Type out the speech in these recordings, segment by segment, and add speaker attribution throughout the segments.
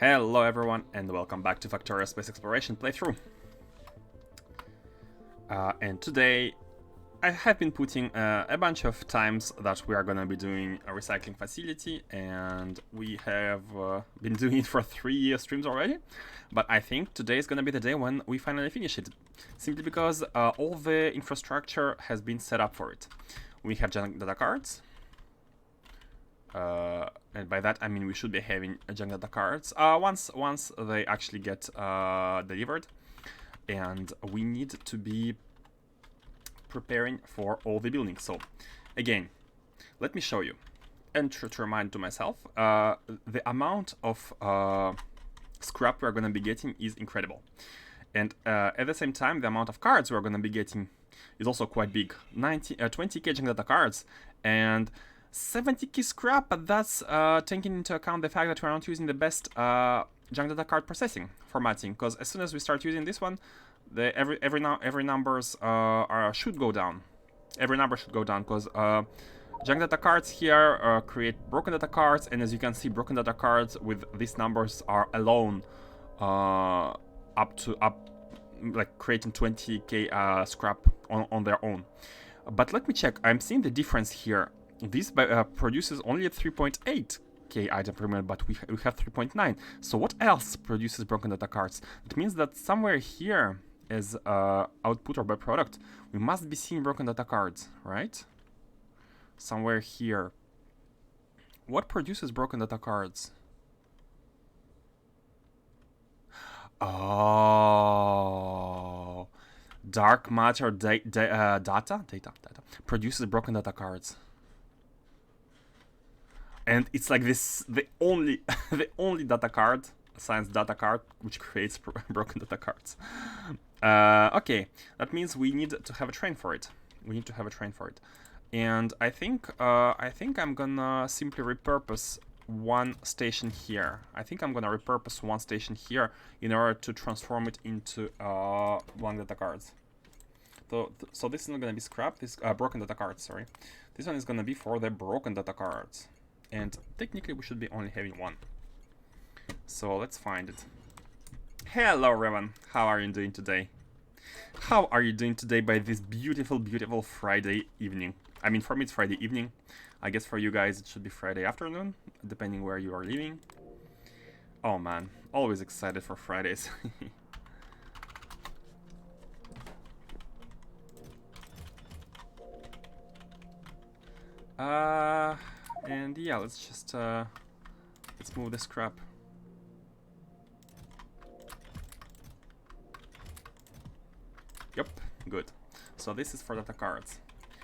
Speaker 1: Hello everyone and welcome back to Factorio Space Exploration playthrough. And today I have been putting a bunch of times that we are gonna be doing a recycling facility, and we have been doing it for 3 streams already. But I think today is gonna be the day when we finally finish it, simply because all the infrastructure has been set up for it. We have junk data cards. And by that I mean we should be having junk data cards once they actually get delivered, and we need to be preparing for all the buildings. So again, let me show you, and to remind to myself, the amount of scrap we're going to be getting is incredible, and at the same time the amount of cards we're going to be getting is also quite big. 20k junk data cards and 70k scrap, but that's taking into account the fact that we're not using the best junk data card processing formatting, because as soon as we start using this one, every numbers should go down. Every number should go down, because junk data cards here create broken data cards, and as you can see, broken data cards with these numbers are alone like creating 20k scrap on their own. But let me check. I'm seeing the difference here. This produces only 3.8k item per minute, but we have 3.9. So what else produces broken data cards? It means that somewhere here as output or byproduct, we must be seeing broken data cards, right? Somewhere here. What produces broken data cards? Oh, dark matter data produces broken data cards. And it's like this, the only data card, science data card, which creates broken data cards. Okay, that means we need to have a train for it. And I think I'm gonna simply repurpose one station here. In order to transform it into blank data cards. So this is not gonna be scrap. This broken data cards. Sorry, this one is gonna be for the broken data cards. And technically we should be only having one. So let's find it. Hello Revan, how are you doing today? How are you doing today by this beautiful, beautiful Friday evening? I mean, for me it's Friday evening. I guess for you guys it should be Friday afternoon, depending where you are living. Oh man, always excited for Fridays. And yeah, let's just let's move the scrap. Yep, good. So this is for data cards.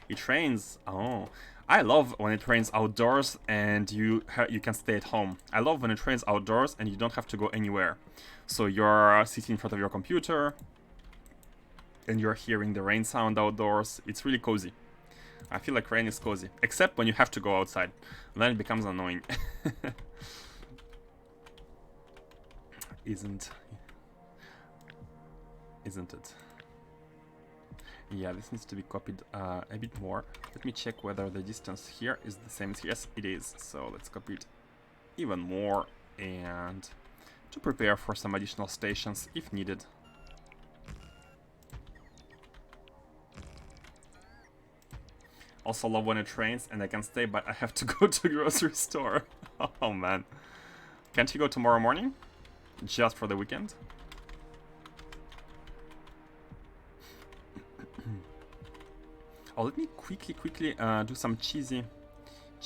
Speaker 1: It rains. Oh, I love when it rains outdoors and you can stay at home. I love when it rains outdoors and you don't have to go anywhere. So you're sitting in front of your computer and you're hearing the rain sound outdoors. It's really cozy. I feel like rain is cozy, except when you have to go outside. Then it becomes annoying. Isn't it? Yeah, this needs to be copied a bit more. Let me check whether the distance here is the same as here. Yes, it is. So let's copy it even more, and to prepare for some additional stations if needed. Also love when it rains and I can stay, but I have to go to the grocery store. Oh man. Can't you go tomorrow morning? Just for the weekend? Oh, let me quickly do some cheesy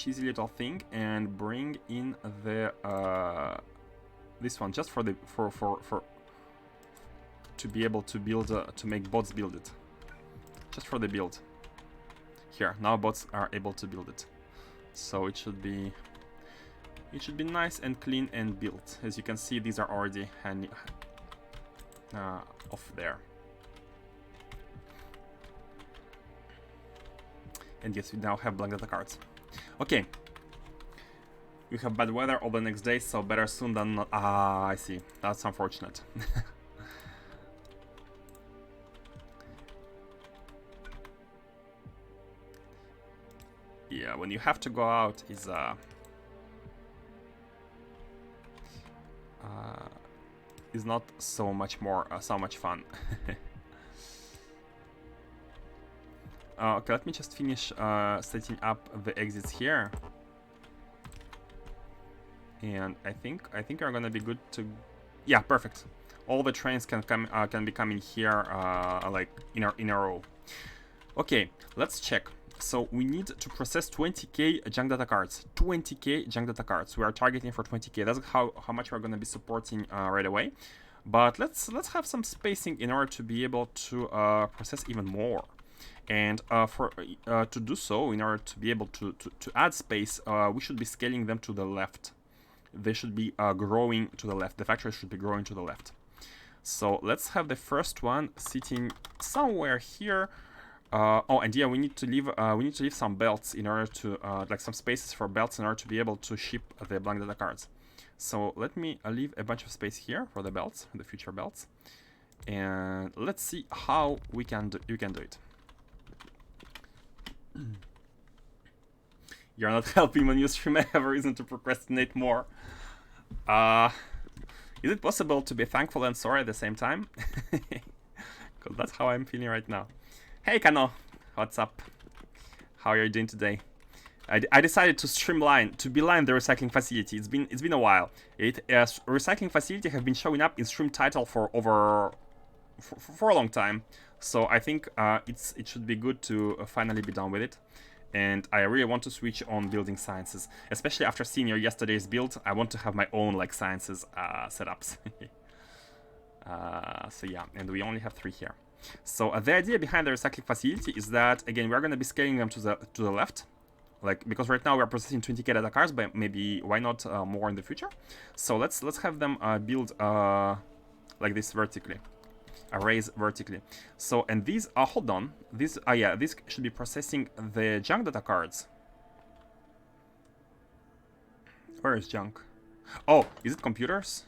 Speaker 1: little thing and bring in the this one just for the to be able to build to make bots build it. Just for the build. Here, now bots are able to build it. So it should be nice and clean and built. As you can see, these are already off there. And yes, we now have blank data cards. Okay. We have bad weather all the next day, so better soon than not. Ah, I see. That's unfortunate. Yeah, when you have to go out is is not so much more so much fun. Okay, let me just finish setting up the exits here, and I think we're gonna be good to. Yeah, perfect. All the trains can be coming here like in a row. Okay, let's check. So we need to process 20k junk data cards. 20k junk data cards. We are targeting for 20k. That's how much we're gonna be supporting right away. But let's have some spacing in order to be able to process even more. And to do so, in order to be able to add space, we should be scaling them to the left. They should be growing to the left. The factory should be growing to the left. So let's have the first one sitting somewhere here. Oh, and yeah, we need to leave some belts in order to like some spaces for belts in order to be able to ship the blank data cards. So let me leave a bunch of space here for the belts, the future belts, and let's see how we can do it. You're not helping when you stream. I have a reason to procrastinate more. Is it possible to be thankful and sorry at the same time? Because that's how I'm feeling right now. Hey Kano, what's up? How are you doing today? I decided to streamline, to beeline the recycling facility. It's been a while. Recycling facility have been showing up in stream title for a long time. So I think it should be good to finally be done with it. And I really want to switch on building sciences, especially after seeing your yesterday's build. I want to have my own like sciences setups. So yeah, and we only have 3 here. So the idea behind the recycling facility is that again we're going to be scaling them to the left, like because right now we're processing 20k data cards, but maybe why not more in the future? So let's have them build like this vertically. Arrays vertically. So, and these hold on, these yeah, this should be processing the junk data cards. Where is junk? Oh, is it computers?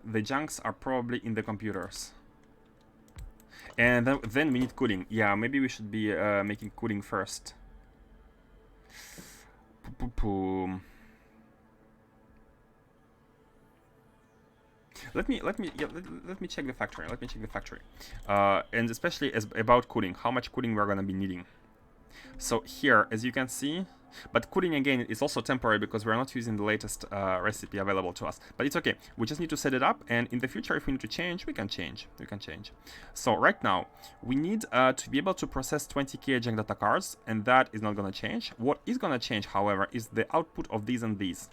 Speaker 1: The junks are probably in the computers. And then we need cooling. Yeah, maybe we should be making cooling first. Let me check the factory. Let me check the factory, and especially about cooling. How much cooling we're gonna be needing? So here, as you can see, but cooling again is also temporary because we're not using the latest recipe available to us. But it's okay. We just need to set it up, and in the future, if we need to change, we can change. So right now, we need to be able to process 20k junk data cards, and that is not gonna change. What is gonna change, however, is the output of these and these.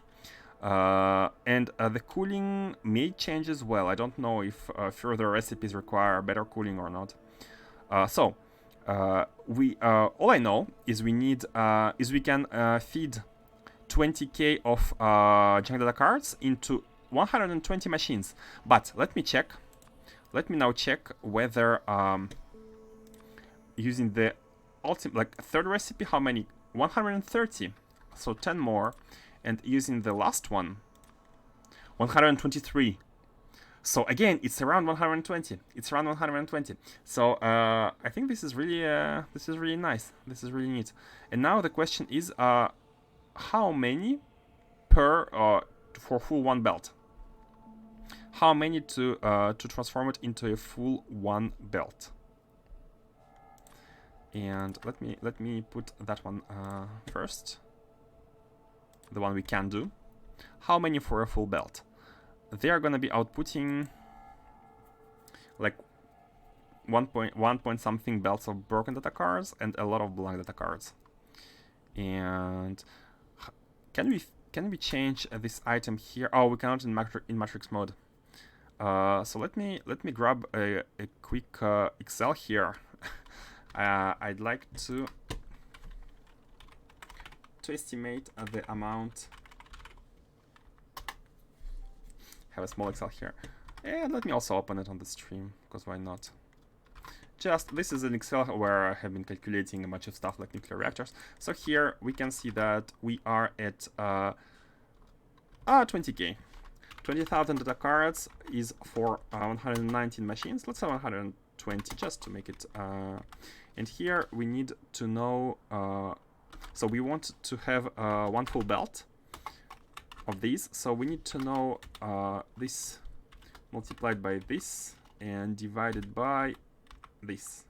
Speaker 1: And the cooling may change as well. I don't know if further recipes require better cooling or not. All I know is we need we can feed 20k of junk data cards into 120 machines. But let me check. Let me now check whether using the ultimate like third recipe, how many? 130. So 10 more. And using the last one, 123. So again, it's around 120. It's around 120. So I think this is really nice. This is really neat. And now the question is, how many per for full one belt? How many to transform it into a full one belt? And let me put that one first. The one we can do. How many for a full belt? They are gonna be outputting like 1 point something belts of broken data cards and a lot of blank data cards. And can we change this item here? Oh, we cannot in matrix mode. So let me grab a quick Excel here. I'd like to estimate the amount. Have a small Excel here, and let me also open it on the stream, because why not? Just this is an Excel where I have been calculating a bunch of stuff like nuclear reactors. So here we can see that we are at 20k. 20,000 data cards is for 119 machines. Let's have 120 just to make it. And here we need to know. So we want to have one full belt of these. So we need to know this multiplied by this and divided by this,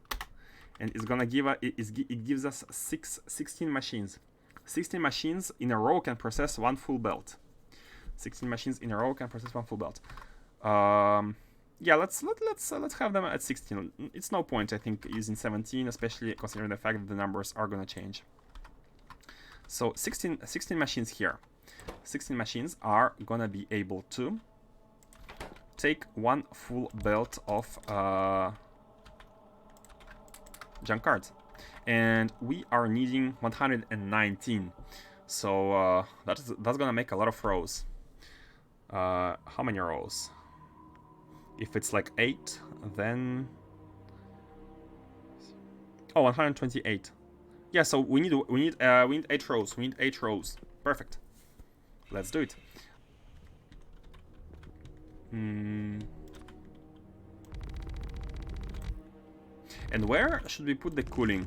Speaker 1: and it's gonna give us it gives us 16 machines. 16 machines in a row can process one full belt. 16 machines in a row can process one full belt. Yeah, let's have them at 16. It's no point, I think, using 17, especially considering the fact that the numbers are gonna change. So 16 machines here. 16 machines are gonna be able to take one full belt of junk cards, and we are needing 119. So that's gonna make a lot of rows. How many rows? If it's like 8, then 128. Yeah, so we need 8 rows. We need 8 rows. Perfect. Let's do it. And where should we put the cooling?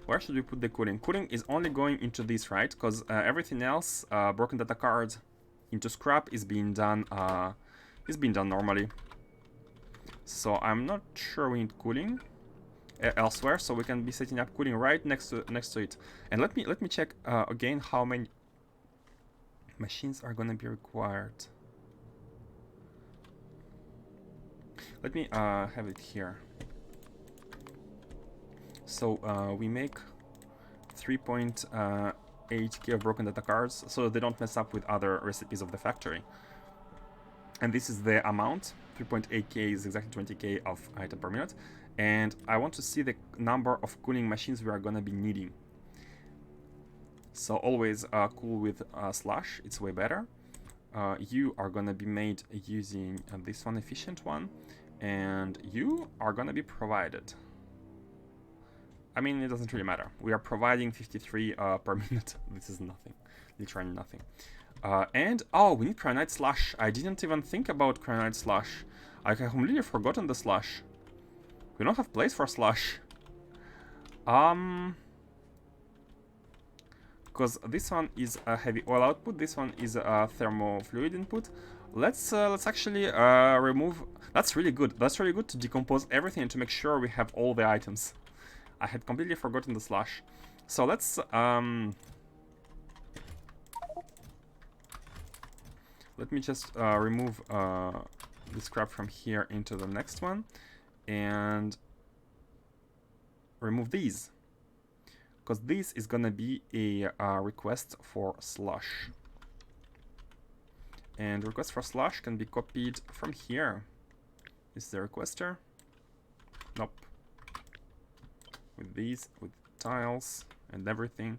Speaker 1: Where should we put the cooling? Cooling is only going into this, right? Because everything else, broken data cards into scrap, is being done normally. So I'm not sure we need cooling elsewhere, so we can be setting up cooling right next to it. And let me check again how many machines are gonna be required. Let me have it here. So we make 3.8k of broken data cards, so they don't mess up with other recipes of the factory. And this is the amount. 3.8k is exactly 20k of item per minute. And I want to see the number of cooling machines we are gonna be needing. So always cool with slash, it's way better. You are gonna be made using this one, efficient one, and you are gonna be provided. I mean, it doesn't really matter. We are providing 53 per minute. This is nothing, literally nothing. And oh, we need cryonite slash. I didn't even think about cryonite slash. I completely forgotten the slash. We don't have place for slash. Because this one is a heavy oil output. This one is a thermofluid input. Let's actually remove. That's really good. That's really good to decompose everything and to make sure we have all the items. I had completely forgotten the slash. So let's let me just remove the scrap from here into the next one and remove these, because this is gonna be a request for slush, and request for slush can be copied from here. Is the requester? Nope. With these, with tiles and everything,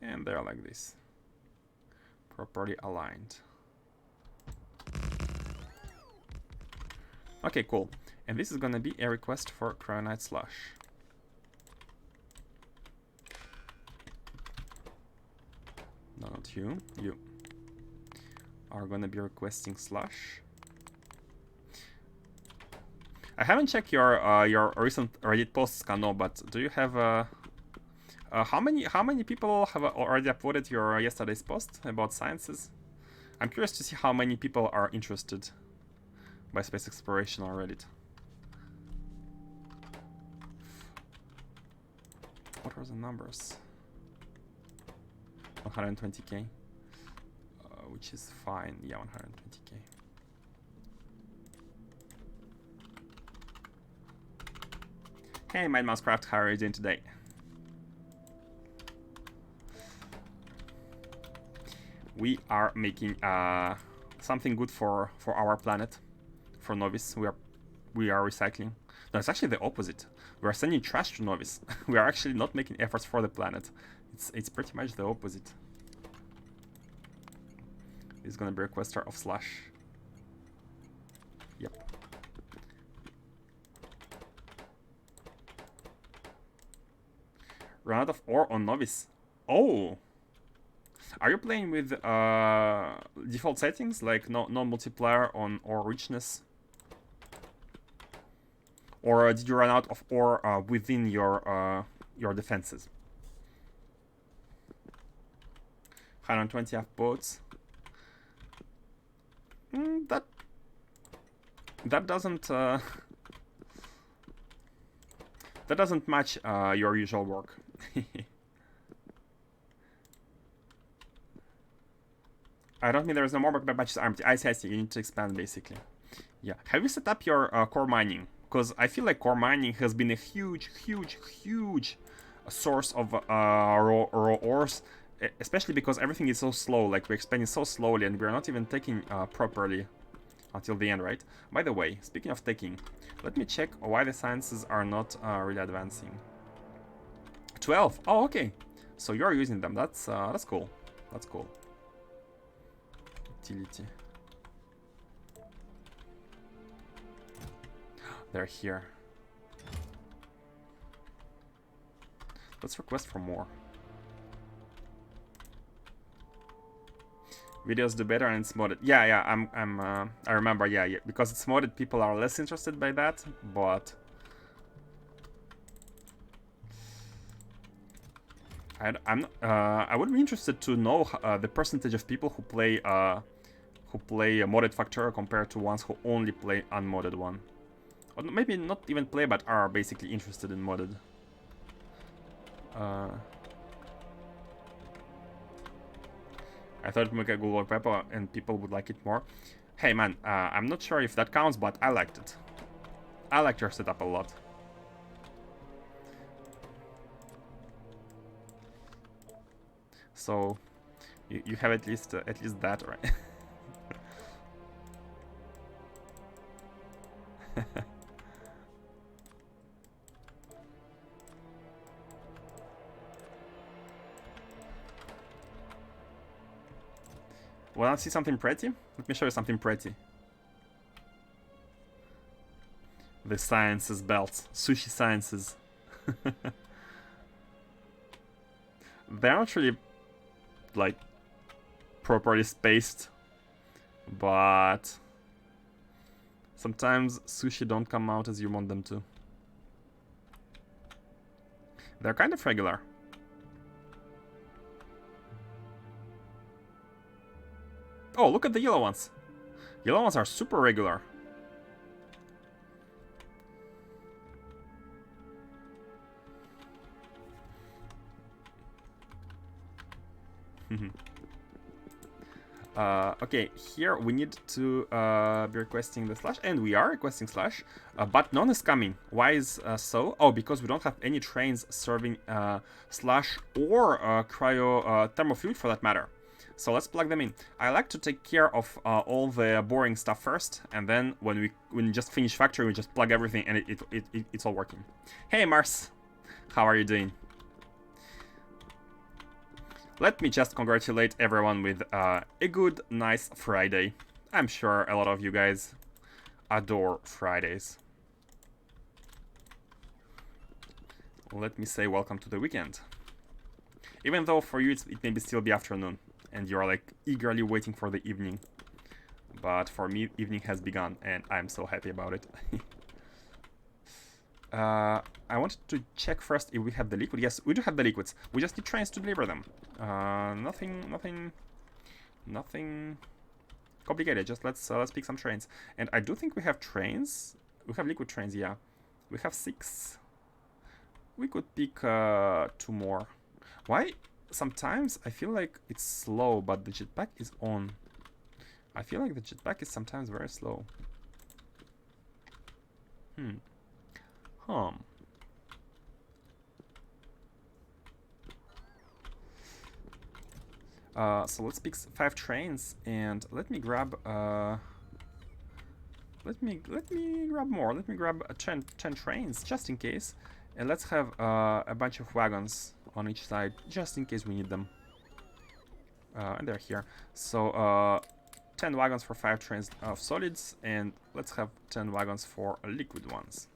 Speaker 1: and they're like this, properly aligned. Okay, cool. And this is gonna be a request for cryonite slash. No, not you. You are gonna be requesting slash. I haven't checked your recent Reddit posts, Kano, but do you have how many people have already upvoted your yesterday's post about sciences? I'm curious to see how many people are interested by space exploration on Reddit. What are the numbers? 120k, which is fine. Yeah, 120k. Hey, Mindmousecraft, how are you doing today? We are making something good for our planet, for Novice. We are recycling. No, it's actually the opposite. We are sending trash to Novice. We are actually not making efforts for the planet. It's pretty much the opposite. It's gonna be a requester of slash. Yep. Run out of ore on Novice. Oh! Are you playing with default settings, like no multiplier on ore richness? Or did you run out of ore within your defenses? 120 boats. That doesn't that doesn't match your usual work. I don't mean there's no more but matches empty. I see. You need to expand basically. Yeah. Have you set up your core mining? Because I feel like core mining has been a huge source of raw ores, especially because everything is so slow. Like, we're expanding so slowly, and we're not even taking properly until the end, right? By the way, speaking of taking, let me check why the sciences are not really advancing. 12. Oh, okay. So you're using them. That's cool. That's cool. Utility. They're here. Let's request for more. Videos do better and it's modded. Yeah, I remember, yeah, because it's modded, people are less interested by that, but I would be interested to know the percentage of people who play a modded Factorio compared to ones who only play unmodded one. Or maybe not even play, but are basically interested in modded. I thought it would make a good wallpaper and people would like it more. Hey man, I'm not sure if that counts, but I liked it. I liked your setup a lot. So you have at least that, right? Wanna see something pretty? Let me show you something pretty. The sciences belts. Sushi sciences. They're not really, like, properly spaced. But sometimes sushi don't come out as you want them to. They're kind of regular. Oh, look at the yellow ones. Yellow ones are super regular. Okay, here we need to be requesting the slash, and we are requesting slash, but none is coming. Why is so? Oh, because we don't have any trains serving slash or cryo thermofluid for that matter. So let's plug them in. I like to take care of all the boring stuff first, and then when we just finish factory, we just plug everything, and it's all working. Hey Mars, how are you doing? Let me just congratulate everyone with a good, nice Friday. I'm sure a lot of you guys adore Fridays. Let me say welcome to the weekend. Even though for you it may still be afternoon, and you're like eagerly waiting for the evening. But for me, evening has begun, and I'm so happy about it. I wanted to check first if we have the liquid. Yes, we do have the liquids. We just need trains to deliver them. Nothing complicated. Just let's pick some trains. And I do think we have trains. We have liquid trains, yeah. We have 6. We could pick 2 more. Why? Sometimes I feel like it's slow, but the jetpack is on. I feel like the jetpack is sometimes very slow. So let's pick 5 trains, and let me grab let me grab more. Let me grab 10 trains just in case, and let's have a bunch of wagons on each side just in case we need them. And they're here. So 10 wagons for 5 trains of solids, and let's have 10 wagons for liquid ones.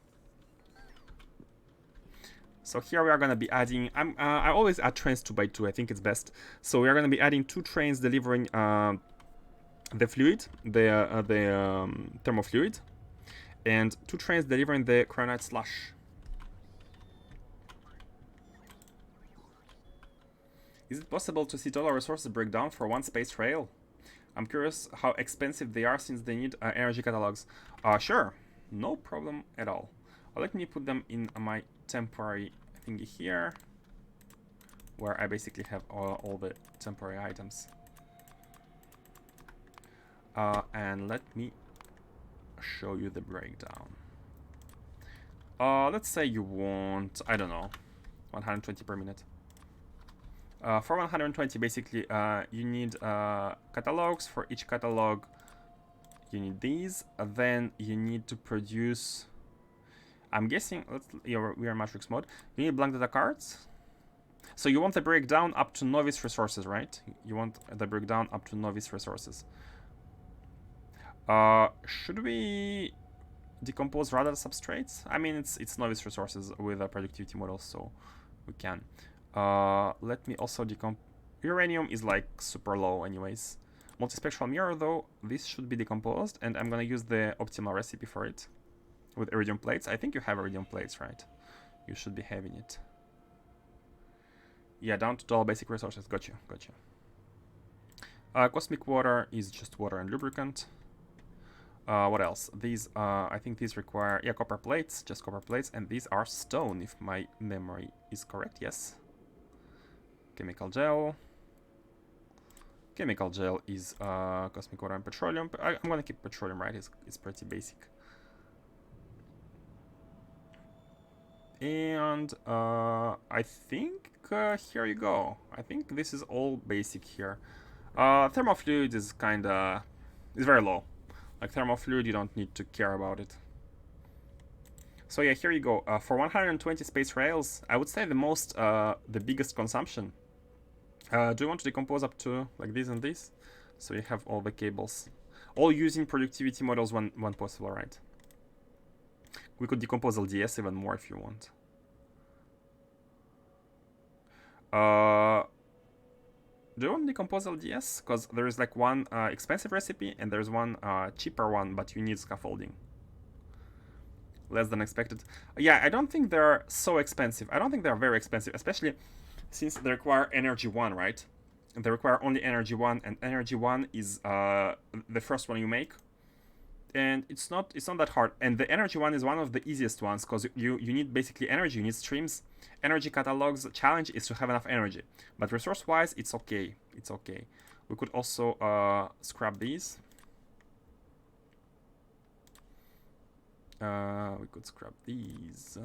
Speaker 1: So here we are going to be adding, I always add trains 2 by 2, I think it's best. So we are going to be adding 2 trains delivering the fluid, the thermofluid, and 2 trains delivering the cryonite slush. Is it possible to see total resources break down for one space rail? I'm curious how expensive they are since they need energy catalogs. Sure, no problem at all. Let me put them in my temporary thingy here, where I basically have all the temporary items. And let me show you the breakdown. Let's say you want, I don't know, 120 per minute. For 120, basically, you need catalogs. For each catalog, you need these. Then you need to produce, I'm guessing, we are matrix mode. You need blank data cards. So you want the breakdown up to novice resources, right? You want the breakdown up to novice resources. Should we decompose rather substrates? I mean, it's novice resources with a productivity model, so we can. Let me also decompose. Uranium is like super low anyways. Multispectral mirror though, this should be decomposed, and I'm gonna use the optimal recipe for it with iridium plates. I think you have iridium plates, right? You should be having it. Yeah, down to all basic resources. Gotcha. Cosmic water is just water and lubricant. What else? These, I think these require, yeah, copper plates, just copper plates, and these are stone, if my memory is correct, yes. Chemical gel. Chemical gel is cosmic water and petroleum. I'm gonna keep petroleum, right? It's pretty basic. And I think here you go. I think this is all basic here. Thermal fluid is kinda, is very low. Like thermal fluid, you don't need to care about it. So yeah, here you go. For 120 space rails, I would say the biggest consumption. Do you want to decompose up to like this and this? So you have all the cables, all using productivity models when possible, right? We could decompose LDS even more if you want. Do you want to decompose LDS? Because there is like one expensive recipe and there's one cheaper one, but you need scaffolding. Less than expected. Yeah, I don't think they're so expensive. I don't think they're very expensive, especially since they require energy 1, right? They require only energy 1, and energy 1 is the first one you make. And it's not that hard. And the energy one is one of the easiest ones because you need basically energy, you need streams. Energy catalogs challenge is to have enough energy. But resource wise, it's okay. It's okay. We could also scrap these. We could scrap these.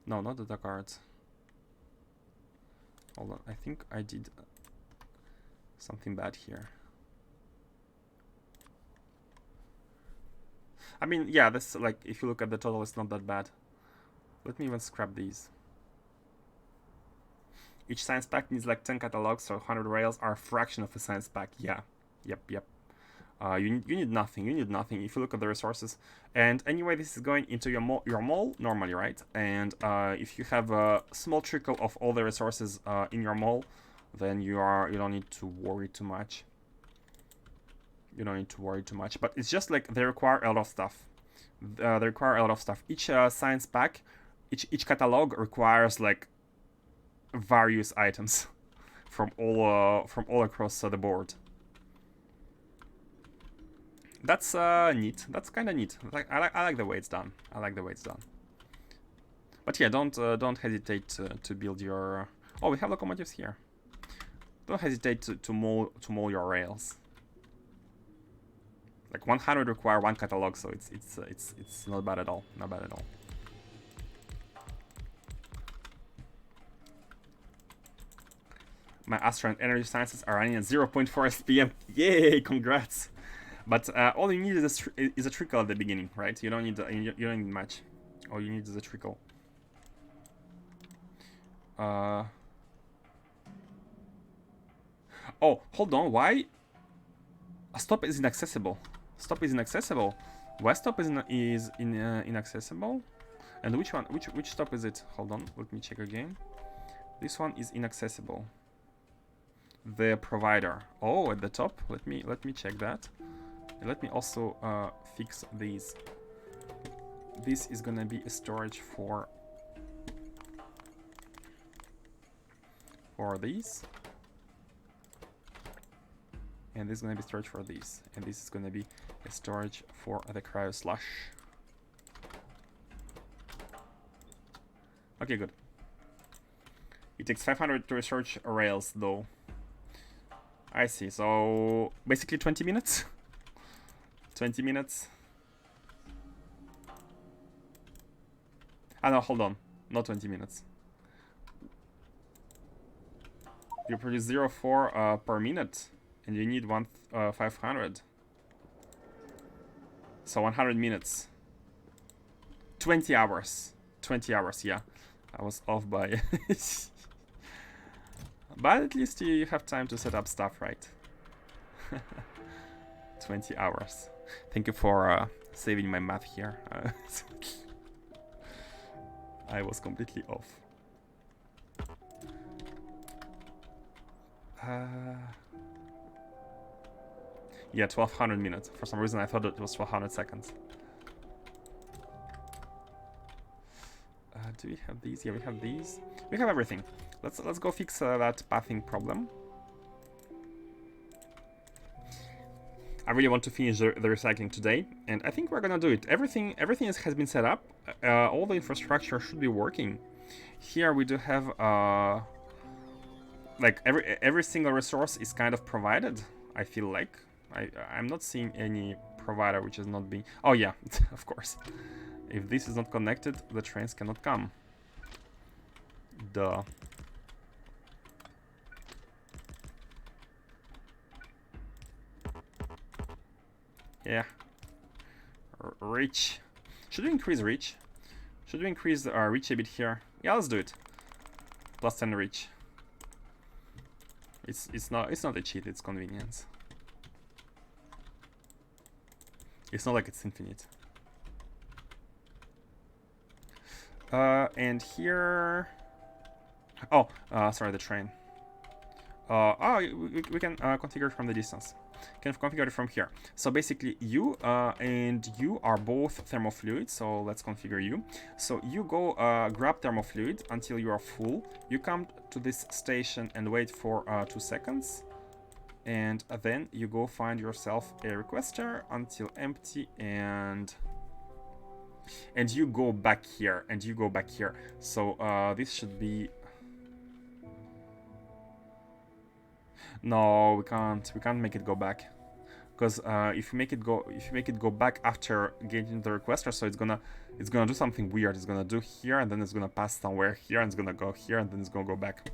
Speaker 1: No, not the cards. Hold on, I think I did something bad here. I mean, yeah, this, like, if you look at the total, it's not that bad. Let me even scrap these. Each science pack needs like 10 catalogs, so 100 rails are a fraction of a science pack. Yeah, yep. You need nothing. You need nothing if you look at the resources. And anyway, this is going into your mole normally, right? And if you have a small trickle of all the resources in your mole, then you don't need to worry too much. You don't need to worry too much. But it's just like they require a lot of stuff. Each science pack, each catalog requires like various items from all across the board. That's neat. That's kind of neat. Like I like the way it's done. But yeah, don't hesitate to build your. Oh, we have locomotives here. Don't hesitate to mold your rails. Like 100 require one catalog, so it's not bad at all. My Astro and Energy Sciences are running at 0.4 SPM. Yay! Congrats. But all you need is a trickle at the beginning, right? You don't need much. All you need is a trickle. Oh, hold on. Why? Stop is inaccessible. Why stop is inaccessible? And which one? Which stop is it? Hold on. Let me check again. This one is inaccessible. The provider. Oh, at the top. Let me check that. And let me also fix these. This is gonna be a storage for these. and this is gonna be storage for these, and this is gonna be a storage for the cryo slush. Okay, good. It takes 500 to research rails, though. I see. So basically 20 minutes. 20 minutes. Ah no, hold on. Not 20 minutes. You produce 0.4 per minute, and you need 500. So 100 minutes. 20 hours. 20 hours, yeah. I was off by... But at least you have time to set up stuff, right? 20 hours. Thank you for saving my math here. I was completely off. Yeah, 1200 minutes. For some reason I thought it was 1200 seconds. Do we have these? Yeah, we have these. We have everything. Let's go fix that pathing problem. I really want to finish the recycling today, and I think we're gonna do it. Everything has been set up. All the infrastructure should be working. Here we do have like every single resource is kind of provided. I feel like I'm not seeing any provider which is not being. Oh yeah, of course. If this is not connected, the trains cannot come. Duh. Yeah. Reach. Should we increase reach? Should we increase our reach a bit here? Yeah, let's do it. Plus 10 reach. It's not a cheat, it's convenience. It's not like it's infinite. And here... Oh, sorry, the train. We can configure it from the distance. Can configure it from here. So basically, you and you are both thermofluid. So let's configure you. So you go grab thermofluid until you are full. You come to this station and wait for 2 seconds. And then you go find yourself a requester until empty, and you go back here, and you go back here. So this should be... No, we can't make it go back, because if you make it go back after getting the requester, so it's gonna do something weird. It's gonna do here, and then it's gonna pass somewhere here, and it's gonna go here, and then it's gonna go back.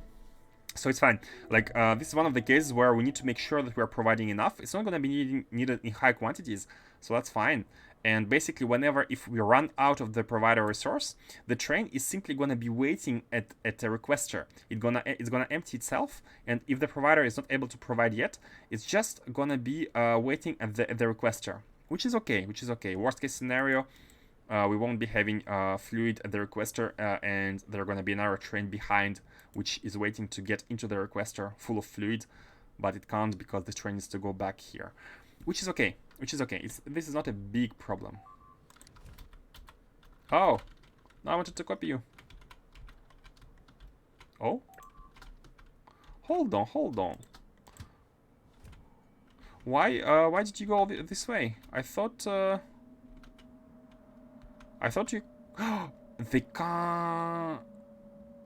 Speaker 1: So it's fine. Like this is one of the cases where we need to make sure that we are providing enough. It's not gonna be needed in high quantities, so that's fine. And basically, if we run out of the provider resource, the train is simply gonna be waiting at a requester. It's gonna empty itself, and if the provider is not able to provide yet, it's just gonna be waiting at the requester, which is okay. Worst case scenario, we won't be having fluid at the requester, and there's gonna be another train behind, which is waiting to get into the requester full of fluid, but it can't because the train needs to go back here, which is okay. This is not a big problem. Oh, no, I wanted to copy you. Oh, hold on. Why did you go this way? I thought you. They can't.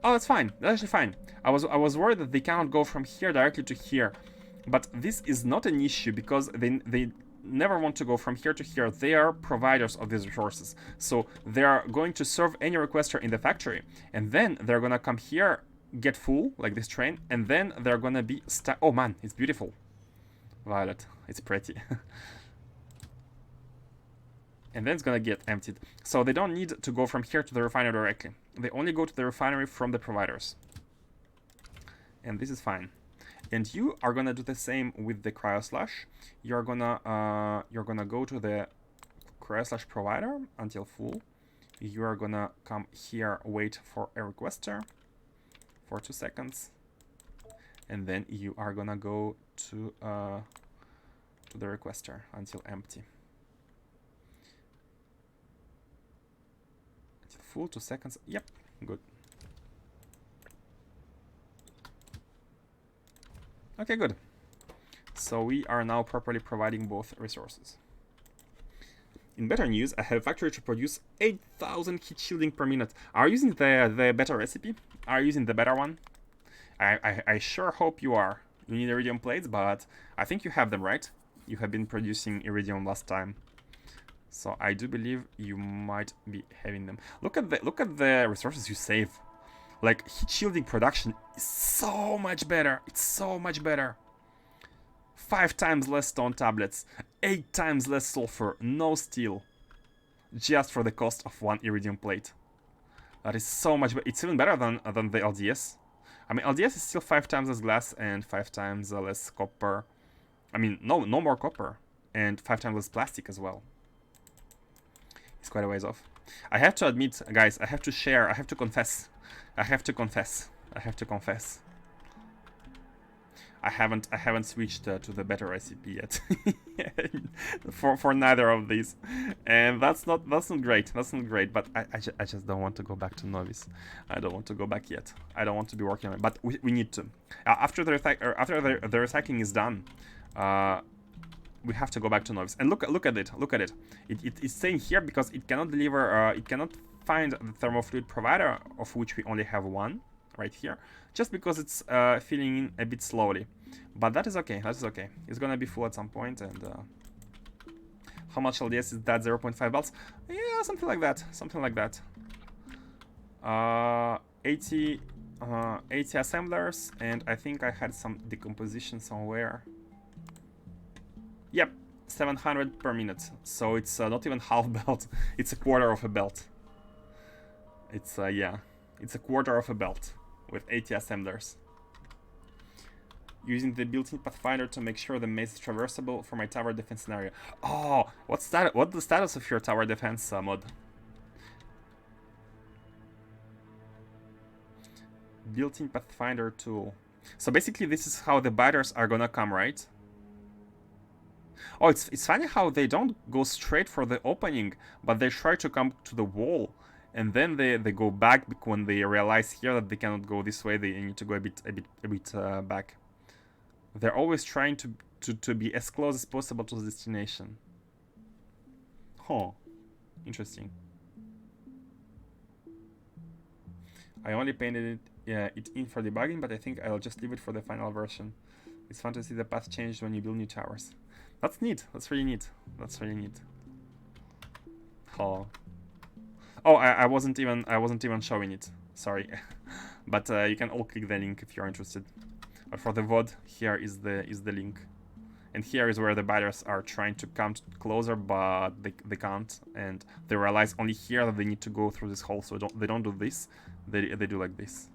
Speaker 1: Oh, that's fine. That's actually fine. I was worried that they cannot go from here directly to here, but this is not an issue because they never want to go from here to here. They are providers of these resources, so they are going to serve any requester in the factory, and then they're gonna come here, get full like this train, and then they're gonna be stuck. Oh man, it's beautiful, violet. It's pretty. And then it's gonna get emptied. So they don't need to go from here to the refinery directly. They only go to the refinery from the providers. And this is fine. And you are gonna do the same with the cryoslush. You're gonna go to the cryoslush provider until full. You are gonna come here, wait for a requester for 2 seconds, and then you are gonna go to the requester until empty. Until full, 2 seconds. Yep, good. Okay, good. So we are now properly providing both resources. In better news, I have Factorio to produce 8,000 heat shielding per minute. Are you using the better recipe? Are you using the better one? I sure hope you are. You need iridium plates, but I think you have them, right? You have been producing iridium last time. So I do believe you might be having them. Look at the resources you save. Like, heat shielding production is so much better. It's so much better. 5 times less stone tablets, 8 times less sulfur, no steel. Just for the cost of 1 iridium plate. That is so much better. It's even better than the LDS. I mean, LDS is still 5 times less glass and 5 times less copper. I mean, no more copper. And 5 times less plastic as well. It's quite a ways off. I have to admit, guys, I have to share, I have to confess. I have to confess. I haven't switched to the better recipe yet. for neither of these, and that's not great. That's not great. But I just don't want to go back to novice. I don't want to go back yet. I don't want to be working on it. But we need to. After the recycling is done, we have to go back to novice. And look at it. Look at it. It's staying here because it cannot deliver. It cannot find the thermofluid provider, of which we only have one right here, just because it's filling in a bit slowly. But that is okay. That is okay. It's gonna be full at some point. And how much LDS is that? 0.5 belts? Yeah, something like that. Something like that. 80 assemblers, and I think I had some decomposition somewhere. Yep, 700 per minute. So it's not even half belt. It's a quarter of a belt. It's yeah, it's a quarter of a belt with 80 assemblers. Using the built-in pathfinder to make sure the maze is traversable for my tower defense scenario. Oh, what's the status of your tower defense mod? Built-in pathfinder tool. So basically, this is how the biters are gonna come, right? Oh, it's funny how they don't go straight for the opening, but they try to come to the wall, and then they go back when they realize here that they cannot go this way. They need to go a bit back. They're always trying to be as close as possible to the destination. Huh. Interesting. I only painted it in for debugging, but I think I'll just leave it for the final version. It's fun to see the path changed when you build new towers. That's neat. That's really neat. That's really neat. Oh. Oh, I wasn't even showing it. Sorry. But you can all click the link if you're interested. But for the VOD, here is the link. And here is where the biters are trying to come closer, but they can't. And they realize only here that they need to go through this hole, so they don't do this. They do like this.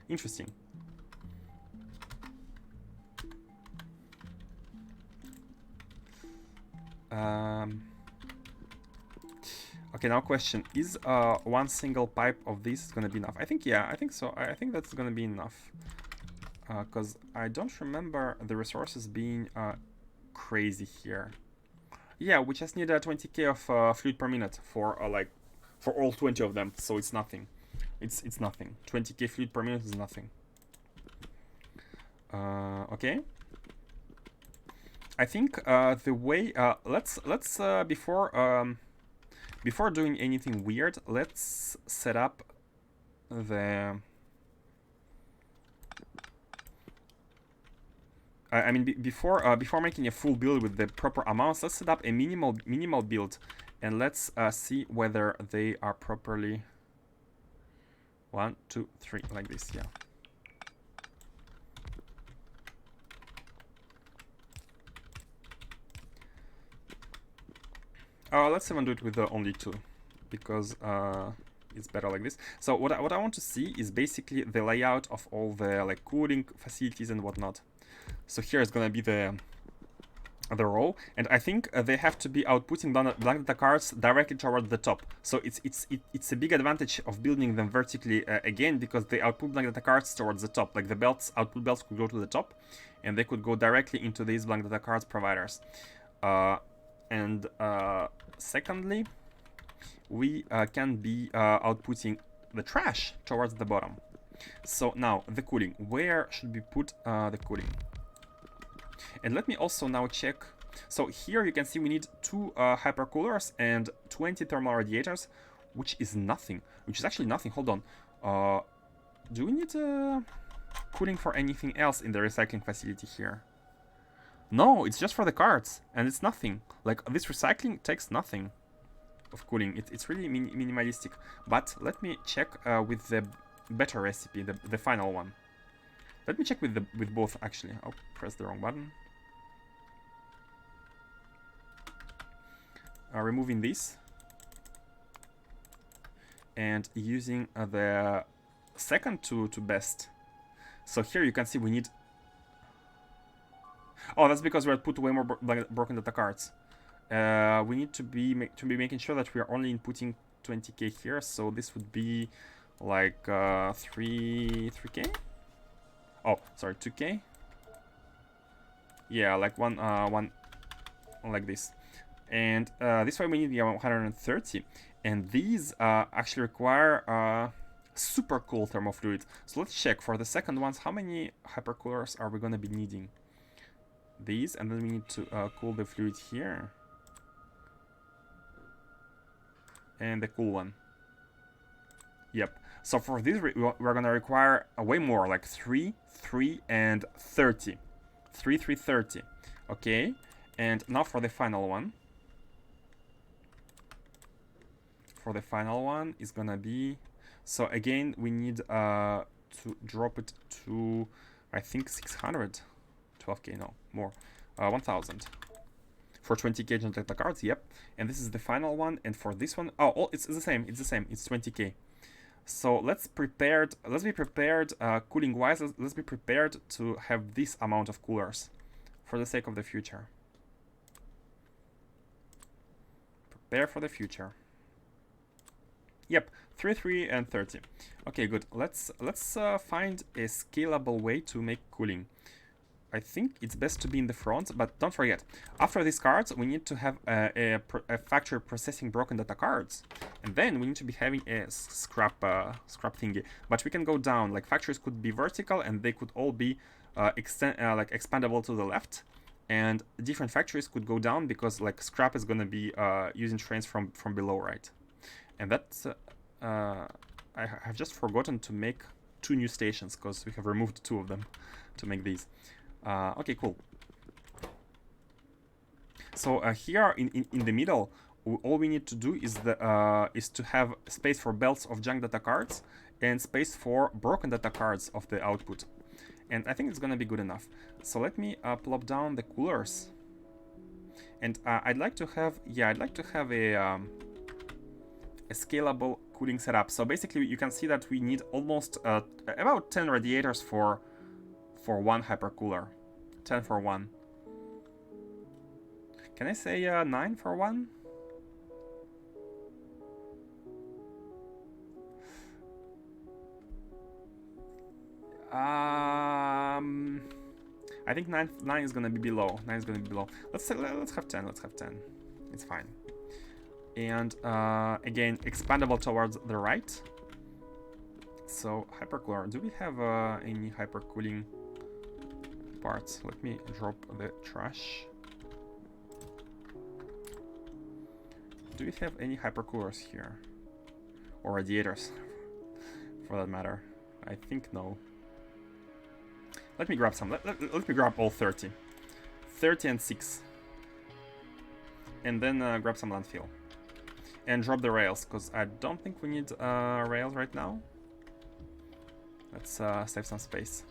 Speaker 1: Interesting. Okay, now question. Is one single pipe of this gonna be enough? I think, yeah, I think so. I think that's gonna be enough. Because I don't remember the resources being crazy here. Yeah, we just need 20k of fluid per minute for for all 20 of them, so it's nothing. It's nothing. 20k fluid per minute is nothing. Okay. I think the way let's before doing anything weird, let's set up the I mean before making a full build with the proper amounts, let's set up a minimal build, and let's see whether they are properly 1, 2, 3 like this. Yeah. Let's even do it with only 2, because it's better like this. So what I want to see is basically the layout of all the cooling facilities and whatnot. So here is gonna be the row, and I think they have to be outputting blank data cards directly toward the top. So it's a big advantage of building them vertically again, because they output blank data cards towards the top. Like the output belts could go to the top, and they could go directly into these blank data cards providers. And secondly, we can be outputting the trash towards the bottom. So now the cooling. Where should we put the cooling? And let me also now check. So here you can see we need 2 hypercoolers and 20 thermal radiators, which is nothing. Which is actually nothing. Hold on. Do we need cooling for anything else in the recycling facility here? No, it's just for the cards, and it's nothing. Like, this recycling takes nothing of cooling. It's really minimalistic. But let me check with the better recipe, the final one. Let me check with both, actually. Oh, press the wrong button. Removing this. And using the second to best. So here you can see we need... Oh, that's because we put way more broken data cards. We need to be making sure that we are only inputting 20k here. So this would be like 3k. Oh, sorry, 2k. Yeah, like one like this. And this way we need the 130. And these actually require super cool thermofluid. So let's check for the second ones. How many hypercoolers are we going to be needing? These, and then we need to cool the fluid here. And the cool one. Yep. So for this, we're going to require way more, like 3, 3, and 30. 3, 3, 30. Okay. And now for the final one. For the final one is going to be... So again, we need to drop it to, I think, 600. 12k, no, more. 1000. For 20k data cards, yep. And this is the final one. And for this one, oh, it's the same. It's the same. It's 20k. So let's be prepared, cooling wise. Let's be prepared to have this amount of coolers for the sake of the future. Prepare for the future. Yep, 3, 3, and 30. Okay, good. Let's find a scalable way to make cooling. I think it's best to be in the front, but don't forget, after these cards, we need to have a factory processing broken data cards, and then we need to be having a scrap thingy. But we can go down. Like, factories could be vertical, and they could all be like expandable to the left, and different factories could go down because like scrap is gonna be using trains from below, right? And that's I have just forgotten to make 2 new stations because we have removed 2 of them to make these. Okay, cool. So here in the middle, all we need to do is to have space for belts of junk data cards and space for broken data cards of the output. And I think it's gonna be good enough. So let me plop down the coolers. And I'd like to have a scalable cooling setup. So basically, you can see that we need almost about 10 radiators for 1 hypercooler. 10 for 1. Can I say 9 for 1? I think 9 is gonna be below. 9 is gonna be below. Let's have 10. Let's have 10. It's fine. And again, expandable towards the right. So hypercooler. Do we have any hypercooling parts? Let me drop the trash. Do we have any hypercoolers here? Or radiators, for that matter? I think no. Let me grab some. Let me grab all 30. 30 and 6. And then grab some landfill. And drop the rails, because I don't think we need rails right now. Let's save some space.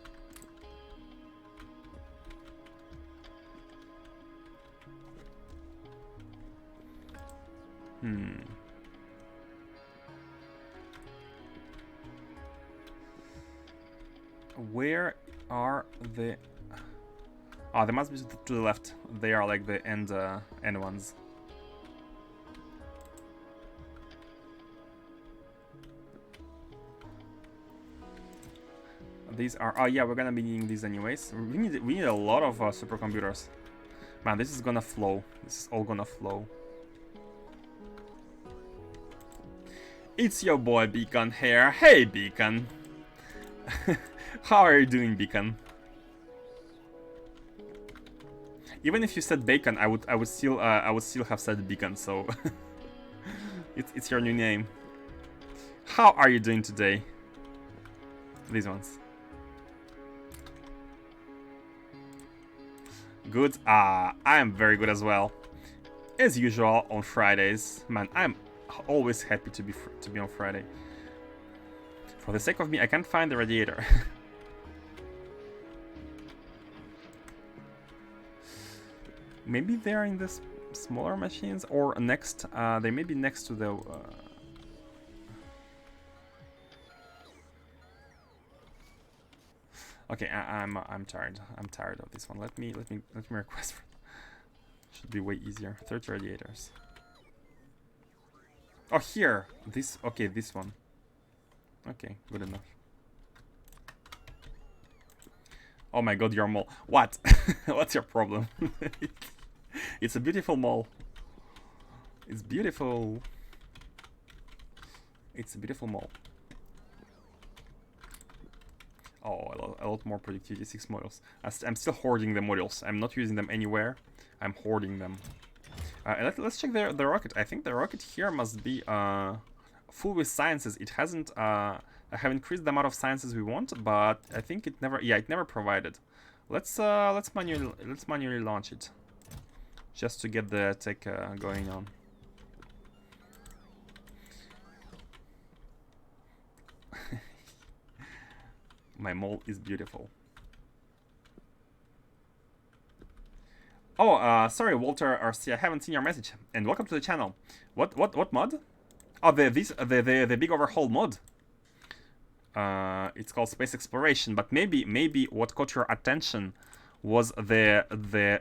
Speaker 1: Where are the... Oh, they must be to the left. They are like the end ones. These are... Oh yeah, we're gonna be needing these anyways. We need a lot of supercomputers. Man, this is gonna flow. This is all gonna flow. It's your boy Beacon here. Hey Beacon. How are you doing, Beacon? Even if you said bacon, I would still have said Beacon. So it's your new name. How are you doing today? These ones. Good. I am very good as well. As usual on Fridays, man. I'm always happy to be on Friday. For the sake of me, I can't find the radiator. Maybe they're in the smaller machines or next. They may be next to the. Okay, I'm tired. I'm tired of this one. Let me request. Should be way easier. 30 radiators. Oh, here. This. Okay, this one. Okay, good enough. Oh my god, your mall. What? What's your problem? It's a beautiful mall. It's beautiful. It's a beautiful mall. Oh, a lot more productivity, 6 modules. I'm still hoarding the modules. I'm not using them anywhere. I'm hoarding them. Let's check the rocket. I think the rocket here must be full with sciences. It hasn't. I have increased the amount of sciences we want, but I think it never. Yeah, it never provided. Let's manually launch it, just to get the tech going on. My mall is beautiful. Oh, sorry, Walter RC. I haven't seen your message. And welcome to the channel. What mod? Oh, the big overhaul mod. It's called Space Exploration. But maybe what caught your attention was the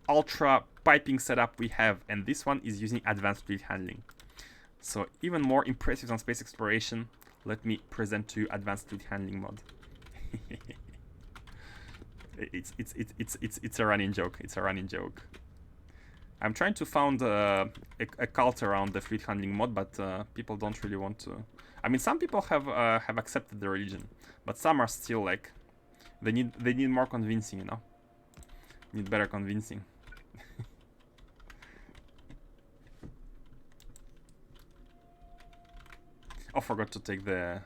Speaker 1: ultra piping setup we have, and this one is using advanced fluid handling. So even more impressive than Space Exploration. Let me present to you advanced fluid handling mod. It's a running joke. It's a running joke. I'm trying to found a cult around the fluid handling mod, but people don't really want to. I mean, some people have accepted the religion, but some are still like they need more convincing, you know. Need better convincing. Oh, forgot to take the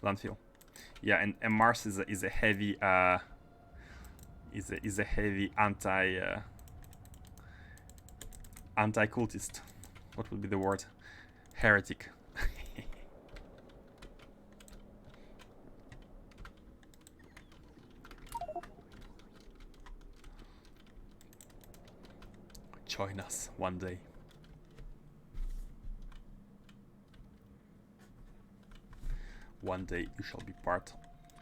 Speaker 1: landfill. Yeah, and Mars is a heavy is a heavy anti-cultist. What would be the word? Heretic. Join us one day. One day you shall be part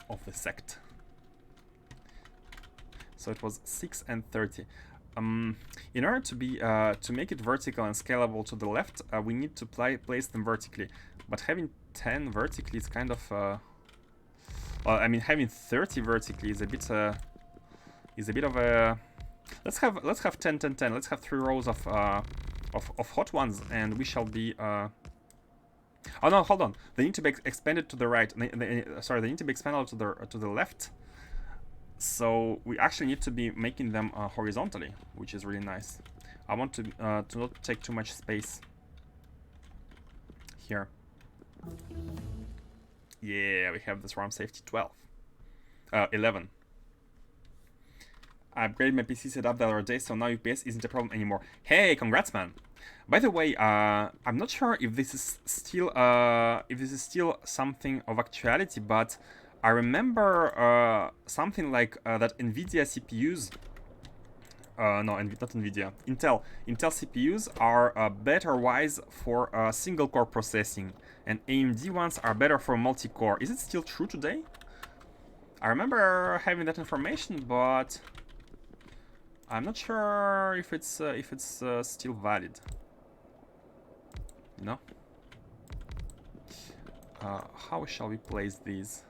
Speaker 1: of the sect. So it was 6 and 30. In order to be to make it vertical and scalable to the left, we need to place them vertically. But having 10 vertically is kind of well, I mean, having 30 vertically is a bit of a. Let's have 10 10 10. Let's have 3 rows of hot ones, and we shall be. Oh no, hold on. They need to be expanded to the right. Sorry, they need to be expanded to the left. So we actually need to be making them horizontally, which is really nice. I want to not take too much space here. Yeah, we have this RAM safety 12. 11. I upgraded my PC setup the other day, so now UPS isn't a problem anymore. Hey, congrats, man! By the way, I'm not sure if this is still something of actuality, but I remember something like that NVIDIA CPUs. No, not NVIDIA. Intel CPUs are better wise for single core processing, and AMD ones are better for multi-core. Is it still true today? I remember having that information, but I'm not sure if it's still valid. You know? How shall we place these?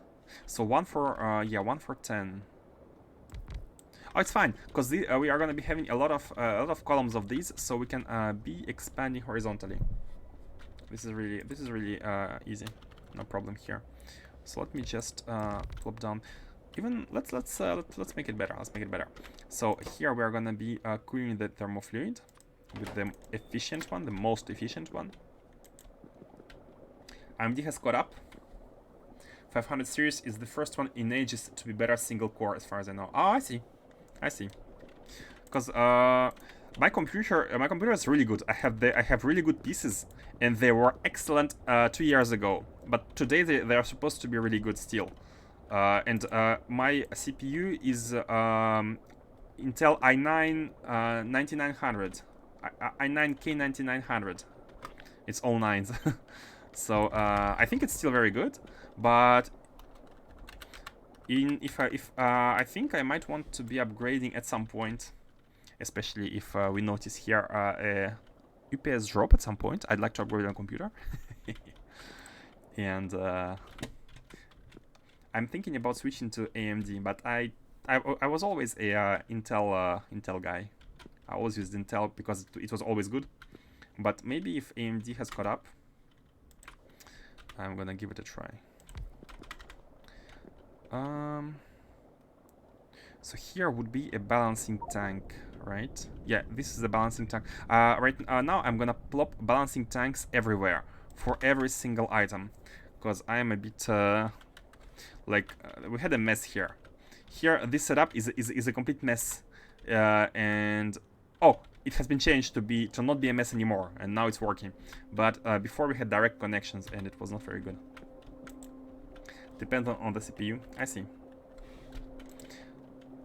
Speaker 1: So one for 10. Oh, it's fine, because we are going to be having a lot of columns of these, so we can be expanding horizontally. This is really easy, no problem here. So let me just plop down. Even let's make it better. Let's make it better. So here we are gonna be cooling the thermofluid with the efficient one, the most efficient one. AMD has caught up. 500 series is the first one in ages to be better single core, as far as I know. Oh, I see. I see. Because my computer is really good. I have really good pieces, and they were excellent 2 years ago. But today they are supposed to be really good still. And my CPU is Intel i9 9900, i9 K9900. It's all nines. So I think it's still very good, but I think I might want to be upgrading at some point, especially if we notice here a UPS drop at some point. I'd like to upgrade my computer. And I'm thinking about switching to AMD, but I was always a Intel guy. I always used Intel because it was always good. But maybe if AMD has caught up, I'm gonna give it a try. So here would be a balancing tank, right? Yeah, this is a balancing tank. Now I'm gonna plop balancing tanks everywhere for every single item, because I am a bit we had a mess here. Here, this setup is a complete mess, and oh, it has been changed to not be a mess anymore, and now it's working. But before we had direct connections, and it was not very good. Depends on the CPU. I see.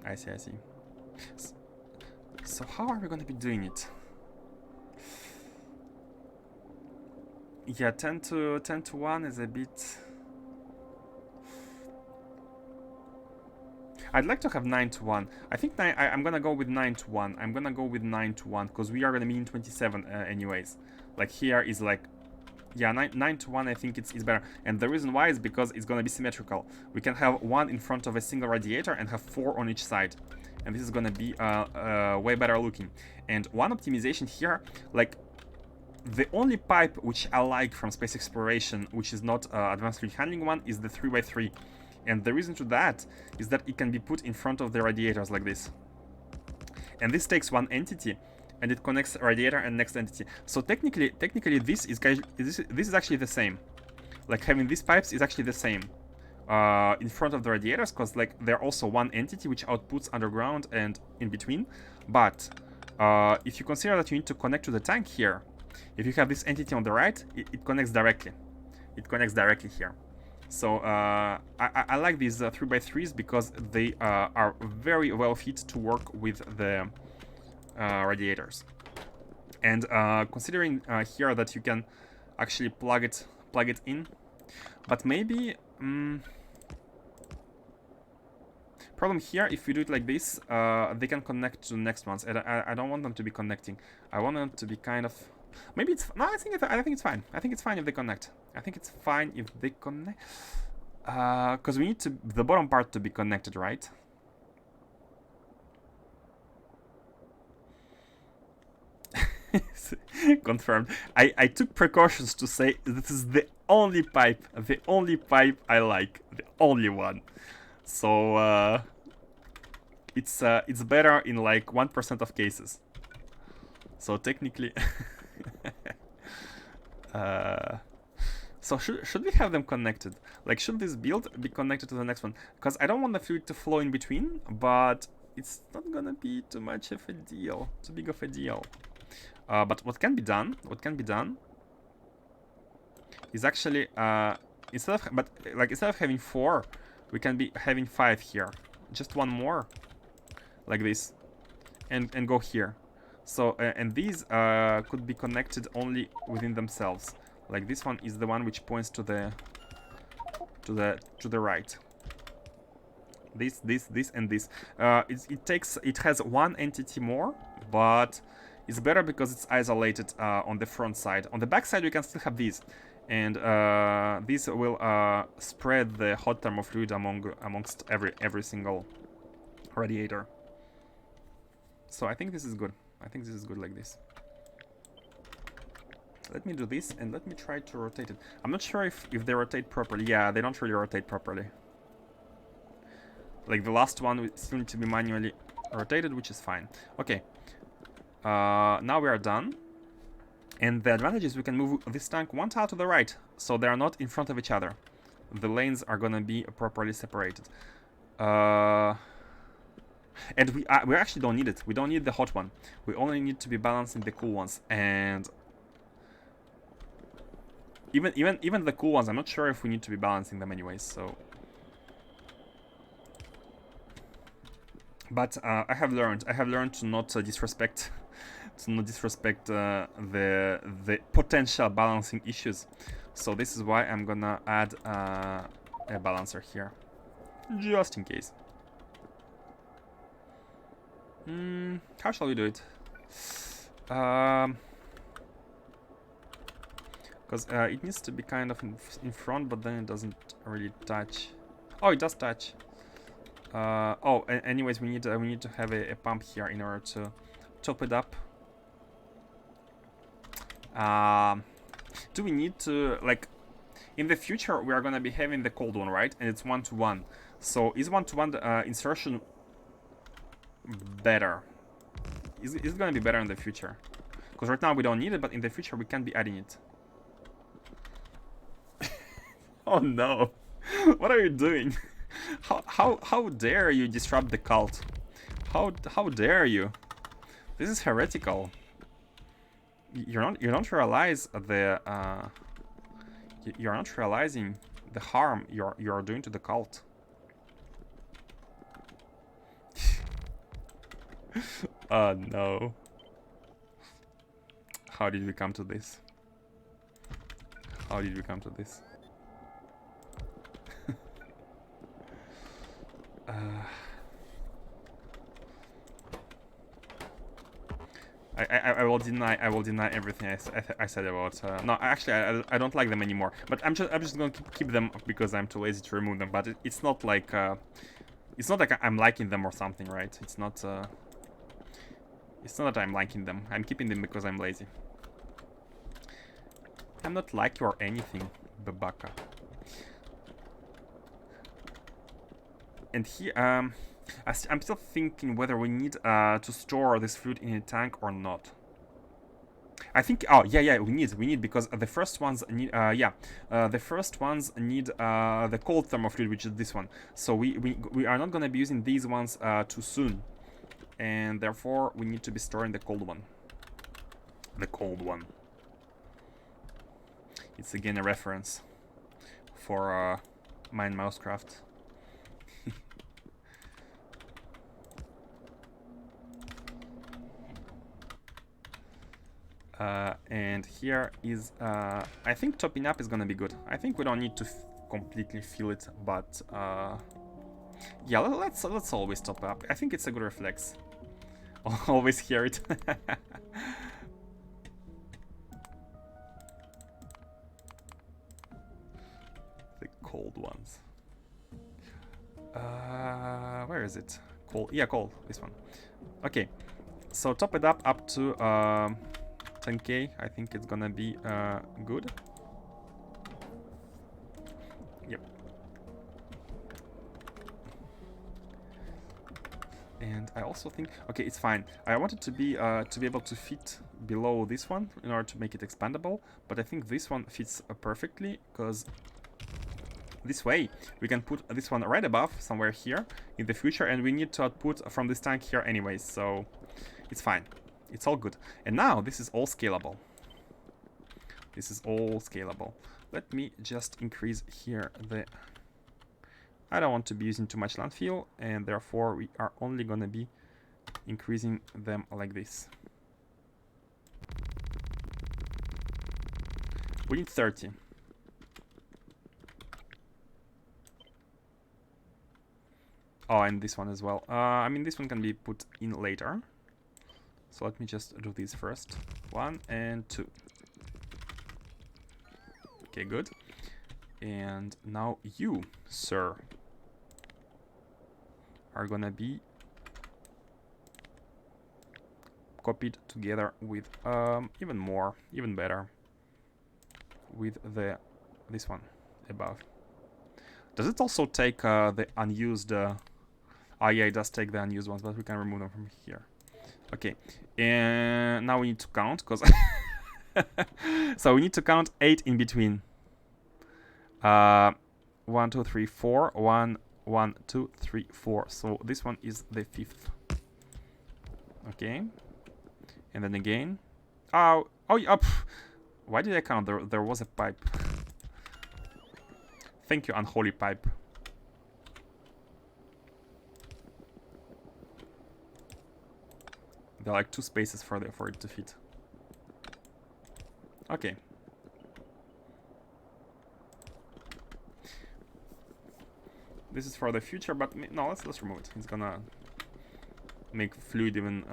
Speaker 1: I see. So how are we going to be doing it? Yeah, 10 to 1 is a bit. I'd like to have 9 to 1. I think I'm gonna go with 9 to 1. I'm gonna go with 9 to 1 because we are gonna be in 27 anyways. Like here is like, yeah, 9 to 1. I think it's better. And the reason why is because it's gonna be symmetrical. We can have 1 in front of a single radiator and have 4 on each side. And this is gonna be way better looking. And one optimization here, like the only pipe which I like from space exploration, which is not advanced fluid handling one, is the 3x3. And the reason to that is that it can be put in front of the radiators like this. And this takes one entity and it connects radiator and next entity. So technically this is actually the same. Like having these pipes is actually the same in front of the radiators, because like they're also one entity which outputs underground and in between. But if you consider that you need to connect to the tank here, if you have this entity on the right, it connects directly. It connects directly here. So I like these 3x3s because they are very well fit to work with the radiators. And considering here that you can actually plug it in, but maybe problem here, if you do it like this, they can connect to the next ones, and I don't want them to be connecting. I want them to be kind of. Maybe it's no. I think it's fine. I think it's fine if they connect. I think it's fine if they connect. Because we need the bottom part to be connected, right? Confirmed. I took precautions to say this is the only pipe I like, the only one. So it's better in like 1% of cases. So technically. So should we have them connected? Like, should this build be connected to the next one? Because I don't want the fluid to flow in between, but it's not gonna be too much of a deal, too big of a deal. But what can be done is actually instead of having 4, we can be having 5 here. Just one more, like this, and go here. So and these could be connected only within themselves. Like this one is the one which points to the right. This and this. It has one entity more, but it's better because it's isolated on the front side. On the back side, we can still have these, and these will spread the hot thermofluid amongst every single radiator. So I think this is good. I think this is good like this. Let me do this and let me try to rotate it. I'm not sure if they rotate properly. Yeah, they don't really rotate properly. Like the last one we still need to be manually rotated, which is fine. Okay. Now we are done. And the advantage is we can move this tank one tile to the right, so they are not in front of each other. The lanes are gonna be properly separated. And we actually don't need it. We don't need the hot one. We only need to be balancing the cool ones. And even the cool ones, I'm not sure if we need to be balancing them anyways. So, but I have learned to not disrespect the potential balancing issues. So this is why I'm gonna add a balancer here, just in case. How shall we do it? Because it needs to be kind of in front, but then it doesn't really touch. Oh, it does touch. Anyways, we need to have a pump here in order to top it up. Do we need to, like, in the future we are gonna be having the cold one, right? And it's 1-to-1. So is 1-to-1 insertion better? Is it gonna be better in the future? Because right now we don't need it, but in the future we can be adding it. Oh no! What are you doing? How dare you disrupt the cult? How dare you? This is heretical. You don't realize the you're not realizing the harm you're doing to the cult. Oh no. How did we come to this? How did we come to this? I will deny everything I said about no, actually I don't like them anymore, but I'm just going to keep them because I'm too lazy to remove them. But it's not like I'm liking them or something, right? It's not that I'm liking them. I'm keeping them because I'm lazy. I'm not like you or anything, Babaka. And here I'm still thinking whether we need to store this fruit in a tank or not. I think, oh yeah, we need because the first ones need the first ones need the cold thermal fluid, which is this one. So we are not gonna be using these ones too soon, and therefore we need to be storing the cold one. The cold one. It's again a reference for Mine Mousecraft. And here is, I think topping up is gonna be good. I think we don't need to completely fill it, but yeah, let's always top up. I think it's a good reflex. Always hear it. The cold ones. Where is it? Cold. Yeah, cold. This one. Okay. So top it up to 10k. I think it's gonna be good. Yep. And I also think, okay, it's fine. I wanted to be able to fit below this one in order to make it expandable, but I think this one fits perfectly because this way we can put this one right above somewhere here in the future, and we need to output from this tank here anyways, so it's fine. It's all good. And now this is all scalable. This is all scalable. Let me just increase here the... I don't want to be using too much landfill, and therefore we are only gonna be increasing them like this. We need 30. Oh, and this one as well. I mean, this one can be put in later. So let me just do these first. 1 and 2. Okay, good. And now you, sir, are gonna be copied together with even more, even better. with this one above. Does it also take the unused? Oh yeah, it does take the unused ones, but we can remove them from here. Okay, and now we need to count because so we need to count 8 in between. 1, 2, 3, 4. 1, 1, 2, 3, 4. So this one is the 5th. Okay, and then again. Oh, yeah. Why did I count? There was a pipe. Thank you, unholy pipe. There are like 2 spaces for it to fit. Okay. This is for the future, but no, let's remove it. It's gonna make fluid even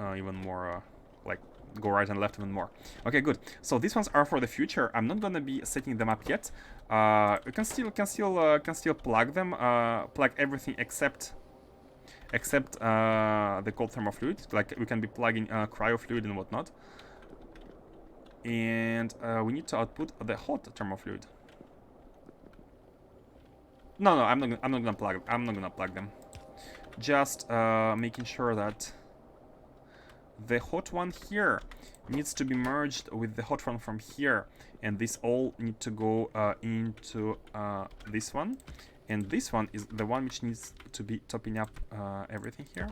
Speaker 1: more like go right and left even more. Okay, good. So these ones are for the future. I'm not gonna be setting them up yet. We can still plug them, plug everything except the cold thermal fluid. Like we can be plugging cryo fluid and whatnot. And we need to output the hot thermal fluid. No, I'm not gonna plug. I'm not gonna plug them. Just making sure that the hot one here needs to be merged with the hot one from here, and this all need to go into this one, and this one is the one which needs to be topping up everything here.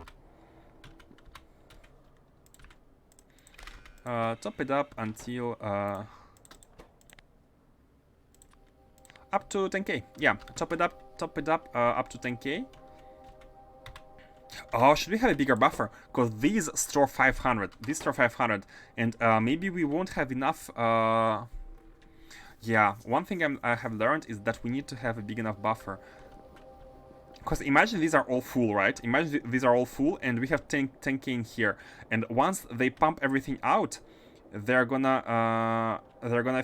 Speaker 1: Top it up until up to 10k. Yeah, top it up up to 10k. Oh, should we have a bigger buffer? Because these store 500. These store 500. And maybe we won't have enough. Yeah, one thing I have learned is that we need to have a big enough buffer. Because imagine these are all full, right? Imagine these are all full and we have 10k in here. And once they pump everything out, they're gonna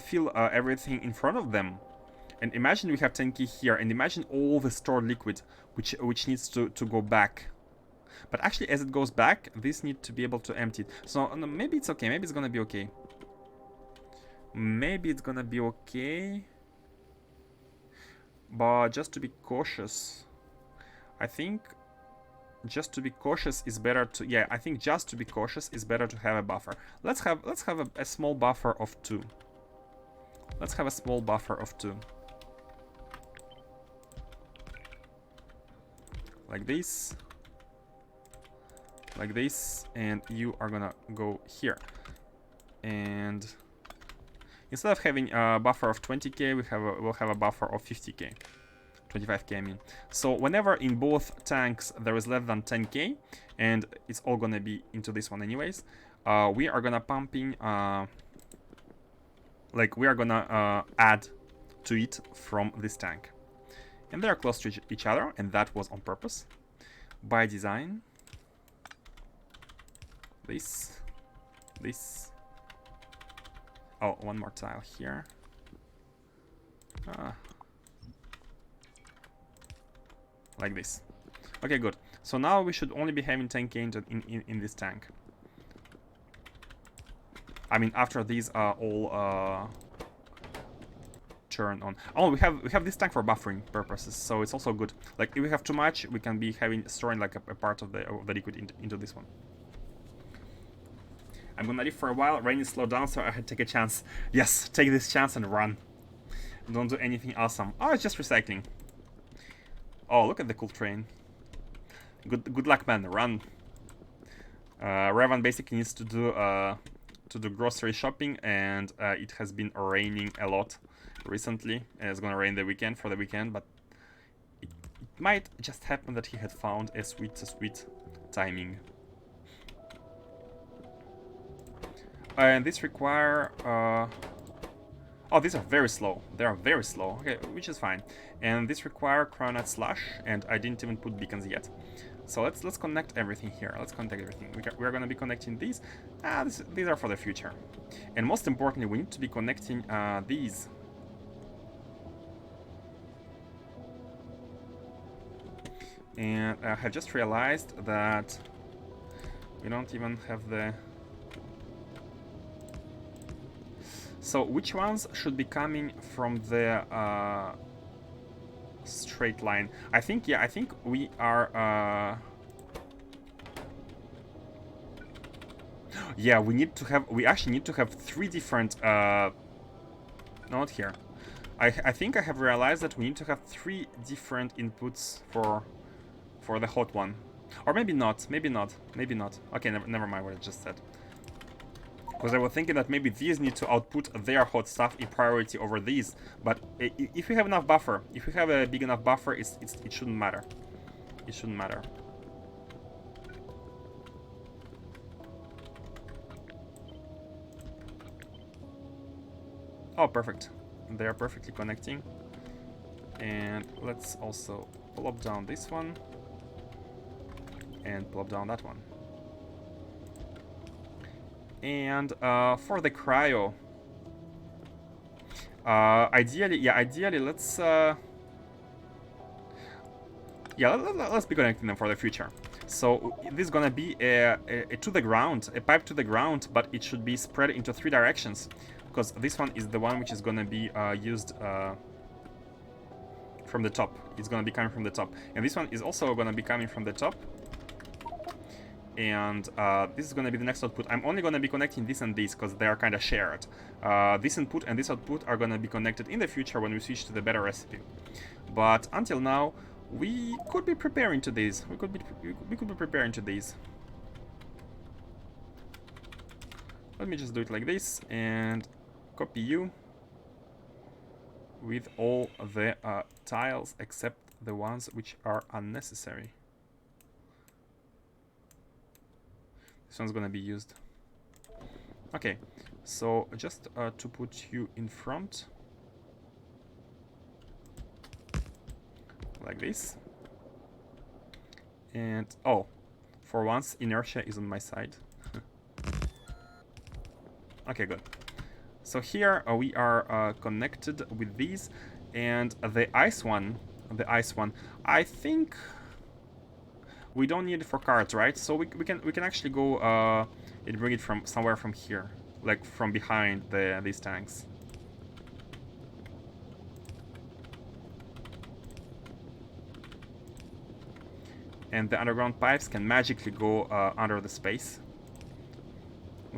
Speaker 1: fill everything in front of them. And imagine we have 10k here, and imagine all the stored liquid which needs to go back. But actually, as it goes back, this needs to be able to empty it. So no, maybe it's okay. Maybe it's gonna be okay. Maybe it's gonna be okay. But just to be cautious, I think just to be cautious is better to... Yeah, I think just to be cautious is better to have a buffer. Let's have a small buffer of 2. Let's have a small buffer of 2. Like this. Like this, and you are gonna go here. And instead of having a buffer of 20k, we'll have a buffer of 50k, 25k I mean. So whenever in both tanks there is less than 10k, and it's all gonna be into this one anyways, we are gonna pumping like we are gonna add to it from this tank, and they are close to each other, and that was on purpose by design. This. Oh, one more tile here. Like this. Okay, good. So now we should only be having 10k in this tank. I mean, after these are all turn on. Oh, we have this tank for buffering purposes, so it's also good. Like if we have too much, we can be storing like a part of the liquid into this one. I'm gonna leave for a while. Rain is slowed down, so I had to take a chance. Yes, take this chance and run. Don't do anything awesome. Oh, it's just recycling. Oh, look at the cool train. Good luck, man. Run. Revan basically needs to do grocery shopping, and it has been raining a lot recently. And it's gonna rain the weekend for the weekend, but it might just happen that he had found a sweet timing. And this require... oh, these are very slow. They are very slow. Okay, which is fine. And this require Cryonite Slash, and I didn't even put beacons yet. So let's connect everything here. Let's connect everything. We're going to be connecting these. These are for the future. And most importantly, we need to be connecting these. And I have just realized that we don't even have the... So which ones should be coming from the straight line? I think, yeah, I think we are... yeah, we actually need to have 3 different... no, not here. I think I have realized that we need to have 3 different inputs for the hot one. Or maybe not, maybe not, maybe not. Okay, never mind what I just said. Because I was thinking that maybe these need to output their hot stuff in priority over these. But if we have enough buffer, if we have a big enough buffer, it shouldn't matter. It shouldn't matter. Oh, perfect. They are perfectly connecting. And let's also plop down this one. And plop down that one. And for the cryo, ideally, let's let's be connecting them for the future. So this is gonna be a to the ground, a pipe to the ground, but it should be spread into 3 directions, because this one is the one which is gonna be used from the top. It's gonna be coming from the top, and this one is also gonna be coming from the top. And this is going to be the next output. I'm only going to be connecting this and this because they are kind of shared. This input and this output are going to be connected in the future when we switch to the better recipe. But until now, we could be preparing to these. We could be preparing to these. Let me just do it like this and copy you with all the tiles except the ones which are unnecessary. This one's gonna be used. Okay, so just to put you in front, like this. And oh, for once, inertia is on my side. Okay, good. So here we are connected with these, and the ice one, I think. We don't need it for cards, right? So we can actually go and bring it from somewhere from here, like from behind these tanks. And the underground pipes can magically go under the space.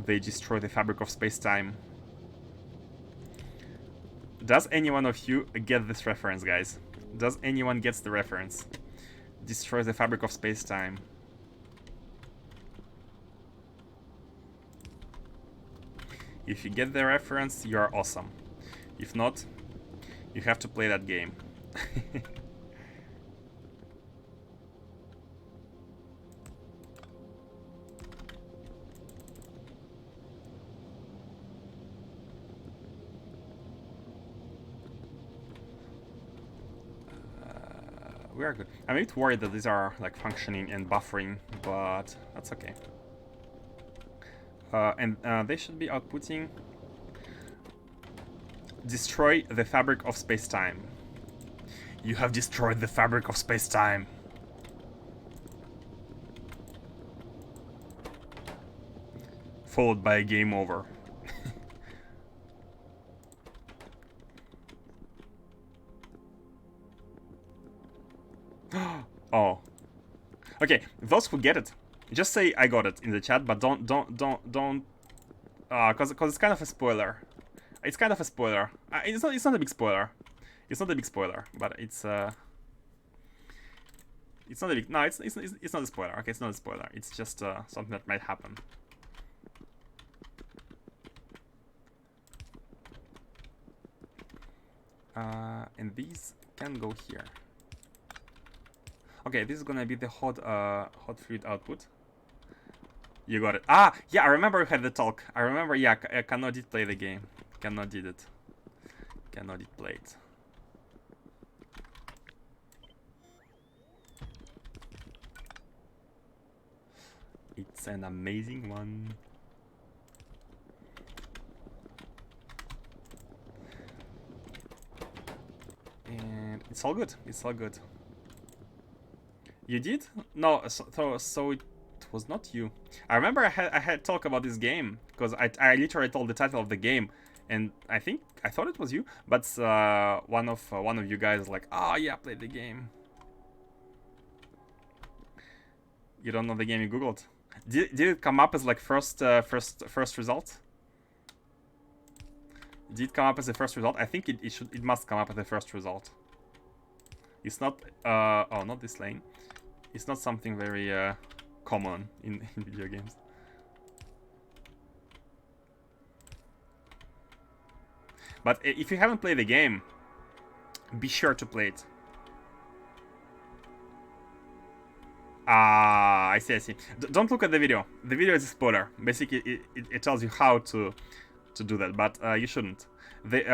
Speaker 1: They destroy the fabric of space-time. Does any one of you get this reference, guys? Does anyone get the reference? Destroys the fabric of space-time. If you get the reference, you are awesome. If not, you have to play that game. We are good. I'm a bit worried that these are like functioning and buffering, but that's okay. And they should be outputting destroy the fabric of space-time. You have destroyed the fabric of space-time. Followed by a game over. Oh. Okay, those who get it, just say I got it in the chat, but don't cause it's kind of a spoiler. It's kind of a spoiler. It's not a big spoiler. It's not a big spoiler, but it's not a big, no, it's not a spoiler. Okay, it's not a spoiler. It's just something that might happen. And these can go here. Okay, this is gonna be the hot fluid output. You got it. Ah, yeah, I remember we had the talk. I remember, yeah, Kano did play the game. Kano did it. Kano did play it. It's an amazing one. And it's all good. It's all good. You did? No, so it was not you. I remember I had talk about this game because I literally told the title of the game, and I thought it was you, but one of you guys like, oh yeah, play the game. You don't know the game you googled. Did it come up as like first result? Did it come up as the first result? I think it must come up as the first result. It's not oh, not this lane. It's not something very common in video games. But if you haven't played the game, be sure to play it. Ah, I see. Don't look at the video. The video is a spoiler. Basically, it tells you how to do that, but you shouldn't.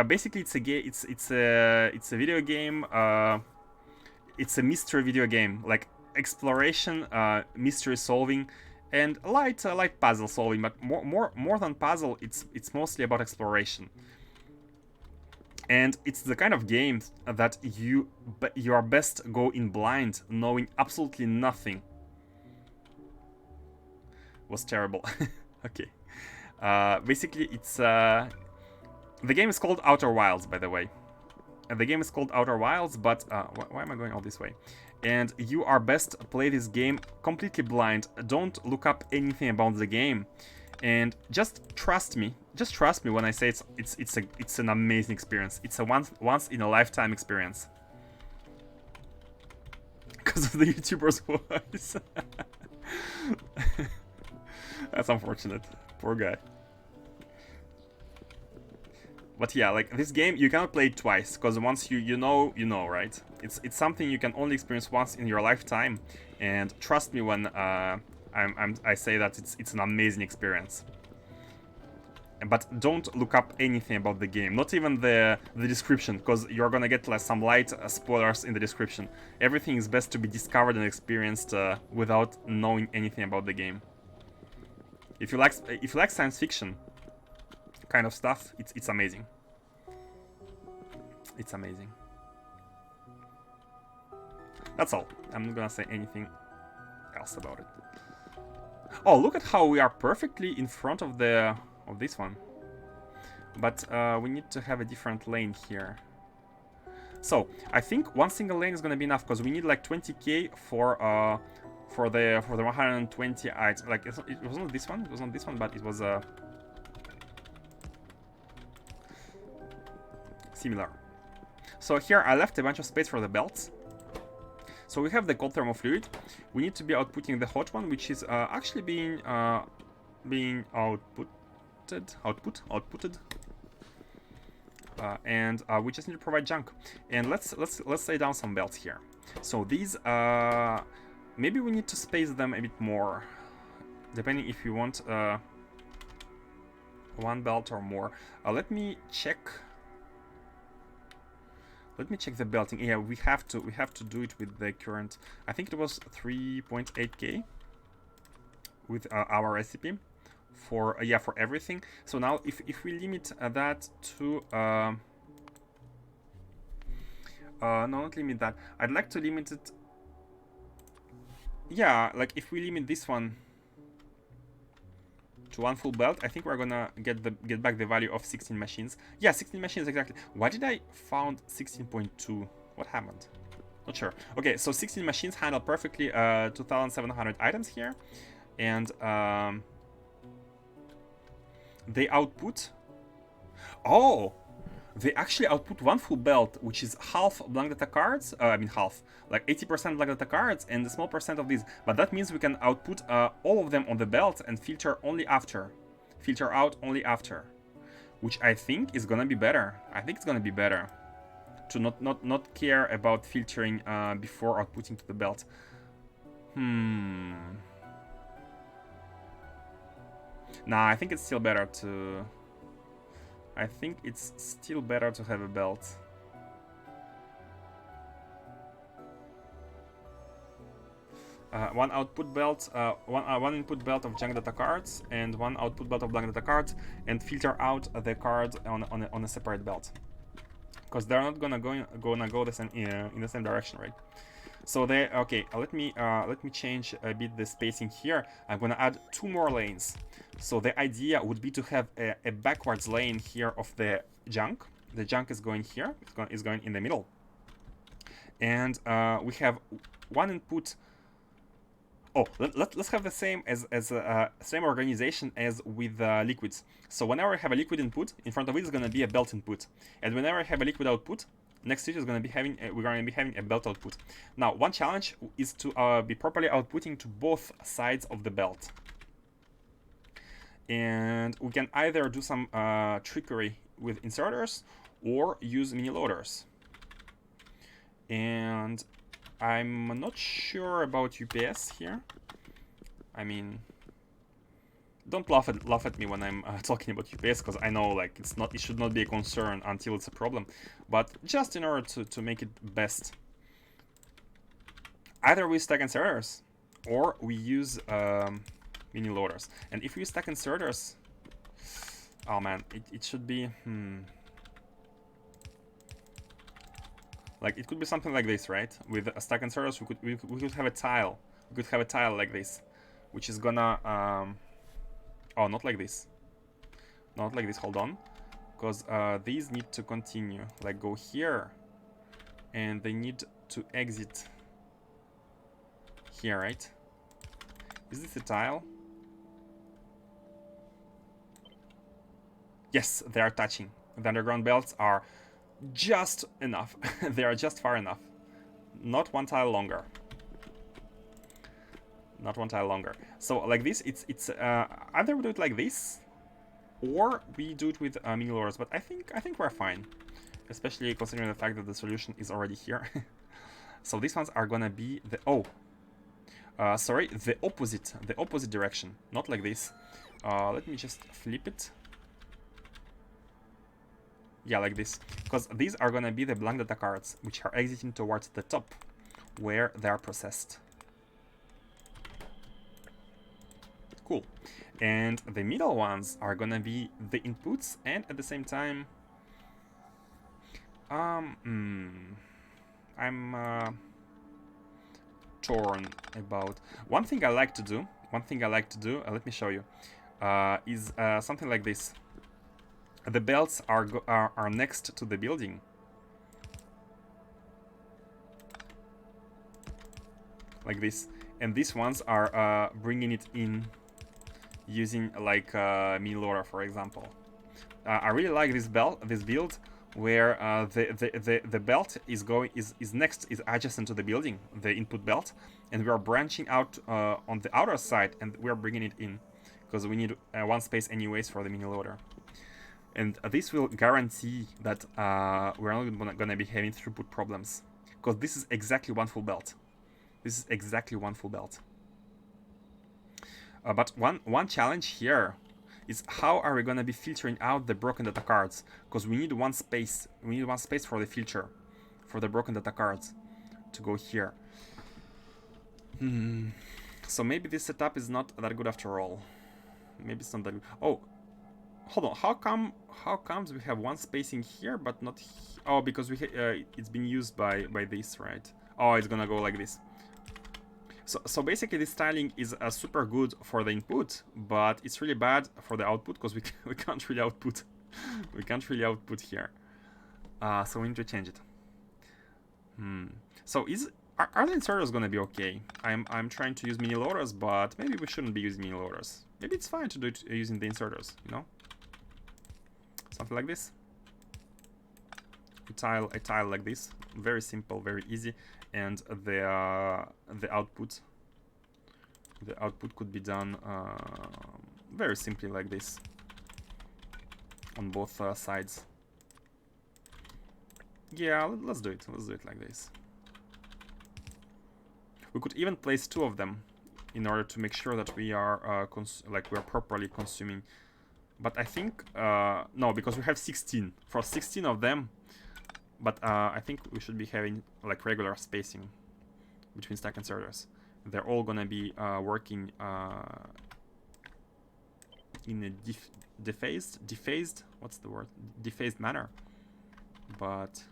Speaker 1: Basically, it's a video game. It's a mystery video game, like exploration, mystery solving, and light puzzle solving. But more than puzzle, it's mostly about exploration. And it's the kind of game that you are best go in blind, knowing absolutely nothing. Was terrible. Okay. Basically, it's the game is called Outer Wilds, by the way. The game is called Outer Wilds, but why am I going all this way? And you are best play this game completely blind. Don't look up anything about the game, and just trust me. Just trust me when I say it's an amazing experience. It's a once in a lifetime experience. Because of the YouTuber's voice. That's unfortunate. Poor guy. But yeah, like this game, you cannot play it twice, because once you know, right? It's something you can only experience once in your lifetime, and trust me when I say that it's an amazing experience. But don't look up anything about the game, not even the description, because you're gonna get like some light spoilers in the description. Everything is best to be discovered and experienced without knowing anything about the game. If you like science fiction kind of stuff, it's amazing. It's amazing. That's all. I'm not gonna say anything else about it. Oh, look at how we are perfectly in front of this one. But we need to have a different lane here. So I think one single lane is gonna be enough, because we need like 20k for the 120 items. Like it wasn't this one. It was not this one, but it was similar. So here I left a bunch of space for the belts. So we have the cold thermal fluid. We need to be outputting the hot one, which is actually being outputted. And we just need to provide junk. And let's lay down some belts here. So these maybe we need to space them a bit more, depending if you want one belt or more. Let me check. Let me check the belting. Yeah, we have to do it with the current. I think it was 3.8k with our recipe for for everything. So now if we limit that to no, not limit that. I'd like to limit it. Yeah, like if we limit this one to one full belt, I think we're gonna get back the value of 16 machines. Yeah, 16 machines exactly. Why did I found 16.2? What happened? Not sure. Okay, so 16 machines handle perfectly 2,700 items here, and they output. Oh, they actually output one full belt, which is half blank data cards. I mean half, like 80% blank data cards and a small percent of these. But that means we can output all of them on the belt and filter only after. Filter out only after. Which I think is gonna be better. I think it's gonna be better to not care about filtering before outputting to the belt. Nah, I think it's still better to... I think it's still better to have a belt. One output belt, one input belt of junk data cards, and one output belt of blank data cards, and filter out the cards on a separate belt, because they're not gonna go the same in the same direction, right? So there, okay, let me change a bit the spacing here. I'm gonna add 2 more lanes. So the idea would be to have a backwards lane here of the junk. The junk is going here, it's going in the middle. And we have one input. Oh, let's have the same same organization as with liquids. So whenever I have a liquid input, in front of it is gonna be a belt input, and whenever I have a liquid output, next to it is gonna be having we're gonna be having a belt output. Now, one challenge is to be properly outputting to both sides of the belt, and we can either do some trickery with inserters or use mini loaders. And I'm not sure about UPS here. I mean, don't laugh at me when I'm talking about UPS, because I know like it should not be a concern until it's a problem. But just in order to make it best, either we stack inserters or we use mini loaders. And if we stack inserters, oh man, it should be like it could be something like this, right? With a stack inserters, we could have a tile. We could have a tile like this, which is gonna oh, not like this. Not like this, hold on. Because these need to continue. Like go here. And they need to exit here, right? Is this a tile? Yes, they are touching. The underground belts are just enough. They are just far enough. Not one tile longer. Not one tile longer. So like this, it's either we do it like this, or we do it with mini loaders. But I think we're fine, especially considering the fact that the solution is already here. So these ones are gonna be the sorry, the opposite direction, not like this. Let me just flip it. Yeah, like this, because these are gonna be the blank data cards, which are exiting towards the top, where they are processed. Cool. And the middle ones are gonna be the inputs, and at the same time, I'm torn about one thing I like to do. Let me show you. Is something like this. The belts are next to the building. Like this, and these ones are bringing it in using like mini loader, for example. I really like this build where the belt is adjacent to the building, the input belt, and we are branching out on the outer side, and we are bringing it in because we need one space anyways for the mini loader. And this will guarantee that we're not gonna be having throughput problems, because this is exactly one full belt. This is exactly one full belt. But one challenge here is how are we going to be filtering out the broken data cards? Because we need one space. We need one space for the filter, for the broken data cards to go here. So maybe this setup is not that good after all. Maybe it's not that good. Oh, hold on. How comes we have one spacing here but not? Oh, because it's been used by this, right? Oh, it's gonna go like this. So basically this styling is super good for the input, but it's really bad for the output because we can't really output. We can't really output here. So we need to change it. So are the inserters gonna be okay? I'm trying to use mini loaders, but maybe we shouldn't be using mini loaders. Maybe it's fine to do it using the inserters, you know? Something like this. A tile like this. Very simple, very easy. And the output could be done very simply like this on both sides. Yeah, let's do it. Let's do it like this. We could even place 2 of them in order to make sure that we are we're properly consuming. But I think no, because we have 16 for 16 of them. But I think we should be having like regular spacing between stack inserters. They're all gonna be working in a dephased, what's the word? Dephased manner. But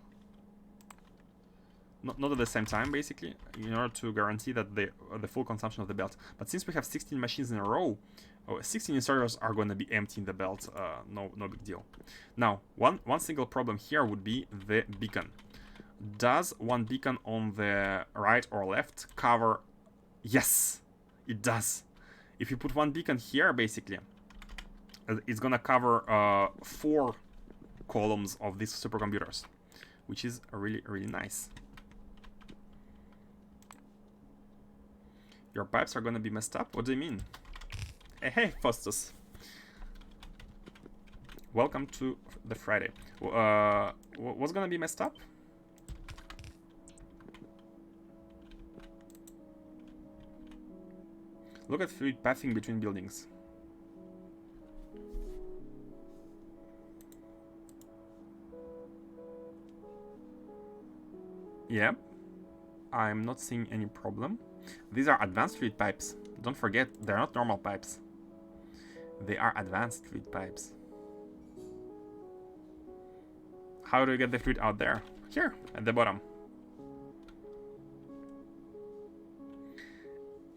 Speaker 1: not at the same time, basically, in order to guarantee that the full consumption of the belt. But since we have 16 machines in a row, 16 inserters are going to be empty in the belt. No big deal. Now, one single problem here would be the beacon. Does one beacon on the right or left cover? Yes, it does. If you put one beacon here, basically, it's gonna cover 4 columns of these supercomputers, which is really nice. Your pipes are gonna be messed up? What do you mean? Hey, Faustus. Welcome to the Friday. What's gonna be messed up? Look at fluid pathing between buildings. Yeah, I'm not seeing any problem. These are advanced fluid pipes. Don't forget, they're not normal pipes. They are advanced fluid pipes. How do you get the fluid out there? Here, at the bottom.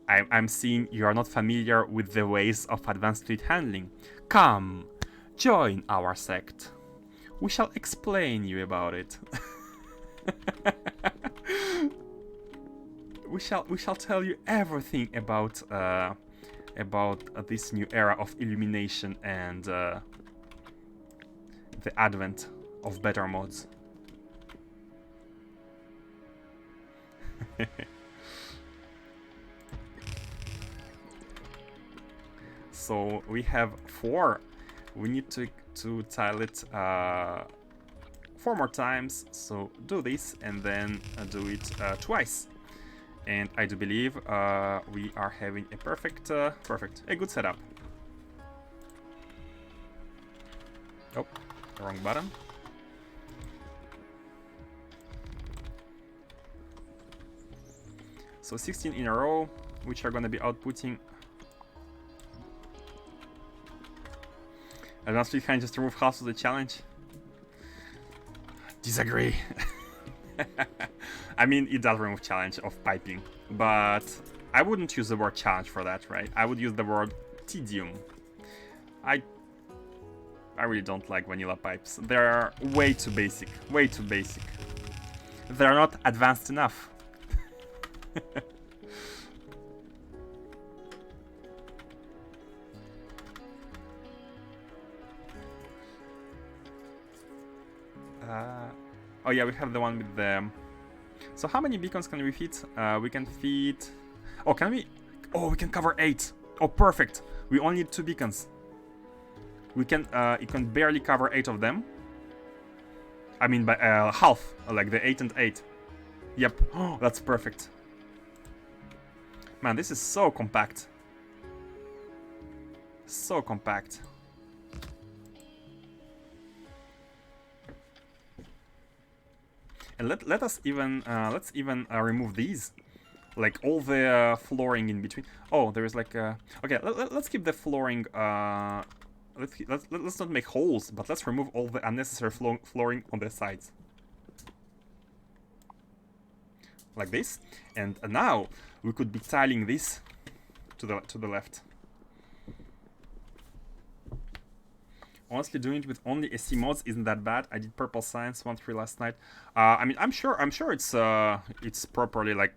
Speaker 1: I'm seeing you are not familiar with the ways of advanced fluid handling. Come, join our sect. We shall explain you about it. we shall tell you everything about this new era of illumination and the advent of better mods. So we have 4. We need to tile it 4 more times. So do this and then do it twice. And I do believe we are having a a good setup. Oh, wrong button. So 16 in a row, which are going to be outputting. Advanced fluid handling just remove half of the challenge. Disagree. I mean, it does remove challenge of piping, but I wouldn't use the word challenge for that, right? I would use the word tedium. I really don't like vanilla pipes. They're way too basic. Way too basic. They're not advanced enough. Oh yeah, we have the one with the... So how many beacons can we fit? We can fit... Oh, can we... Oh, we can cover 8. Oh, perfect. We only need 2 beacons. We can... it can barely cover 8 of them. I mean, by half. Like the 8 and 8. Yep. Oh, that's perfect. Man, this is so compact. So compact. And let us even let's even remove these, like all the flooring in between. Oh, there is like okay. Let's keep the flooring. Let's not make holes, but let's remove all the unnecessary flooring on the sides, like this. And now we could be tiling this to the left. Honestly, doing it with only SC mods isn't that bad. I did Purple Science 1.3 last night. I mean, I'm sure it's properly, like,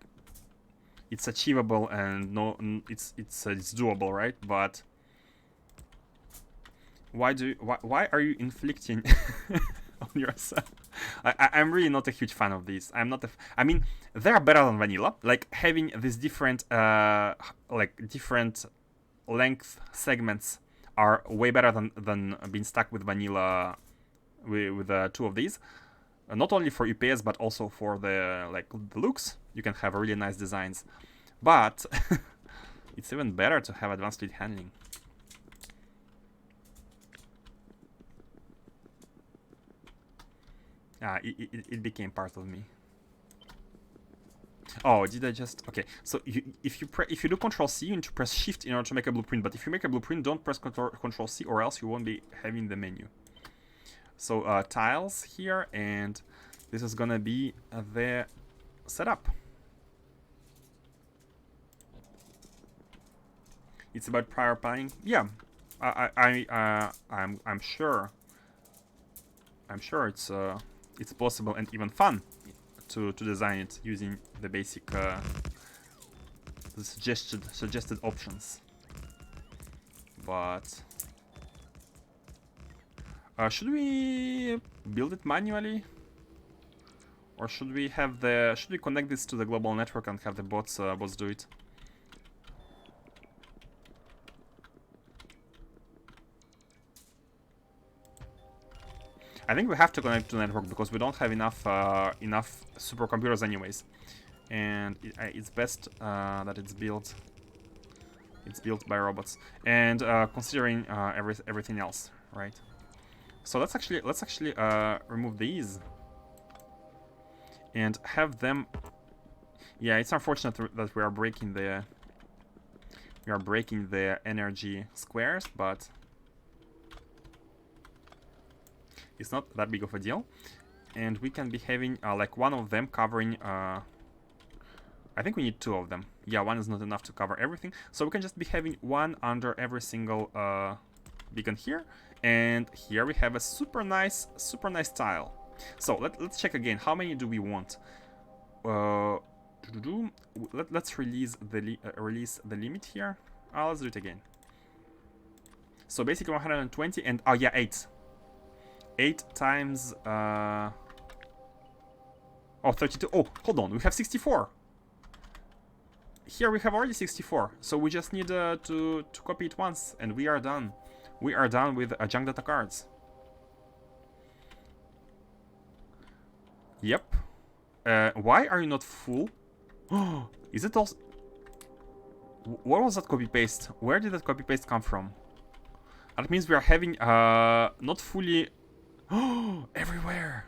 Speaker 1: it's achievable and it's doable, right? But why are you inflicting on yourself? I'm really not a huge fan of these. I mean, they're better than vanilla. Like having these different different length segments are way better than being stuck with vanilla with 2 of these. Not only for UPS but also for the looks. You can have really nice designs, but it's even better to have advanced fluid handling. It became part of me. Oh, did I just... Okay, so if you do Control C, you need to press Shift in order to make a blueprint. But if you make a blueprint, don't press Control C, or else you won't be having the menu. So tiles here, and this is gonna be the set up. It's about prior planning. Yeah, I'm sure. I'm sure it's possible and even fun to design it using the basic the suggested options. But should we build it manually, or should we connect this to the global network and have the bots do it? I think we have to connect to the network because we don't have enough supercomputers anyways, and it's best that it's built by robots, and considering everything else, right? So let's actually remove these and have them. Yeah, it's unfortunate that we are breaking the energy squares, but it's not that big of a deal, and we can be having like one of them covering. I think we need two of them. Yeah, one is not enough to cover everything, so we can just be having one under every single beacon here, and here we have a super nice tile. So let's check again. How many do we want? Let's release the limit here. Let's do it again. So basically 120 and oh yeah, 8 times 32. Oh, hold on, we have 64. Here we have already 64, so we just need to copy it once, and we are done. We are done with junk data cards. Yep. Why are you not full? Is it also... What was that copy-paste? Where did that copy-paste come from? That means we are having not fully... everywhere.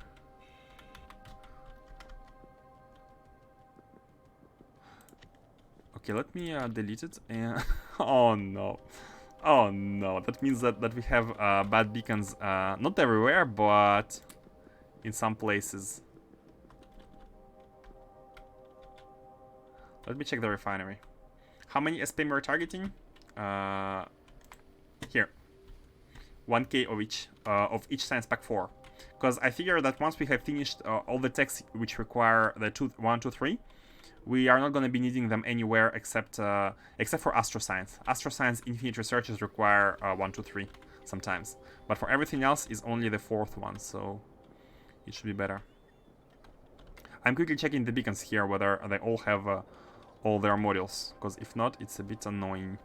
Speaker 1: Okay, let me delete it. And oh no. Oh no. That means that we have bad beacons not everywhere, but in some places. Let me check the refinery. How many SPM we're targeting? Here. 1k of each science pack 4, because I figure that once we have finished all the techs which require the 1, 2, 3, we are not going to be needing them anywhere except for astroscience. Astroscience infinite researches require 1, 2, 3 sometimes, but for everything else is only the 4th one, so it should be better. I'm quickly checking the beacons here whether they all have all their modules, because if not, it's a bit annoying.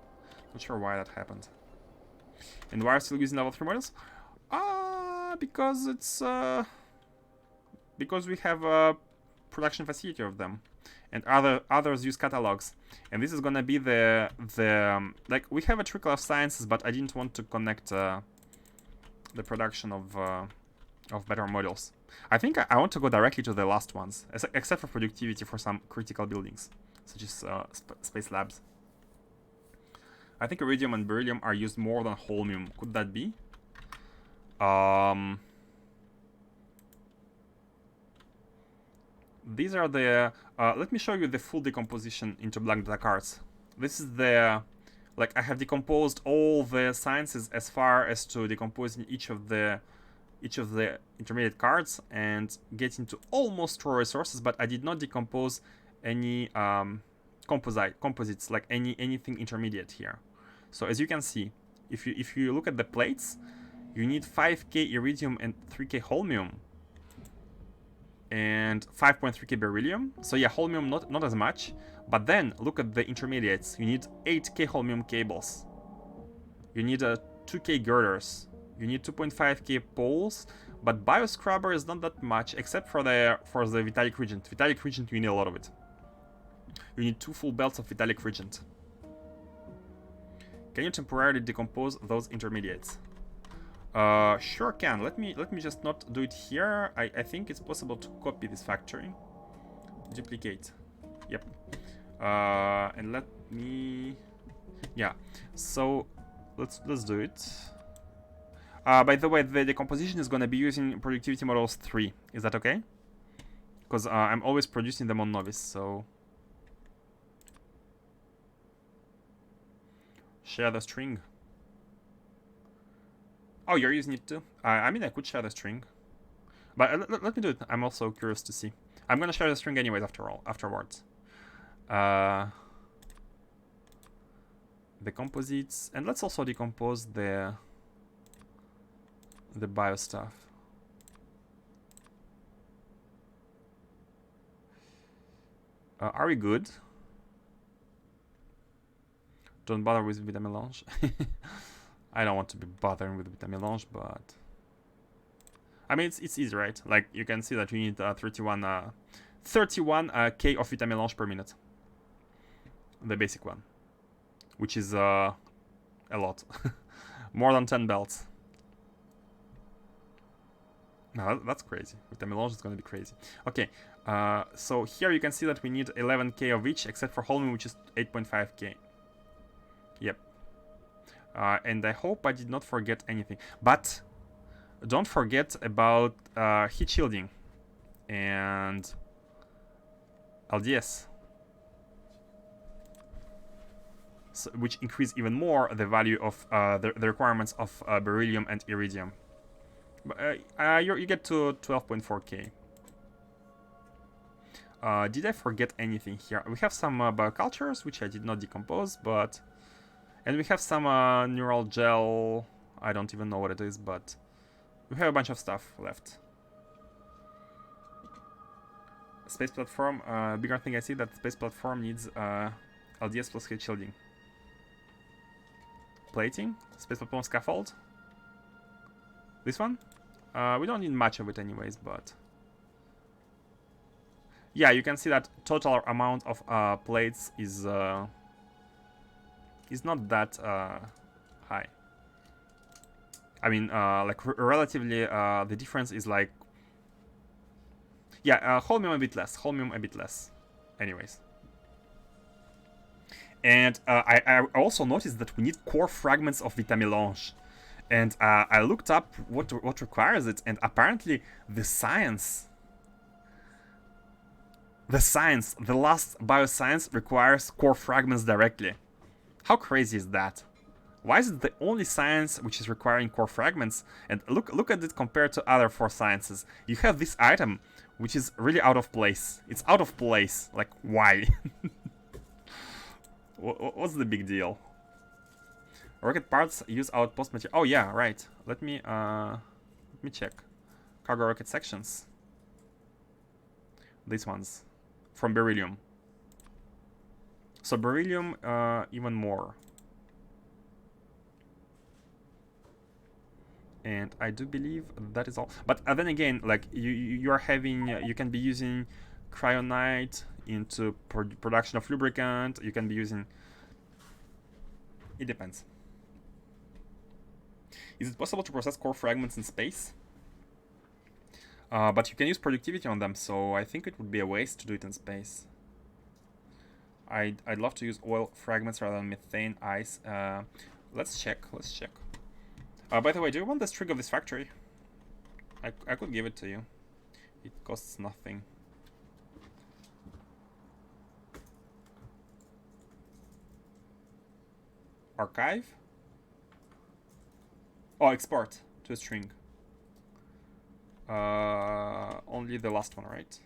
Speaker 1: Not sure why that happened. And why are we still using level 3 models? Because it's because we have a production facility of them, and others use catalogs. And this is gonna be the like, we have a trickle of sciences, but I didn't want to connect the production of better models. I think I want to go directly to the last ones, except for productivity for some critical buildings, such as space labs. I think iridium and beryllium are used more than holmium. Could that be? These are the... let me show you the full decomposition into blank data cards. This is the... Like, I have decomposed all the sciences as far as to decomposing each of the intermediate cards and getting to almost raw resources, but I did not decompose any composites, like anything intermediate here. So as you can see, if you look at the plates, you need 5k iridium and 3k holmium and 5.3k beryllium. So yeah, holmium not as much, but then look at the intermediates. You need 8k holmium cables. You need 2k girders. You need 2.5k poles, but bioscrubber is not that much, except for the Vitalic Regent. Vitalic Regent, you need a lot of it. You need 2 full belts of Vitalic Regent. Can you temporarily decompose those intermediates? Sure can. Let me just not do it here. I think it's possible to copy this factory. Duplicate. Yep. And let me... Yeah. So let's do it. By the way, the decomposition is going to be using productivity models 3. Is that okay? because I'm always producing them on Novice, so share the string. Oh, you're using it too? I mean, I could share the string, but let me do it. I'm also curious to see. I'm gonna share the string anyways afterwards. The composites, and let's also decompose the bio stuff. Are we good? Don't bother with Vita Melange. I don't want to be bothering with Vita Melange, but I mean, it's easy, right? Like, you can see that we need 31k of Vita Melange per minute. The basic one. Which is a lot. More than 10 belts. No, that's crazy. Vita Melange is going to be crazy. Okay, so here you can see that we need 11k of each, except for Holmium, which is 8.5k. Yep. And I hope I did not forget anything. But don't forget about heat shielding and LDS, so, which increase even more the value of the requirements of beryllium and iridium. You get to 12.4k. Did I forget anything here? We have some biocultures, which I did not decompose, but... And we have some neural gel. I don't even know what it is, but... We have a bunch of stuff left. Space platform. Bigger thing I see that space platform needs LDS plus heat shielding. Plating. Space platform scaffold. This one? We don't need much of it anyways, but... Yeah, you can see that total amount of plates is not that high. I mean, like relatively, the difference is like... Yeah, holmium a bit less. Holmium a bit less. Anyways. And I also noticed that we need core fragments of Vita Melange. And I looked up what requires it, and apparently the science, the last bioscience requires core fragments directly. How crazy is that? Why is it the only science which is requiring core fragments? And look at it compared to other 4 sciences. You have this item which is really out of place. It's out of place. Like, why? What's the big deal? Rocket parts use outpost material. Oh yeah, right. Let me check. Cargo rocket sections. These ones from beryllium. So beryllium, even more. And I do believe that is all. But then again, like you are having, you can be using cryonite into production of lubricant. You can be using. It depends. Is it possible to process core fragments in space? But you can use productivity on them, so I think it would be a waste to do it in space. I'd love to use oil fragments rather than methane, ice. Let's check. By the way, do you want the string of this factory? I could give it to you. It costs nothing. Archive? Oh, export to a string. Only the last one, right?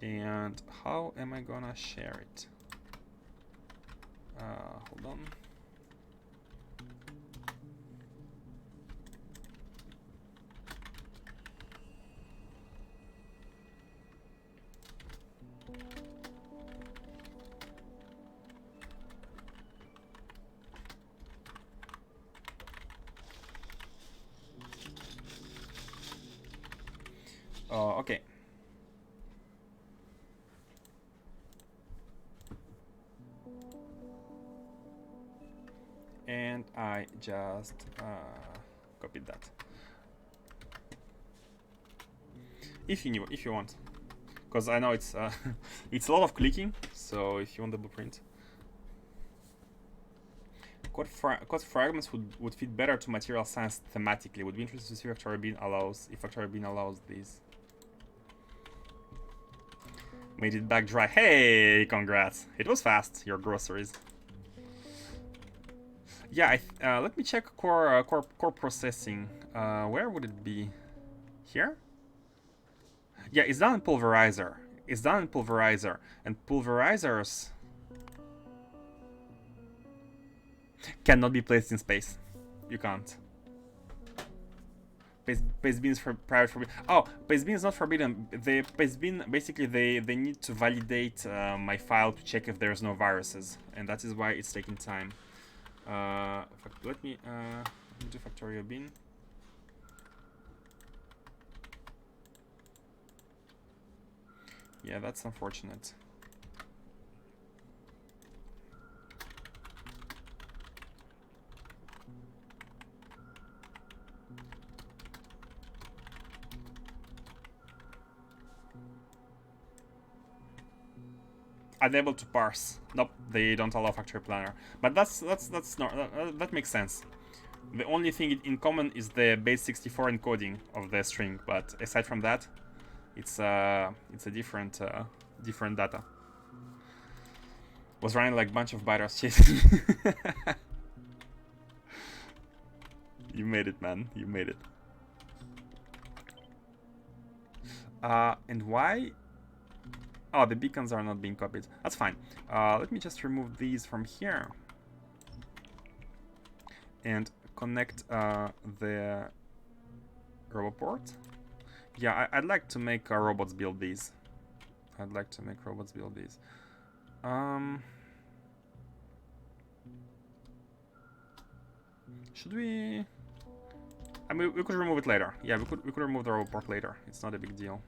Speaker 1: And how am I gonna share it? Hold on. Okay. And I just copied that. If you want, because I know it's it's a lot of clicking. So if you want the blueprint, Code fragments would fit better to material science thematically. Would be interested to see if Factorio Bean allows these. Made it back dry. Hey, congrats! It was fast. Your groceries. Yeah, let me check core processing. Where would it be? Here? Yeah, it's done in pulverizer. And pulverizers cannot be placed in space. You can't. Paste bean is for private forbidden. Oh, paste bean is not forbidden. The paste bean, basically, they need to validate my file to check if there's no viruses, and that is why it's taking time. Let me do Factorio Bean. Yeah, that's unfortunate. Unable to parse. Nope, they don't allow Factorio Planner. But that's not that makes sense. The only thing in common is the base 64 encoding of the string, but aside from that, it's a different data. Was running like a bunch of biters chasing. You made it, man. You made it. And why? Oh, the beacons are not being copied. That's fine. Let me just remove these from here and connect the robot port. Yeah, I'd like to make robots build these. Should we? I mean, we could remove it later. Yeah, we could remove the robot port later. It's not a big deal.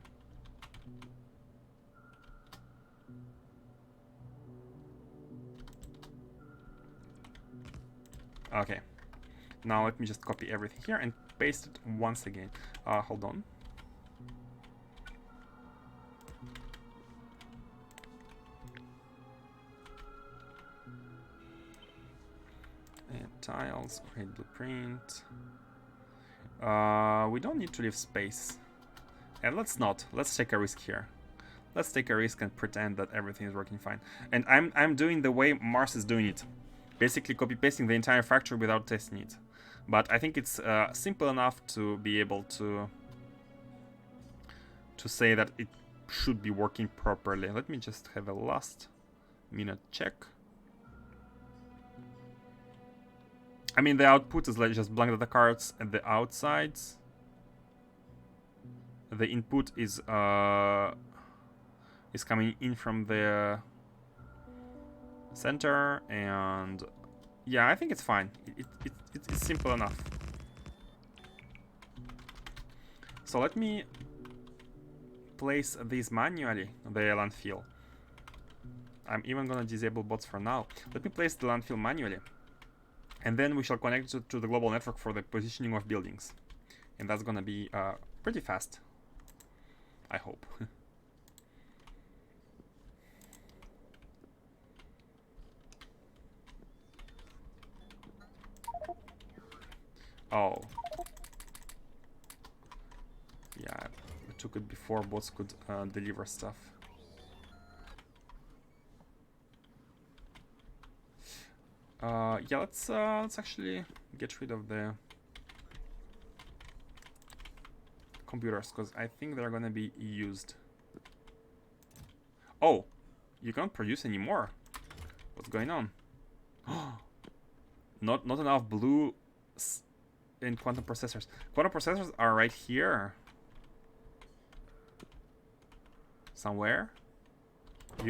Speaker 1: Okay. Now let me just copy everything here and paste it once again. Hold on. And tiles, create blueprint. We don't need to leave space. And let's not. Let's take a risk here. Let's take a risk and pretend that everything is working fine. And I'm doing the way Mars is doing it. Basically copy-pasting the entire factory without testing it. But I think it's simple enough to be able to say that it should be working properly. Let me just have a last minute check. I mean, the output is like just blank data cards at the outsides. The input is coming in from the center, and yeah, I think it's fine. It's simple enough. So let me place these manually, the landfill. I'm even gonna disable bots for now. Let me place the landfill manually, and then we shall connect it to the global network for the positioning of buildings, and that's gonna be pretty fast, I hope. Oh. Yeah, we took it before bots could deliver stuff. Yeah, let's actually get rid of the computers, because I think they're gonna be used. Oh, you can't produce anymore. What's going on? Not enough blue in quantum processors. Quantum processors are right here. Somewhere.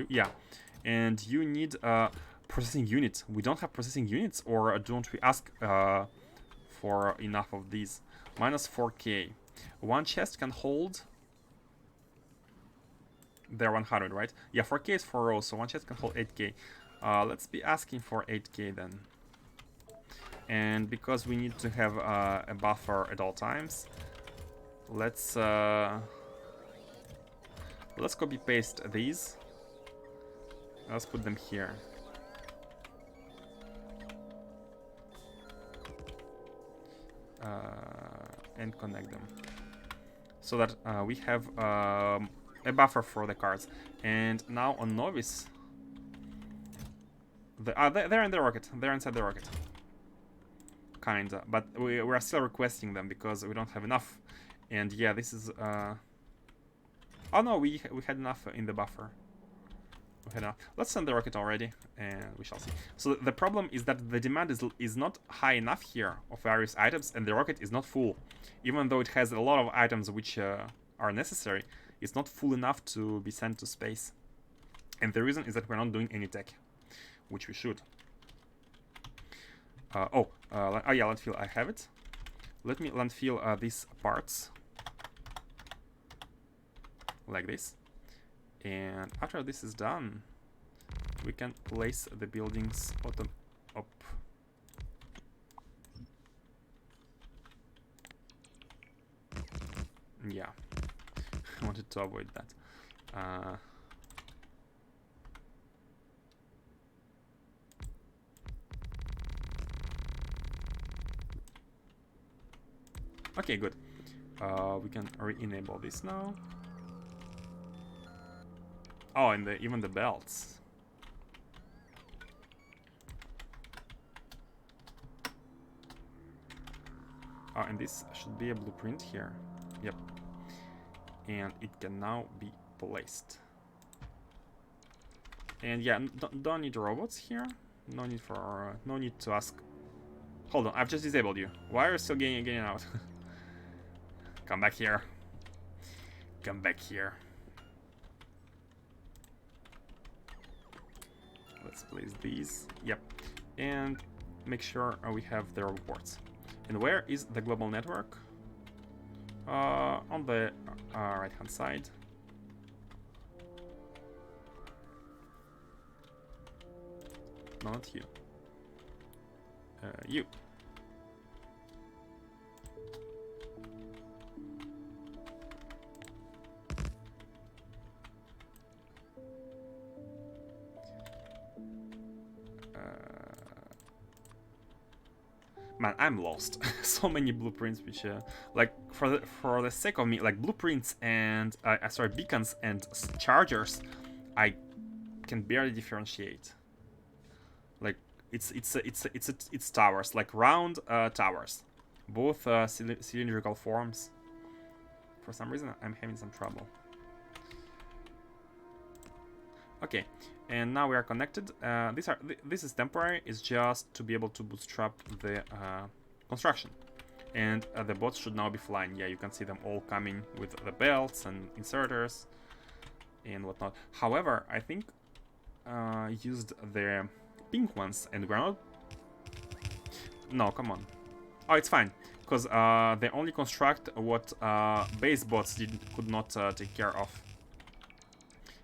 Speaker 1: Yeah. And you need processing units. We don't have processing units, or don't we ask for enough of these? Minus 4K. One chest can hold... They're 100, right? Yeah, 4K is 4 rows, so one chest can hold 8K. Let's be asking for 8K then. And because we need to have a buffer at all times, let's copy paste these. Let's put them here. and connect them so that we have a buffer for the cards. And now on Novice, they're in the rocket. They're inside the rocket. Kinda, but we're still requesting them because we don't have enough. And yeah, this is oh no, we had enough in the buffer. We had enough. Let's send the rocket already, and we shall see. So the problem is that the demand is not high enough here of various items, and the rocket is not full. Even though it has a lot of items which are necessary, it's not full enough to be sent to space. And the reason is that we're not doing any tech, which we should. Oh yeah, landfill, I have it. Let me landfill these parts. Like this. And after this is done, we can place the buildings up. Yeah, I wanted to avoid that. Okay, good. We can re-enable this now. Oh, and even the belts. Oh, and this should be a blueprint here. Yep. And it can now be placed. And yeah, don't need robots here. No need for no need to ask. Hold on, I've just disabled you. Why are you still getting out? Come back here. Come back here. Let's place these. Yep. And make sure we have the reports. And where is the global network? On the right hand side. No, not you. You. Man, I'm lost. So many blueprints, which, like, for the sake of me, like blueprints and sorry, beacons and chargers, I can barely differentiate. Like, it's towers, like round towers, both cylindrical forms. For some reason, I'm having some trouble. Okay, and now we are connected. This is temporary. It's just to be able to bootstrap the construction, and the bots should now be flying. Yeah, you can see them all coming with the belts and inserters and whatnot. However, I think used the pink ones, and we're not. No, come on. Oh, it's fine, because they only construct what base bots could not take care of.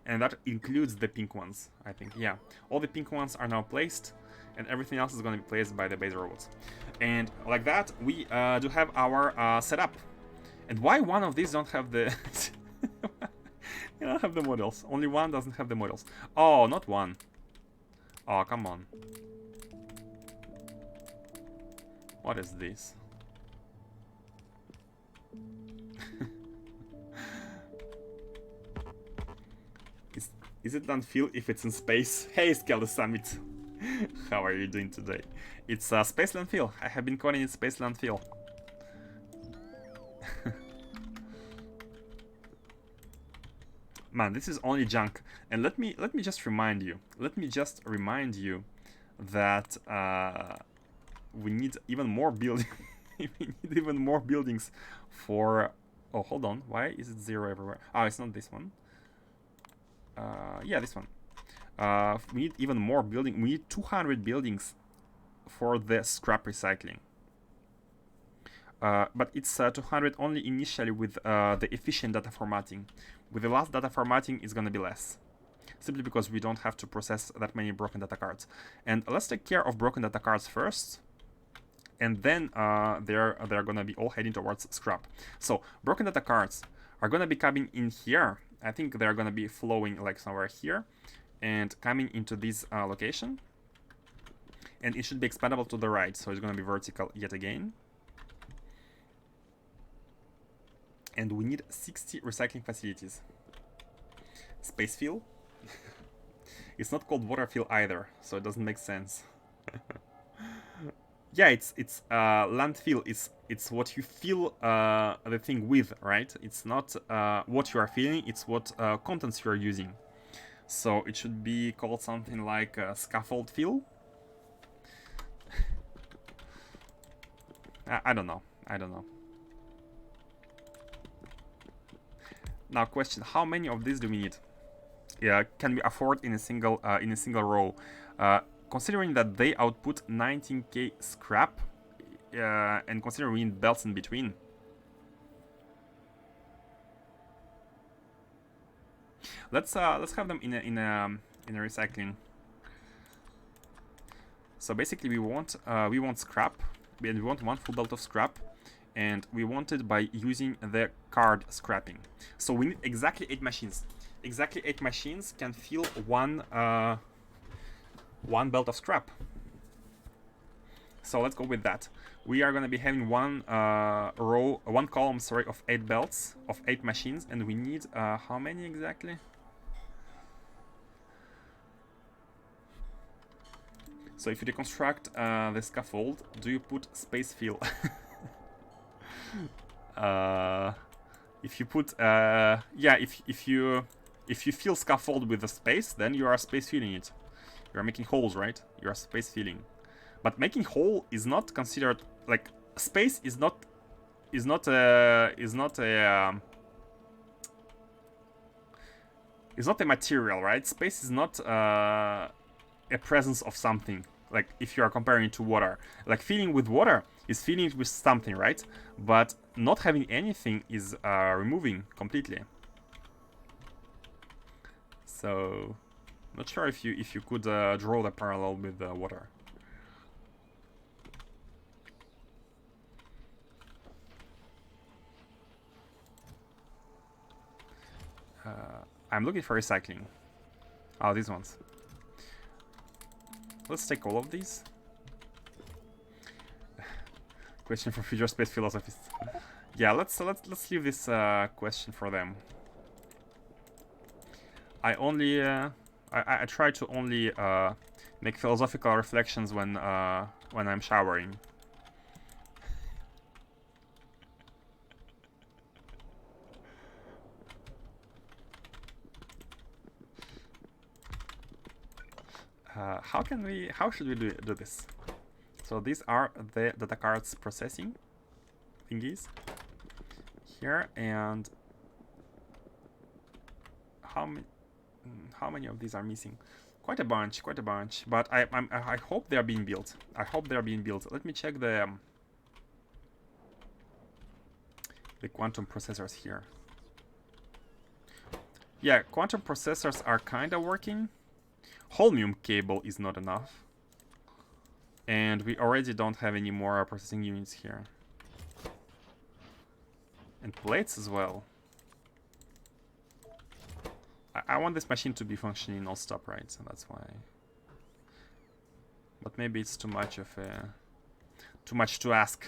Speaker 1: And that includes the pink ones, I think. Yeah, all the pink ones are now placed, and everything else is going to be placed by the base robots. And like that, we do have our setup. And why one of these don't have the... You don't have the models. Only one doesn't have the models. Oh, not one. Oh, come on. What is this? Is it landfill if it's in space? Hey, Scale Summit! How are you doing today? It's space landfill. I have been calling it space landfill. Man, this is only junk. And let me just remind you. Let me just remind you that we need even more building. We need even more buildings for. Oh, hold on. Why is it 0 everywhere? Oh, it's not this one. Yeah, this one. We need even more building. We need 200 buildings for the scrap recycling. But it's 200 only initially with the efficient data formatting. With the last data formatting, it's gonna be less. Simply because we don't have to process that many broken data cards. And let's take care of broken data cards first. And then they're gonna be all heading towards scrap. So broken data cards are gonna be coming in here. I think they're gonna be flowing like somewhere here and coming into this location. And it should be expandable to the right, so it's gonna be vertical yet again. And we need 60 recycling facilities. Space fill? It's not called water fill either, so it doesn't make sense. Yeah, it's landfill. It's what you fill the thing with, right? It's not what you are filling. It's what contents you are using. So it should be called something like scaffold fill. I don't know. I don't know. Now, question: how many of these do we need? Yeah, can we afford in a single row? Considering that they output 19k scrap, and considering we need belts in between. Let's have them in a recycling. So basically, we want scrap, and we want one full belt of scrap, and we want it by using the card scrapping. So we need exactly 8 machines. Exactly 8 machines can fill one belt of scrap. So let's go with that. We are going to be having one column, sorry, of 8 belts of 8 machines, and we need how many exactly? So if you deconstruct the scaffold, do you put space fill? If you put yeah, if you fill scaffold with the space, then you are space filling it. You are making holes, right? You are space filling. But making hole is not considered, like, space is not a material, right? Space is not a presence of something. Like if you are comparing it to water, like filling with water is filling it with something, right? But not having anything is removing completely. So, not sure if you could draw the parallel with water. I'm looking for recycling. Oh, these ones. Let's take all of these. Question for future space philosophists. Yeah, let's leave this question for them. I only I try to only make philosophical reflections when I'm showering. How should we do this? So these are the data cards processing thingies here, and how many of these are missing? Quite a bunch. But I hope they are being built. Let me check the quantum processors here. Yeah, quantum processors are kind of working. Holmium cable is not enough. And we already don't have any more processing units here. And plates as well. I want this machine to be functioning non-stop, right? So that's why. But maybe it's too much to ask.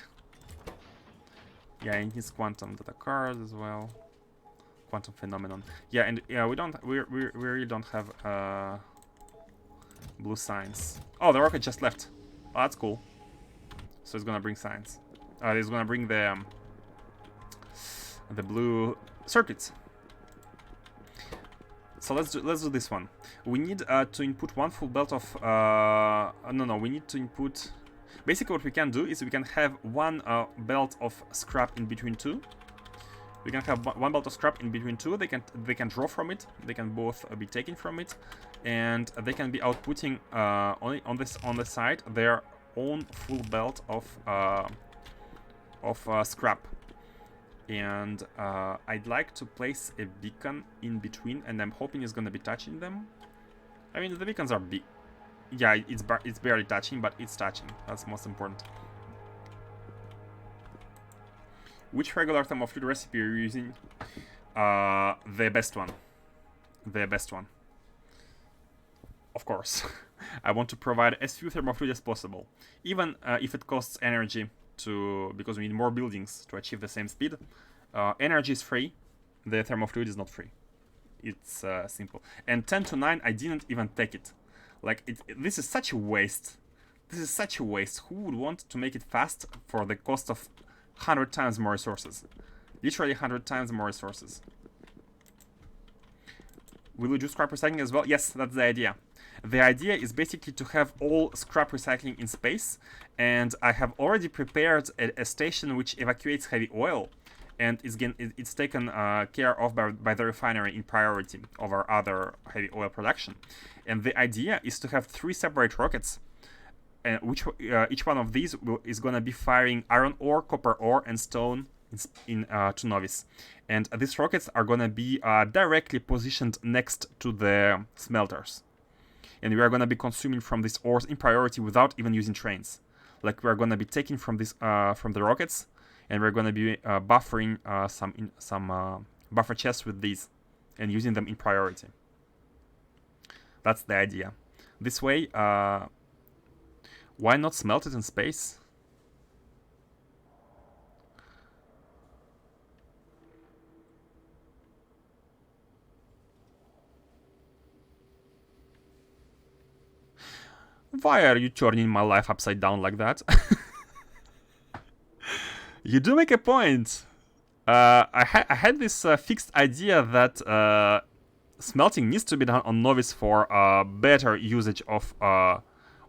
Speaker 1: Yeah, it needs quantum data cards as well. Quantum phenomenon. Yeah, and yeah, we really don't have blue signs. Oh, the rocket just left. Oh, that's cool. So it's gonna bring signs. It's gonna bring the blue circuits. So let's do this one. We need to input one full belt of no, we need to input. Basically, what we can do is we can have one belt of scrap in between two. We can have one belt of scrap in between two. They can draw from it. They can both be taken from it, and they can be outputting on the side their own full belt of scrap. And I'd like to place a beacon in between, and I'm hoping it's gonna be touching them. I mean, the beacons are big. Yeah, it's barely touching, but it's touching. That's most important. Which regular thermofluid recipe are you using? The best one. The best one. Of course. I want to provide as few thermofluid as possible. Even if it costs energy because we need more buildings to achieve the same speed. Energy is free. The thermofluid is not free. It's simple. And 10 to 9, I didn't even take it. Like, this is such a waste. This is such a waste. Who would want to make it fast for the cost of 100 times more resources? Literally 100 times more resources. Will you do scrap recycling as well? Yes, that's the idea. The idea is basically to have all scrap recycling in space, and I have already prepared a station which evacuates heavy oil, and it's taken care of by the refinery in priority over other heavy oil production. And the idea is to have 3 separate rockets, each one of these is going to be firing iron ore, copper ore, and stone to Novice. And these rockets are going to be directly positioned next to the smelters. And we are going to be consuming from these ores in priority without even using trains. Like, we are going to be taking from this from the rockets, and we're going to be buffering some buffer chests with these and using them in priority. That's the idea. This way, why not smelt it in space? Why are you turning my life upside down like that? You do make a point. I had this fixed idea that smelting needs to be done on Novice for better usage of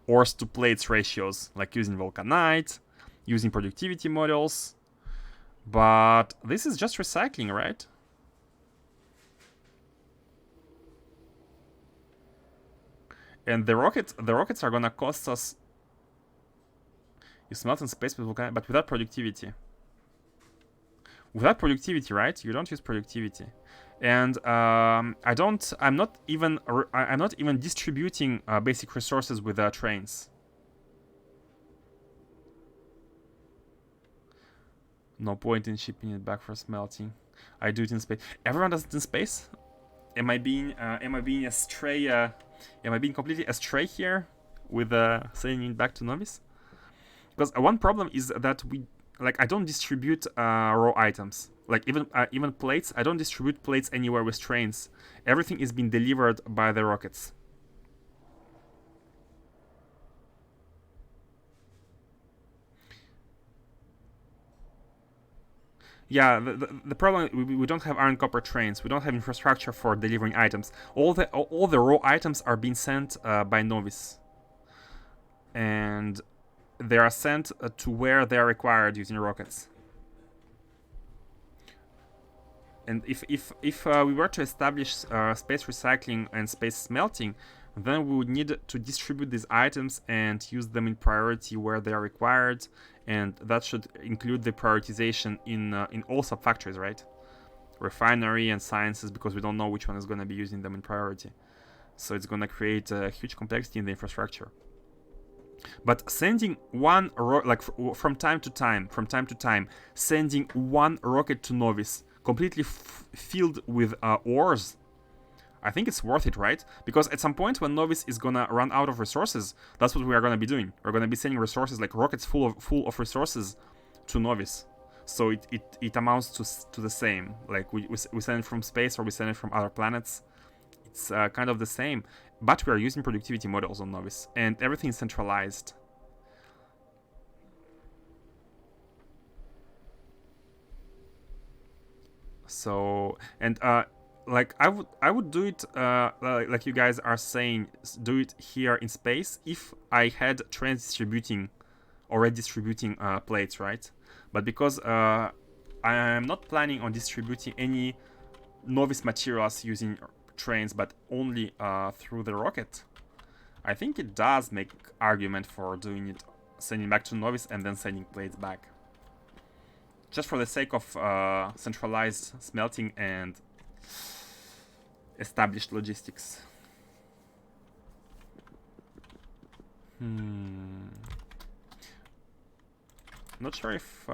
Speaker 1: ores to plates ratios, like using vulcanite, using productivity models. But this is just recycling, right? And the rockets are gonna cost us. You smelt in space with vulcanite, but without productivity. Without productivity, right? You don't use productivity. And I'm not even distributing basic resources with trains. No point in shipping it back for smelting. I do it in space. Everyone does it in space. Am I being astray? Am I being completely astray here with sending it back to Novice? Because one problem is that I don't distribute raw items. Like even plates, I don't distribute plates anywhere with trains. Everything is being delivered by the rockets. Yeah, the problem, we don't have iron copper trains. We don't have infrastructure for delivering items. All the raw items are being sent by Novice, and they are sent to where they are required using rockets. And if we were to establish space recycling and space smelting, then we would need to distribute these items and use them in priority where they are required, and that should include the prioritization in all sub-factories, right? Refinery and sciences, because we don't know which one is going to be using them in priority. So it's going to create a huge complexity in the infrastructure. But sending one from time to time, sending one rocket to Novice completely filled with ores, I think it's worth it, right? Because at some point when Novice is gonna run out of resources, that's what we are gonna be doing. We're gonna be sending resources, like rockets full of resources, to Novice. So it amounts to the same. Like we send it from space or we send it from other planets. It's kind of the same. But we are using productivity models on Novice, and everything is centralized. So, and like I would do it like you guys are saying, do it here in space if I had trains distributing plates, right? But because I am not planning on distributing any Novice materials using trains, but only through the rocket, I think it does make argument for doing it, sending back to Novice and then sending plates back, just for the sake of centralized smelting and established logistics. Not sure if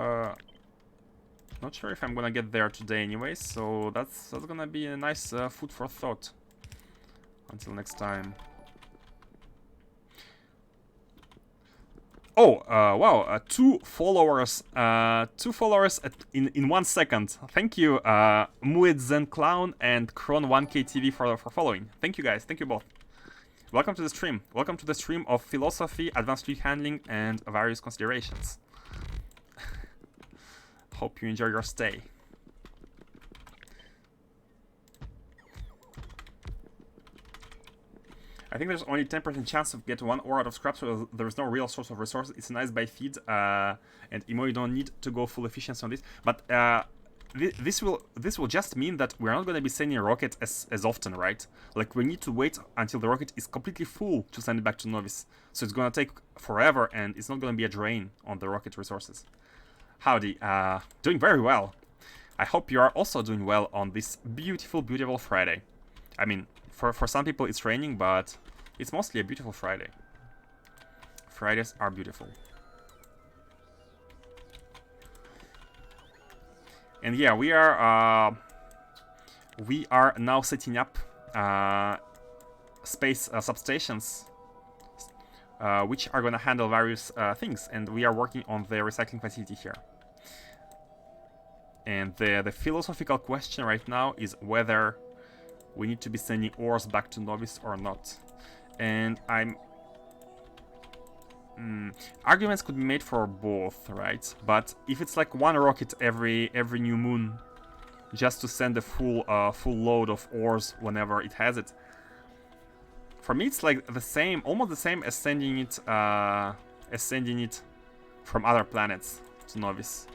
Speaker 1: I'm gonna get there today anyway, so that's gonna be a nice food for thought. Until next time. Oh, wow! 2 followers, 2 followers in 1 second. Thank you, Mued Zen Clown and Kron1K TV for following. Thank you guys. Thank you both. Welcome to the stream. Welcome to the stream of philosophy, advanced fleet handling, and various considerations. Hope you enjoy your stay. I think there's only 10% chance of get 1 ore out of scrap, so there's no real source of resources. It's a nice buy feed, and Imo, you don't need to go full efficiency on this. But this will just mean that we're not going to be sending a rocket as often, right? Like, we need to wait until the rocket is completely full to send it back to Novice. So it's going to take forever, and it's not going to be a drain on the rocket resources. Howdy, doing very well. I hope you are also doing well on this beautiful, beautiful Friday. I mean, for some people it's raining, but it's mostly a beautiful Friday. Fridays are beautiful. And yeah, we are now setting up space substations, which are going to handle various things, and we are working on the recycling facility here. And the philosophical question right now is whether we need to be sending ores back to Novice or not. And arguments could be made for both, right? But if it's like 1 rocket every new moon, just to send a full load of ores whenever it has it, for me it's like the same, almost the same as sending it from other planets to Novice.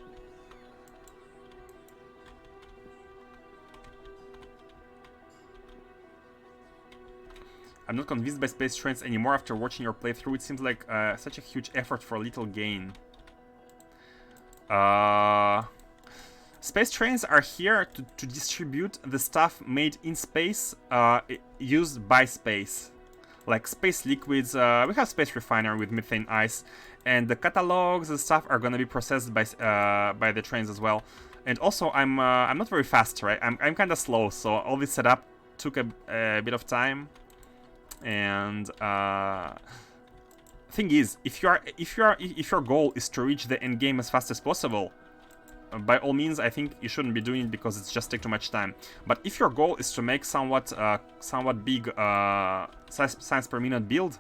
Speaker 1: I'm not convinced by space trains anymore after watching your playthrough. It seems like such a huge effort for little gain. Space trains are here to distribute the stuff made in space, used by space. Like space liquids, we have space refinery with methane ice, and the catalogs and stuff are gonna be processed by the trains as well. And also, I'm not very fast, right? I'm kind of slow, so all this setup took a bit of time. And thing is, if your goal is to reach the end game as fast as possible, by all means, I think you shouldn't be doing it because it's just take too much time. But if your goal is to make somewhat big science per minute build,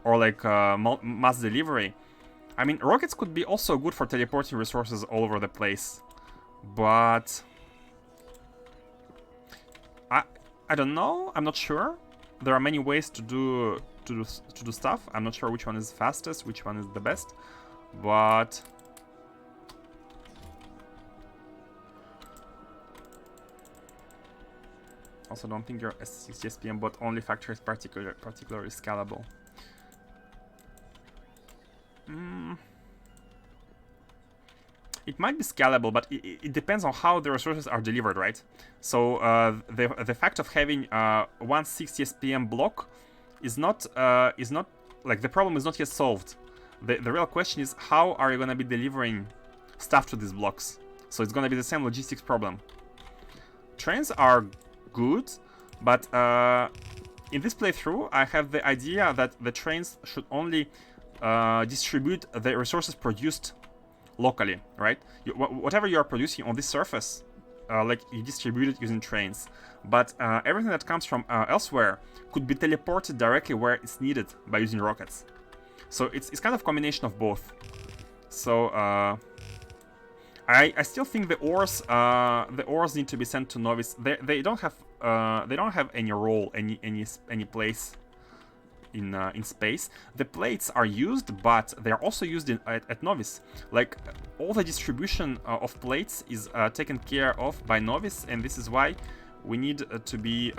Speaker 1: or like mass delivery, I mean, rockets could be also good for teleporting resources all over the place. But I don't know. I'm not sure. There are many ways to do stuff. I'm not sure which one is fastest, which one is the best, but also don't think your 60 SPM bot only factor is particularly scalable. It might be scalable, but it depends on how the resources are delivered, right? So the fact of having 160 SPM block is not like, the problem is not yet solved. The real question is, how are you going to be delivering stuff to these blocks? So it's going to be the same logistics problem. Trains are good, but in this playthrough I have the idea that the trains should only distribute the resources produced locally, right? Whatever you are producing on this surface, like, you distribute it using trains. But everything that comes from elsewhere could be teleported directly where it's needed by using rockets. So it's kind of a combination of both. So I still think the ores need to be sent to Novice. They don't have any role, any place in space. The plates are used, but they are also used at Novice. Like, all the distribution of plates is taken care of by Novice, and this is why we need to be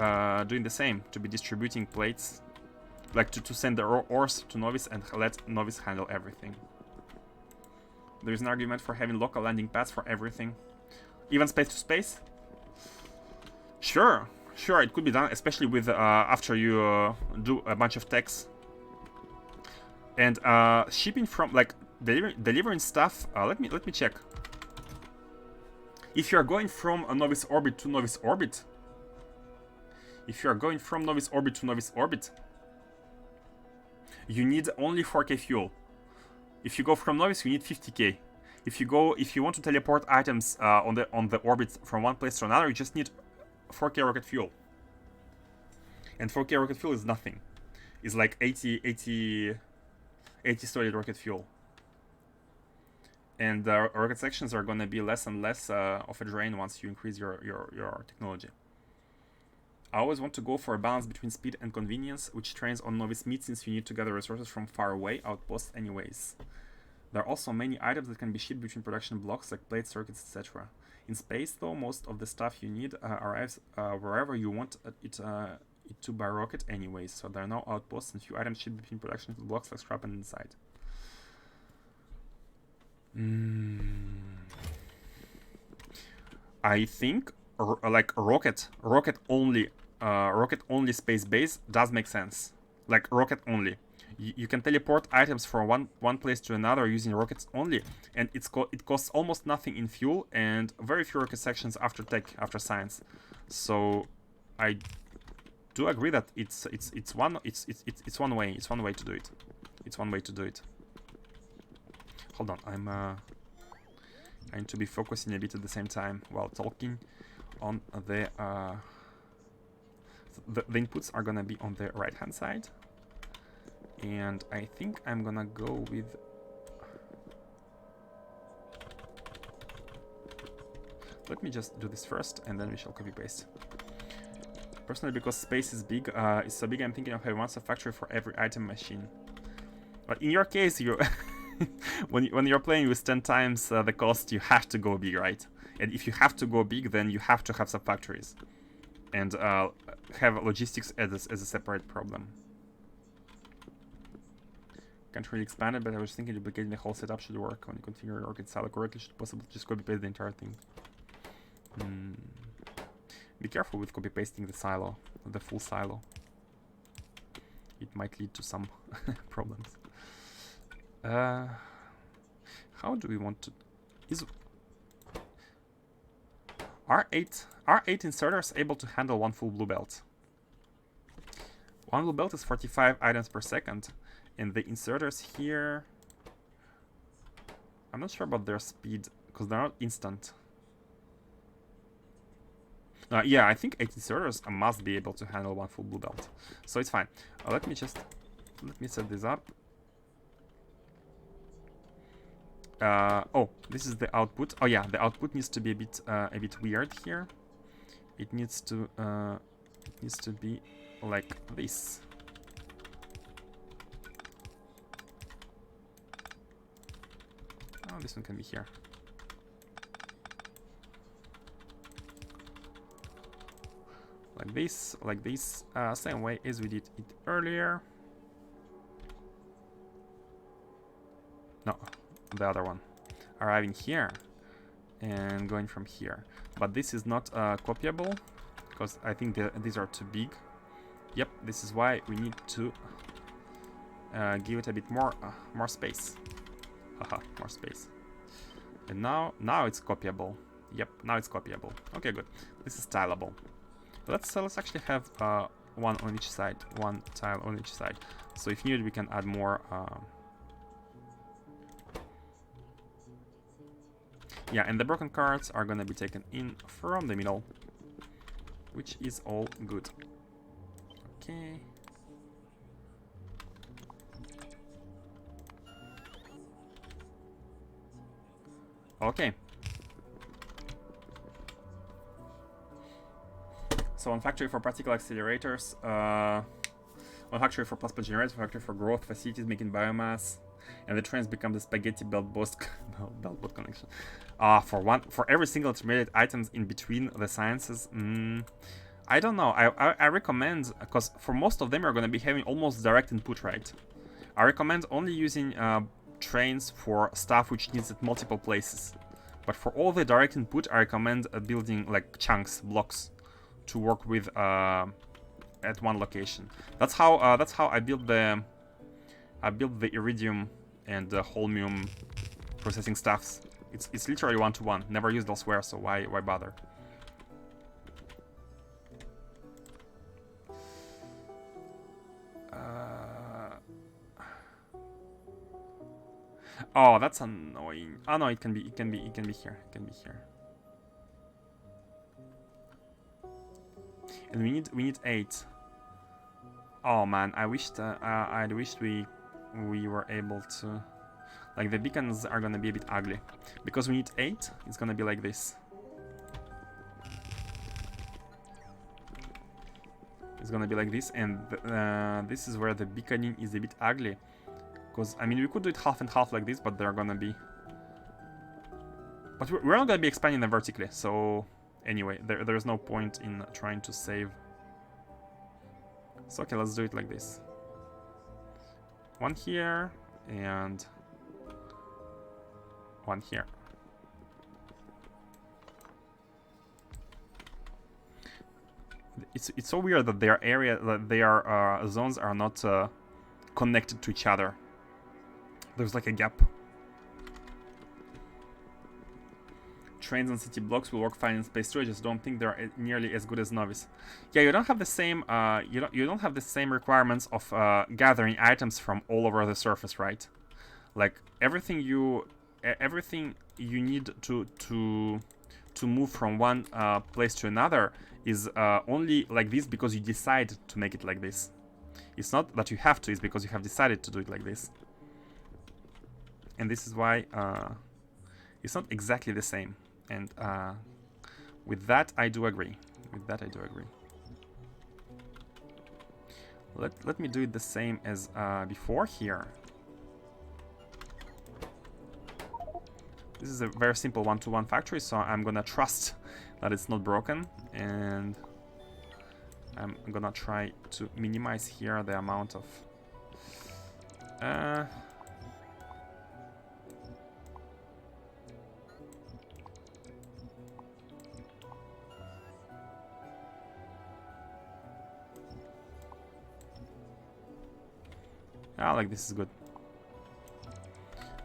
Speaker 1: doing the same, to be distributing plates, like to send the ores to Novice and let Novice handle everything. There is an argument for having local landing pads for everything, even space to space. Sure, it could be done, especially with after you do a bunch of techs. And shipping from, like, delivering stuff. Let me check. If you are going from a Novice orbit to Novice orbit, you need only 4K fuel. If you go from novice, you need 50k. If you want to teleport items on the orbit from one place to another, you just need 4k rocket fuel. And 4k rocket fuel is nothing. It's like 80 solid rocket fuel. And rocket sections are gonna be less and less of a drain once you increase your technology. I always want to go for a balance between speed and convenience, which trains on novice meat since you need to gather resources from far away outposts anyways. There are also many items that can be shipped between production blocks like plates, circuits, etc. In space though, most of the stuff you need arrives wherever you want it to by rocket anyways, so there are no outposts and few items shipped between production blocks like scrap and inside. I think like rocket only space base does make sense. Like rocket only. You can teleport items from one place to another using rockets only, and it costs almost nothing in fuel and very few rocket sections after science. So I do agree that it's one way to do it. It's one way to do it. Hold on, I need to be focusing a bit at the same time while talking on the inputs are gonna be on the right hand side. And I think I'm gonna go with let me just do this first and then we shall copy paste. Personally, because space is big, it's so big, I'm thinking of having once a factory for every item machine. But in your case, you when you're playing with 10 times the cost, you have to go big, right? And if you have to go big, then you have to have some factories and have logistics as a separate problem. Can't really expand it, but I was thinking duplicating the whole setup should work. When you configure your rocket silo correctly, should possibly just copy paste the entire thing. Be careful with copy pasting the silo, the full silo. It might lead to some problems. How do we want to? Is R8 inserters able to handle one full blue belt? One blue belt is 45 items per second. And the inserters here, I'm not sure about their speed because they're not instant. Yeah, I think 8 inserters must be able to handle one full blue belt, so it's fine. Let me set this up. Oh, this is the output. Oh yeah, the output needs to be a bit weird here. It needs to be like this. Oh, this one can be here. Like this, same way as we did it earlier. No, the other one. Arriving here and going from here. But this is not copyable because I think these are too big. Yep, this is why we need to give it a bit more space. Haha, more space. And now it's copyable. Yep, now it's copyable. Okay, good. This is stylable. Let's actually have one on each side, one tile on each side. So if needed, we can add more. Yeah, and the broken cards are gonna be taken in from the middle, which is all good. Okay. Okay. So one factory for practical accelerators, one factory for plasma generators, one factory for growth facilities making biomass, and the trains become the spaghetti belt boat connection. For every single intermediate items in between the sciences. I don't know. I recommend, because for most of them you're going to be having almost direct input, right? I recommend only using trains for stuff which needs at multiple places. But for all the direct input, I recommend building like chunks, blocks, to work with at one location. That's how I built the iridium and the holmium processing stuffs. It's literally one-to-one, never used elsewhere, so why bother? Oh, that's annoying. Oh no, it can be here. It can be here. And we need 8. Oh man, I wished we were able to. Like the beacons are gonna be a bit ugly because we need 8. It's gonna be like this. It's gonna be like this, and this is where the beaconing is a bit ugly. Because I mean, we could do it half and half like this, but they're gonna be. But we're not gonna be expanding them vertically, so anyway, there's no point in trying to save. So okay, let's do it like this. One here and one here. It's so weird that their zones are not connected to each other. There's like a gap. Trains and city blocks will work fine in space too. I just don't think they're nearly as good as Novice. Yeah, you don't have the same you don't have the same requirements of gathering items from all over the surface, right? Like everything you need to move from one place to another is only like this because you decide to make it like this. It's not that you have to, it's because you have decided to do it like this. And this is why it's not exactly the same. And with that, I do agree. Let me do it the same as before here. This is a very simple one-to-one factory, so I'm gonna trust that it's not broken, and I'm gonna try to minimize here the amount of like this is good.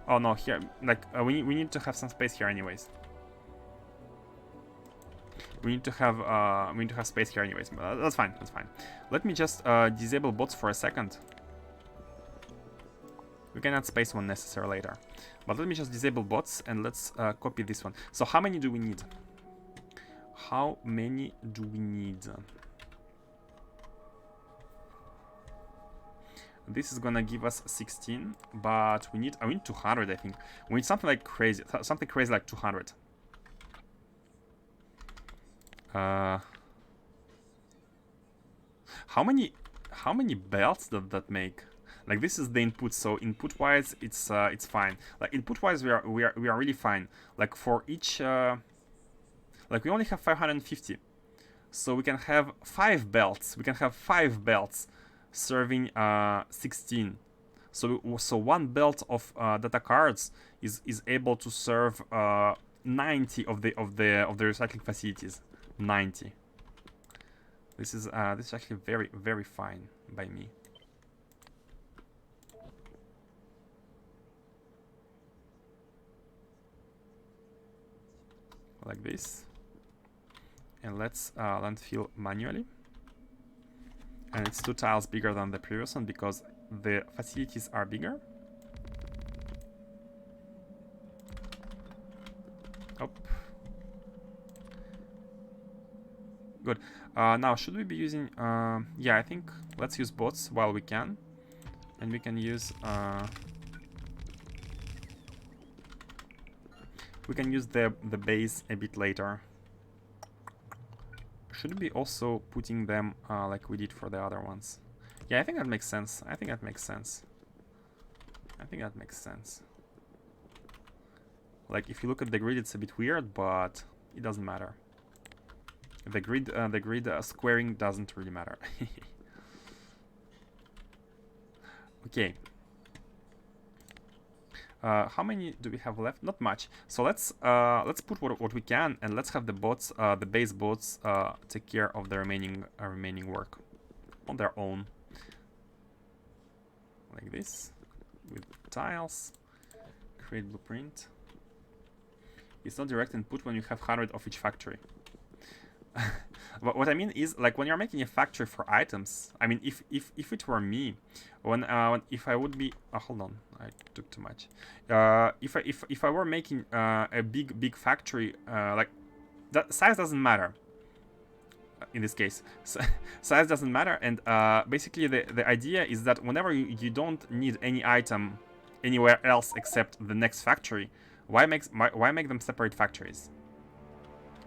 Speaker 1: Oh no, here, like we need to have some space here anyways. We need to have space here anyways. That's fine. Let me just disable bots for a second. We can add space when necessary later. But let me just disable bots and let's copy this one. So how many do we need? This is gonna give us 16, but we need 200, I think. We need something like crazy, like 200. How many belts does that make? Like this is the input, so input wise it's fine. Like input wise we are really fine. Like for each like we only have 550, so we can have 5 belts. Serving 16. So one belt of data cards is able to serve 90 of the recycling facilities. 90. This is actually very fine by me. Like this. And let's landfill manually. And it's 2 tiles bigger than the previous one because the facilities are bigger. Oh. Good. Now, should we be using... yeah, I think let's use bots while we can. And we can use... we can use the base a bit later. Should we be also putting them like we did for the other ones? Yeah, I think that makes sense. Like if you look at the grid, it's a bit weird, but it doesn't matter. The grid squaring doesn't really matter. Okay. How many do we have left? Not much. So let's put what we can, and let's have the bots, the base bots, take care of the remaining work on their own, like this, with tiles. Create blueprint. It's not direct input when you have 100 of each factory. What I mean is, like, when you're making a factory for items, I mean, if it were me, if I would be, hold on, I took too much. If I were making a big factory, like, that size doesn't matter. In this case, size doesn't matter, and basically the idea is that whenever you don't need any item anywhere else except the next factory, why make them separate factories?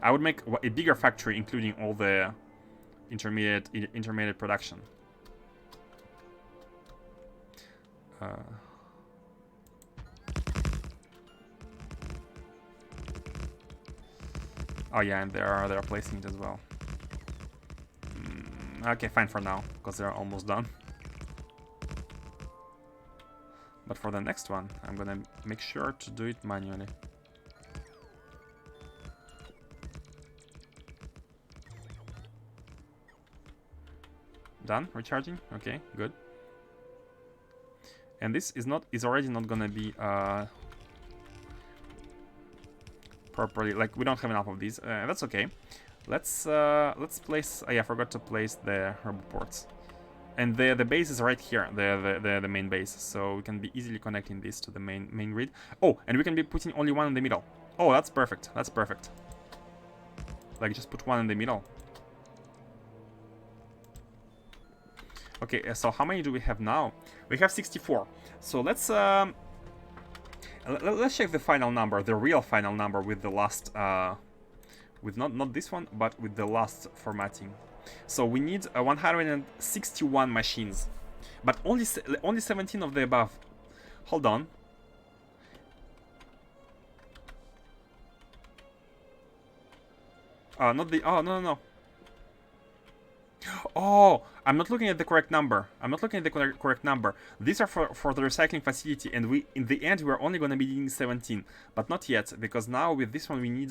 Speaker 1: I would make a bigger factory, including all the intermediate production. Oh yeah, and they're placing it as well. Okay, fine for now, because they're almost done. But for the next one, I'm gonna make sure to do it manually. Done? Recharging? Okay, good. And this is already not gonna be properly, like, we don't have enough of these. That's okay. Let's place. Yeah, I forgot to place the ports. And the base is right here, the main base, so we can be easily connecting this to the main grid. Oh, and we can be putting only one in the middle. Oh, that's perfect. That's perfect. Like, just put one in the middle. Okay, so how many do we have now? We have 64. So let's check the final number, the real final number, with the last with not this one, but with the last formatting. So we need 161 machines, but only 17 of the above. Hold on. Not the. Oh, no. Oh, I'm not looking at the correct number. Correct number. These are for the recycling facility, and in the end we're only gonna be needing 17, but not yet, because now with this one we need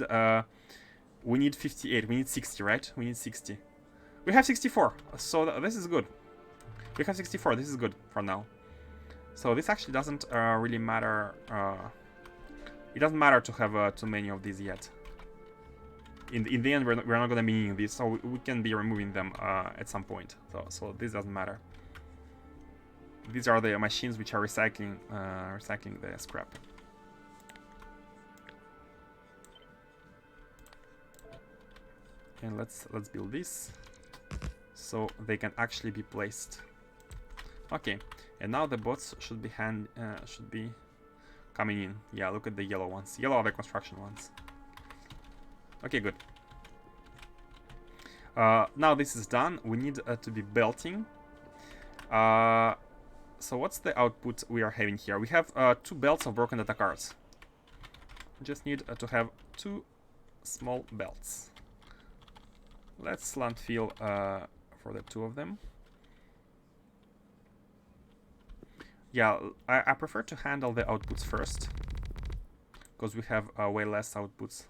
Speaker 1: 58. We need 60, right? We need 60. We have 64, so this is good. We have 64. This is good for now. So this actually doesn't really matter. It doesn't matter to have too many of these yet. In the end, we're not going to be needing these, so we can be removing them at some point. So this doesn't matter. These are the machines which are recycling the scrap. And let's build this, so they can actually be placed. Okay, and now the bots should be coming in. Yeah, look at the yellow ones. Yellow are the construction ones. Okay, good. Now this is done. We need to be belting. So what's the output we are having here? We have 2 belts of broken data cards. We just need to have 2 small belts. Let's landfill for the 2 of them. Yeah, I prefer to handle the outputs first, because we have way less outputs.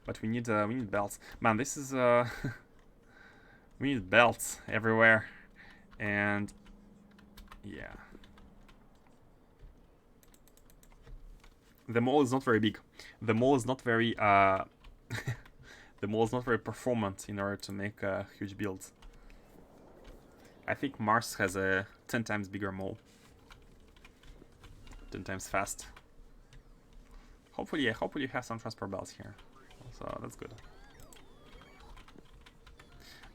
Speaker 1: But we need belts. Man, this is we need belts everywhere, and yeah. The mall is not very big. The mall is not very the mall is not very performant in order to make huge builds. I think Mars has a 10 times bigger mall. 10 times fast. Hopefully you have some transport belts here. So that's good.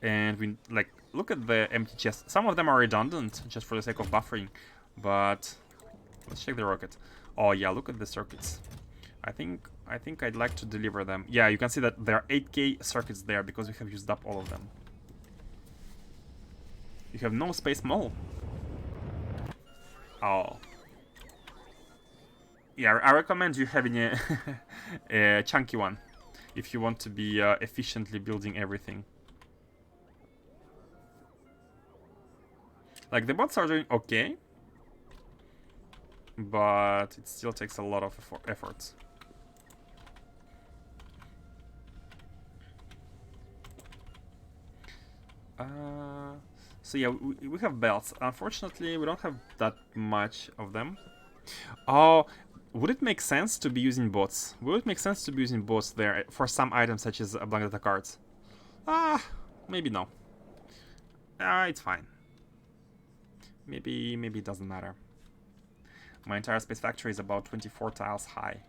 Speaker 1: And we look at the empty chests. Some of them are redundant just for the sake of buffering, but let's check the rocket. Oh yeah, look at the circuits. I think I'd like to deliver them. Yeah, you can see that there are 8K circuits there because we have used up all of them. You have no space mall. Oh. Yeah, I recommend you having a chunky one if you want to be efficiently building everything. Like, the bots are doing okay, but it still takes a lot of effort. So yeah, we have belts. Unfortunately, we don't have that much of them. Oh, Would it make sense to be using bots? Would it make sense to be using bots there for some items such as blank data cards? Maybe no. It's fine. Maybe it doesn't matter. My entire space factory is about 24 tiles high.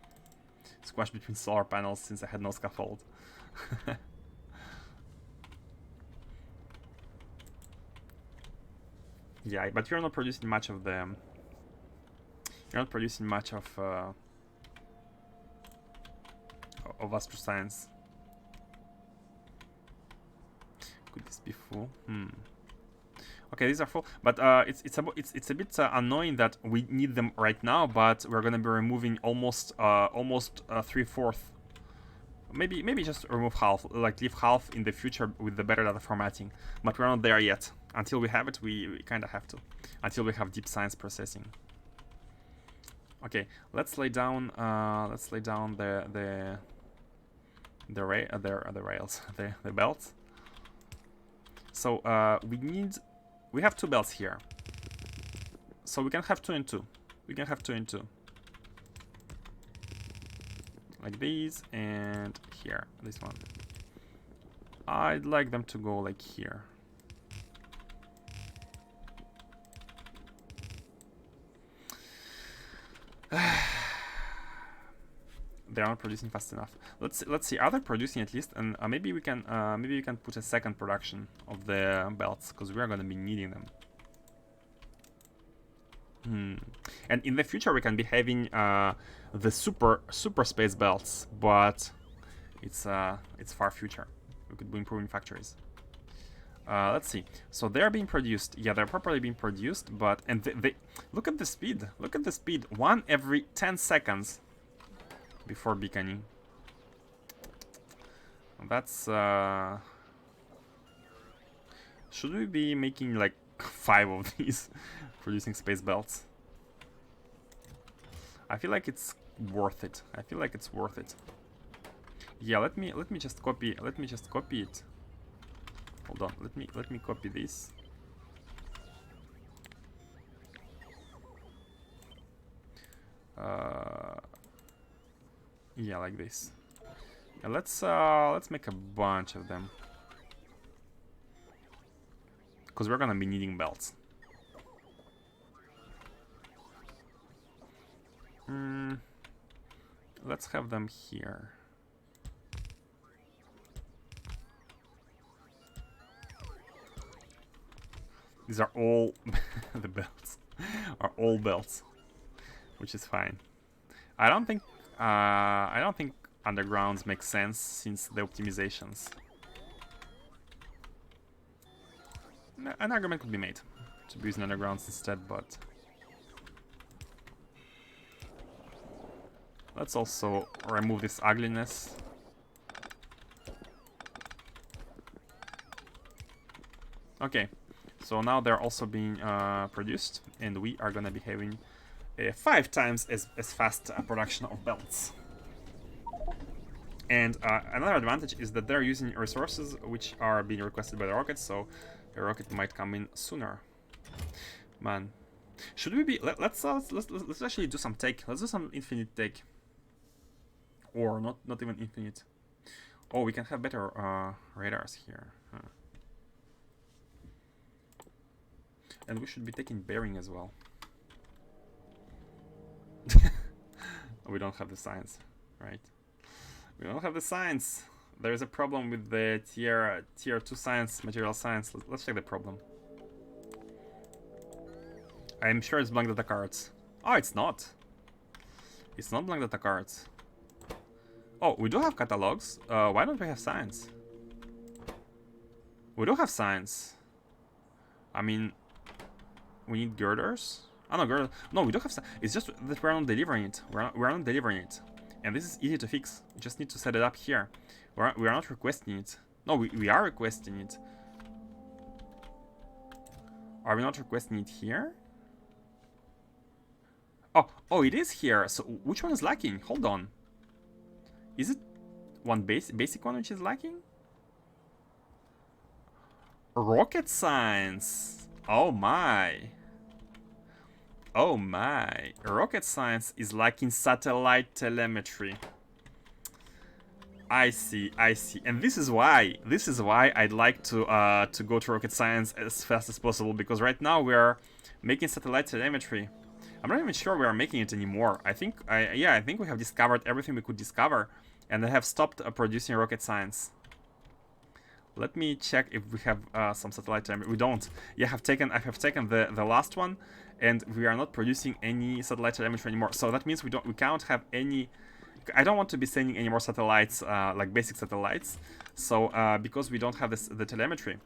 Speaker 1: Squashed between solar panels since I had no scaffold. Yeah, but you're not producing much of the... You're not producing much of Astro Science. Could this be full? Okay, these are full, but it's a bit annoying that we need them right now, but we're gonna be removing almost 3/4. Maybe just remove half, like leave half in the future with the better data formatting. But we're not there yet. Until we have it, we kind of have to. Until we have deep science processing. Okay, let's lay down the rails, the belts. So we have 2 belts here. So we can have 2 and 2. We can have 2 and 2. Like these and here, this one. I'd like them to go like here. They aren't producing fast enough. Let's see. Are they producing at least? And maybe we can put a second production of the belts because we are gonna be needing them. And in the future we can be having the super space belts, but it's far future. We could be improving factories. Let's see. So they're being produced. Yeah, they're properly being produced, but they look at the speed. Look at the speed. 1 every 10 seconds before beaconing. That's should we be making like 5 of these producing space belts? I feel like it's worth it. I feel like it's worth it. Yeah, let me just copy it. Hold on, let me copy this. Yeah, like this. And let's make a bunch of them. Because we're gonna be needing belts. Let's have them here. These are all the belts are all belts, which is fine. I don't think undergrounds make sense since the optimizations. An argument could be made to be using undergrounds instead, but let's also remove this ugliness. Okay, so now they're also being produced, and we are gonna be having 5 times as fast production of belts. And another advantage is that they're using resources which are being requested by the rocket, so a rocket might come in sooner. Man, should we be? Let's actually do some take. Let's do some infinite take, or not even infinite. Oh, we can have better radars here. Huh. And we should be taking bearing as well. We don't have the science, right? We don't have the science. There's a problem with the tier 2 science, material science. Let's check the problem. I'm sure it's blank data cards. Oh, it's not. It's not blank data cards. Oh, we do have catalogs. Why don't we have science? We do have science. I mean, we need girders. Oh no, girders. No, we do have science. It's just that we're not delivering it. We're not delivering it. And this is easy to fix. We just need to set it up here. We're not requesting it. No, we are requesting it. Are we not requesting it here? Oh, it is here. So which one is lacking? Hold on. Is it one basic one which is lacking? Rocket science. Oh my. Oh my, rocket science is like in satellite telemetry. I see, and this is why I'd like to go to rocket science as fast as possible, because right now we are making satellite telemetry. I'm not even sure we are making it anymore. I think I think we have discovered everything we could discover, and I have stopped producing rocket science. Let me check if we have some satellite telemetry. We don't. Yeah, I have taken the last one, and we are not producing any satellite telemetry anymore. So that means we cannot have any. I don't want to be sending any more satellites, like basic satellites. So because we don't have the telemetry,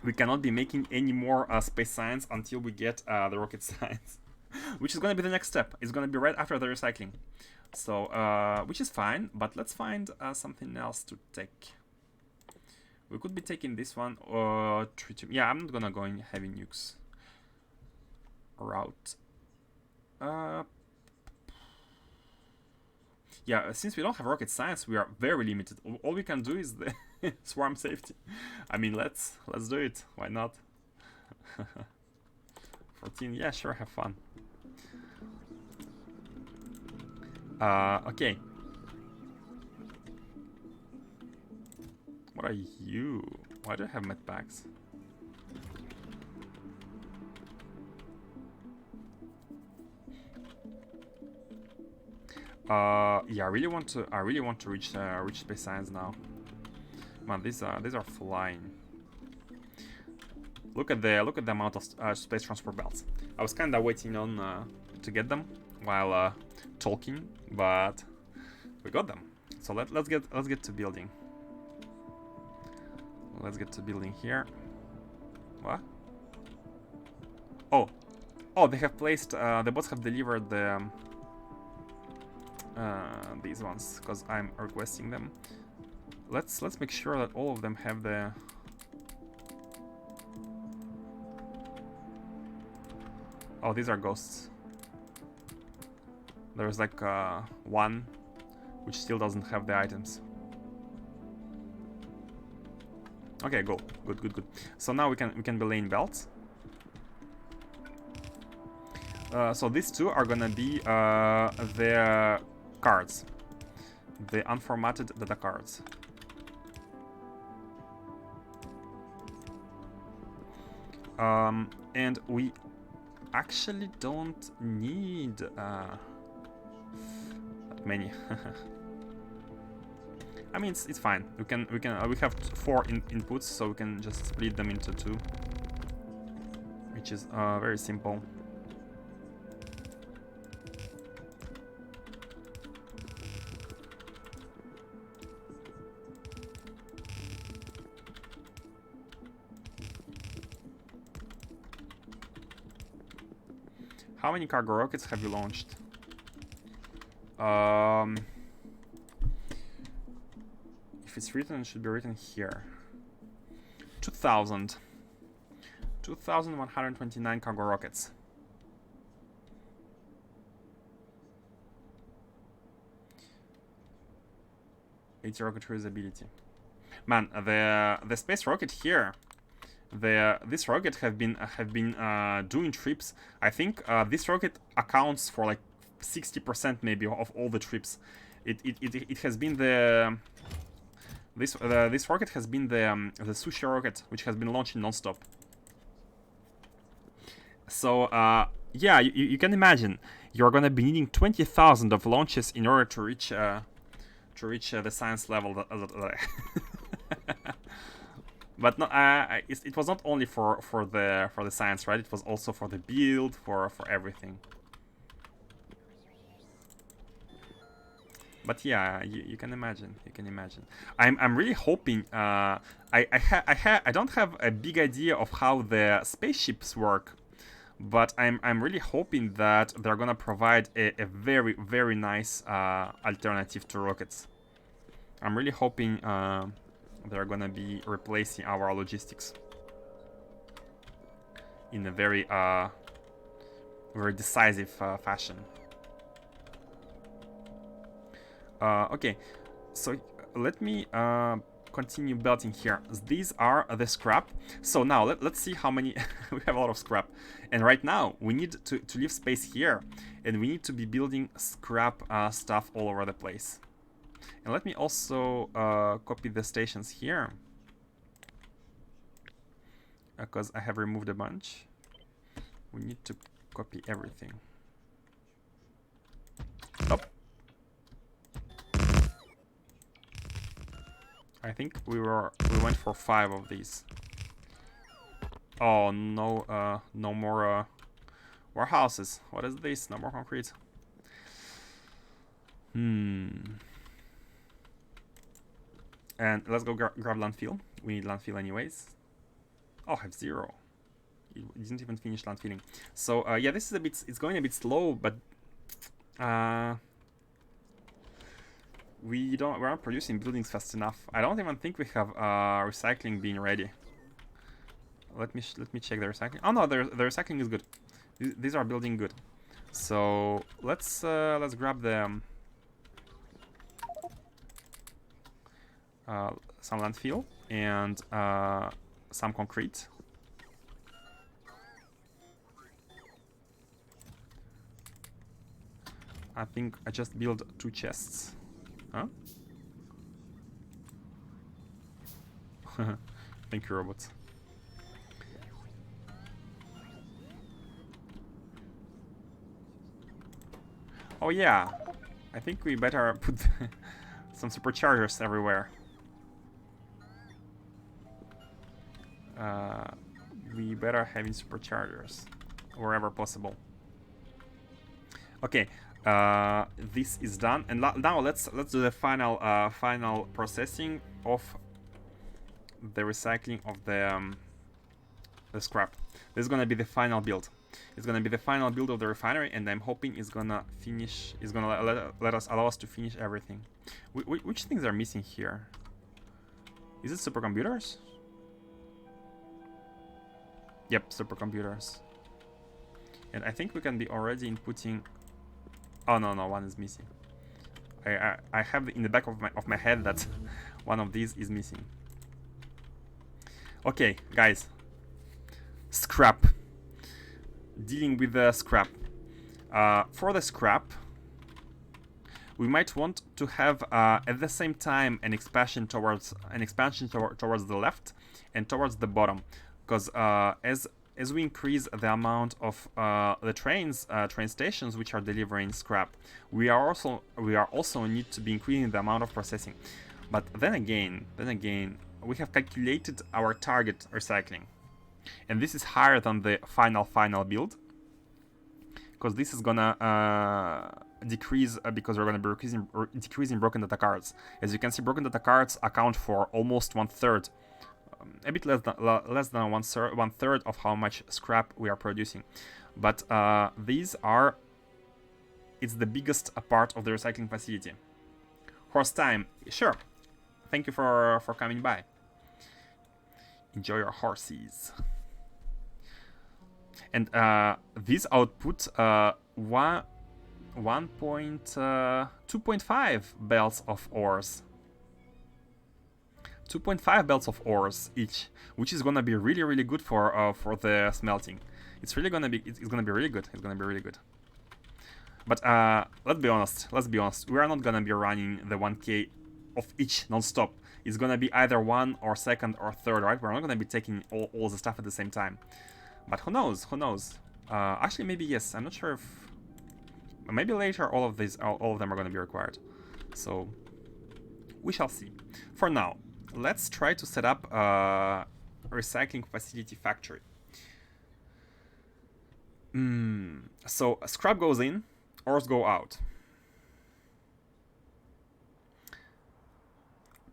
Speaker 1: we cannot be making any more space science until we get the rocket science, which is going to be the next step. It's going to be right after the recycling. So which is fine, but let's find something else to take. We could be taking this one or yeah, I'm not gonna go in heavy nukes route. Yeah, since we don't have rocket science, we are very limited. All we can do is the swarm safety. I mean, let's do it. Why not? 14, yeah, sure, have fun. Okay. What are you? Why do I have med packs? Yeah, I really want to reach space science now. Man, these are flying. Look at the amount of space transport belts. I was kind of waiting on to get them while talking, but we got them. So let's get to building. Let's get to building here. What? Oh, they have placed. The bots have delivered the these ones because I'm requesting them. Let's make sure that all of them have the. Oh, these are ghosts. There's like one which still doesn't have the items. Okay, go. Good. So now we can be laying belts. So these two are gonna be the cards, the unformatted data cards. And we actually don't need that many. I mean, it's fine. We have 4 inputs, so we can just split them into 2, which is very simple. How many cargo rockets have you launched? If it's written, it should be written here. 2,000. 2,129 cargo rockets. It's rocket reusability. Man, the space rocket here. This rocket have been doing trips. I think this rocket accounts for like 60% maybe of all the trips. It has been this rocket has been the sushi rocket, which has been launching non-stop. So yeah, you can imagine you're gonna be needing 20,000 of launches in order to reach the science level. But no, it was not only for the science, right? It was also for the build, for everything. But yeah, you can imagine. You can imagine. I'm really hoping. I don't have a big idea of how the spaceships work, but I'm really hoping that they're gonna provide a very nice alternative to rockets. I'm really hoping they're gonna be replacing our logistics in a very decisive fashion. Okay, so let me continue building here. These are the scrap. So now let's see how many. We have a lot of scrap, and right now we need to leave space here, and we need to be building scrap stuff all over the place. And let me also copy the stations here, because I have removed a bunch. We need to copy everything. Oh. I think we went for 5 of these. Oh no, no more warehouses. What is this? No more concrete. And let's go grab landfill. We need landfill anyways. Oh, I have 0. It didn't even finish landfilling. So yeah, this is a bit. It's going a bit slow, but we're not producing buildings fast enough. I don't even think we have recycling being ready. Let me check the recycling. Oh no, the recycling is good. These are building good. So let's grab the some landfill and some concrete. I think I just built 2 chests. Huh? Thank you, robots. Oh yeah, I think we better put some superchargers everywhere. We better having superchargers wherever possible. Okay, this is done, and now let's do the final processing of the recycling of the scrap. This is gonna be the final build. It's gonna be the final build of the refinery, and I'm hoping it's gonna finish. It's gonna allow us to finish everything. Which things are missing here? Is it supercomputers? Yep, supercomputers. And I think we can be already inputting. Oh no, one is missing. I have in the back of my head that one of these is missing. Okay, guys. Scrap. Dealing with the scrap. For the scrap, we might want to have at the same time an expansion towards the left and towards the bottom, because as we increase the amount of the train stations which are delivering scrap, we are also need to be increasing the amount of processing. But then again, we have calculated our target recycling, and this is higher than the final build, because this is gonna decrease because we're gonna be decreasing broken data cards. As you can see, broken data cards account for almost 1/3. A bit less than one third of how much scrap we are producing, but it's the biggest part of the recycling facility. Horse time, sure. Thank you for coming by. Enjoy your horses. And this output 2.5 belts of ores. 2.5 belts of ores each, which is gonna be really good for the smelting. It's gonna be really good. It's gonna be really good. But let's be honest. We are not gonna be running the 1K of each non-stop. It's gonna be either 1 or 2nd or 3rd, right? We're not gonna be taking all the stuff at the same time. But who knows? Actually, maybe yes. I'm not sure if maybe later all of them are gonna be required. So we shall see. For now, let's try to set up a recycling facility factory. So scrap goes in, ores go out.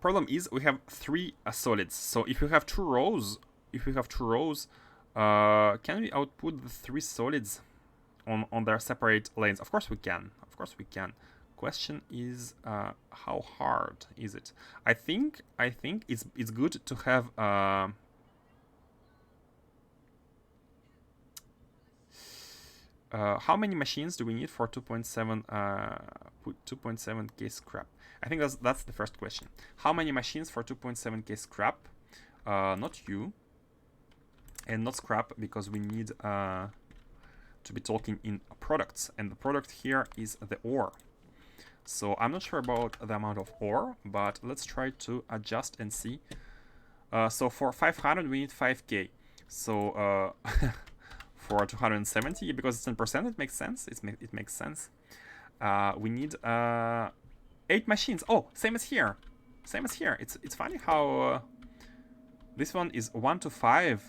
Speaker 1: Problem is we have 3 solids. So if you have 2 rows, can we output the 3 solids on their separate lanes? Of course we can. Question is how hard is it? I think it's good to have how many machines do we need for 2.7K scrap? I think that's the first question. How many machines for 2.7k scrap? Not you. And not scrap, because we need to be talking in products. And the product here is the ore. So I'm not sure about the amount of ore, but let's try to adjust and see. So for 500, we need 5k. So for 270, because it's 10%, it makes sense. It makes sense. We need 8 machines. Oh, same as here. Same as here. It's funny how this one is 1 to 5,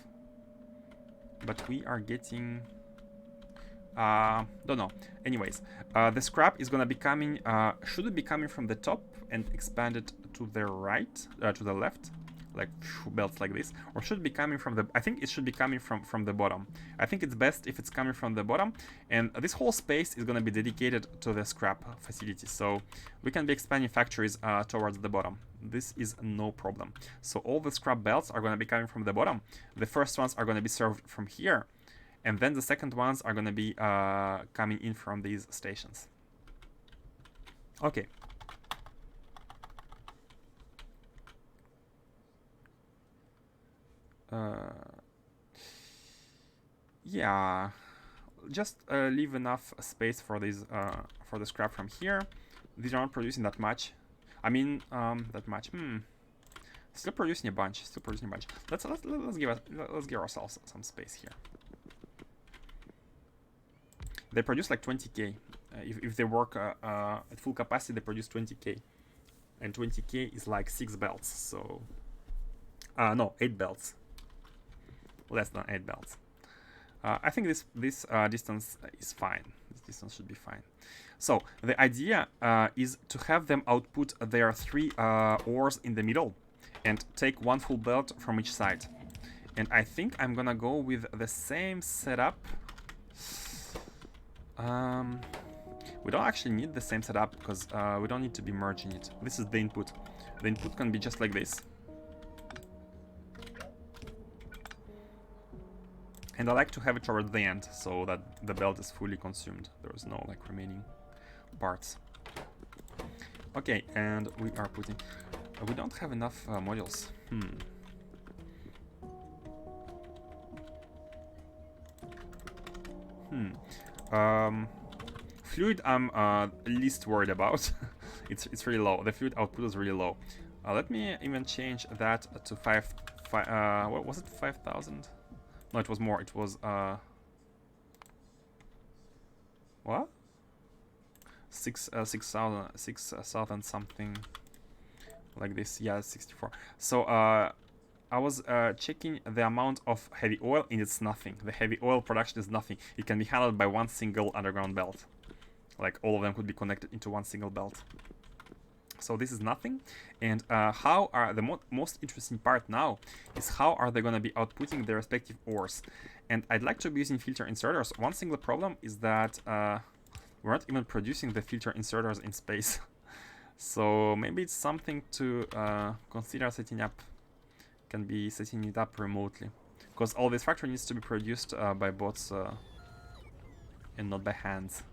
Speaker 1: but we are getting... don't know. Anyways, the scrap is gonna be coming... should it be coming from the top and expanded to the right, to the left? Like belts like this, or should it be coming from the... I think it should be coming from the bottom. I think it's best if it's coming from the bottom, and this whole space is going to be dedicated to the scrap facility, so we can be expanding factories towards the bottom. This is no problem. So all the scrap belts are going to be coming from the bottom. The first ones are going to be served from here, and then the second ones are going to be coming in from these stations. Okay. Yeah, just leave enough space for these for the scrap from here. These are not producing that much. I mean, that much. Still producing a bunch. Still producing a bunch. Let's give ourselves some space here. They produce like 20k. If they work at full capacity, they produce 20k, and 20k is like 6 belts. So, no, 8 belts. Less than 8 belts. I think this distance is fine. This distance should be fine. So the idea is to have them output their 3 ores in the middle and take 1 full belt from each side. And I think I'm gonna go with the same setup. We don't actually need the same setup because we don't need to be merging it. This is the input. The input can be just like this. And I like to have it towards the end, so that the belt is fully consumed. There is no like remaining parts. Okay, and we are putting... we don't have enough modules. Fluid I'm least worried about. It's really low. The fluid output is really low. Let me even change that to 5... what was it? 5,000? No, it was more. It was, what? 6,000 something like this. Yeah, 64. So, I was checking the amount of heavy oil, and it's nothing. The heavy oil production is nothing. It can be handled by 1 single underground belt. Like, all of them could be connected into 1 single belt. So this is nothing. And how are the most interesting part now is how are they going to be outputting their respective ores. And I'd like to be using filter inserters. One single problem is that we're not even producing the filter inserters in space. So maybe it's something to consider setting up. Can be setting it up remotely, because all this factory needs to be produced by bots and not by hands.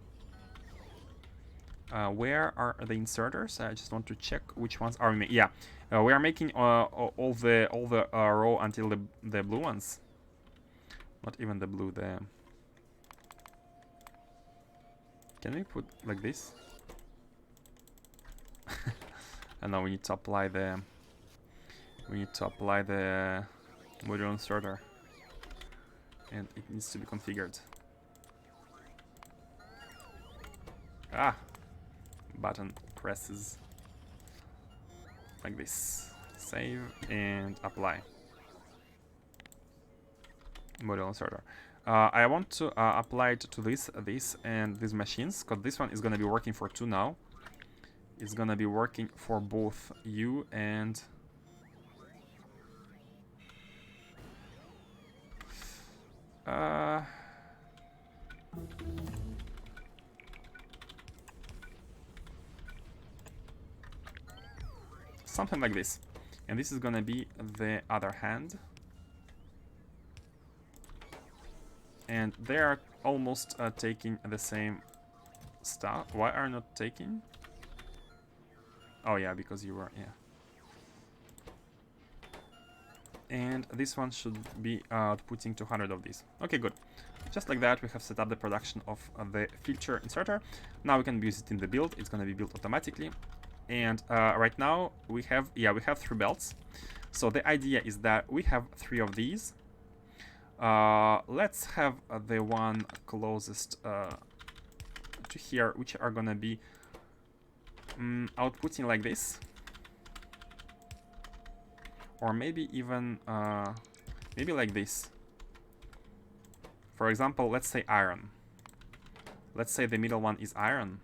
Speaker 1: Where are the inserters? I just want to check which ones are we making. Yeah, we are making all the row until the blue ones. Not even the blue. The can we put like this? And now we need to apply the module inserter, and it needs to be configured. Ah. Button presses like this. Save and apply. Module inserter. I want to apply it to this and these machines, because this one is going to be working for 2 now. It's going to be working for both you and... something like this. And this is gonna be the other hand. And they are almost taking the same stuff. Why are not taking? Oh yeah, because you were, yeah. And this one should be outputting 200 of these. Okay, good. Just like that, we have set up the production of the filter inserter. Now we can use it in the build. It's going to be built automatically. And right now we have, yeah, we have 3 belts. So the idea is that we have 3 of these. Let's have the one closest to here, which are going to be outputting like this. Or maybe even, maybe like this. For example, let's say iron. Let's say the middle one is iron.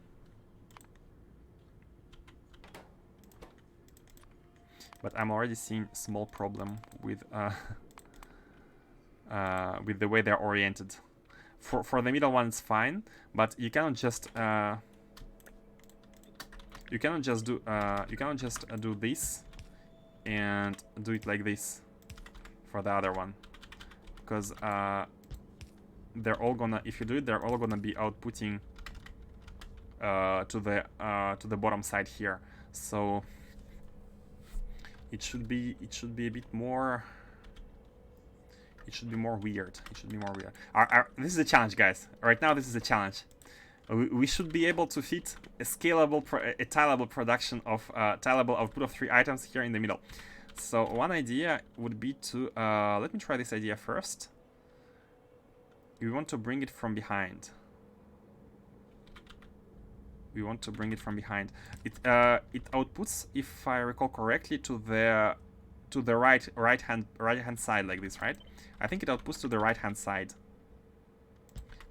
Speaker 1: But I'm already seeing small problem with the way they're oriented. For the middle one, it's fine, but you cannot just do this and do it like this for the other one, because they're all gonna, if you do it, they're all gonna be outputting to the bottom side here. So it should be a bit more. It should be more weird. It should be more weird. This is a challenge, guys. Right now, this is a challenge. We should be able to fit a scalable, a tileable production of tileable output of 3 items here in the middle. So one idea would be to let me try this idea first. We want to bring it from behind. We want to bring it from behind. It outputs, if I recall correctly, to the right hand side like this, right? I think it outputs to the right hand side.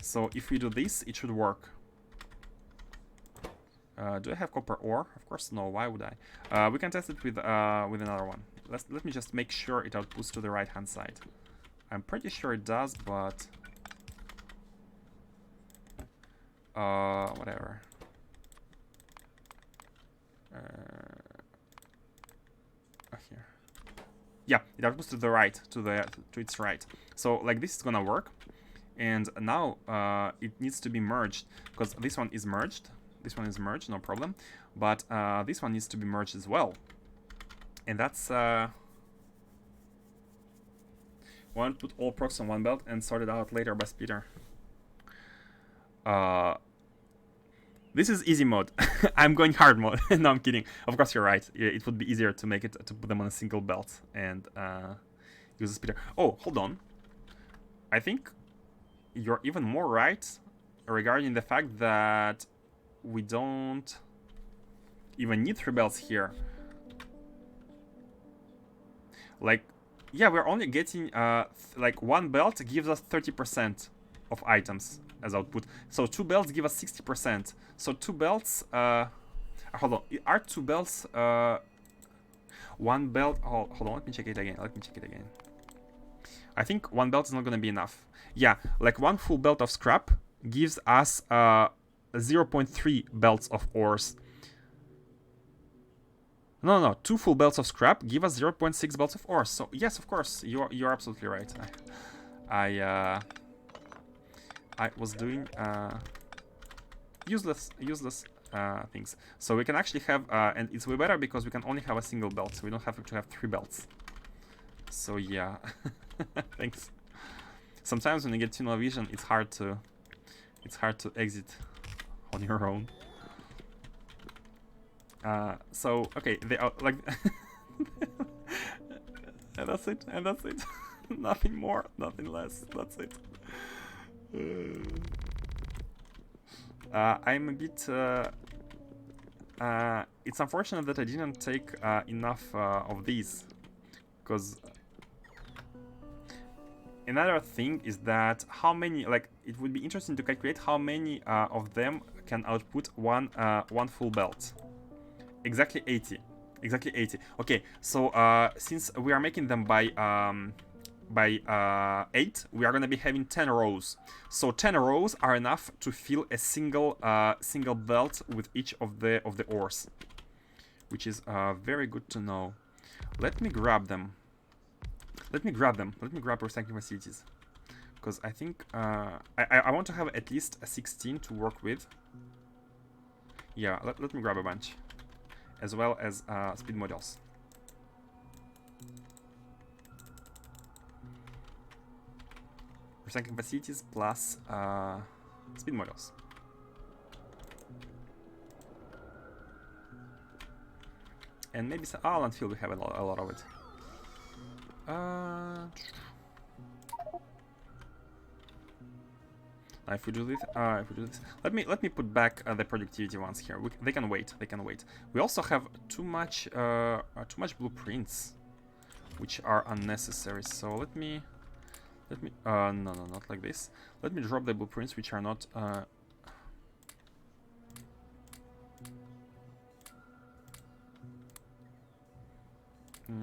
Speaker 1: So if we do this, it should work. Do I have copper ore? Of course no. Why would I? We can test it with another one. Let me just make sure it outputs to the right hand side. I'm pretty sure it does, but whatever. Here. Yeah, it outputs to the right, to its right. So like this is gonna work, and now it needs to be merged, because this one is merged. This one is merged, no problem. But this one needs to be merged as well, and that's one. Put all procs on one belt and sort it out later by speeder. This is easy mode. I'm going hard mode. No, I'm kidding. Of course, you're right. It would be easier to make it to put them on a single belt and use a speeder. Oh, hold on. I think you're even more right regarding the fact that we don't even need 3 belts here. Like, yeah, we're only getting like 1 belt gives us 30% of items as output. So 2 belts give us 60%. So 2 belts, hold on, are 2 belts, 1 belt, hold on, let me check it again, I think 1 belt is not gonna be enough. Yeah, like 1 full belt of scrap gives us 0.3 belts of ores. No, 2 full belts of scrap give us 0.6 belts of ores. So yes, of course, you're absolutely right. I was doing useless things. So we can actually have, and it's way better because we can only have a single belt, so we don't have to have 3 belts. So yeah, thanks. Sometimes when you get tunnel vision, it's hard to exit on your own. So okay, they are like, and that's it, nothing more, nothing less. That's it. I'm a bit. It's unfortunate that I didn't take enough of these, because another thing is that how many, like, it would be interesting to calculate how many of them can output one full belt. Exactly 80. Exactly 80. Okay, so since we are making them by 8, we are going to be having 10 rows. So 10 rows are enough to fill a single belt with each of the ores, which is very good to know. Let me grab them. Let me grab recycling facilities, because I think I want to have at least a 16 to work with. Yeah, let me grab a bunch. as well as speed modules. Recycling facilities plus speed modules. And maybe some landfill, we have a lot of it. Now if we do this, let me put back the productivity ones here. They can wait. They can wait. We also have too much blueprints, which are unnecessary. So let me no, not like this. Let me drop the blueprints which are not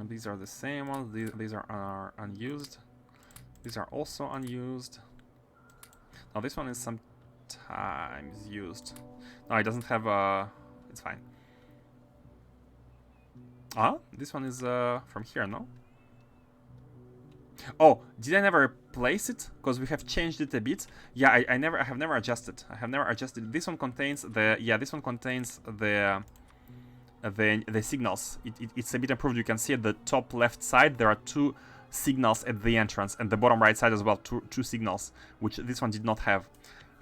Speaker 1: these are the same ones. These are unused. These are also unused. Now this one is sometimes used. No, it doesn't have it's fine. This one is from here, no? Oh, did I never replace it? Because we have changed it a bit. Yeah, I have never adjusted. I have never adjusted. This one contains the this one contains the signals. It's a bit improved. You can see at the top left side there are 2 signals at the entrance, and the bottom right side as well, two signals, which this one did not have,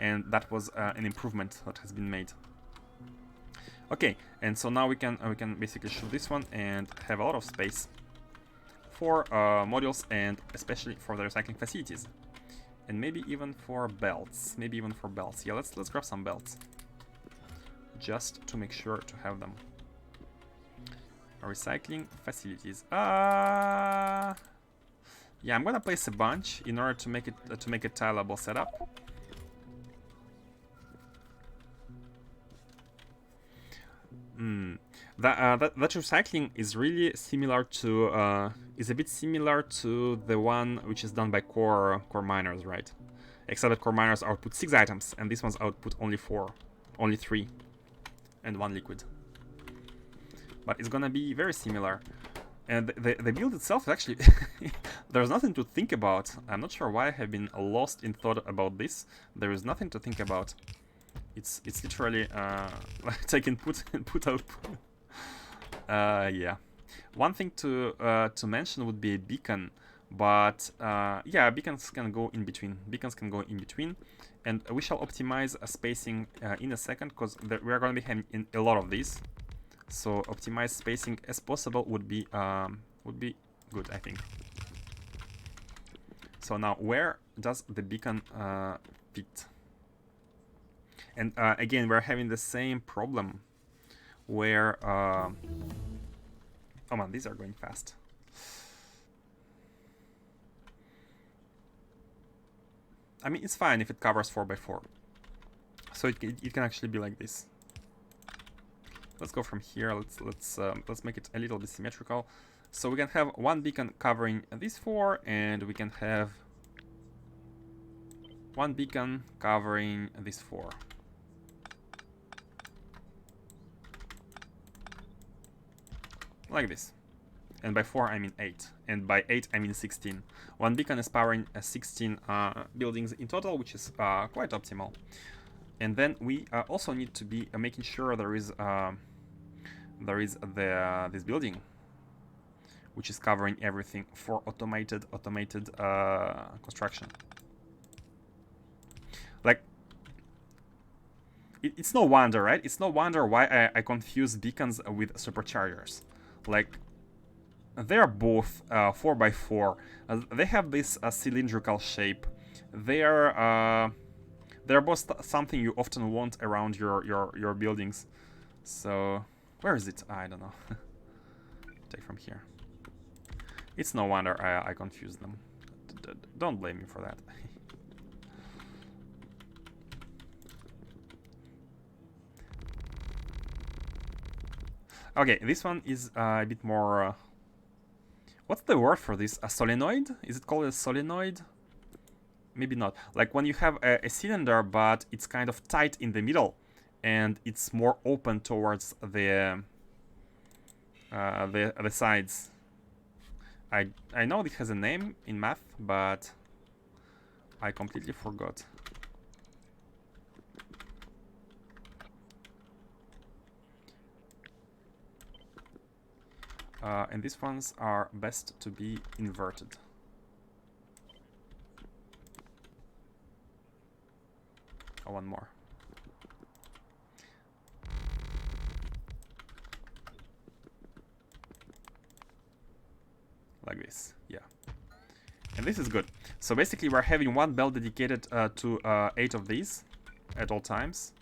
Speaker 1: and that was an improvement that has been made. Okay, and so now we can basically shoot this one and have a lot of space for modules, and especially for the recycling facilities, and maybe even for belts. Yeah, let's grab some belts just to make sure to have them. Recycling facilities. Yeah, I'm gonna place a bunch in order to make it a tileable setup. That recycling is really similar to is a bit similar to the one which is done by core miners, right? Except that core miners output 6 items, and this one's output only 3, and 1 liquid. But it's gonna be very similar. And the build itself, actually, there's nothing to think about. I'm not sure why I have been lost in thought about this. There is nothing to think about. It's literally take input and put output. Yeah. One thing to mention would be a beacon, but yeah, beacons can go in between. And we shall optimize spacing in a second, because we are going to be having a lot of these. So optimized spacing as possible would be good, I think. So now, where does the beacon fit? And again, we're having the same problem where oh man, these are going fast. I mean, it's fine if it covers 4x4. So it can actually be like this. Let's go from here. Let's make it a little bit symmetrical. So we can have 1 beacon covering these 4, and we can have 1 beacon covering these 4. Like this. And by 4 I mean 8, and by 8 I mean 16. 1 beacon is powering 16 buildings in total, which is quite optimal. And then we also need to be making sure there is this building, which is covering everything for automated construction. Like, it's no wonder, right? It's no wonder why I confuse beacons with superchargers. Like, they are both 4x4. They have this cylindrical shape. They're both something you often want around your buildings. So where is it? I don't know. Take from here. It's no wonder I confused them. Don't blame me for that. Okay, this one is a bit more... what's the word for this? A solenoid? Is it called a solenoid? Maybe not. Like when you have a cylinder, but it's kind of tight in the middle, and it's more open towards the sides. I know it has a name in math, but I completely forgot. And these ones are best to be inverted. Oh, one more. Like this, yeah. And this is good. So basically we're having one belt dedicated to 8 of these at all times.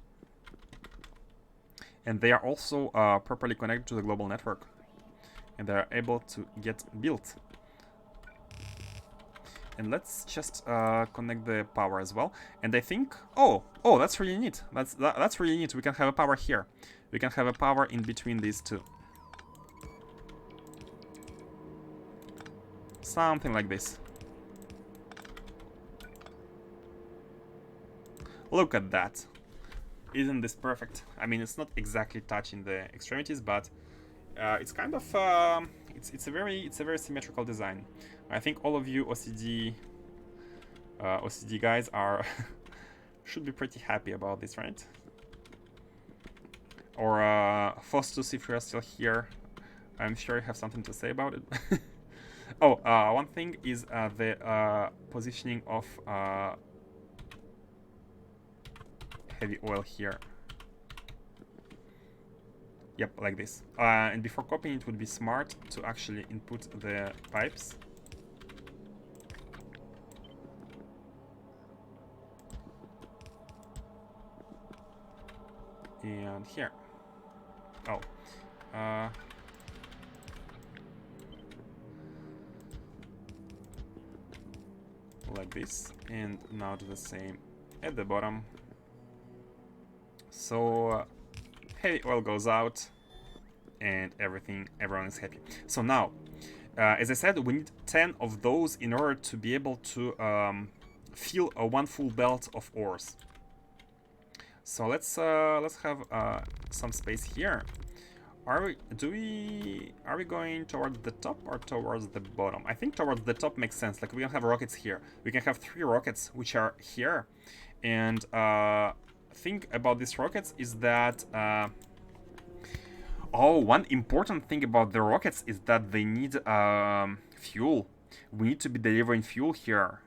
Speaker 1: And they are also properly connected to the global network. And they are able to get built. And let's just connect the power as well. And I think, oh, that's really neat. That's really neat. We can have a power here. We can have a power in between these two. Something like this. Look at that. Isn't this perfect? I mean, it's not exactly touching the extremities, but it's kind of it's a very symmetrical design. I think all of you OCD guys are should be pretty happy about this, right? Or Faustus, if you're still here, I'm sure you have something to say about it. Oh, one thing is the positioning of heavy oil here. Yep, like this. And before copying, it would be smart to actually input the pipes. And here. Oh. Like this. And now do the same at the bottom. So heavy oil goes out and everyone is happy. So now, as I said, we need 10 of those in order to be able to fill one full belt of ores. So let's have some space here. Are we going towards the top or towards the bottom? I think towards the top makes sense. Like we can have rockets here. We can have 3 rockets which are here, and thing about these rockets is that one important thing about the rockets is that they need fuel. We need to be delivering fuel here.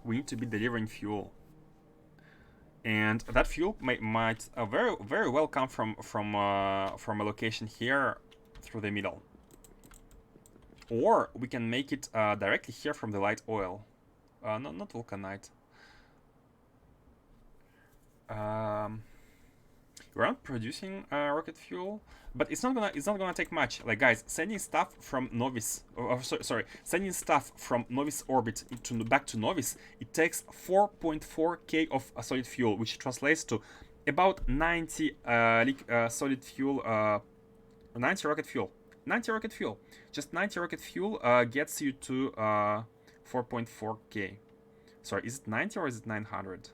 Speaker 1: We need to be delivering fuel, and that fuel might very well come from a location here through the middle, or we can make it directly here from the light oil. Not vulcanite. We're not producing rocket fuel, but it's not gonna take much. Like guys, sending stuff from Novice, sending stuff from Novice orbit back to Novice, it takes 4.4k of solid fuel, which translates to about 90 solid fuel, 90 rocket fuel. 90 rocket fuel. Just 90 rocket fuel gets you to 4.4k. Sorry, is it 90 or is it 900?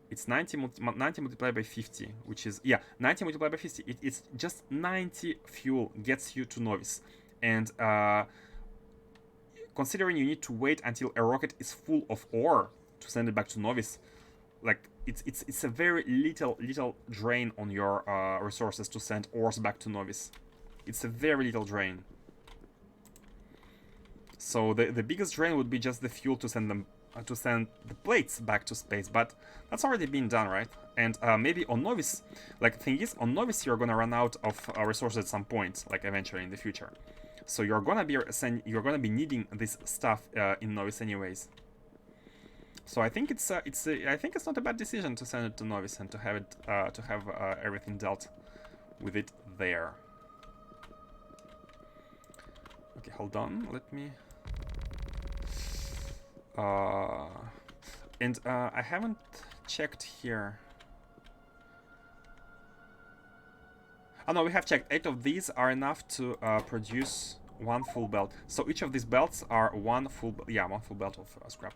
Speaker 1: It's 90 multiplied by 50, which is, yeah, 90 multiplied by 50. It's just 90 fuel gets you to Novice. And considering you need to wait until a rocket is full of ore to send it back to Novice, like, it's a very little drain on your resources to send ores back to Novice. It's a very little drain. So the biggest drain would be just the fuel to send them to send the plates back to space, but that's already been done, right? And maybe on Novice, like, the thing is, on Novice you're gonna run out of resources at some point, like eventually in the future. So you're gonna be needing this stuff in Novice anyways. So I think it's not a bad decision to send it to Novice and to have it everything dealt with it there. Okay, hold on, let me. And I haven't checked here. Oh no, we have checked. 8 of these are enough to produce 1 full belt. So each of these belts are 1 full belt of scrap.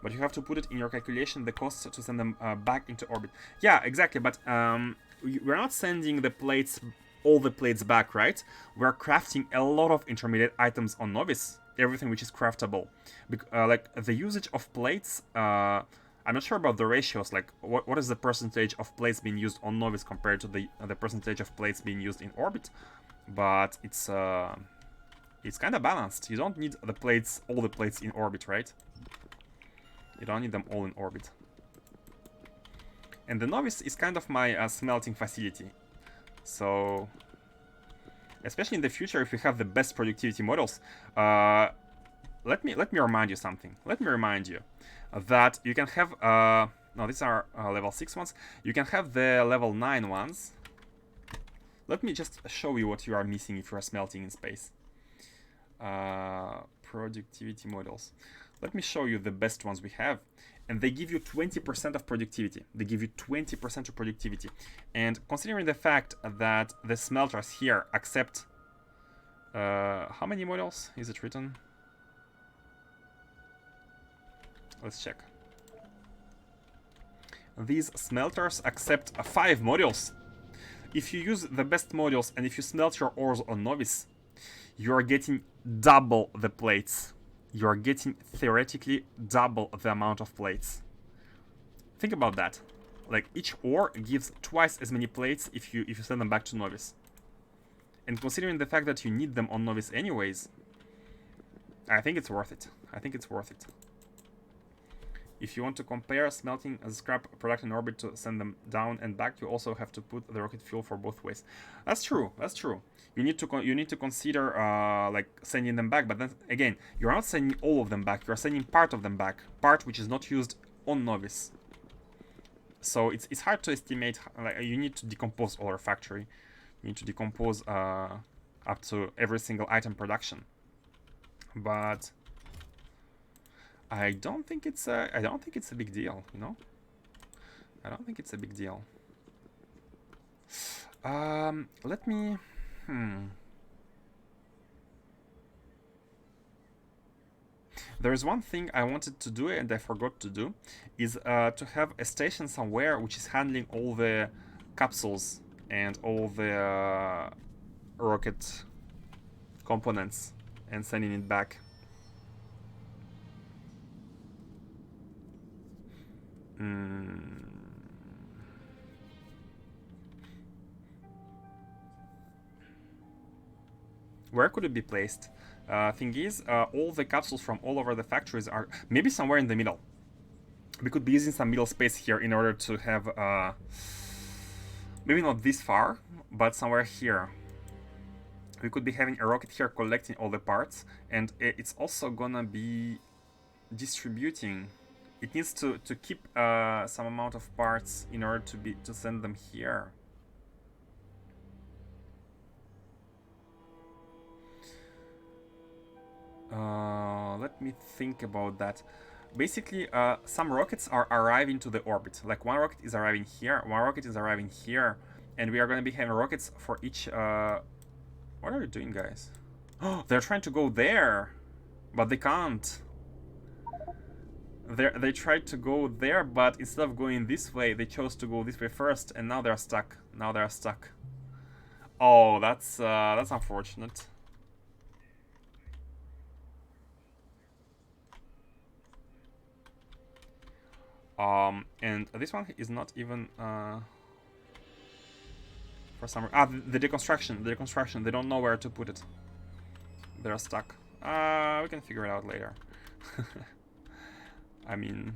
Speaker 1: But you have to put it in your calculation, the cost to send them back into orbit. Yeah, exactly. But we're not sending all the plates back, right? We're crafting a lot of intermediate items on Novice. Everything which is craftable. Like the usage of plates, I I'm not sure about the ratios, like what is the percentage of plates being used on novice compared to the percentage of plates being used in orbit, but it's kind of balanced. You don't need the plates, all the plates in orbit, right? You don't need them all in orbit. And the novice is kind of my smelting facility. So, especially in the future, if we have the best productivity models, let me remind you something. Let me remind you that you can have no, these are level 6 ones. You can have the level 9 ones. Let me just show you what you are missing if you are smelting in space. Productivity models. Let me show you the best ones we have. And they give you 20% of productivity. They give you 20% of productivity. And considering the fact that the smelters here accept... how many models is it written? Let's check. These smelters accept 5 modules. If you use the best modules and if you smelt your ores on novice, you are getting double the plates. You are getting theoretically double the amount of plates. Think about that. Like each ore gives twice as many plates if you send them back to novice. And considering the fact that you need them on novice anyways, I think it's worth it. I think it's worth it. If you want to compare smelting as scrap product in orbit to send them down and back, you also have to put the rocket fuel for both ways. That's true. That's true. You need to consider like sending them back, but then again, you're not sending all of them back. You're sending part of them back, part which is not used on novice. So it's hard to estimate. Like you need to decompose all our factory. You need to decompose up to every single item production, but I don't think it's a big deal, you know. I don't think it's a big deal. Let me. There is one thing I wanted to do and I forgot to do, is to have a station somewhere which is handling all the capsules and all the rocket components and sending it back. Where could it be placed? Thing is, all the capsules from all over the factories are maybe somewhere in the middle. We could be using some middle space here in order to have maybe not this far, but somewhere here. We could be having a rocket here collecting all the parts, and it's also gonna be distributing. It needs to keep some amount of parts in order to send them here. Let me think about that. Basically, some rockets are arriving to the orbit. Like one rocket is arriving here, one rocket is arriving here, and we are going to be having rockets for each... What are you doing, guys? Oh, they're trying to go there, but they can't. They tried to go there, but instead of going this way, they chose to go this way first, and now they're stuck. Now they're stuck. Oh, that's unfortunate. And this one is not even for some the deconstruction. They don't know where to put it. They're stuck. We can figure it out later. I mean,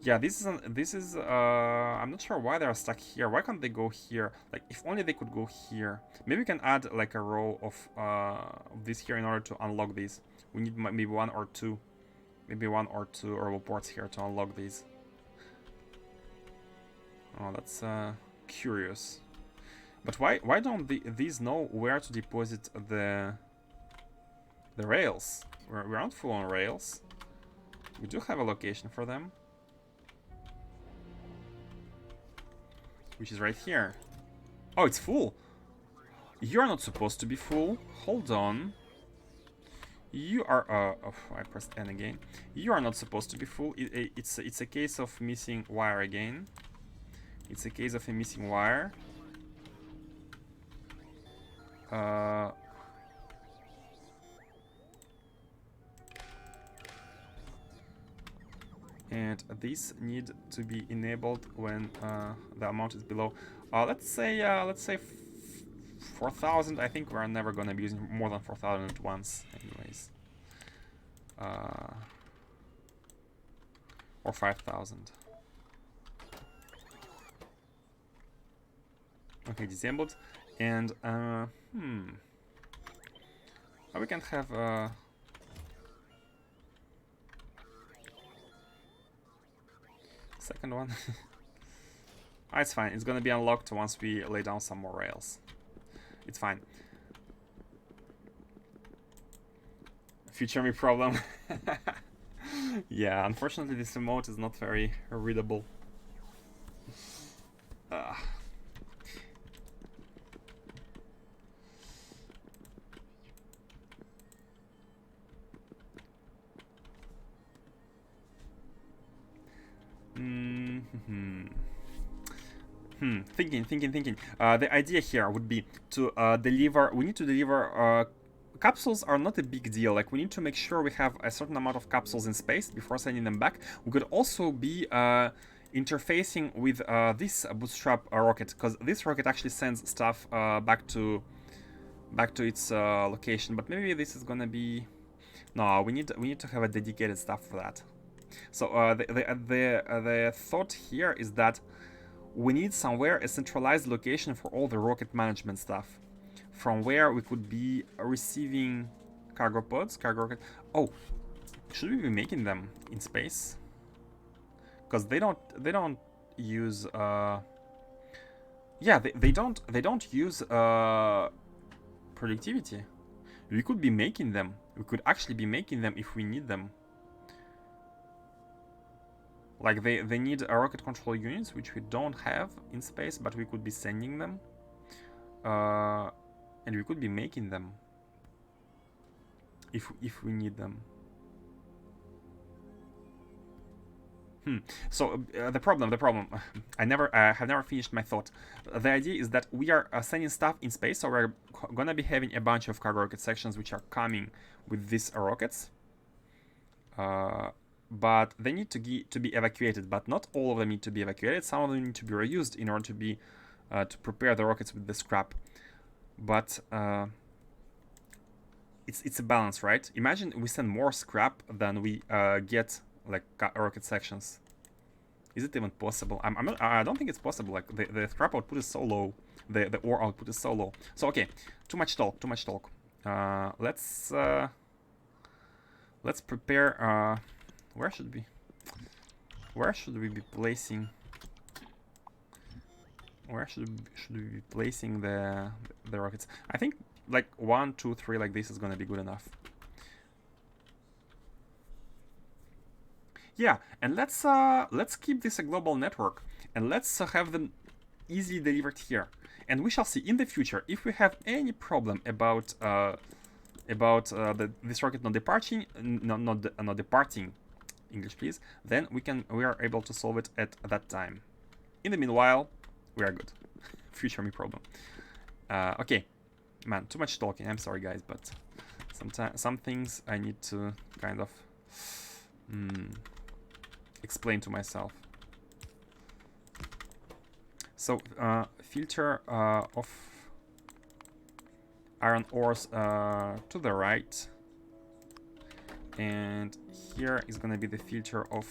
Speaker 1: yeah, this is I'm not sure why they're stuck here. Why can't they go here? Like, if only they could go here. Maybe we can add like a row of this here in order to unlock these. We need maybe one or two orbital ports here to unlock these. Oh, that's curious. But why don't these know where to deposit the rails? We're not full on rails. We do have a location for them, which is right here. Oh, it's full. You're not supposed to be full. Hold on. You are oh, I pressed N again. You are not supposed to be full. It's a case of missing wire again. It's a case of a missing wire. and these need to be enabled when the amount is below. Let's say 4,000. I think we're never gonna be using more than 4,000 at once, anyways. Or 5,000. Okay, disabled. And we can have second one. It's fine. It's gonna be unlocked once we lay down some more rails. It's fine. Future me problem. Yeah, unfortunately this remote is not very readable. Thinking. The idea here would be to deliver. We need to deliver. Capsules are not a big deal. Like, we need to make sure we have a certain amount of capsules in space before sending them back. We could also be interfacing with this bootstrap rocket, because this rocket actually sends stuff back to its location. But maybe this is gonna be. No, we need to have a dedicated stuff for that. So the thought here is that we need somewhere a centralized location for all the rocket management stuff, from where we could be receiving cargo pods, cargo rocket. Oh, should we be making them in space? Because they don't use yeah, they don't use productivity. We could be making them. We could actually be making them if we need them. Like, they need rocket control units, which we don't have in space, but we could be sending them. And we could be making them if we need them. So the problem. I have never finished my thought. The idea is that we are sending stuff in space, so we're gonna be having a bunch of cargo rocket sections which are coming with these rockets. But they need to be evacuated. But not all of them need to be evacuated. Some of them need to be reused in order to be to prepare the rockets with the scrap. But it's a balance, right? Imagine we send more scrap than we get like rocket sections. Is it even possible? I don't think it's possible. Like, the scrap output is so low. The ore output is so low. So okay, too much talk. Let's prepare. Where should we be placing? Where should we be placing the rockets? I think like 1, 2, 3 like this is gonna be good enough. Yeah, and let's keep this a global network, and let's have them easily delivered here. And we shall see in the future if we have any problem about this rocket not departing, not departing. English, please. Then we are able to solve it at that time. In the meanwhile, we are good. Future me problem. Okay, man, too much talking. I'm sorry, guys, but sometimes some things I need to kind of explain to myself. So filter of iron ores to the right. And here is going to be the filter of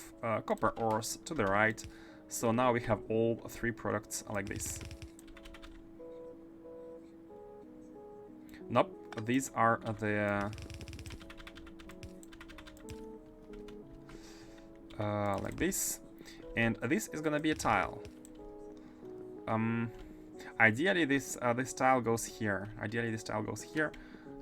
Speaker 1: copper ores to the right. So now we have all 3 products like this. Nope, these are the like this, and this is gonna be a tile. Ideally this tile goes here.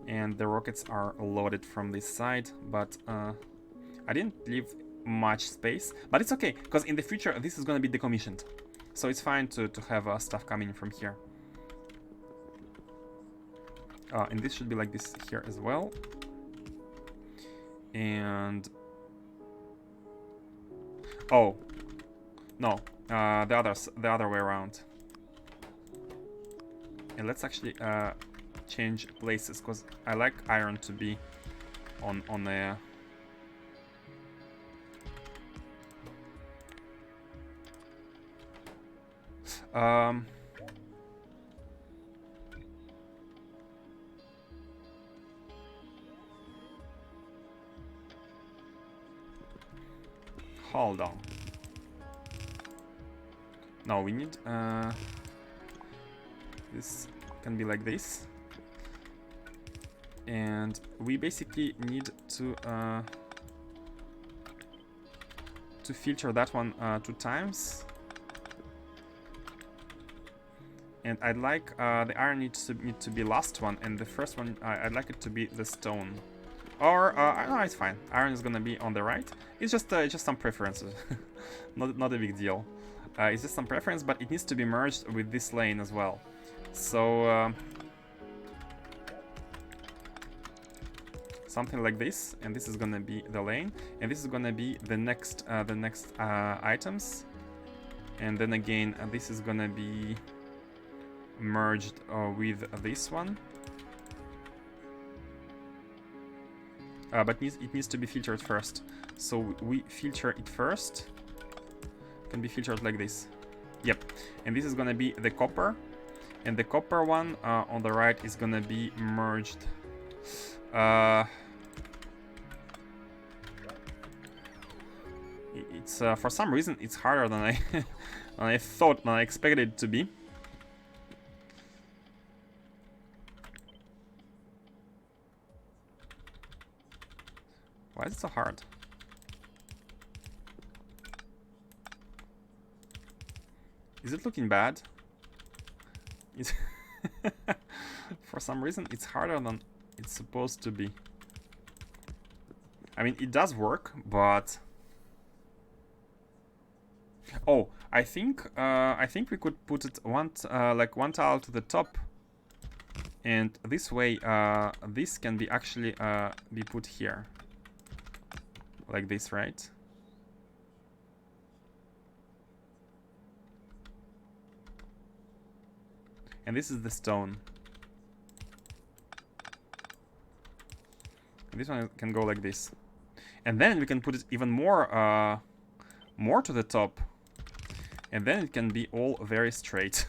Speaker 1: And the rockets are loaded from this side, but I didn't leave much space. But it's okay, because in the future this is going to be decommissioned. So it's fine to have stuff coming from here. And this should be like this here as well. And... oh, no, the other way around. And let's actually change places, because I like iron to be on the Um, hold on. No, we need this can be like this, and we basically need to filter that one 2 times. And I'd like the iron needs to be last one, and the first one I'd like it to be the stone. Or no, it's fine. Iron is gonna be on the right. It's just some preferences, not a big deal. It's just some preference, but it needs to be merged with this lane as well. So something like this, and this is gonna be the lane, and this is gonna be the next items, and then again this is gonna be merged with this one. But it needs to be filtered first. So we filter it first. It can be filtered like this. Yep. And this is gonna be the copper. And the copper one on the right is gonna be merged. It's for some reason it's harder than I than I expected it to be. Why is it so hard? Is it looking bad? For some reason, it's harder than it's supposed to be. I mean, it does work, but oh, I think we could put it like one tile to the top, and this way, this can be actually be put here. Like this, right? And this is the stone. And this one can go like this. And then we can put it even more to the top. And then it can be all very straight.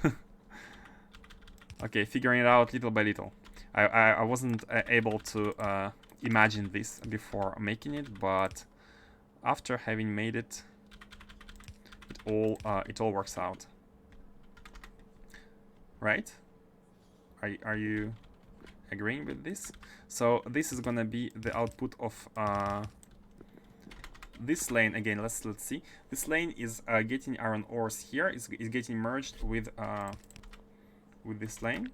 Speaker 1: Okay, figuring it out little by little. I wasn't able to imagine this before making it, but after having made it, it all works out. Right? Are you agreeing with this? So this is gonna be the output of this lane again. Let's see. This lane is getting iron ores here. Is getting merged with this lane.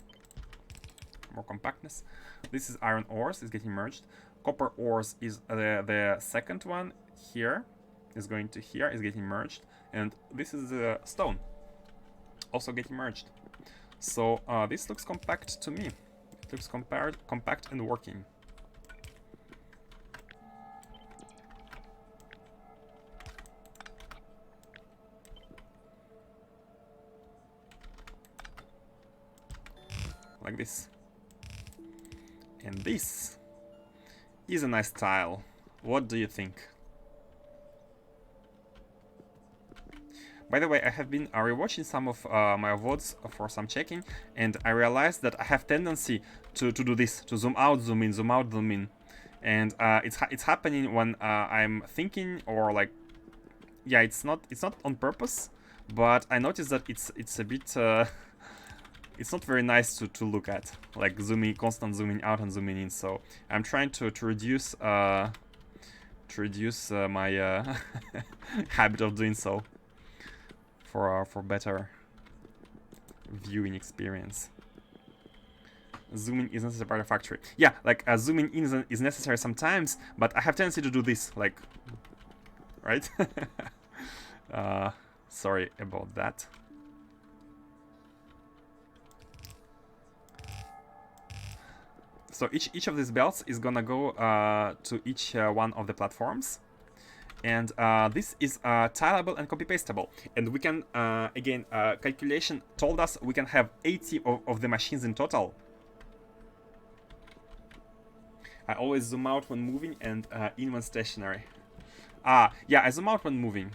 Speaker 1: More compactness. This is iron ores. Is getting merged. Copper ores is the second one here. Is going to here. Is getting merged. And this is the stone. Also getting merged. So this looks compact to me. It looks compact and working. Like this. And this is a nice tile. What do you think? By the way, I have been rewatching some of my VODs for some checking, and I realized that I have tendency to do this, to zoom out, zoom in, zoom out, zoom in. And it's happening when I'm thinking, or like, yeah, it's not on purpose, but I noticed that it's a bit it's not very nice to look at, like constant zooming out and zooming in. So I'm trying to reduce my habit of doing so for better viewing experience. Zooming is necessary part of Factorio. Yeah, like zooming in is necessary sometimes, but I have tendency to do this, like, right? Sorry about that. So each of these belts is gonna go to each one of the platforms, and this is tileable and copy pastable. And we can again, calculation told us we can have 80 of the machines in total. I always zoom out when moving and in when stationary. Yeah, I zoom out when moving.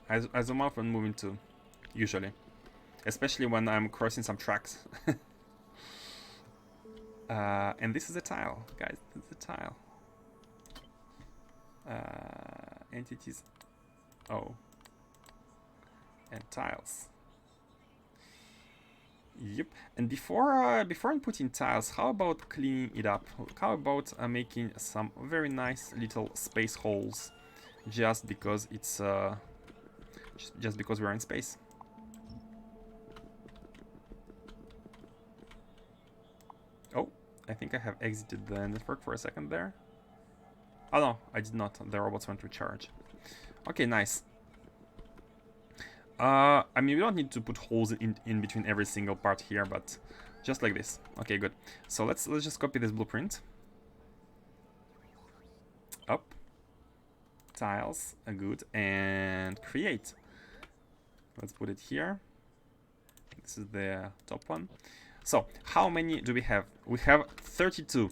Speaker 1: I zoom out when moving too, usually. especially when I'm crossing some tracks. And this is a tile, guys. This is a tile. Entities. Oh. And tiles. Yep. And before inputting tiles, how about cleaning it up? How about making some very nice little space holes, just because it's just because we're in space. Oh, I think I have exited the network for a second there. Oh no, I did not. The robots went to charge. Okay, nice. I mean, we don't need to put holes in between every single part here, but just like this. Okay, good. So let's just copy this blueprint. Up. Tiles, good, and create. Let's put it here. This is the top one. So, how many do we have? We have 32.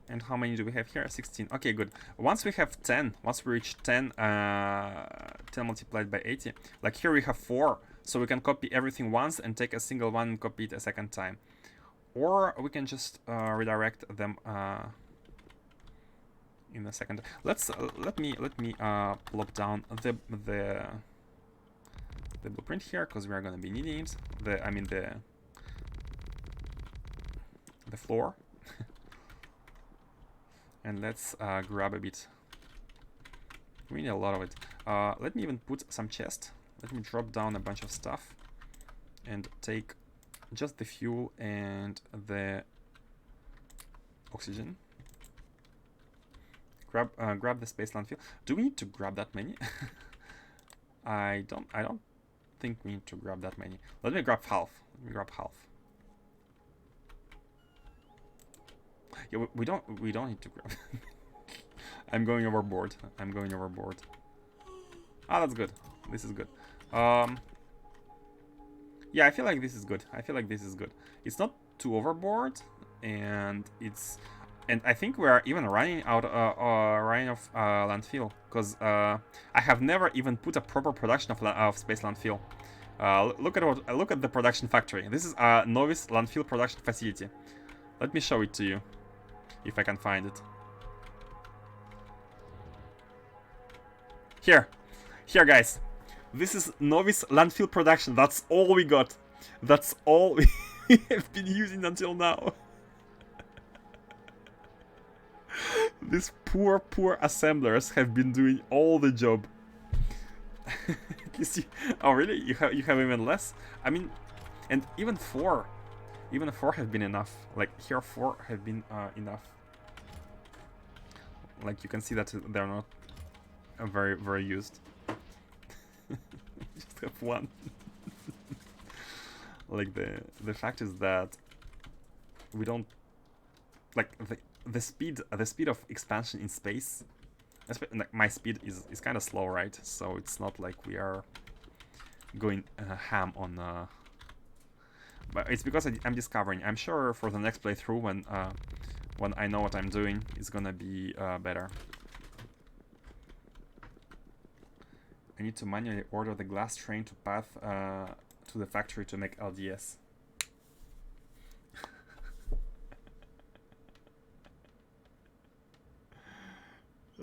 Speaker 1: And how many do we have here? 16. Okay, good. Once we have 10, once we reach 10, 10 multiplied by 80, like here we have 4, so we can copy everything once and take a single one and copy it a second time. Or we can just redirect them in a second. Let me plop down the blueprint here, because we are gonna be needing it. The floor. And let's grab a bit. We need a lot of it. Let me even put some chest. Let me drop down a bunch of stuff and take just the fuel and the oxygen. Grab the space landfill. Do we need to grab that many? I don't think we need to grab that many. Let me grab half. Let me grab half. Yeah, we don't need to grab. I'm going overboard. I'm going overboard. Ah, that's good. This is good. Yeah, I feel like this is good. I feel like this is good. It's not too overboard, and I think we are even running out of landfill, because I have never even put a proper production of space landfill. Look at the production factory. This is a novice landfill production facility. Let me show it to you, if I can find it. Here, guys. This is novice landfill production. That's all we got. That's all we have been using until now. These poor assemblers have been doing all the job. You see? Oh, really? You have even less? I mean, and even 4 have been enough. Like here, 4 have been enough. Like you can see that they're not very used. Just have 1. Like the fact is that we don't like the speed of expansion in space. Like my speed is kind of slow, right? So it's not like we are going ham on. But it's because I'm discovering. I'm sure for the next playthrough, when I know what I'm doing, it's gonna be better. I need to manually order the glass train to path to the factory to make LDS.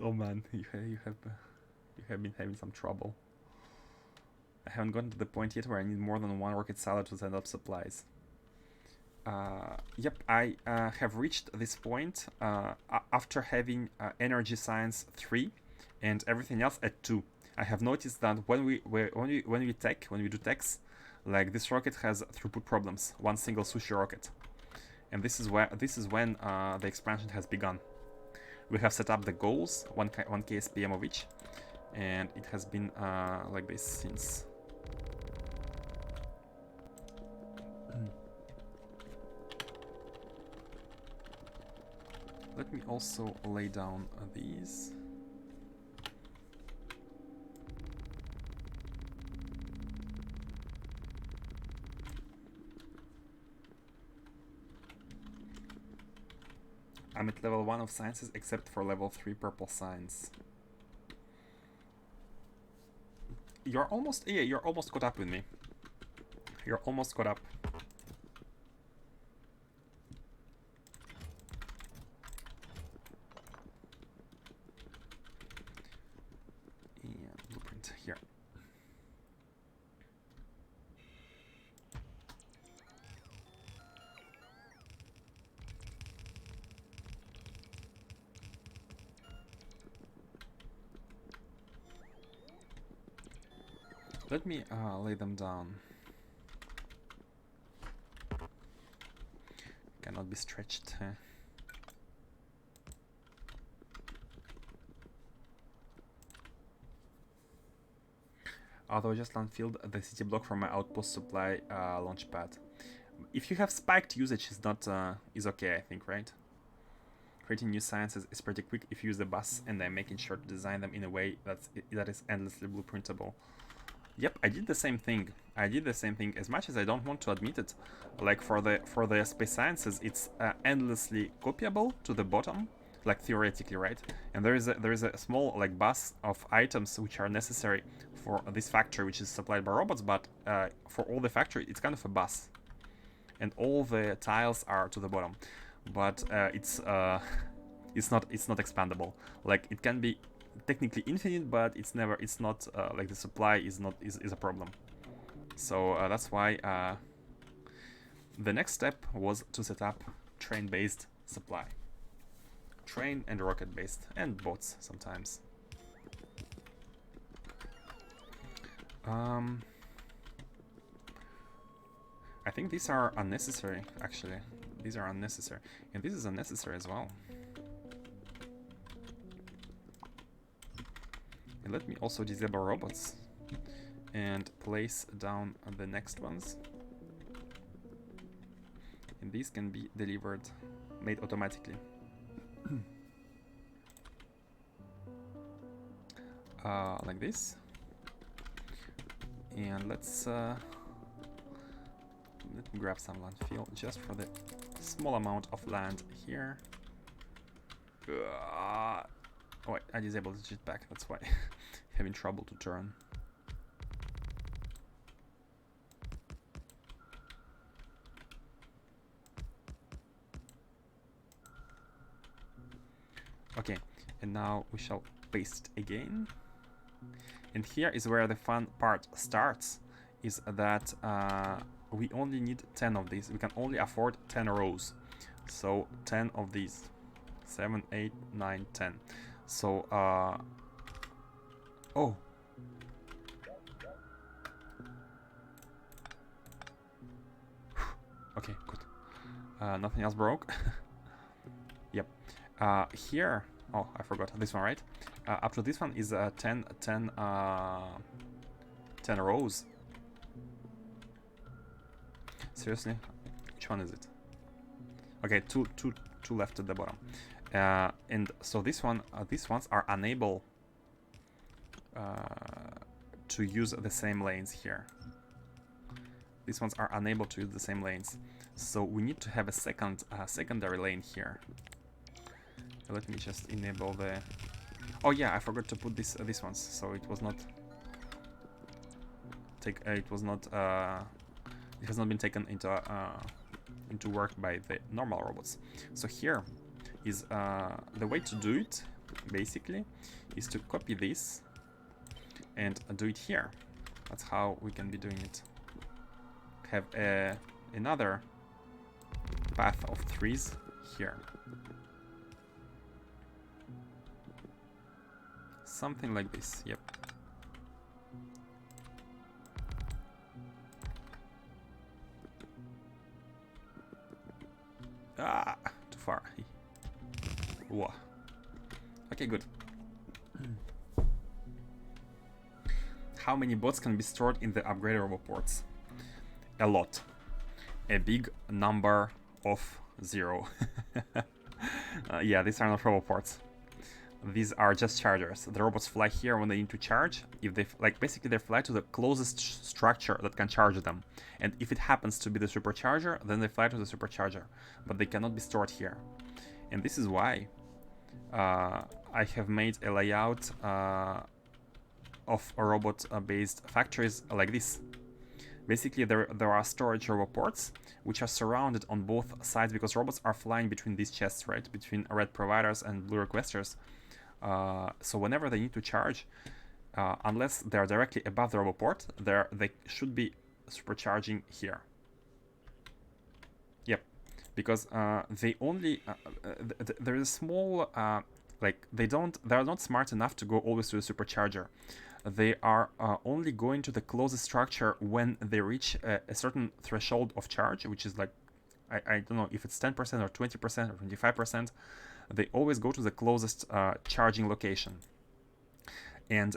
Speaker 1: Oh man, you have been having some trouble. I haven't gotten to the point yet where I need more than 1 rocket salad to send up supplies. Yep, I have reached this point after having energy science 3 and everything else at 2. I have noticed that when we do techs, like this rocket has throughput problems. 1 single sushi rocket, and this is when the expansion has begun. We have set up the goals, 1 KSPM of each, and it has been like this since. Let me also lay down these. I'm at level 1 of sciences except for level 3 purple science. You're almost, yeah, you're almost caught up with me. You're almost caught up. And blueprint here. Let me lay them down. Cannot be stretched. Although I just landfilled the city block from my outpost supply launch pad. If you have spiked, usage is not is okay, I think, right? Creating new sciences is pretty quick if you use the bus, and I'm making sure to design them in a way that is endlessly blueprintable. Yep, I did the same thing. I did the same thing. As much as I don't want to admit it, like for the space sciences, it's endlessly copyable to the bottom, like theoretically, right? And there is a small like bus of items which are necessary for this factory, which is supplied by robots. But for all the factory, it's kind of a bus, and all the tiles are to the bottom. But it's not expandable. Like it can be technically infinite, but it's not like the supply is a problem. So that's why the next step was to set up train-based supply, train and rocket-based, and boats sometimes. I think these are unnecessary, actually. These are unnecessary, and this is unnecessary as well. And let me also disable robots and place down the next ones. And these can be delivered, made automatically. Like this. And let's let me grab some landfill just for the small amount of land here. Oh wait, I disabled the jetpack, that's why having trouble to turn. Okay, and now we shall paste again. And here is where the fun part starts, is that we only need 10 of these. We can only afford 10 rows. So 10 of these. 7, 8, 9, 10. So, oh. Okay, good. Nothing else broke. Yep. Here, oh, I forgot this one, right? Up to this one is 10 rows. Seriously? Which one is it? Okay, two left at the bottom. And so these ones are unable to use the same lanes here. These ones are unable to use the same lanes. So we need to have a secondary lane here. Let me just enable the... Oh yeah, I forgot to put these ones, so it was not... it has not been taken into work by the normal robots. So here is the way to do it, basically, is to copy this and do it here. That's how we can be doing it. Have another path of 3s here. Something like this, yep. Ah, too far. Whoa. Okay, good. How many bots can be stored in the upgradable ports? A lot. A big number of 0. Yeah, these are not roboports. These are just chargers. The robots fly here when they need to charge. If they basically they fly to the closest structure that can charge them. And if it happens to be the supercharger, then they fly to the supercharger. But they cannot be stored here. And this is why I have made a layout of robot-based factories like this. Basically, there are storage robot ports which are surrounded on both sides because robots are flying between these chests, right? Between red providers and blue requesters. So whenever they need to charge, unless they're directly above the robot port, they should be supercharging here. Yep, because they only there is a small like they're not smart enough to go always to the supercharger. They are only going to the closest structure when they reach a certain threshold of charge, which is like, I don't know if it's 10% or 20% or 25%. They always go to the closest charging location. And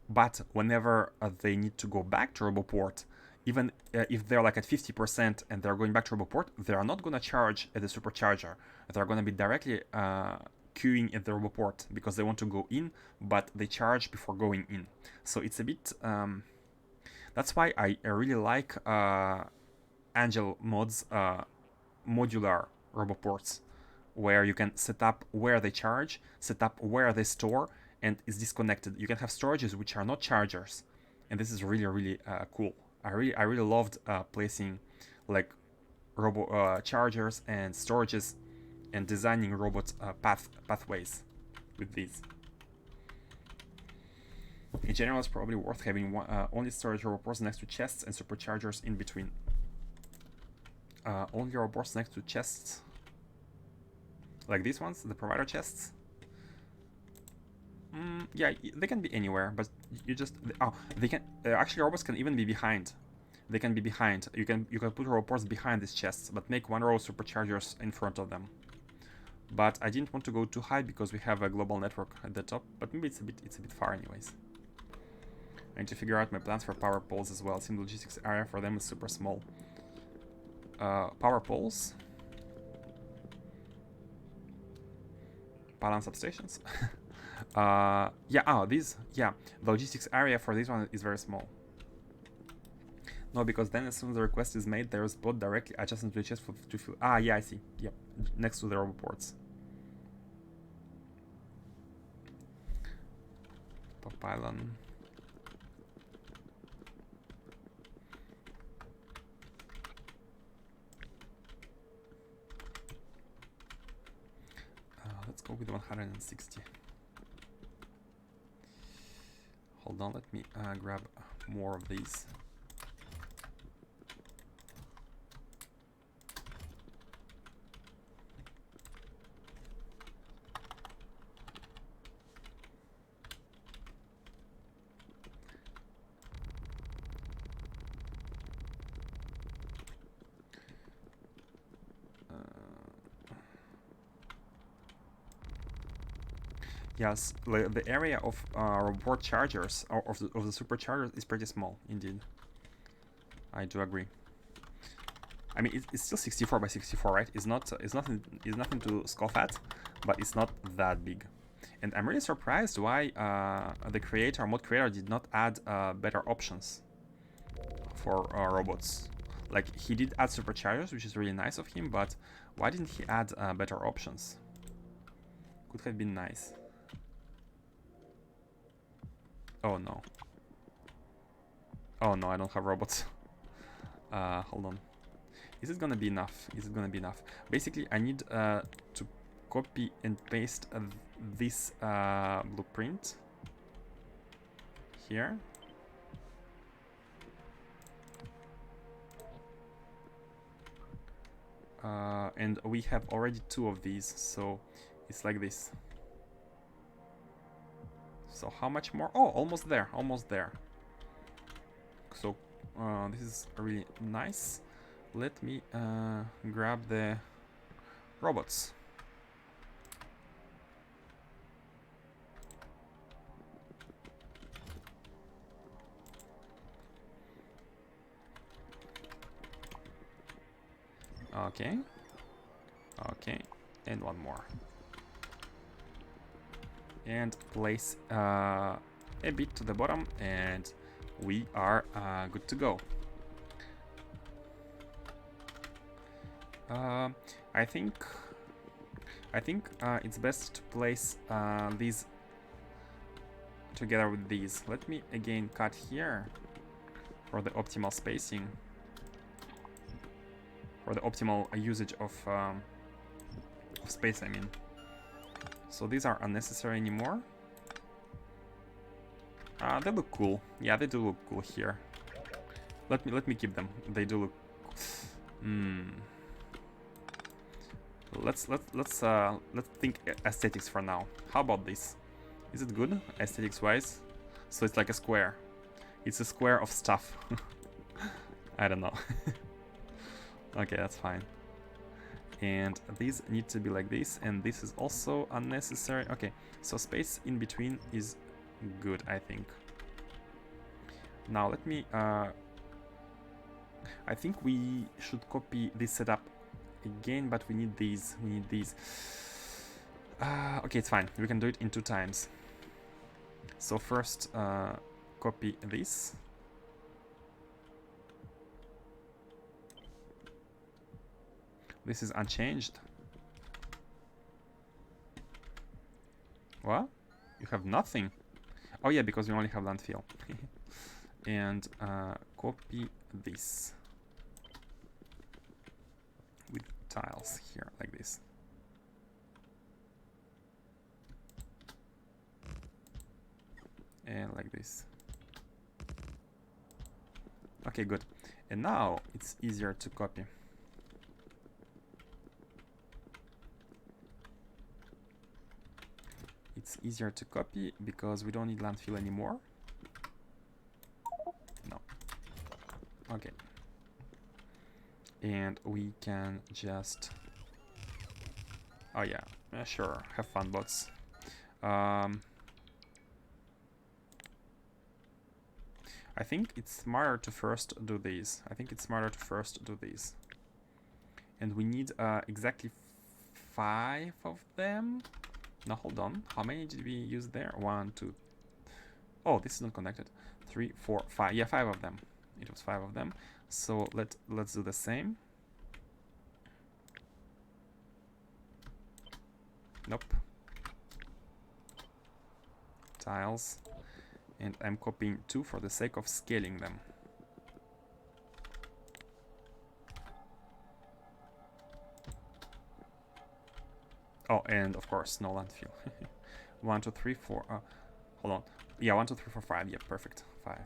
Speaker 1: but whenever they need to go back to RoboPort, even if they're like at 50% and they're going back to RoboPort, they are not going to charge at the supercharger. They're going to be directly queuing at the RoboPort because they want to go in, but they charge before going in. So it's a bit... that's why I really like Angel Mod's modular RoboPorts, where you can set up where they charge, set up where they store, and it's disconnected. You can have storages which are not chargers, and this is really, really cool. I really loved placing like chargers and storages and designing robot pathways with these. In general, it's probably worth having only storage roboports next to chests and superchargers in between. Only roboports next to chests, like these ones, the provider chests. Yeah, they can be anywhere, but you just they can actually robots can even be behind. They can be behind. You can put roboports behind these chests, but make one row of superchargers in front of them. But I didn't want to go too high because we have a global network at the top. But maybe it's a bit far anyways. I need to figure out my plans for power poles as well. Seems logistics area for them is super small. Power poles. Balance substations. Yeah, these, yeah, the logistics area for this one is very small. No, because then as soon as the request is made, there is bot directly adjacent to the chest to fill. Yeah, I see. Yep, next to the roboports. Top pylon. Let's go with 160. Hold on, let me grab more of these. Yes, the area of robot chargers or of the superchargers is pretty small indeed. I do agree. I mean, it's still 64 by 64, right? It's nothing to scoff at, but it's not that big. And I'm really surprised why the mod creator did not add better options for robots. Like, he did add superchargers, which is really nice of him, but why didn't he add better options? Could have been nice. Oh no. Oh no, I don't have robots. Hold on. Is it gonna be enough? Is it gonna be enough? Basically, I need to copy and paste this blueprint here. And we have already 2 of these, so it's like this. So how much more? Oh, almost there, almost there. So this is really nice. Let me grab the robots. Okay. Okay. And one more. And place a bit to the bottom, and we are good to go. I think it's best to place these together with these. Let me again cut here for the optimal spacing, for the optimal usage of space, I mean. So these are unnecessary anymore. They look cool. Yeah, they do look cool here. Let me keep them. They do look. Let's think aesthetics for now. How about this? Is it good aesthetics wise? So it's like a square. It's a square of stuff. I don't know. Okay, that's fine. And these need to be like this, and this is also unnecessary. Okay, so space in between is good, I think. Now let me I think we should copy this setup again, but we need these. Okay, it's fine. We can do it in 2 times. So first copy this. This is unchanged. What? You have nothing? Oh yeah, because we only have landfill. And copy this with tiles here, like this. And like this. Okay, good. And now it's easier to copy. It's easier to copy because we don't need landfill anymore. No. Okay. And we can just... Oh yeah, sure, have fun, bots. I think it's smarter to first do these. And we need exactly 5 of them. Now hold on, how many did we use there? 1, 2. Oh, this is not connected. 3, 4, 5. Yeah, 5 of them. It was 5 of them. So let's do the same. Nope. Tiles. And I'm copying 2 for the sake of scaling them. Oh, and of course, no landfill. 1, 2, 3, 4. Hold on. Yeah, 1, 2, 3, 4, 5. Yeah, perfect. 5.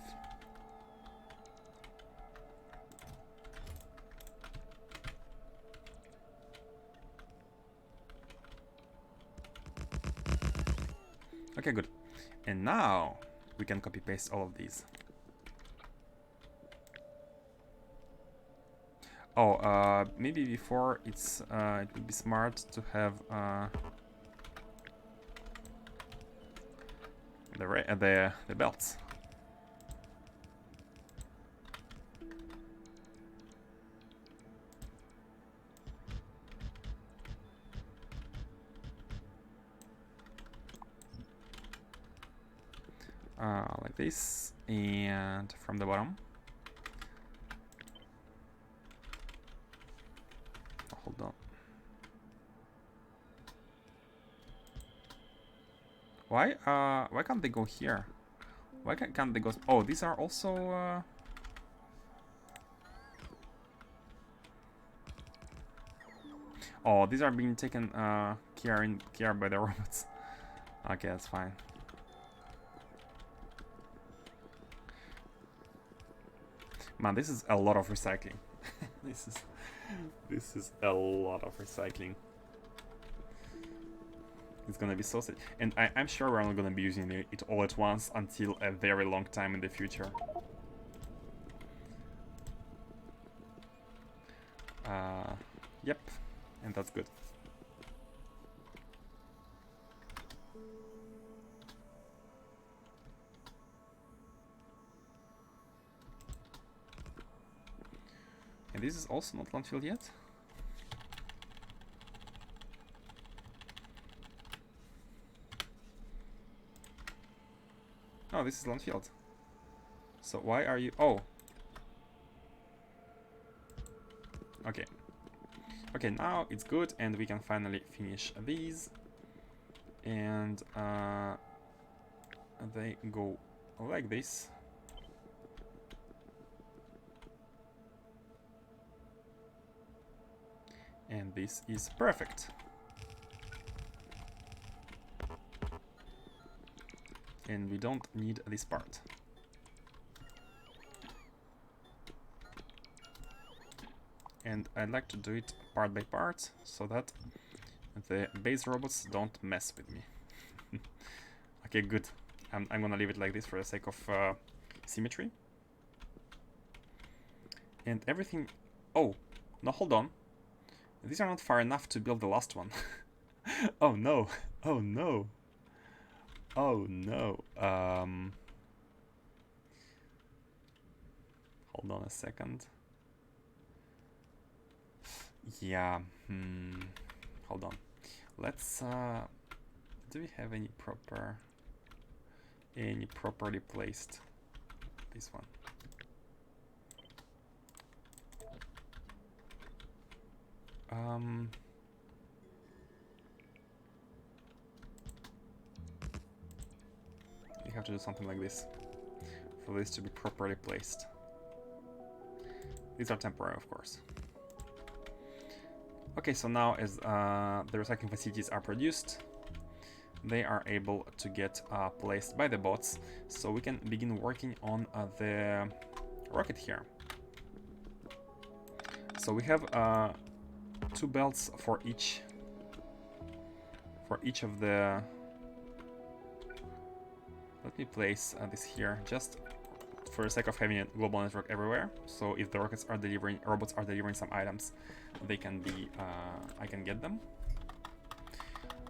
Speaker 1: Okay, good. And now we can copy paste all of these. Oh, maybe before it would be smart to have the belts. Like this, and from the bottom. Hold on. Why can't they go here? Why can't they go? Oh, these are also. Oh, these are being taken care by the robots. Okay, that's fine. Man, this is a lot of recycling. This is a lot of recycling. It's gonna be so sad. And I'm sure we're not gonna be using it all at once until a very long time in the future. Yep, and that's good. And this is also not landfill yet. Oh, this is landfill. So why are you... Oh. Okay. Okay, now it's good, and we can finally finish these. And they go like this. And this is perfect. And we don't need this part. And I'd like to do it part by part so that the base robots don't mess with me. Okay, good. I'm gonna leave it like this for the sake of symmetry. And everything... Oh, no, hold on. These are not far enough to build the last one. Oh no, oh no. Oh no. Hold on a second. Yeah, hold on. Let's do we have any properly placed this one? We have to do something like this for this to be properly placed. These are temporary, of course. Okay, so now as the recycling facilities are produced, they are able to get placed by the bots, so we can begin working on the rocket here. So we have 2 belts for each of the... Let me place this here just for the sake of having a global network everywhere. So if the robots are delivering some items, they can be I can get them.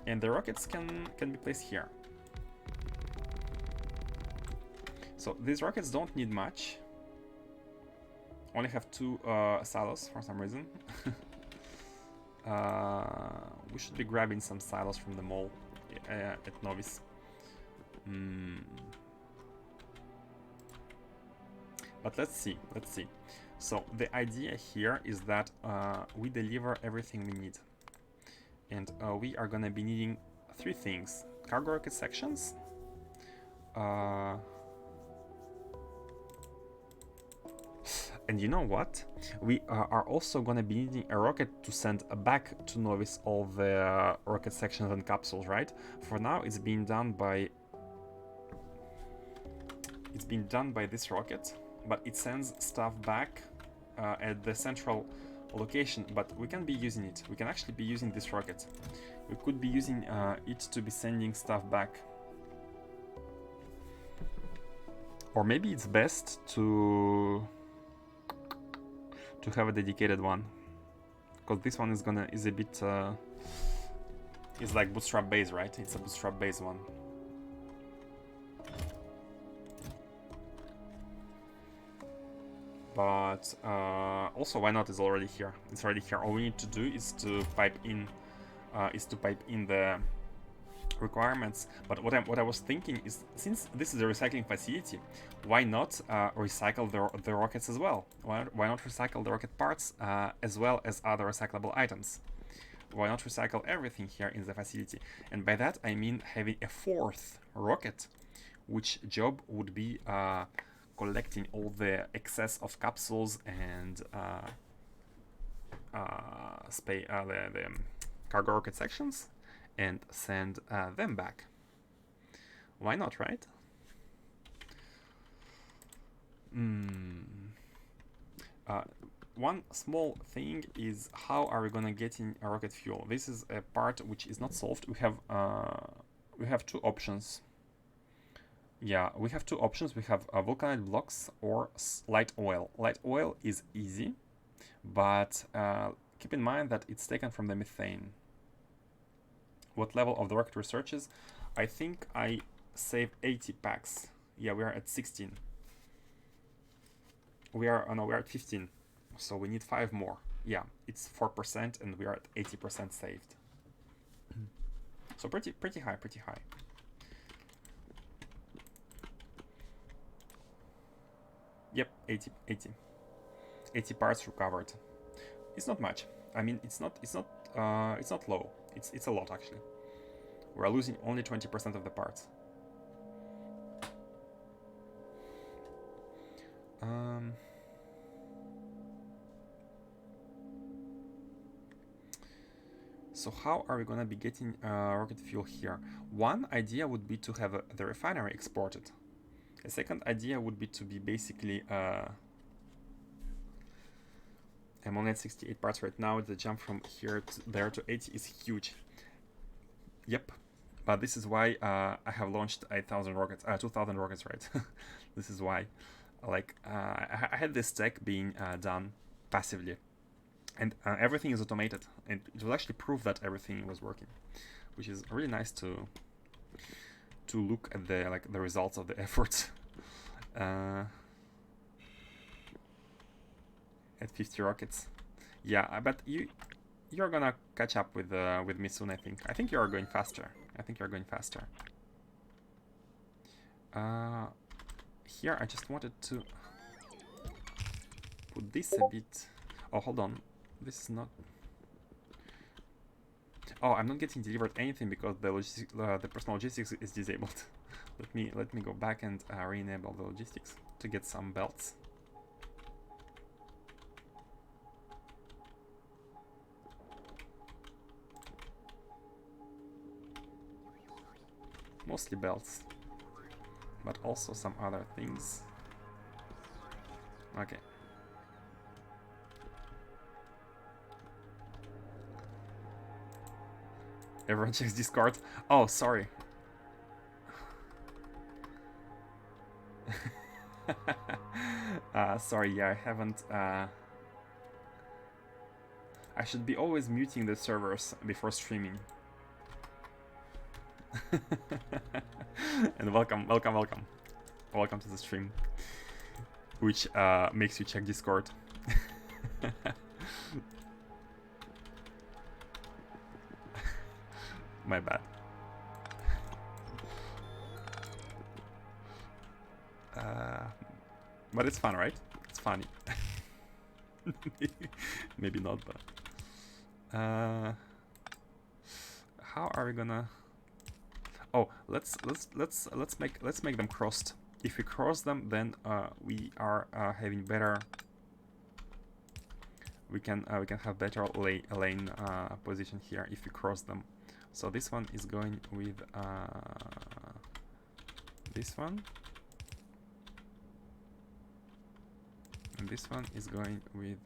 Speaker 1: And the rockets can be placed here. So these rockets don't need much. Only have 2 silos for some reason. We should be grabbing some silos from the mall at Novis. But let's see. So the idea here is that we deliver everything we need. And we are gonna be needing 3 things. Cargo rocket sections. And you know what? We are also gonna be needing a rocket to send back to Novis all the rocket sections and capsules, right? For now, it's being done by this rocket, but it sends stuff back at the central location. But we can be using it. We can actually be using this rocket. We could be using it to be sending stuff back. Or maybe it's best to have a dedicated one, because this one is a bit is like bootstrap base, right? It's a bootstrap base one. But also, why not? It's already here. It's already here. All we need to do is to pipe in the requirements. But what I was thinking is, since this is a recycling facility, why not recycle the rockets as well? Why not recycle the rocket parts as well as other recyclable items? Why not recycle everything here in the facility? And by that I mean having a 4th rocket, which job would be collecting all the excess of capsules and the cargo rocket sections and send them back. Why not, right? One small thing is, how are we gonna get in a rocket fuel? This is a part which is not solved. We have 2 options. Yeah, we have 2 options. We have vulcanite blocks or light oil. Light oil is easy, but keep in mind that it's taken from the methane. What level of the rocket research is? I think I saved 80 packs. Yeah, we are at 16. We are at 15. So we need 5 more. Yeah, it's 4% and we are at 80% saved. So pretty high. Yep, 80 parts recovered. It's not much. I mean, it's not low. It's a lot, actually. We're losing only 20% of the parts. Um, so how are we gonna be getting rocket fuel here? One idea would be to have the refinery exported. A second idea would be to be basically I'm only at 68 parts right now. The jump from here to there to 80 is huge. Yep. But this is why I have launched 8,000 rockets, 2,000 rockets, right? This is why. Like, I had this tech being done passively. And everything is automated. And it will actually prove that everything was working. Which is really nice to look at the results of the efforts. At 50 rockets. Yeah, but you're gonna catch up with me soon, I think. I think you are going faster. Here I just wanted to put this a bit. Oh, hold on. This is not. Oh, I'm not getting delivered anything because the personal logistics is disabled. let me go back and re-enable the logistics to get some belts. Mostly belts, but also some other things. Okay. Everyone checks Discord. Oh, sorry. Sorry, yeah, I haven't. I should be always muting the servers before streaming. And welcome to the stream, which makes you check Discord. My bad. But it's fun, right? It's funny. Maybe not, but how are we gonna? Oh, let's make them crossed. If we cross them, then we are having better. We can have better lane position here if we cross them. So this one is going with this one, and this one is going with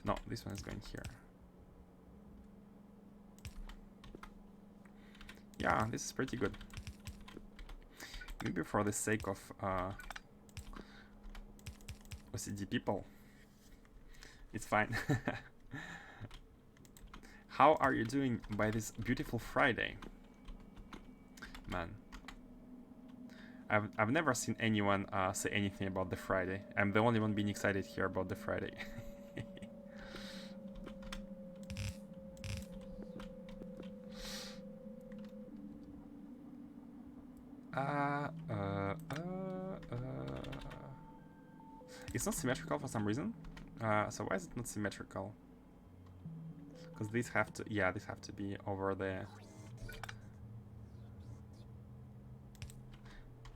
Speaker 1: no, this one is going here. Yeah, this is pretty good. Maybe for the sake of OCD people, it's fine. How are you doing by this beautiful Friday? Man, I've never seen anyone say anything about the Friday. I'm the only one being excited here about the Friday. It's not symmetrical for some reason. So why is it not symmetrical? Because these have to, yeah, these have to be over there.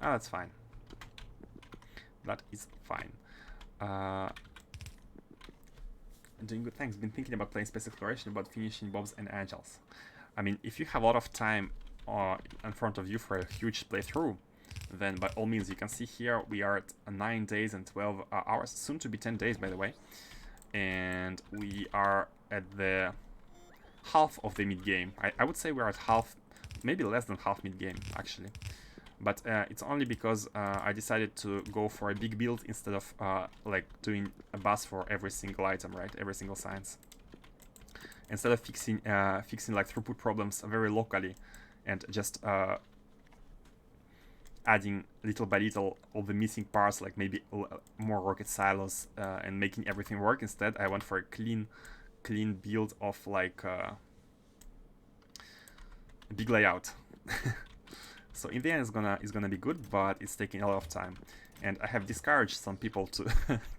Speaker 1: Ah, that's fine. That is fine. Doing good, thanks. Been thinking about playing space exploration, about finishing bobs and angels. I mean, if you have a lot of time in front of you for a huge playthrough, then by all means, you can see here we are at 9 days and 12 hours, soon to be 10 days, by the way. And we are at the half of the mid-game. I would say we're at half, maybe less than half mid-game, actually. But it's only because I decided to go for a big build instead of like doing a bus for every single item, right? Every single science. Instead of fixing like throughput problems very locally and just adding little by little all the missing parts, like maybe more rocket silos and making everything work. Instead, I went for a clean build of like a big layout. So in the end, it's gonna be good, but it's taking a lot of time, and I have discouraged some people to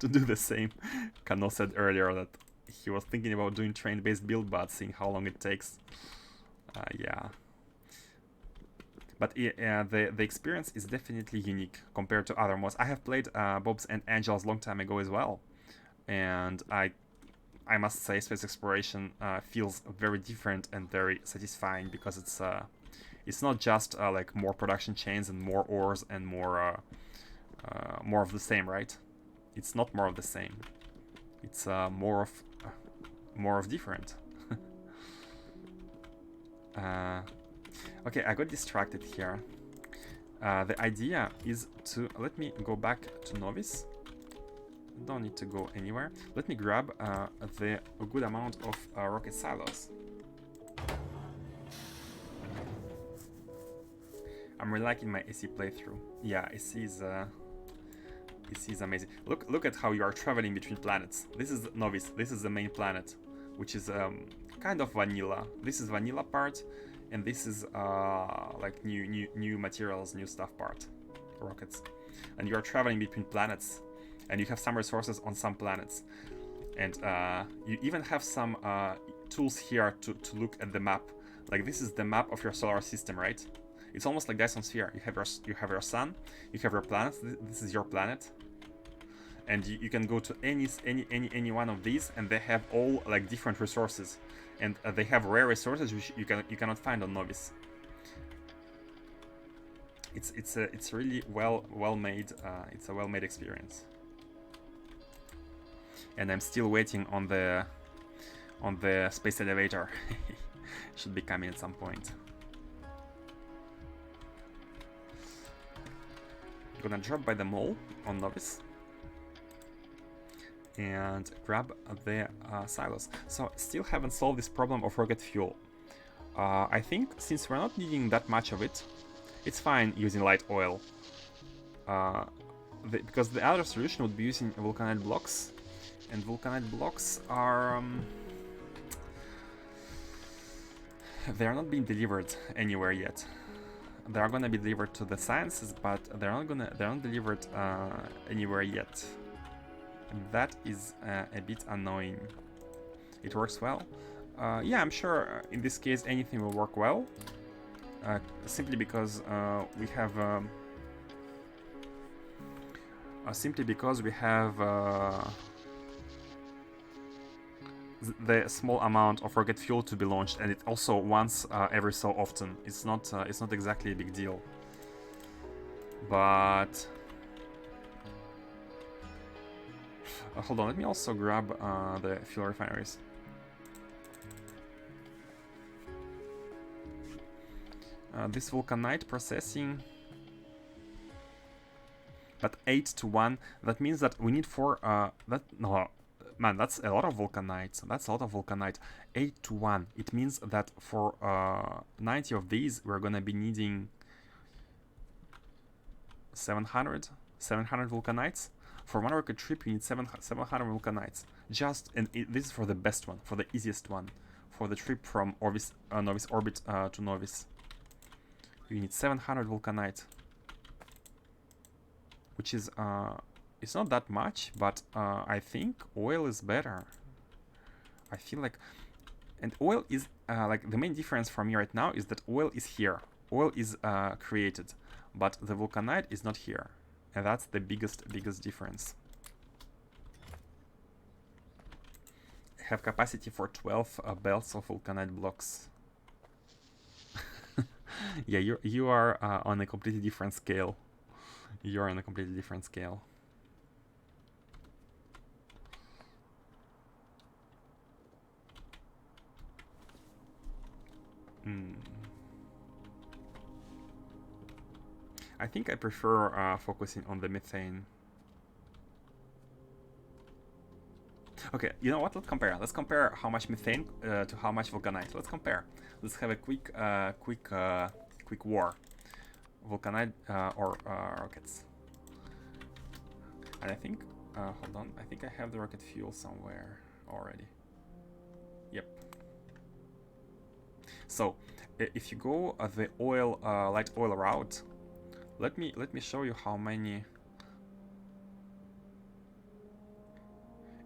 Speaker 1: to do the same. Kano said earlier that he was thinking about doing train-based build, but seeing how long it takes, yeah. But the experience is definitely unique compared to other mods. I have played Bobs and Angels long time ago as well, and I must say space exploration feels very different and very satisfying, because it's not just like more production chains and more ores and more of the same, right? It's not more of the same. It's more of different. Okay, I got distracted here. The idea is to let me go back to novice. Don't need to go anywhere. Let me grab a good amount of rocket silos. I'm really liking my AC playthrough. Yeah, AC is amazing. Look at how you are traveling between planets. This is novice. This is the main planet, which is kind of vanilla. This is vanilla part, and this is like new materials, new stuff part, rockets. And you are traveling between planets, and you have some resources on some planets, and you even have some tools here to look at the map. Like this is the map of your solar system, right? It's almost like Dyson Sphere. You have your sun, you have your planets. This is your planet, and you can go to any one of these, and they have all like different resources, and they have rare resources which you cannot find on novice. It's really well made. It's a well made experience, and I'm still waiting on the space elevator. Should be coming at some point. Gonna drop by the mall on novice and grab the silos. So still haven't solved this problem of rocket fuel. I think since we're not needing that much of it, it's fine using light oil. Because the other solution would be using vulcanite blocks, and vulcanite blocks are they are not being delivered anywhere yet. They are gonna be delivered to the sciences, but they're not delivered anywhere yet. And that is a bit annoying. It works well. Yeah, I'm sure in this case anything will work well. Simply because we have the small amount of rocket fuel to be launched, and it also once every so often. It's not exactly a big deal, but hold on, let me also grab the fuel refineries. This vulcanite processing, but 8 to 1, that means that we need 4 man, that's a lot of vulcanite. 8 to 1. It means that for 90 of these, we're gonna be needing 700 vulcanites. For one rocket trip, you need 700 vulcanites. This is for the best one, for the easiest one, for the trip from novice orbit to novice. You need 700 vulcanite, which is it's not that much, but I think oil is better. I feel like, and oil is like the main difference for me right now is that oil is here. Oil is created, but the vulcanite is not here, and that's the biggest difference. I have capacity for 12 belts of vulcanite blocks. Yeah, you are on a completely different scale. You are on a completely different scale. I think I prefer focusing on the methane. Okay, you know what? Let's compare. Let's compare how much methane to how much vulcanite. Let's compare. Let's have a quick war. Vulcanite or rockets. And I think, hold on. I think I have the rocket fuel somewhere already. Yep. So, if you go the light oil route, let me show you how many.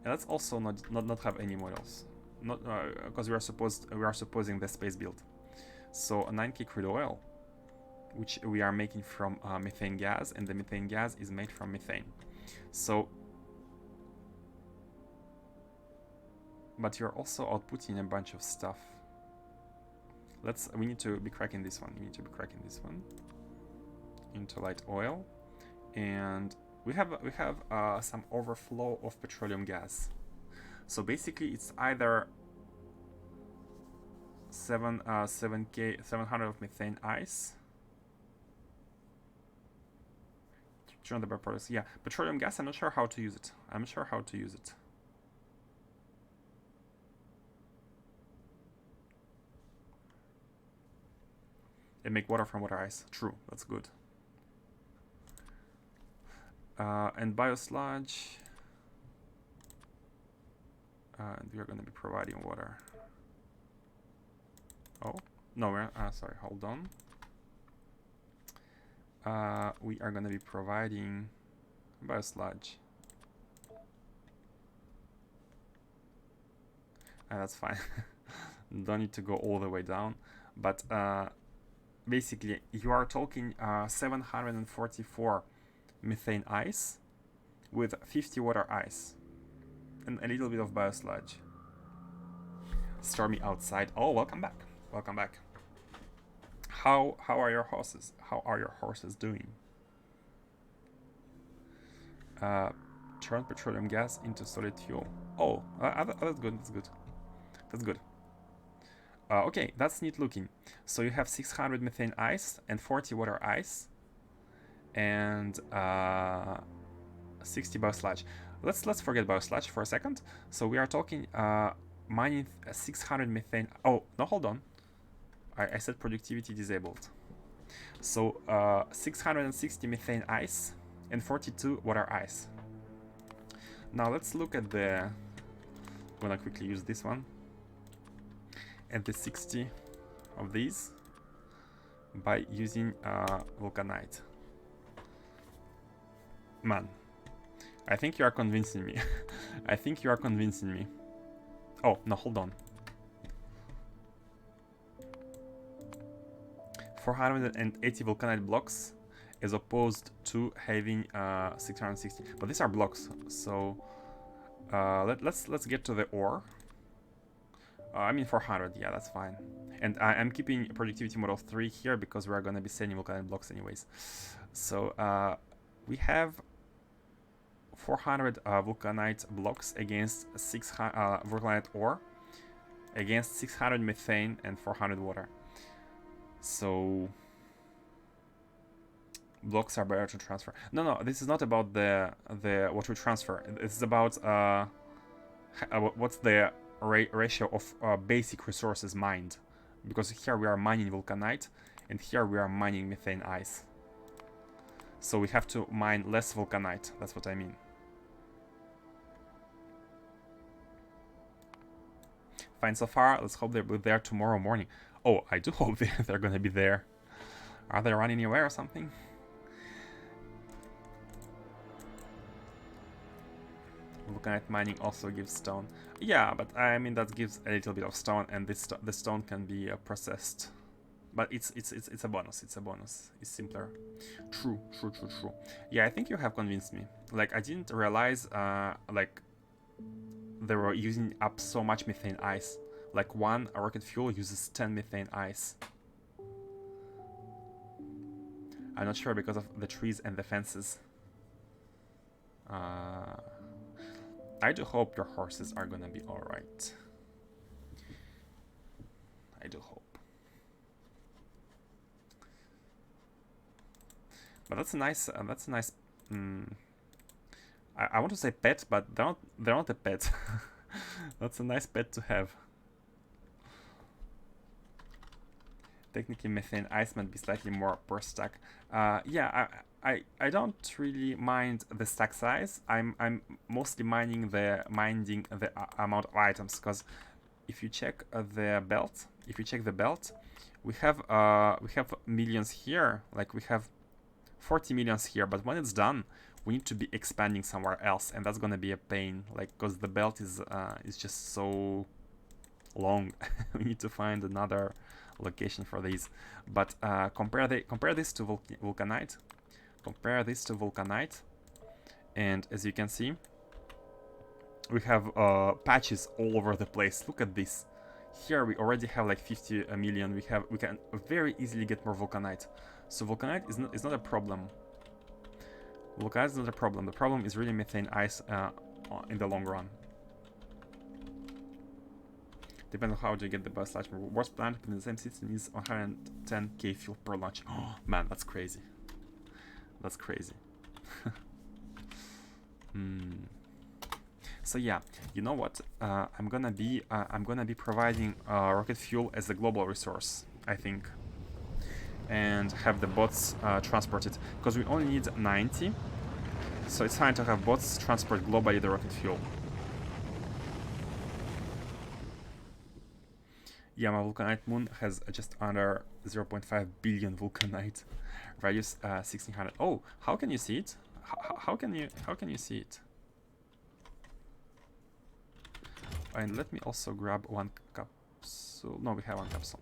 Speaker 1: And let's also not have any models, not because we are supposing the space build. So a 9K crude oil, which we are making from methane gas, and the methane gas is made from methane. So, but you're also outputting a bunch of stuff. We need to be cracking this one. We need to be cracking this one into light oil, and we have some overflow of petroleum gas. So basically, it's either 700 of methane ice, 200 byproducts. Yeah, petroleum gas. I'm not sure how to use it. I'm not sure how to use it. And make water from water ice. True, that's good. And biosludge. And we are going to be providing water. Oh, no, we're, sorry, hold on. We are going to be providing biosludge. That's fine. Don't need to go all the way down. But basically, you are talking 744 methane ice with 50 water ice and a little bit of biosludge. Stormy outside. Oh, welcome back. Welcome back. How are your horses? How are your horses doing? Turn petroleum gas into solid fuel. Oh, that's good. That's good. That's good. Okay, that's neat looking. So you have 600 methane ice and 40 water ice, and 60 biosludge. Let's forget biosludge for a second. So we are talking mining 600 methane. Oh no, hold on. I said productivity disabled. So 660 methane ice and 42 water ice. Now let's look at the. I'm gonna quickly use this one. And the 60 of these by using vulcanite. Man, I think you are convincing me. I think you are convincing me. Oh, no, hold on. 480 vulcanite blocks as opposed to having 660. But these are blocks, so let's get to the ore. I mean 400, yeah, that's fine. And I'm keeping productivity mode of 3 here because we're gonna be sending vulcanite blocks anyways. So we have 400 vulcanite blocks against 600 vulcanite ore, against 600 methane and 400 water. So blocks are better to transfer. No, this is not about the what we transfer. It's about what's the ratio of basic resources mined, because here we are mining vulcanite and here we are mining methane ice. So we have to mine less vulcanite. That's what I mean. Fine so far. Let's hope they'll be there tomorrow morning. Oh, I do hope they're gonna be there. Are they running away or something? Vulcanite mining also gives stone. Yeah, but I mean that gives a little bit of stone, and the stone can be processed. But it's a bonus. It's a bonus. It's simpler. True. Yeah, I think you have convinced me. Like I didn't realize like they were using up so much methane ice. Like one rocket fuel uses 10 methane ice. I'm not sure because of the trees and the fences. I do hope your horses are gonna be alright. I do hope. But that's a nice. I want to say pet, but they're not a pet. That's a nice pet to have. Technically, methane ice might be slightly more per stack. Yeah, I don't really mind the stack size. I'm mostly minding the amount of items, because if you check the belt, we have millions here. Like we have 40 millions here, but when it's done, we need to be expanding somewhere else, and that's gonna be a pain. Like because the belt is just so long. We need to find another location for these. But compare this to vulcanite. Compare this to vulcanite, and as you can see, we have patches all over the place. Look at this. Here we already have like 50 million. We can very easily get more vulcanite. So vulcanite is not a problem. Vulcanite is not a problem. The problem is really methane ice in the long run. Depends on how do you get the best large worst plant in the same system is 110k fuel per launch. Oh man, that's crazy. That's crazy. So yeah, you know what? I'm gonna be providing rocket fuel as a global resource, I think, and have the bots transport it, because we only need 90. So it's fine to have bots transport globally the rocket fuel. Yeah, my vulcanite moon has just under 0.5 billion vulcanite. Radius 1600. Oh, how can you see it? How can you see it? And let me also grab one capsule. No, we have one capsule.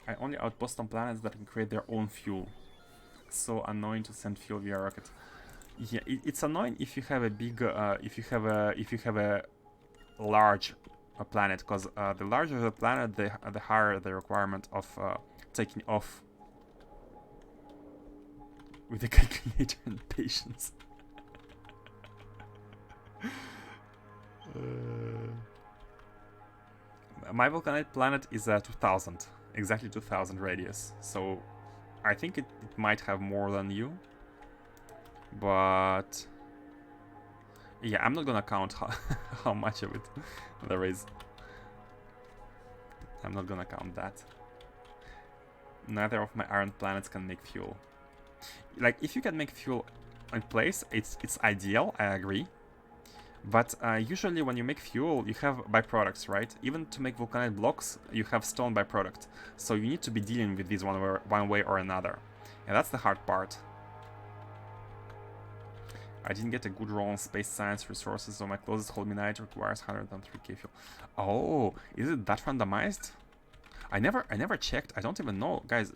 Speaker 1: I only outpost on planets that can create their own fuel. So annoying to send fuel via rocket. Yeah, it's annoying if you have a big, if you have a large planet, because the larger the planet, the higher the requirement of taking off with the calculator and patience. My volcanic planet is 2000, exactly 2000 radius, so I think it might have more than you, but yeah, I'm not gonna count how much of it there is. I'm not gonna count that. Neither of my iron planets can make fuel. Like, if you can make fuel in place, it's ideal, I agree. But usually when you make fuel, you have byproducts, right? Even to make vulcanite blocks, you have stone byproduct. So you need to be dealing with these one way or another. And that's the hard part. I didn't get a good roll on space science resources, so my closest holminite requires 103k fuel. Oh, is it that randomized? I never checked. I don't even know, guys.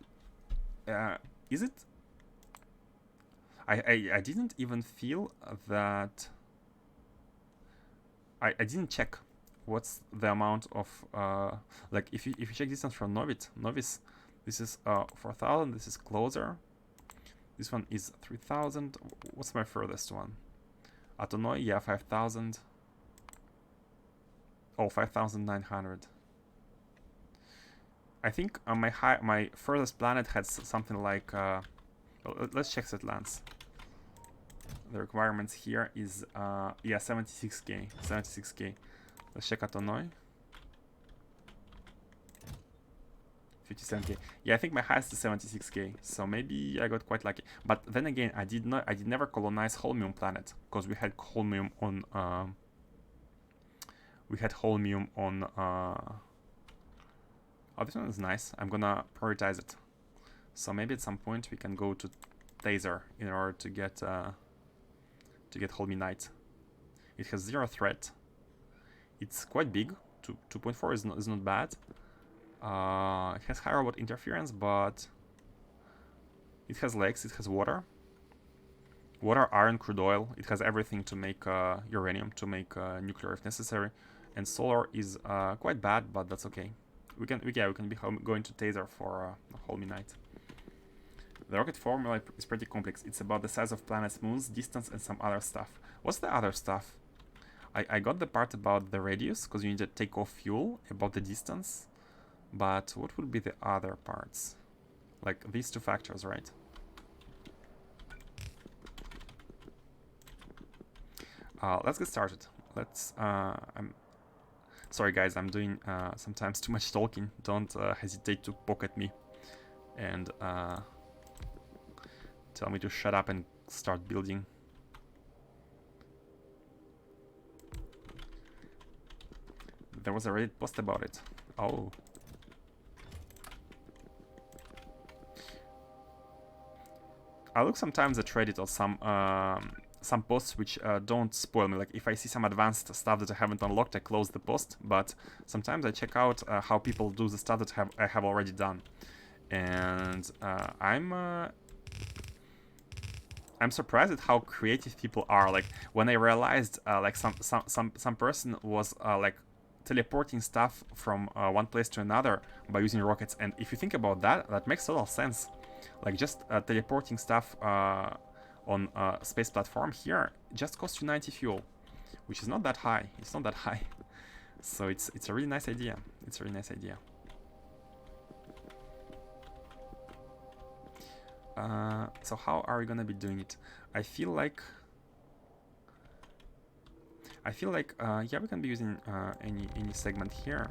Speaker 1: Is it? I didn't even feel that. I didn't check what's the amount of like if you check distance from novice, this is 4000. This is closer. This one is 3000. What's my furthest one? Atonoi, yeah, 5000. Oh, 5900. I think my furthest planet had something like let's check Setlands. The requirements here is yeah, 76k. Let's check Atonoi. 57k. Yeah, I think my highest is 76k, so maybe I got quite lucky. But then again, I did never colonize Holmium planet, because we had Holmium on oh, this one is nice. I'm gonna prioritize it. So maybe at some point we can go to Taser in order to get Holminite. It has 0 threat. It's quite big. 2.4 is not bad. It has high robot interference, but it has legs. It has water, iron, crude oil. It has everything to make uranium, to make nuclear if necessary. And solar is quite bad, but that's okay. We can be going to Taser for Holminite. The rocket formula is pretty complex. It's about the size of planets, moons, distance, and some other stuff. What's the other stuff? I got the part about the radius, because you need to take off fuel, about the distance. But what would be the other parts? Like these two factors, right? Let's get started. I'm sorry guys, I'm doing sometimes too much talking. Don't hesitate to poke at me and tell me to shut up and start building. There was a Reddit post about it. Oh. I look sometimes at Reddit or some some posts which don't spoil me. Like if I see some advanced stuff that I haven't unlocked, I close the post. But sometimes I check out how people do the stuff that I have already done, and I'm surprised at how creative people are. Like when I realized like some person was like teleporting stuff from one place to another by using rockets, and if you think about that, that makes a lot of sense. Like just teleporting stuff on a space platform here just costs you 90 fuel, which is not that high. It's not that high. So it's a really nice idea. It's a really nice idea. So how are we gonna be doing it? I feel like yeah, we can be using any segment here.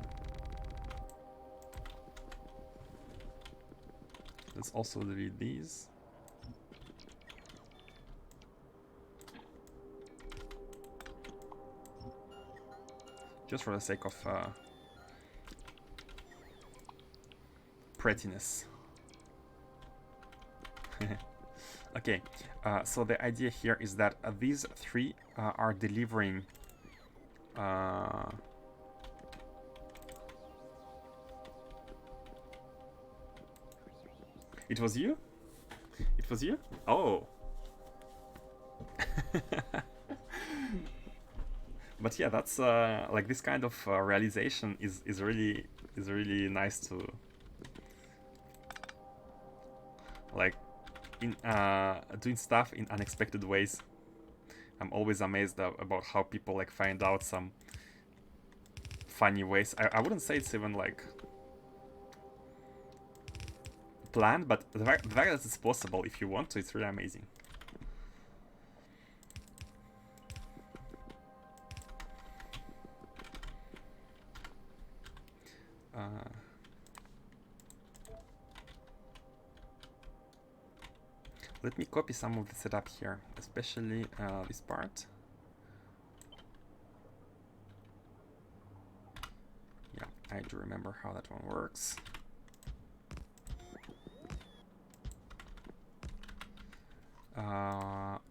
Speaker 1: Let's also delete these. Just for the sake of prettiness. Okay, so the idea here is that these three are delivering it was you? It was you? Oh. But yeah, that's like this kind of realization is really nice to like in doing stuff in unexpected ways. I'm always amazed about how people like find out some funny ways. I wouldn't say it's even like planned, but the fact that it's possible if you want to, it's really amazing. Let me copy some of the setup here, especially this part. Yeah, I do remember how that one works.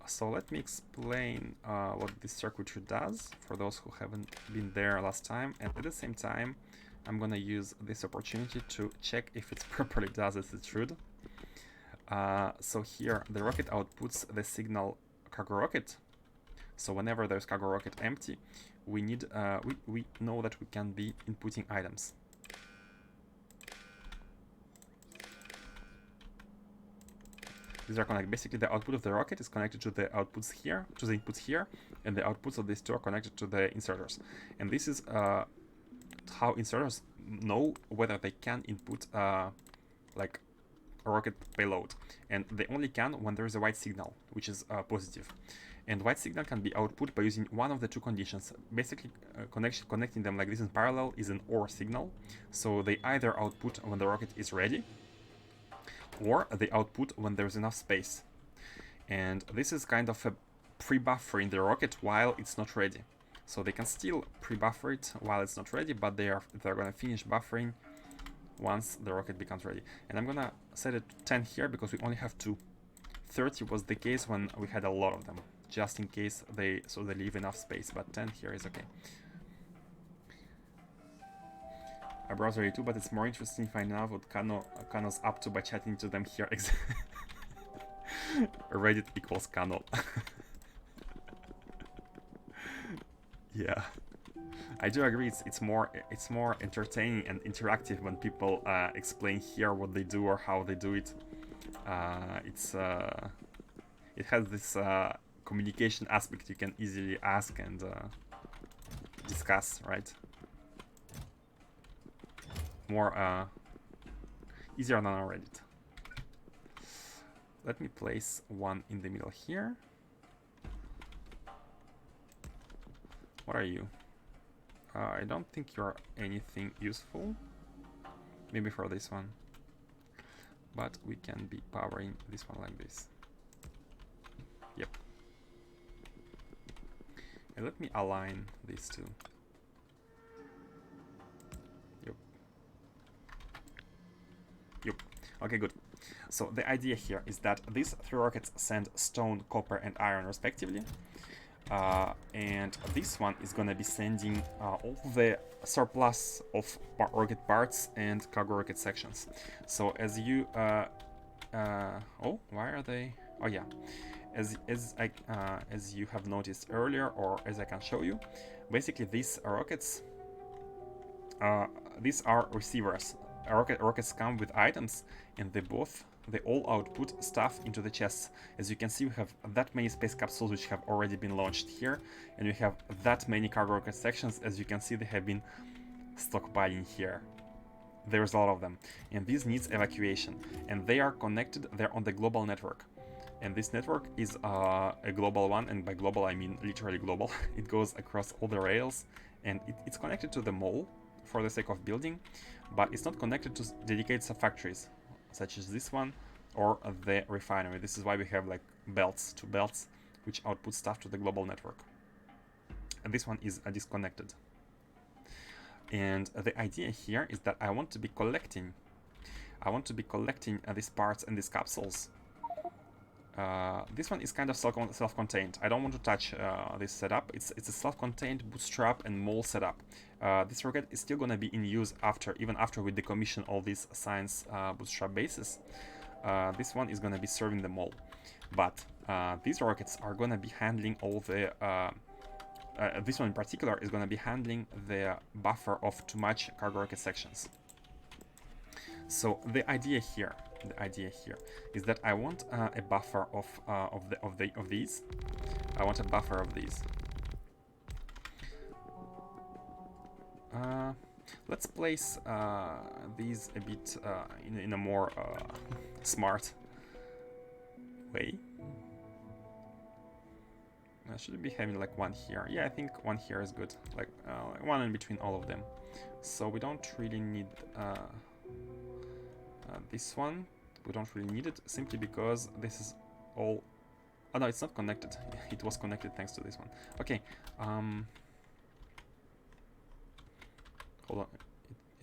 Speaker 1: So let me explain what this circuitry does for those who haven't been there last time, and at the same time I'm gonna use this opportunity to check if it properly does as it should. So here the rocket outputs the signal cargo rocket. So whenever there's cargo rocket empty, we need we know that we can be inputting items. These are connected. Basically, the output of the rocket is connected to the outputs here, to the inputs here, and the outputs of these two are connected to the inserters. And this is how inserters know whether they can input like a rocket payload. And they only can when there is a white signal, which is positive. And white signal can be output by using one of the two conditions. Basically, connecting them like this in parallel is an OR signal. So they either output when the rocket is ready, or they output when there's enough space. And this is kind of a pre-buffering the rocket while it's not ready. So they can still pre-buffer it while it's not ready, but they're gonna finish buffering once the rocket becomes ready. And I'm gonna set it to 10 here because we only have 2. 30 was the case when we had a lot of them, just in case they leave enough space, but 10 here is okay. I browse Reddit too, but it's more interesting finding out what Kano's up to by chatting to them here. Reddit equals Kano. Yeah, I do agree. It's more entertaining and interactive when people explain here what they do or how they do it. It has this communication aspect. You can easily ask and discuss, right? More easier than on Reddit. Let me place one in the middle here. What are you? I don't think you're anything useful. Maybe for this one. But we can be powering this one like this. Yep. And let me align these two. Yep. Okay, good. So the idea here is that these 3 rockets send stone, copper, and iron respectively. And this one is gonna be sending all the surplus of rocket parts and cargo rocket sections. So as you oh, why are they? Oh yeah, as you have noticed earlier, or as I can show you, basically these rockets, these are receivers. Rockets come with items, and they all output stuff into the chests. As you can see, we have that many space capsules which have already been launched here, and we have that many cargo rocket sections. As you can see, they have been stockpiling here. There's a lot of them, and this needs evacuation, and they are connected. They're on the global network, and this network is a global one, and by global I mean literally global. It goes across all the rails, and it's connected to the mall for the sake of building, but it's not connected to dedicated sub-factories such as this one or the refinery. This is why we have like two belts which output stuff to the global network, and this one is disconnected. And the idea here is that I want to be collecting these parts and these capsules. This one is kind of self-contained. I don't want to touch this setup. It's a self-contained bootstrap and mole setup. This rocket is still going to be in use even after we decommission all these science bootstrap bases. This one is going to be serving the mole, but these rockets are going to be handling all the this one in particular is going to be handling the buffer of too much cargo rocket sections. So the idea here is that I want a buffer of these. I want a buffer of these. Let's place these a bit in a more smart way. I should be having like one here. Yeah, I think one here is good. Like one in between all of them. So we don't really need this one. We don't really need it simply because this is all. Oh no, it's not connected. It was connected thanks to this one. Okay. Hold on.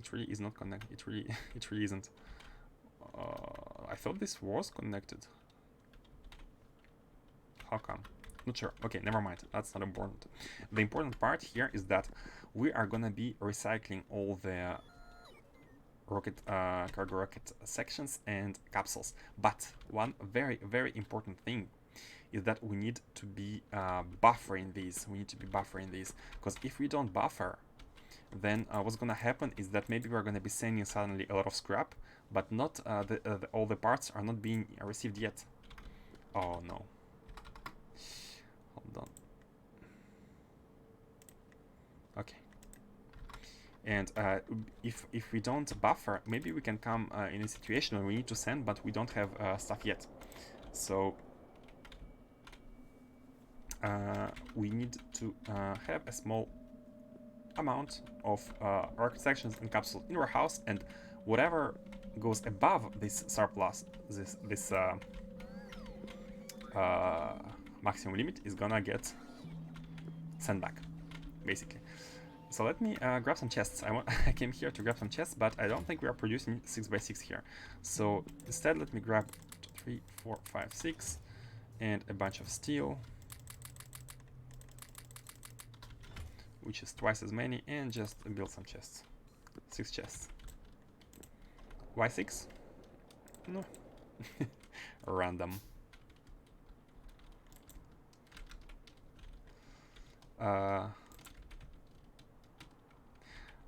Speaker 1: It really is not connected. It really isn't. I thought this was connected. How come? Not sure. Okay, never mind. That's not important. The important part here is that we are gonna be recycling all the cargo rocket sections and capsules. But one very, very important thing is that we need to be buffering these. We need to be buffering these, because if we don't buffer, then what's gonna happen is that maybe we're gonna be sending suddenly a lot of scrap, but not all the parts are not being received yet. Oh no. Hold on. Okay. And if we don't buffer, maybe we can come in a situation where we need to send, but we don't have stuff yet. So we need to have a small amount of rocket sections and capsules in our house, and whatever goes above this surplus, this maximum limit, is gonna get sent back, basically. So let me grab some chests. I came here to grab some chests, but I don't think we are producing 6x6 here. So instead, let me grab 3, 4, 5, 6, and a bunch of steel, which is twice as many, and just build some chests. 6 chests. Why 6? No. Random.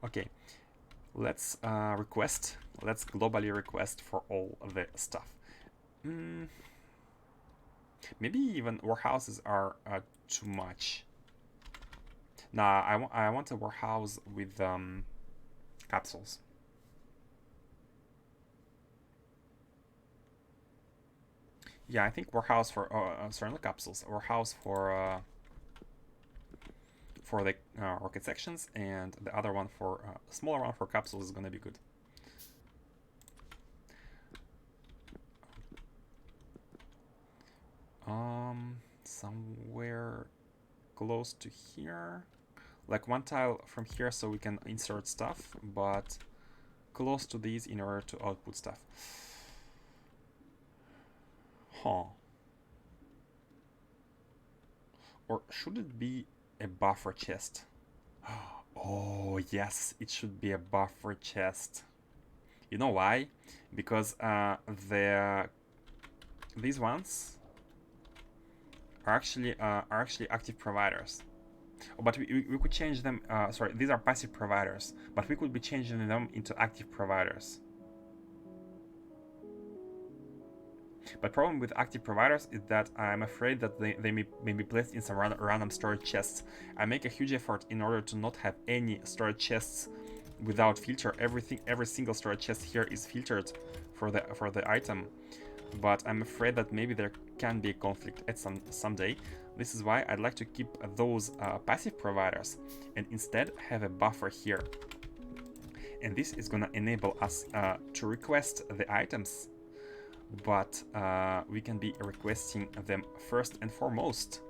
Speaker 1: Okay, let's globally request for all the stuff. Maybe even warehouses are too much. Nah, I want a warehouse with capsules. Yeah, I think warehouse for sorry, not capsules. Warehouse for the rocket sections, and the other one for smaller one for capsules is gonna be good. Somewhere close to here, like one tile from here, so we can insert stuff, but close to these in order to output stuff. Huh. Or should it be a buffer chest? Oh, yes, it should be a buffer chest. You know why? Because these ones are actually active providers. Oh, but we could change them. Sorry, these are passive providers, but we could be changing them into active providers. But problem with active providers is that I'm afraid that they may be placed in some random storage chests. I make a huge effort in order to not have any storage chests without filter. Every single storage chest here is filtered for the item. But I'm afraid that maybe there can be a conflict at someday. This is why I'd like to keep those passive providers and instead have a buffer here. And this is gonna enable us to request the items, but we can be requesting them first and foremost.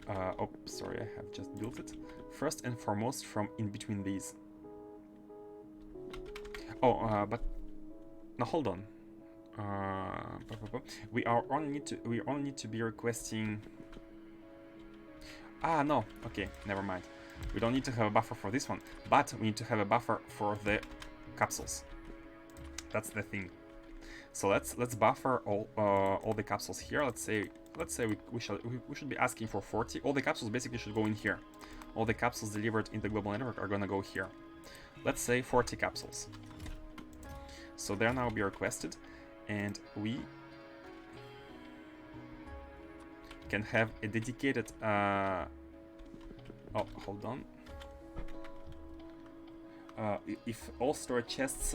Speaker 1: Oh, sorry, I have just built it. First and foremost from in between these. Oh, but now hold on. We only need to be requesting. Ah, no. Okay, never mind. We don't need to have a buffer for this one, but we need to have a buffer for the capsules. That's the thing. So let's buffer all the capsules here. Let's say we should be asking for 40. All the capsules basically should go in here. All the capsules delivered in the global network are gonna go here. Let's say 40 capsules. So they're now be requested, and we can have a dedicated. Oh, hold on. If all storage chests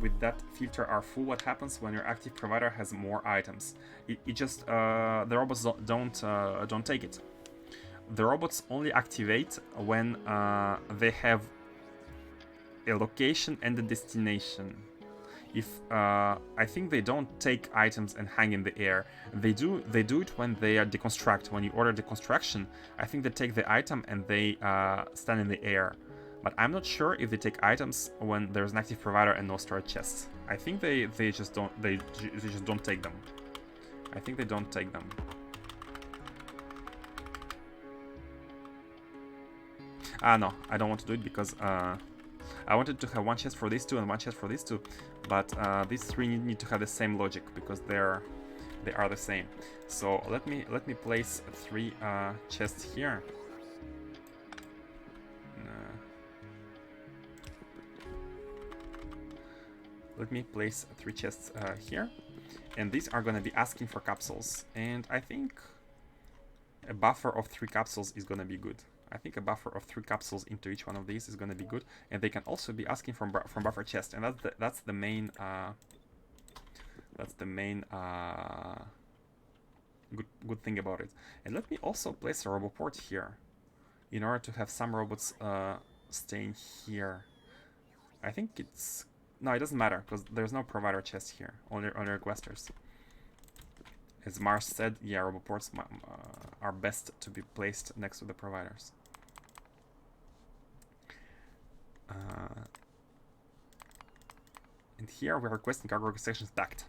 Speaker 1: with that filter are full, what happens when your active provider has more items? It just the robots don't take it. The robots only activate when they have a location and a destination. If I think they don't take items and hang in the air. They do it when they are deconstruct. When you order deconstruction, I think they take the item and they stand in the air. But I'm not sure if they take items when there's an active provider and no storage chests. I think they just don't take them. I think they don't take them. No, I don't want to do it because I wanted to have one chest for these two and one chest for these two, but these three need to have the same logic because they are the same. So let me place 3 chests here. Let me place 3 chests here, and these are going to be asking for capsules, and I think a buffer of 3 capsules is going to be good. I think a buffer of 3 capsules into each one of these is going to be good, and they can also be asking from buffer chest, and that's the main good thing about it. And let me also place a roboport here, in order to have some robots staying here. I think it's no, it doesn't matter because there's no provider chest here, only requesters. As Mars said, yeah, roboports are best to be placed next to the providers. And here we're requesting cargo sections stacked,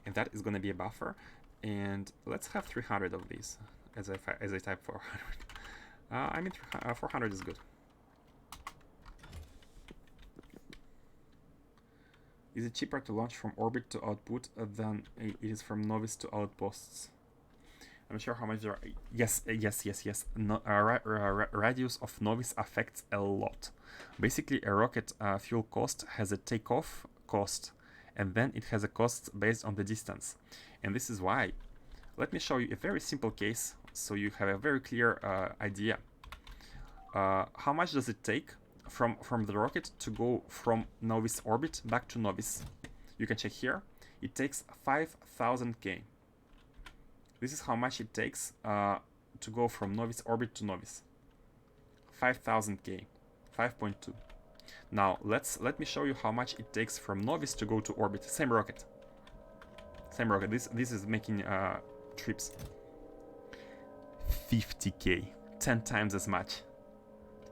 Speaker 1: and that is going to be a buffer. And let's have 300 of these as I type 400. I mean 400 is good. Is it cheaper to launch from orbit to output than it is from novice to outposts? I'm not sure how much there are. Yes. No, radius of novice affects a lot. Basically, a rocket fuel cost has a takeoff cost, and then it has a cost based on the distance. And this is why. Let me show you a very simple case so you have a very clear idea. How much does it take from the rocket to go from novice orbit back to novice? You can check here. It takes 5,000K. This is how much it takes to go from novice orbit to novice. 5,000K. 5.2. Now let me show you how much it takes from novice to go to orbit. Same rocket. This is making trips. 50K. 10 times as much.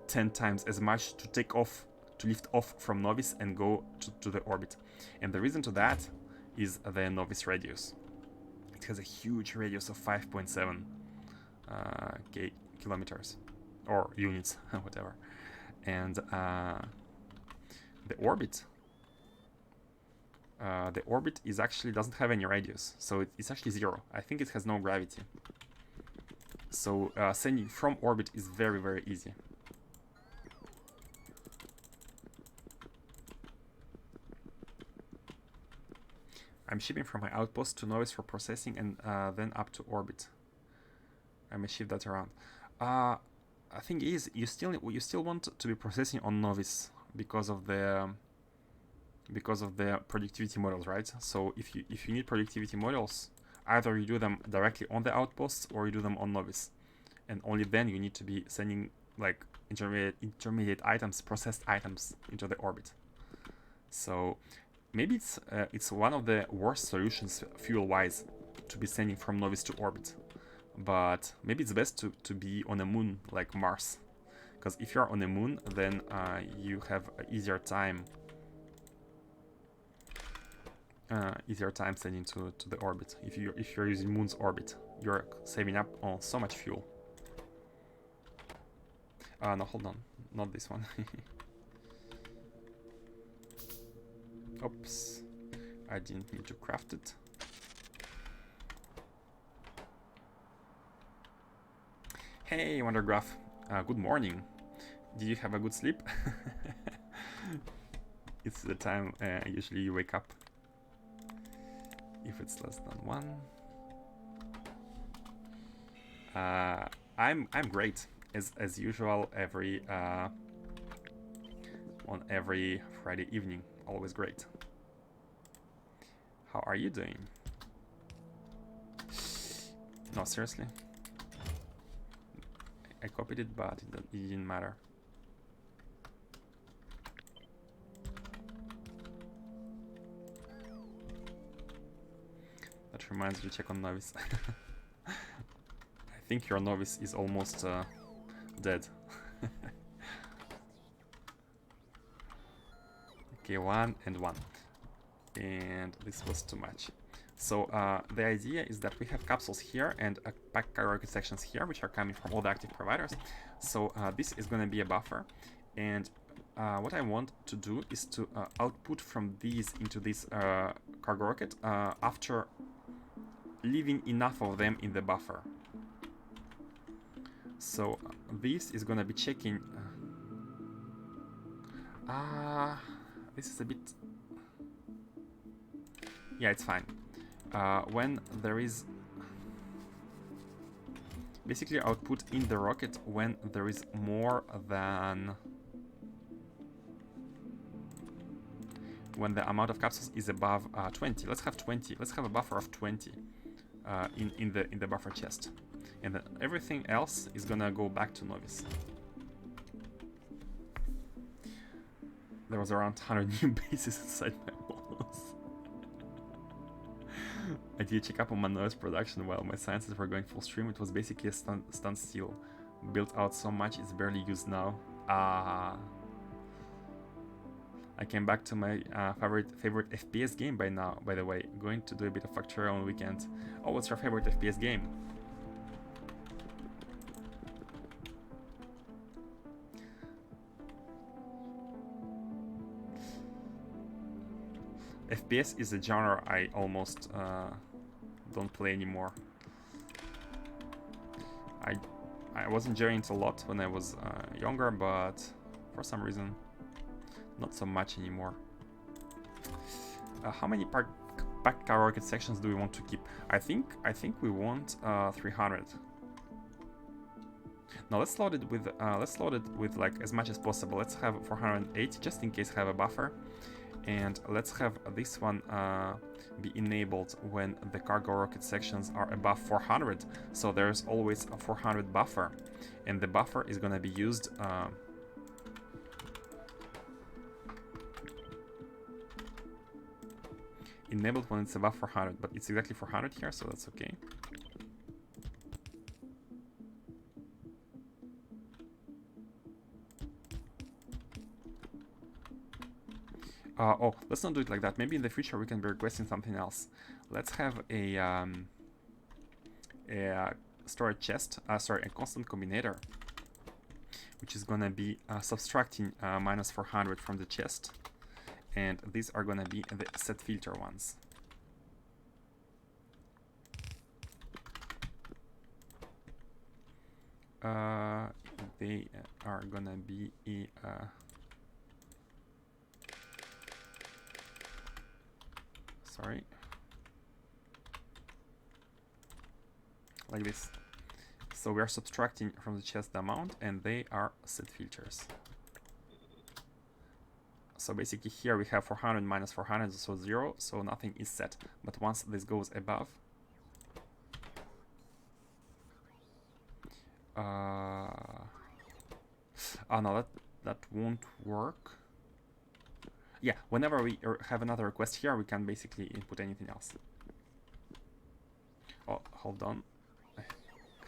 Speaker 1: 10 times as much to take off, to lift off from novice and go to the orbit. And the reason to that is the novice radius. It has a huge radius of 5.7 kilometers or units, whatever. And the orbit is actually doesn't have any radius, so it's actually 0. I think it has no gravity. So sending from orbit is very, very easy. I'm shipping from my outpost to Novice for processing and then up to orbit. I may shift that around. I think is you still want to be processing on Novice because of the productivity models, right? So if you need productivity models, either you do them directly on the outposts or you do them on Novice, and only then you need to be sending like intermediate items, processed items into the orbit. So maybe it's one of the worst solutions fuel-wise to be sending from Novice to orbit, but maybe it's best to be on a moon like Mars, because if you're on a moon, then you have an easier time sending to the orbit. If you're using moon's orbit, you're saving up on so much fuel. No, hold on, not this one. Oops, I didn't need to craft it. Hey, Wondergraph, good morning. Did you have a good sleep? It's the time usually you wake up. If it's less than 1. I'm great as usual. On every Friday evening, always great. How are you doing? No, seriously. I copied it, but it didn't matter. That reminds me to check on Novice. I think your Novice is almost dead. Okay, 1 and 1. And this was too much. So the idea is that we have capsules here and pack cargo rocket sections here, which are coming from all the active providers. So this is going to be a buffer. And what I want to do is to output from these into this cargo rocket after leaving enough of them in the buffer. So this is going to be checking. This is a bit. Yeah, it's fine. When there is basically output in the rocket when there is more than when the amount of capsules is above 20. Let's have 20. Let's have a buffer of 20 in the buffer chest, and then everything else is gonna go back to Novice. There was around 100 new bases inside my walls. I did check up on my Novice production while my sciences were going full stream. It was basically a standstill. Built out so much, it's barely used now. I came back to my favorite FPS game by now, by the way. Going to do a bit of Factorio on weekend. Oh, what's your favorite FPS game? FPS is a genre I almost don't play anymore. I was enjoying it a lot when I was younger, but for some reason, not so much anymore. How many pack car rocket sections do we want to keep? I think we want 300. Now let's load it with like as much as possible. Let's have 480 just in case I have a buffer. And let's have this one be enabled when the cargo rocket sections are above 400. So there's always a 400 buffer, and the buffer is going to be used enabled when it's above 400, but it's exactly 400 here, so that's okay. Oh, let's not do it like that. Maybe in the future we can be requesting something else. Let's have a a storage chest, sorry, a constant combinator, which is gonna be subtracting minus 400 from the chest, and these are gonna be the set filter ones. They are gonna be sorry, like this. So we are subtracting from the chest the amount, and they are set filters. So basically here we have 400 minus 400, so 0, so nothing is set. But once this goes above, oh no, that won't work. Yeah, whenever we have another request here, we can basically input anything else. Oh, hold on. I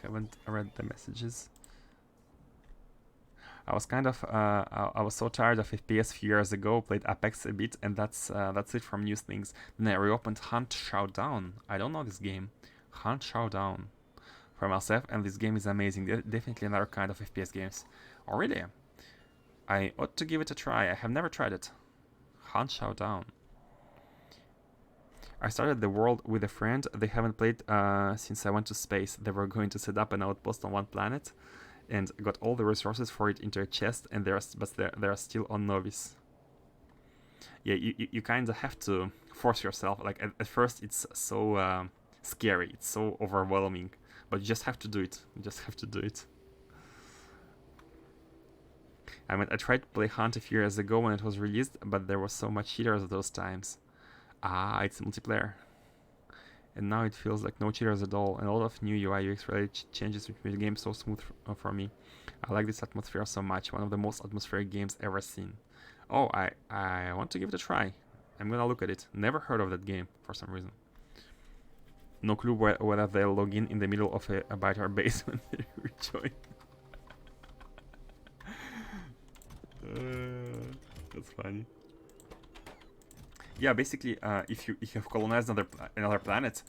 Speaker 1: haven't read the messages. I was kind of, I was so tired of FPS a few years ago, played Apex a bit, and that's it from news things. Then I reopened Hunt Showdown. I don't know this game. Hunt Showdown for myself, and this game is amazing. Definitely another kind of FPS games. Oh, really? I ought to give it a try. I have never tried it. Hunt Showdown. I started the world with a friend. They haven't played since I went to space. They were going to set up an outpost on one planet, and got all the resources for it into a chest, and they're still on novice. Yeah, you kind of have to force yourself. Like at first, it's so scary, it's so overwhelming, but you just have to do it. You just have to do it. I mean, I tried to play Hunt a few years ago when it was released, but there was so much cheaters at those times. Ah, it's multiplayer. And now it feels like no cheaters at all, and a lot of new UI UX related changes which made the game so smooth for me. I like this atmosphere so much, one of the most atmospheric games ever seen. Oh, I want to give it a try. I'm gonna look at it. Never heard of that game for some reason. No clue whether they'll log in the middle of a biter base when they rejoin. That's funny. Yeah, basically, if you have colonized another planet,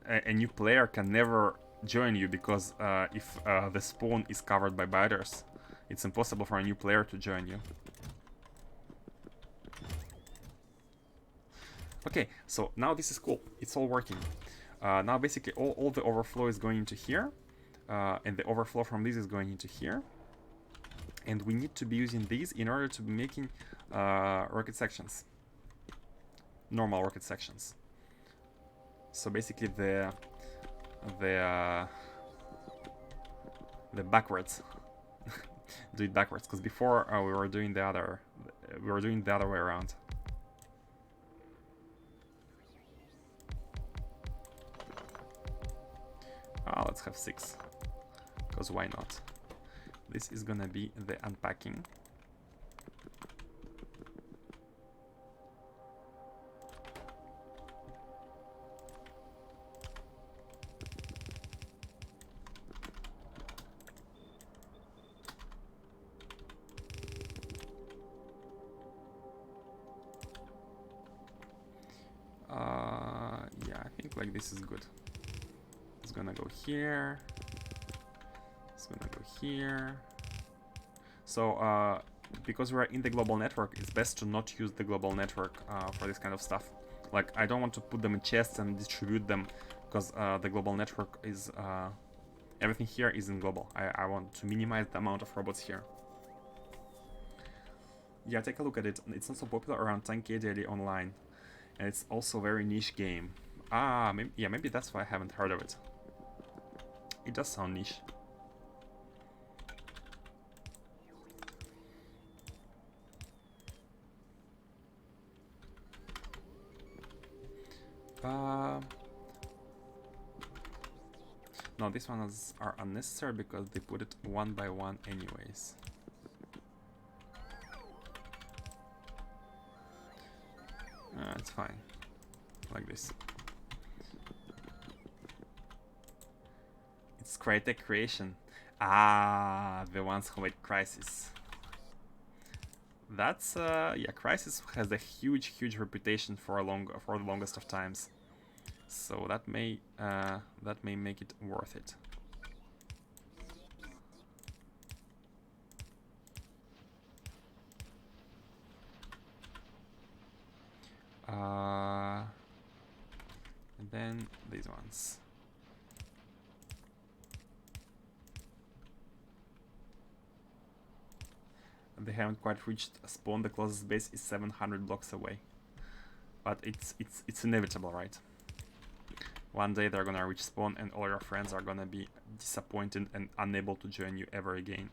Speaker 1: a new player can never join you, because if the spawn is covered by biters, it's impossible for a new player to join you. Okay, so now this is cool. It's all working. Now basically all the overflow is going into here, and the overflow from this is going into here. And we need to be using these in order to be making rocket sections. Normal rocket sections. So basically the backwards. Do it backwards, because before we were doing the other way around. Let's have 6, because why not? This is gonna be the unpacking. Yeah, I think like this is good. It's gonna go here. It's gonna go here. So because we're in the global network, it's best to not use the global network for this kind of stuff. Like, I don't want to put them in chests and distribute them, because the global network is everything here is in global. I want to minimize the amount of robots here. Yeah, take a look at it. It's not so popular, around 10k daily online, and it's also a very niche game. Maybe that's why I haven't heard of it. It does sound niche. No, these ones are unnecessary because they put it one by one anyways. It's fine. Like this. It's Crytek Creation. The ones who made Crysis. That's yeah, Crysis has a huge reputation for the longest of times. So that may make it worth it. And then these ones. They haven't quite reached a spawn. The closest base is 700 blocks away. But it's inevitable, right? One day they're gonna reach spawn and all your friends are gonna be disappointed and unable to join you ever again.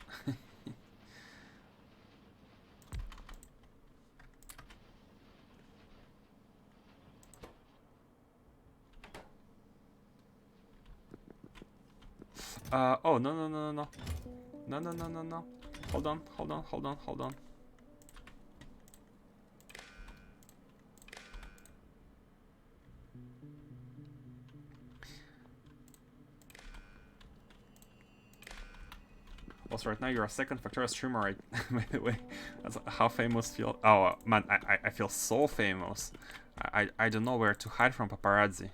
Speaker 1: Oh, no, no, no, no, no. No, no, no, no, no. Hold on, hold on, hold on, hold on. Also, right now you're a second Factorio streamer, right? By the way, that's how famous feel. Oh man, I feel so famous. I don't know where to hide from paparazzi.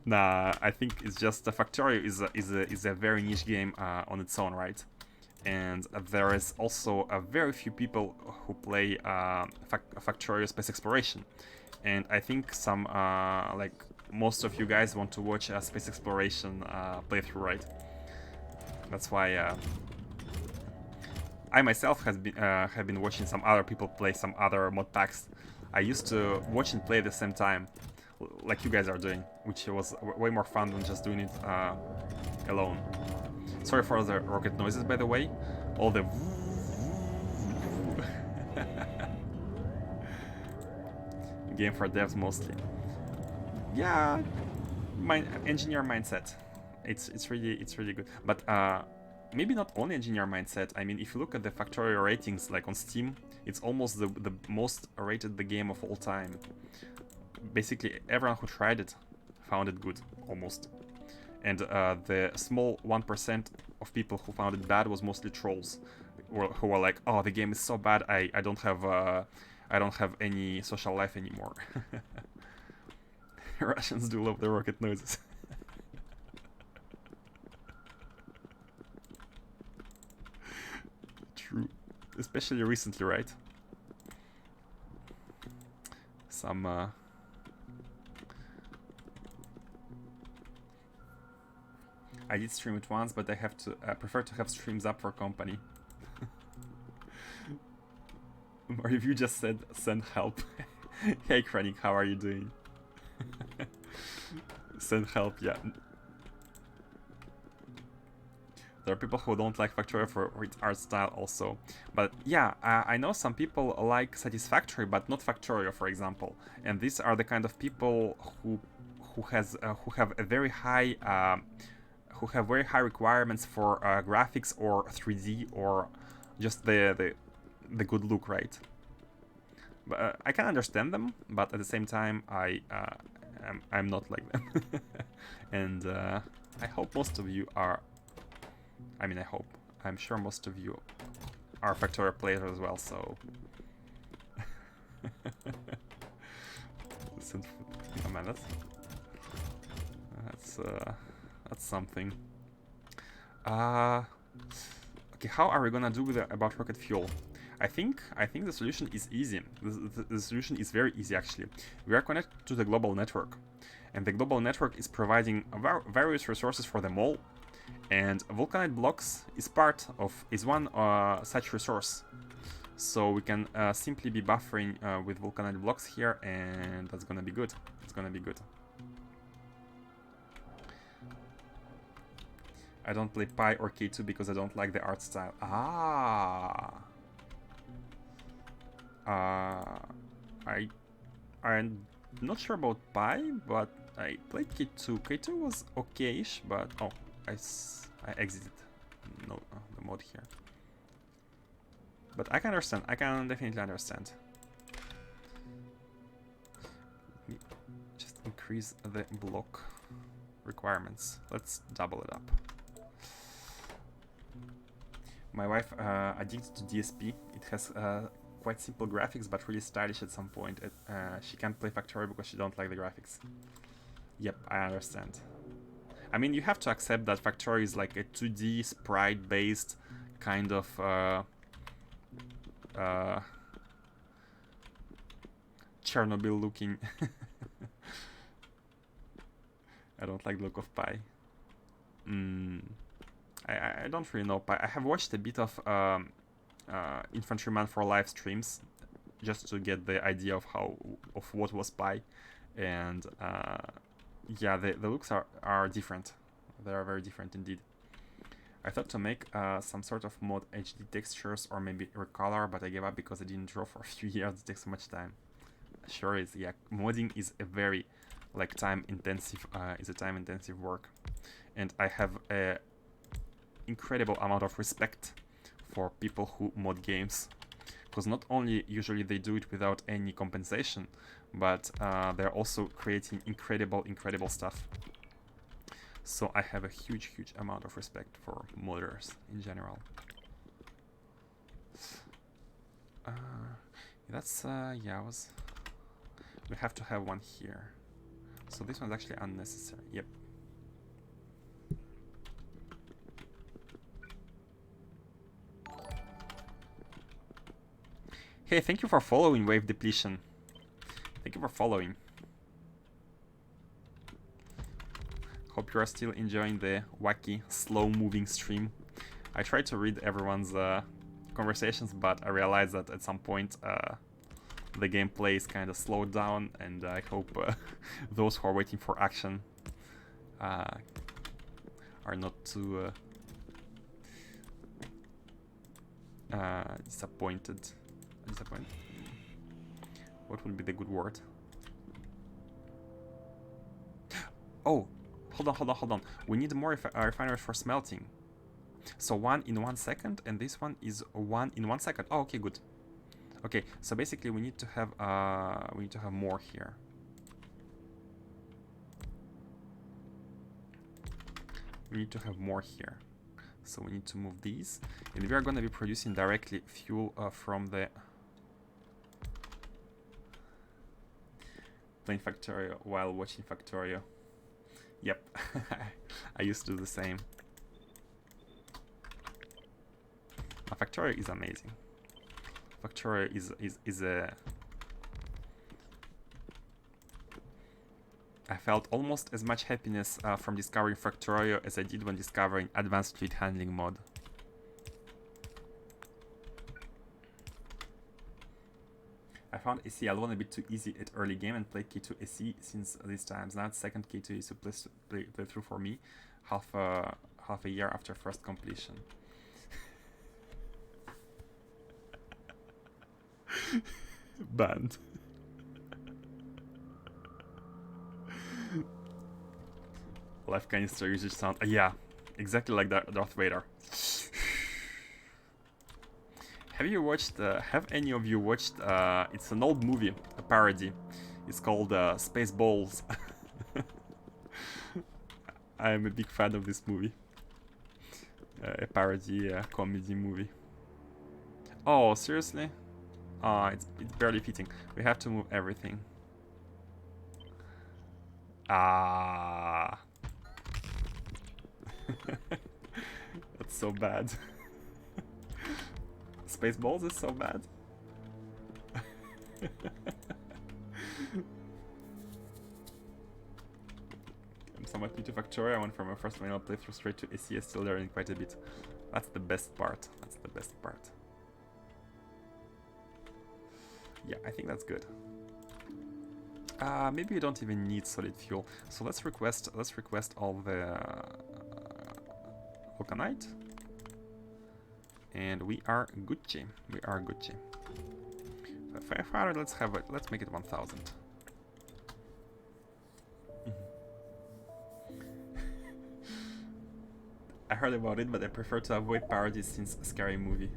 Speaker 1: Nah, I think it's just the Factorio is a very niche game on its own, right? And there is also a very few people who play Factorio Space Exploration, and I think some like most of you guys want to watch a space exploration playthrough, right? That's why I myself have been watching some other people play some other mod packs. I used to watch and play at the same time, like you guys are doing, which was way more fun than just doing it alone. Sorry for the rocket noises, by the way. All the game for devs mostly. Yeah, engineer mindset. It's really good. But maybe not only engineer mindset. I mean, if you look at the Factorio ratings, like on Steam, it's almost the most rated the game of all time. Basically, everyone who tried it found it good, almost. And the small 1% of people who found it bad was mostly trolls, who were like, "Oh, the game is so bad. I don't have any social life anymore." Russians do love the rocket noises. True, especially recently, right? Some I did stream it once, but I prefer to have streams up for company. Or if you just said send help. Hey Kranik, how are you doing? Send help, yeah. There are people who don't like Factorio for its art style also. But yeah, I know some people like Satisfactory, but not Factorio, for example. And these are the kind of people who have a very high who have very high requirements for graphics or 3D or just the good look, right? But I can understand them, but at the same time, I'm not like them. And I hope most of you are. I mean, I'm sure most of you are Factorio players as well, so. Oh man, that's something. Okay, how are we gonna do about rocket fuel? I think the solution is easy. The solution is very easy actually. We are connected to the global network, and the global network is providing various resources for them all. And vulcanite blocks is one such resource. So we can simply be buffering with vulcanite blocks here, and that's gonna be good. It's gonna be good. I don't play Pi or K2 because I don't like the art style. I'm not sure about Pi, but I played K2. K2 was okay-ish, but I exited the mod here. But I can understand. I can definitely understand. Let me just increase the block requirements. Let's double it up. My wife addicted to DSP. It has quite simple graphics, but really stylish at some point. She can't play Factorio because she don't like the graphics. Yep, I understand. I mean, you have to accept that Factorio is like a 2D sprite-based kind of Chernobyl-looking. I don't like the look of Pi. I don't really know Pi. I have watched a bit of Infantryman for live streams, just to get the idea of what was Pi, and yeah, the looks are different. They are very different indeed. I thought to make some sort of mod HD textures or maybe recolor, but I gave up because I didn't draw for a few years. It takes so much time. Sure is, yeah. Modding is a very time intensive work, and I have a incredible amount of respect for people who mod games, because not only usually they do it without any compensation, but they're also creating incredible stuff. So I have a huge amount of respect for modders in general. That's yeah, we have to have one here. So this one's actually unnecessary. Yep. Hey, thank you for following, Wave Depletion. Thank you for following. Hope you are still enjoying the wacky, slow-moving stream. I tried to read everyone's conversations, but I realized that at some point the gameplay is kind of slowed down, and I hope those who are waiting for action are not too disappointed. What would be the good word? Oh, hold on. We need more refineries for smelting. So 1 in 1 second, and this one is 1 in 1 second. Oh, okay, good. Okay, so basically we need to have more here. We need to have more here. So we need to move these, and we are going to be producing directly fuel from the playing Factorio while watching Factorio. Yep, I used to do the same. Factorio is amazing. Factorio is a... I felt almost as much happiness from discovering Factorio as I did when discovering Advanced Fleet Handling mod. I found AC L1 a bit too easy at early game and played K2 AC since these times. Now second K2 is to play through for me, half a year after first completion. Banned. Life canister usage sound. Yeah, exactly like that, Darth Vader. Have you watched? Have any of you watched? It's an old movie, a parody. It's called Spaceballs. I am a big fan of this movie. A parody, comedy movie. Oh, seriously? It's barely fitting. We have to move everything. Ah. That's so bad. Spaceballs is so bad. I'm somewhat new to Factorio. I went from a first manual playthrough straight to ACS, still learning quite a bit. That's the best part. That's the best part. Yeah, I think that's good. Maybe you don't even need solid fuel. So let's request all the vulcanite. And we are Gucci. We are Gucci. 500, let's make it 1000. I heard about it, but I prefer to avoid parodies since Scary Movie.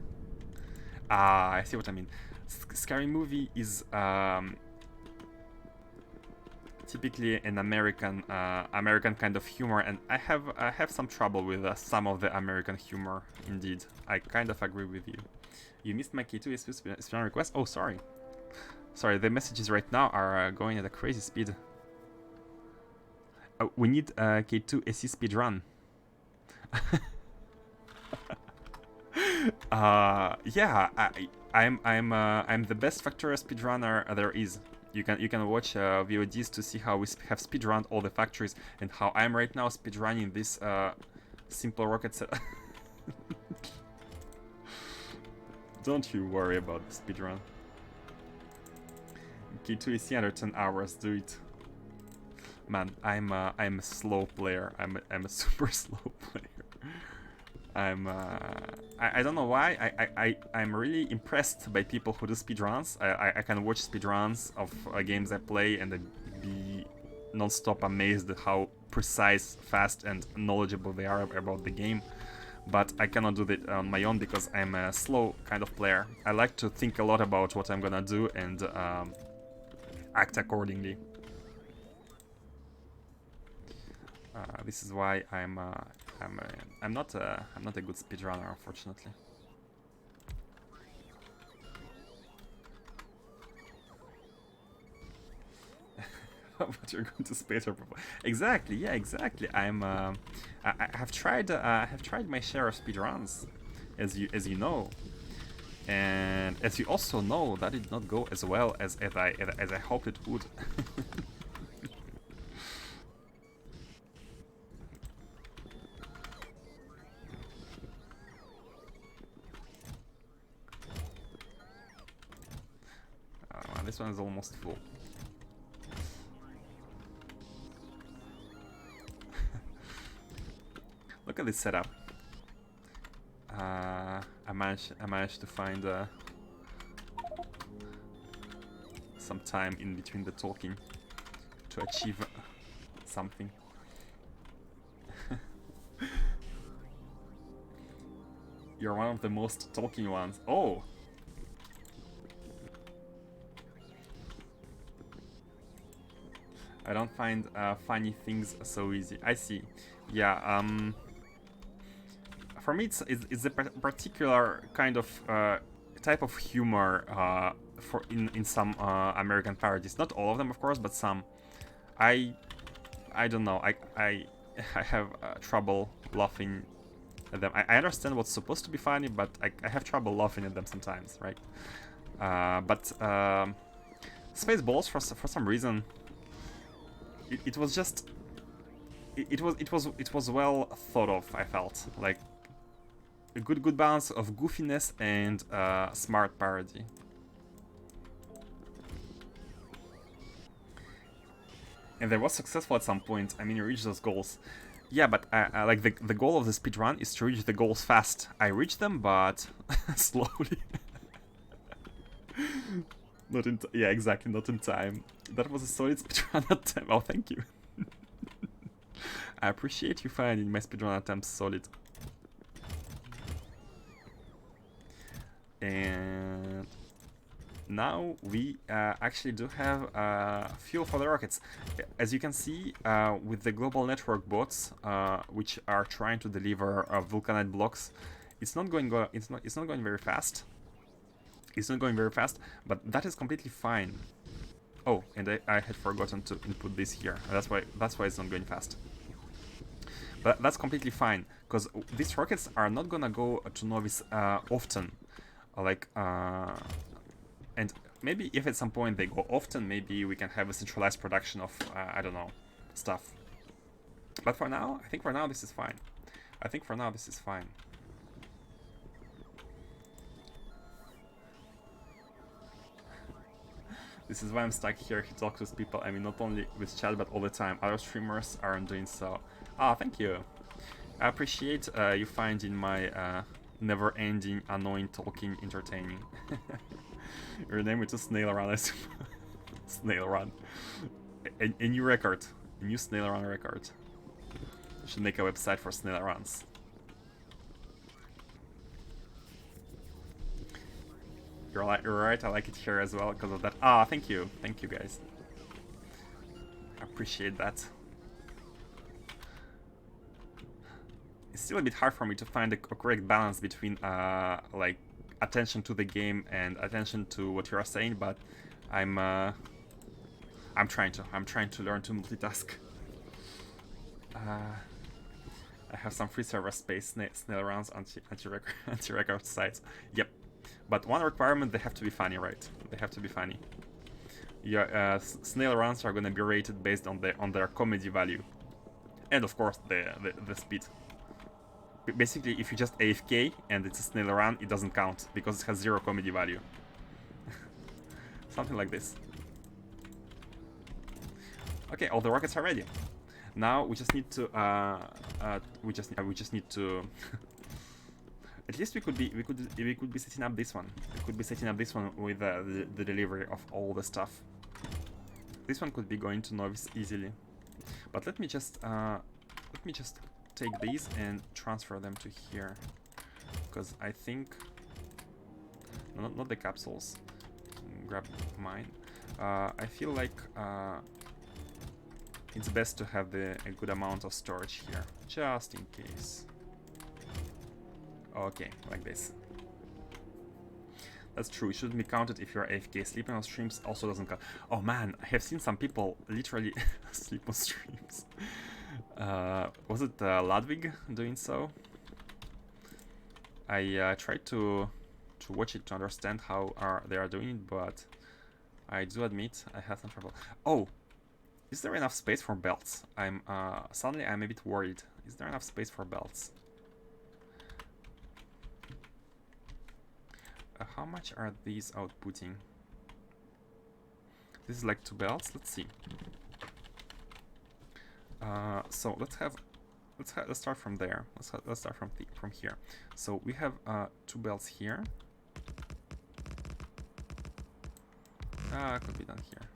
Speaker 1: I see what I mean. Scary Movie is typically an American kind of humor, and I have some trouble with some of the American humor. Indeed, I kind of agree with you. You missed my K2 speedrun request. Oh, sorry. Sorry, the messages right now are going at a crazy speed. We need K2 SE speedrun. Yeah, I'm the best Factorio speedrunner there is. You can watch VODs to see how we have speedrun all the factories and how I'm right now speedrunning this simple rocket set. Don't you worry about the speedrun. K2 SE under 10 hours, do it. Man, I'm a slow player. I'm a super slow player. I don't know why. I'm really impressed by people who do speedruns. I can watch speedruns of games I play and I'd be non-stop amazed at how precise, fast, and knowledgeable they are about the game. But I cannot do that on my own because I'm a slow kind of player. I like to think a lot about what I'm gonna do and act accordingly. This is why I'm not a good speedrunner, unfortunately. But you're going to space or exactly, yeah, exactly. I have tried my share of speedruns, as you know, and as you also know, that did not go as well as I hoped it would. This one is almost full. Look at this setup. I managed to find some time in between the talking to achieve something. You're one of the most talking ones. Oh! I don't find funny things so easy. I see. Yeah, for me it's a particular kind of type of humor for in some American parodies. Not all of them, of course, but some. I don't know. I have trouble laughing at them. I understand what's supposed to be funny, but I have trouble laughing at them sometimes, right? But Spaceballs for some reason. It was just it was well thought of. I felt like a good balance of goofiness and smart parody. And it was successful at some point. I mean, you reached those goals. Yeah, but like the goal of the speedrun is to reach the goals fast. I reached them, but slowly. Not in yeah, exactly, not in time. That was a solid speedrun attempt. Oh, thank you. I appreciate you finding my speedrun attempts solid. And now we actually do have fuel for the rockets. As you can see, with the global network bots, which are trying to deliver vulcanite blocks, it's not going very fast. It's not going very fast, but that is completely fine. Oh, and I had forgotten to input this here. That's why it's not going fast. But that's completely fine, because these rockets are not gonna go to Novice often. Like, and maybe if at some point they go often, maybe we can have a centralized production of, I don't know, stuff. But for now, I think for now this is fine. I think for now this is fine. This is why I'm stuck here. He talks with people. I mean, not only with chat, but all the time. Other streamers aren't doing so. Ah, thank you. I appreciate you finding my never-ending, annoying talking entertaining. Your name is to Snail Run, I suppose. Snail Run. A new record. A new Snail Run record. I should make a website for Snail Runs. You're right, I like it here as well because of that. Ah, thank you. Thank you, guys. appreciate that. It's still a bit hard for me to find a correct balance between like attention to the game and attention to what you are saying, but I'm trying to learn to multitask. I have some free server space, snail rounds, anti-record sites. Yep, but one requirement, they have to be funny, right? They have to be funny. Yeah, snail rounds are gonna be rated based on their comedy value, and of course the speed. Basically, if you just AFK and it's a snail round, it doesn't count because it has 0 comedy value. Something like this. Okay, all the rockets are ready. Now we just need to we just need to at least we could be setting up this one. We could be setting up this one with the delivery of all the stuff. This one could be going to novice easily. But let me just take these and transfer them to here, because I think not the capsules. Grab mine. I feel like it's best to have a good amount of storage here, just in case. Okay, like this. That's true, it shouldn't be counted if you're AFK. Sleeping on streams also doesn't count. Oh man, I have seen some people literally sleep on streams. Was it Ludwig doing so? I tried to watch it to understand how they are doing it, but I do admit I had some trouble. Oh! Is there enough space for belts? Suddenly I'm a bit worried. Is there enough space for belts? How much are these outputting? This is like 2 belts. Let's see. So let's start from there. Let's start from here. So we have 2 belts here. Could be done here.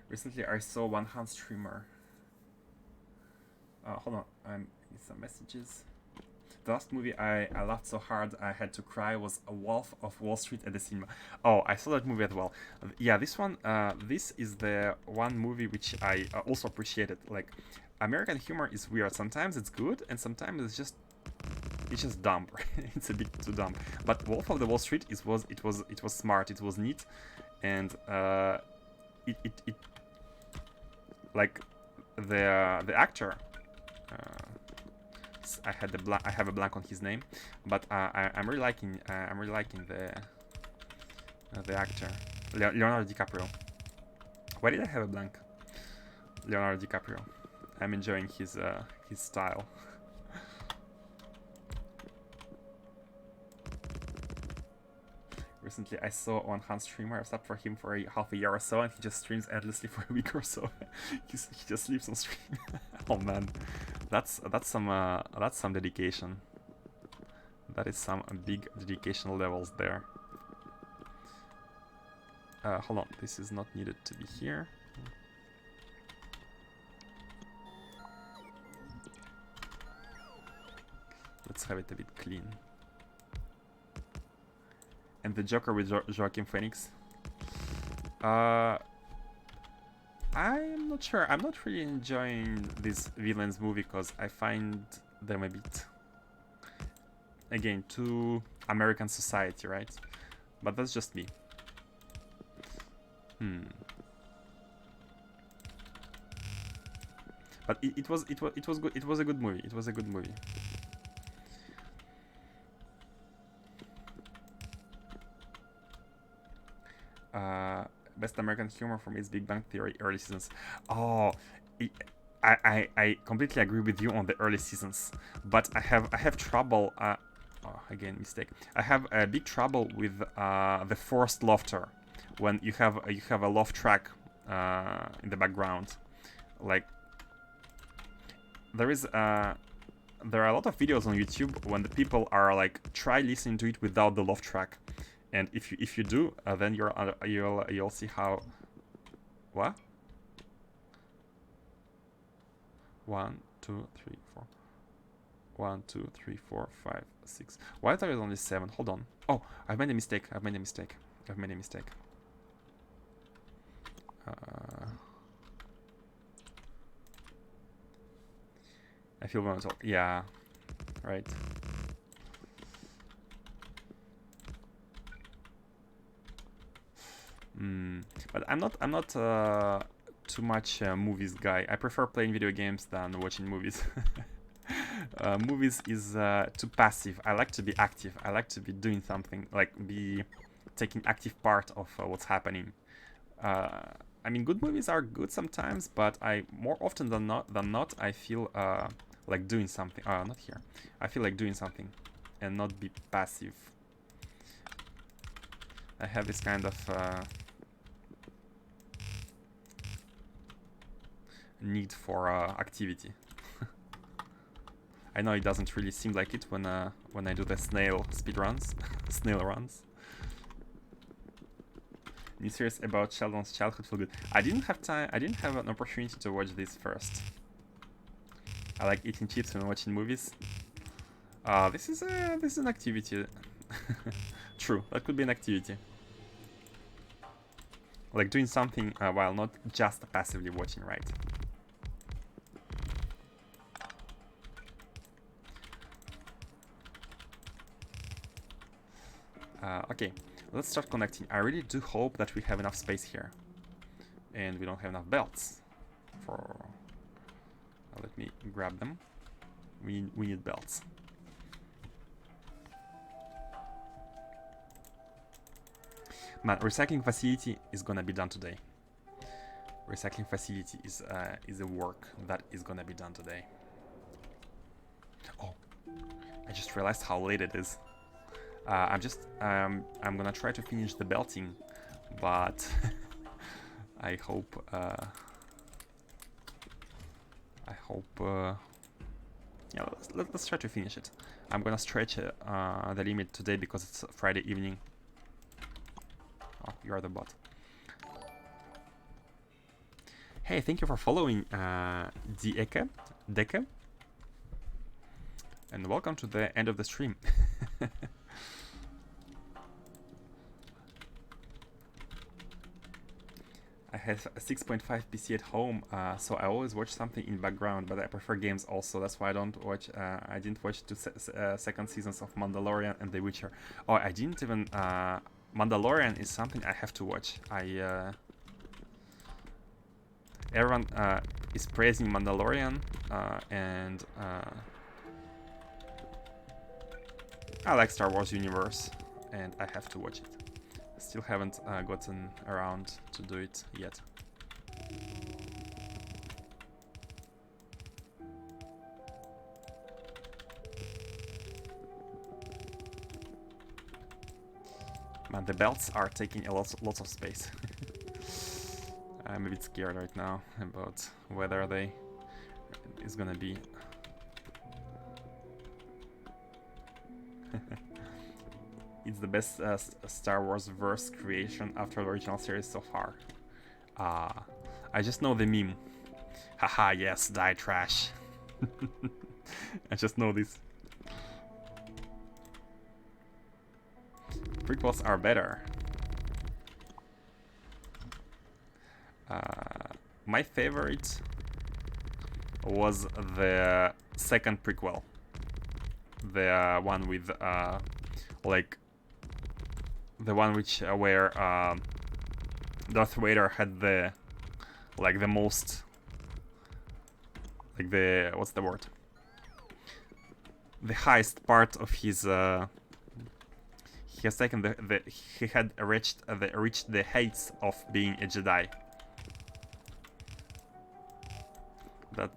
Speaker 1: Recently I saw one hand streamer. Hold on, I'm getting some messages. The last movie I laughed so hard I had to cry was A Wolf of Wall Street at the cinema. Oh, I saw that movie as well. Yeah, this one, this is the one movie which I also appreciated. Like, American humor is weird. Sometimes it's good, and sometimes it's just dumb. It's a bit too dumb. But Wolf of the Wall Street it was smart. It was neat, and it like the actor. I have a blank on his name, but I'm really liking the actor Leonardo DiCaprio. Why did I have a blank? Leonardo DiCaprio. I'm enjoying his style. Recently, I saw one hand streamer. I stopped for him for half a year or so, and he just streams endlessly for a week or so. he just sleeps on stream. Oh man, that's some dedication. That is some big dedication levels there. Hold on, this is not needed to be here. Let's have it a bit clean. And the Joker with Joaquin Phoenix. I'm not sure. I'm not really enjoying this villains movie because I find them a bit, again, too American society, right? But that's just me. But it was good. It was a good movie. It was a good movie. Best American humor for me is Big Bang Theory early seasons. Oh, I completely agree with you on the early seasons, but I have trouble. Oh, again, mistake. I have a big trouble with the forced laughter when you have a laugh track in the background. Like there are a lot of videos on YouTube when the people are like try listening to it without the laugh track. And if you do, then you'll see how. What? 1, 2, 3, 4. 1, 2, 3, 4, 5, 6. Why are there only 7? Hold on. Oh, I've made a mistake. I've made a mistake. I've made a mistake. I feel one. Yeah, right. But I'm not too much movies guy. I prefer playing video games than watching movies. Movies is too passive. I like to be active. I like to be doing something, like be taking active part of what's happening. I mean, good movies are good sometimes, but I more often than not I feel like doing something. Not here. I feel like doing something, and not be passive. I have this kind of need for activity. I know it doesn't really seem like it when I do the snail speedruns, snail runs. New series about Sheldon's childhood feel good. I didn't have time. I didn't have an opportunity to watch this first. I like eating chips and watching movies. This is an activity. True, that could be an activity. Like doing something while not just passively watching, right? Okay, let's start connecting. I really do hope that we have enough space here. And we don't have enough belts for... let me grab them. We need belts. Man, recycling facility is gonna be done today. Recycling facility is a work that is gonna be done today. Oh, I just realized how late it is. I'm gonna try to finish the belting, but I hope yeah, let's try to finish it. I'm gonna stretch the limit today because it's Friday evening. Oh, you are the bot. Hey, thank you for following Deke, and welcome to the end of the stream. I have a 6.5 PC at home, so I always watch something in background, but I prefer games also. That's why I don't watch. I didn't watch the second seasons of Mandalorian and The Witcher. Oh, I didn't even. Mandalorian is something I have to watch. Everyone is praising Mandalorian, and I like Star Wars universe, and I have to watch it. Still haven't gotten around to do it yet. Man, the belts are taking lots of space. I'm a bit scared right now about whether they is gonna be. It's the best Star Wars verse creation after the original series so far. I just know the meme. Haha, yes, die trash. I just know this. Prequels are better. My favorite was the second prequel. The one with like the one which where Darth Vader had the the most the what's the word? The highest part of his he has taken he had reached the heights of being a Jedi.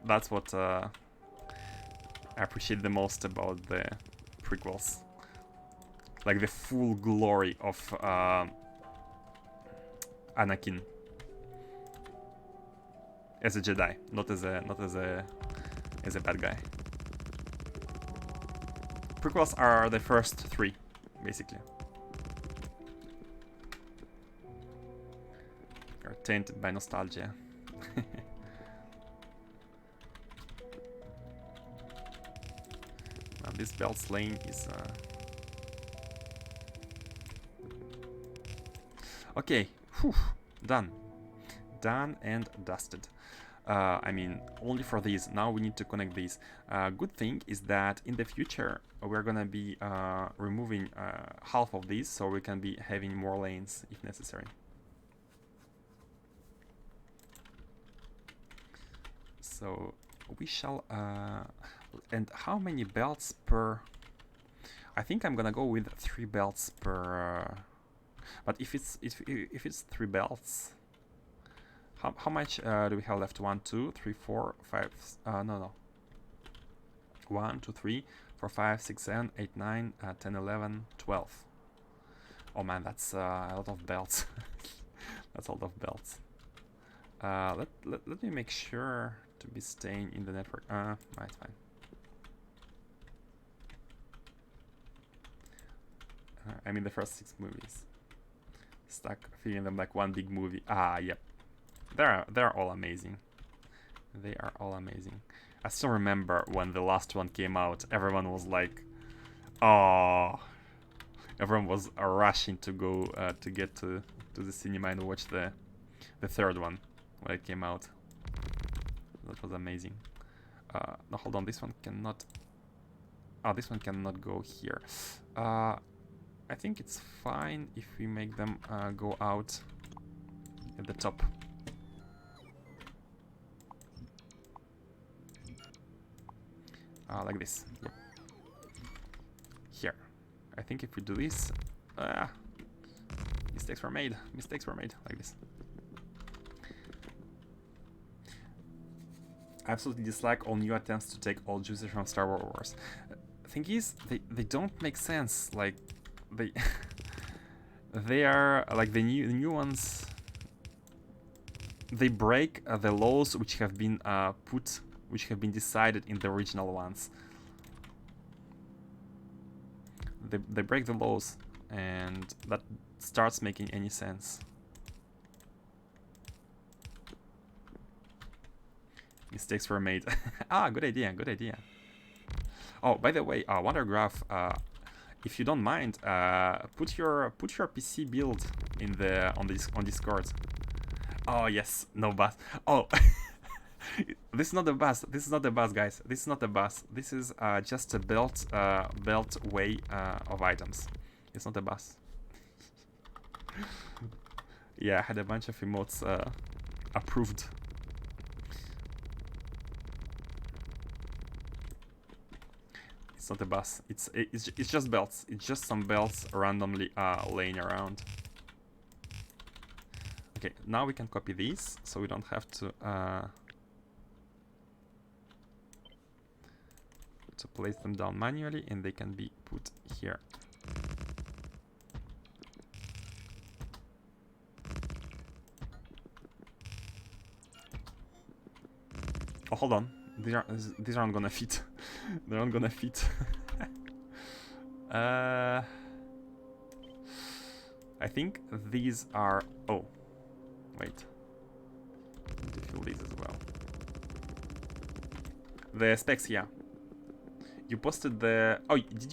Speaker 1: That's what I appreciate the most about the prequels. Like the full glory of Anakin as a Jedi, not as a bad guy. Prequels are the first three, basically. You're tainted by nostalgia. this belts lane is... Okay, whew, done. Done and dusted. I mean, only for these. Now we need to connect these. Good thing is that in the future we're gonna be removing half of these, so we can be having more lanes if necessary. So we shall... and how many belts per... I think I'm gonna go with 3 belts per... but if it's 3 belts, how much do we have left? 1, 2, 3, 4, 5. No. 1, 2, 3, 4, 5, 6, 7, 8, 9, 10, 11, 12. Oh man, that's a lot of belts. That's a lot of belts. Let me make sure to be staying in the network. No, it's fine. I mean the first 6 movies. Stuck feeling them like one big movie. Yep. They're all amazing. They are all amazing. I still remember when the last one came out, everyone was like, oh, everyone was rushing to go to get to the cinema and watch the third one when it came out. That was amazing. No, hold on, this one cannot... Oh, this one cannot go here. I think it's fine if we make them go out at the top. Like this. Yep. Here. I think if we do this... mistakes were made. Mistakes were made. Like this. I absolutely dislike all new attempts to take old juices from Star Wars. Thing is, they don't make sense. Like, they are like the new ones. They break the laws which have been decided in the original ones. They break the laws, and that starts making any sense. Mistakes were made. Good idea, good idea. Oh, by the way, Wondergraph, if you don't mind, put your PC build in on Discord. Oh yes, no bus. Oh, this is not the bus. This is not the bus, guys. This is not the bus. This is just a belt way of items. It's not a bus. Yeah, I had a bunch of emotes approved. It's not a bus. It's just belts. It's just some belts randomly laying around. Okay, now we can copy these, so we don't have to place them down manually, and they can be put here. Oh, hold on. These aren't gonna fit. They're not gonna fit. I think these are... Oh, wait. I need to fill these as well. The specs here. You posted the... Oh, did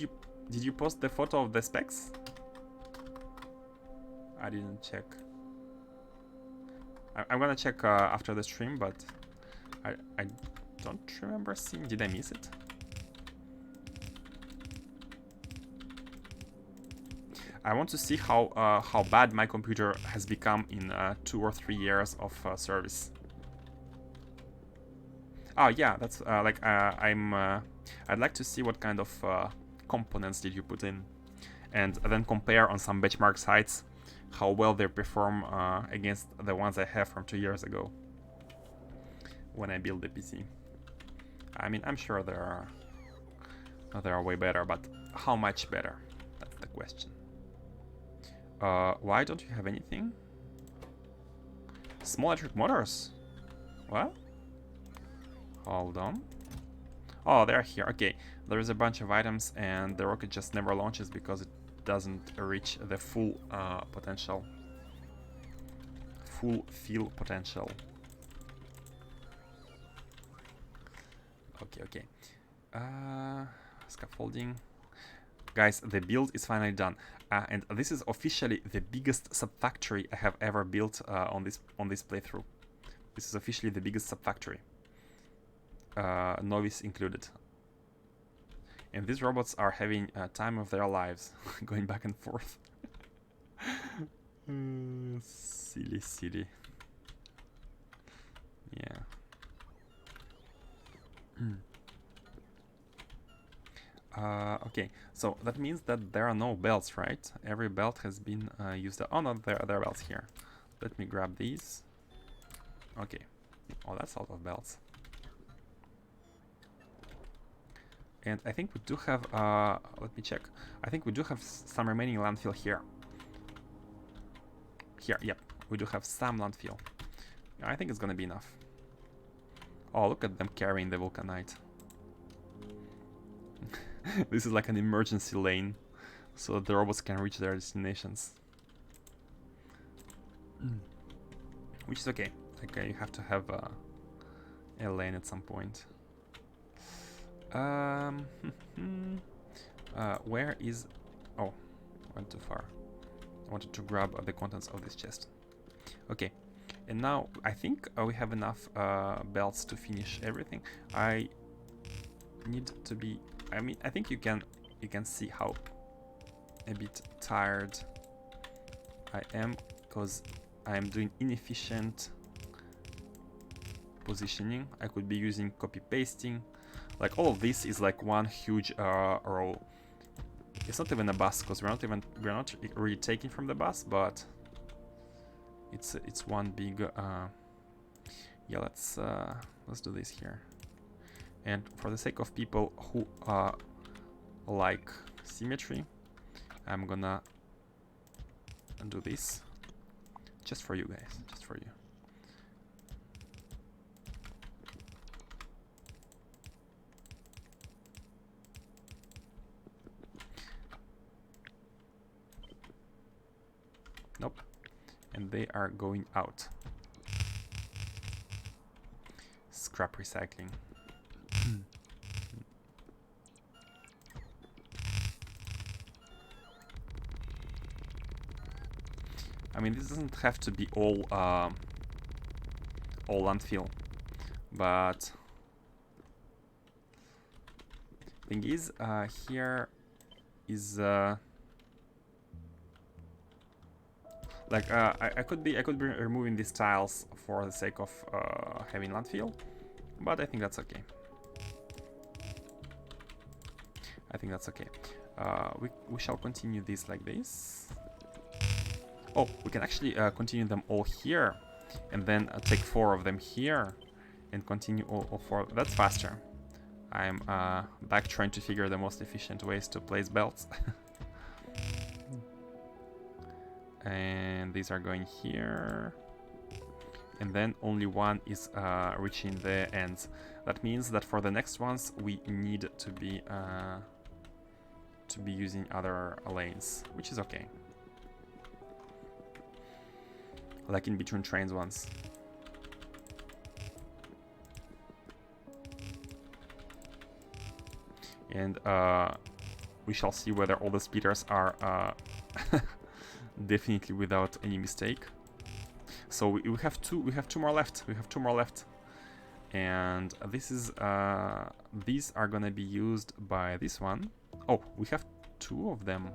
Speaker 1: you post the photo of the specs? I didn't check. I'm gonna check after the stream, but I don't remember seeing... Did I miss it? I want to see how bad my computer has become in 2 or 3 years of service. Oh yeah, that's like I'd like to see what kind of components did you put in, and then compare on some benchmark sites how well they perform against the ones I have from 2 years ago when I built the PC. I mean, I'm sure they are way better, but how much better? That's the question. Why don't you have anything? Small electric motors? What? Hold on. Oh, they're here. Okay, there is a bunch of items, and the rocket just never launches because it doesn't reach the full potential. Full fuel potential. Okay. scaffolding. Guys, the build is finally done, and this is officially the biggest sub-factory I have ever built on this playthrough. This is officially the biggest sub-factory, novice included. And these robots are having a time of their lives, going back and forth. Silly, silly. Yeah. Okay, so that means that there are no belts, right? Every belt has been used. Oh no, there are belts here. Let me grab these. Okay. Oh, that's a lot of belts. And I think we do have, let me check. I think we do have some remaining landfill here. Here, yep. We do have some landfill. I think it's gonna be enough. Oh, look at them carrying the vulcanite. This is like an emergency lane, so that the robots can reach their destinations. Which is okay. Okay, you have to have a lane at some point. Where is... Oh, went too far. I wanted to grab the contents of this chest. Okay, and now I think we have enough belts to finish everything. I need to be... I mean, I think you can see how a bit tired I am, because I am doing inefficient positioning. I could be using copy pasting. Like all of this is like one huge row. It's not even a bus, because we're not really taking from the bus, but it's one big yeah, let's do this here. And for the sake of people who like symmetry, I'm gonna do this just for you guys, just for you. Nope. And they are going out. Scrap recycling. I mean, this doesn't have to be all landfill, but thing is, here is like I could be removing these tiles for the sake of having landfill, but I think that's okay. I think that's okay. We shall continue this like this. Oh, we can actually continue them all here, and then take 4 of them here, and continue all 4. That's faster. I'm back trying to figure the most efficient ways to place belts. And these are going here, and then only one is reaching the ends. That means that for the next ones we need to be using other lanes, which is okay. Like in between trains ones. And we shall see whether all the speeders are definitely without any mistake. So we have two more left. We have 2 more left. And this is these are gonna be used by this one. Oh, we have 2 of them.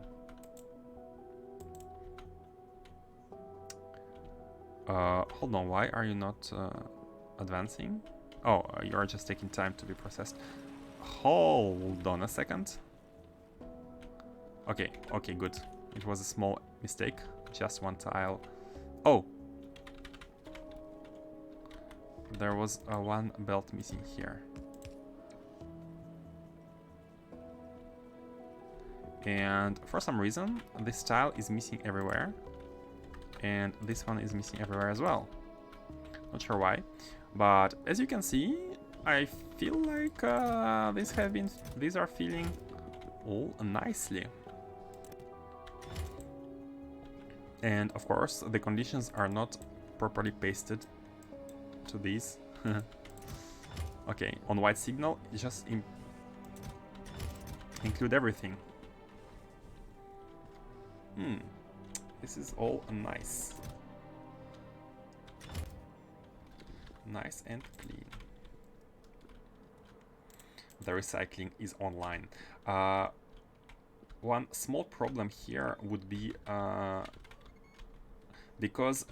Speaker 1: Hold on, why are you not advancing? Oh, you are just taking time to be processed. Hold on a second. Okay, okay, good. It was a small mistake, just 1 tile. Oh! There was 1 belt missing here. And for some reason, this tile is missing everywhere. And this one is missing everywhere as well. Not sure why, but as you can see, I feel like these are feeling all nicely. And of course, the conditions are not properly pasted to these. Okay, on white signal, just include everything. This is all nice. Nice and clean. The recycling is online. One small problem here would be because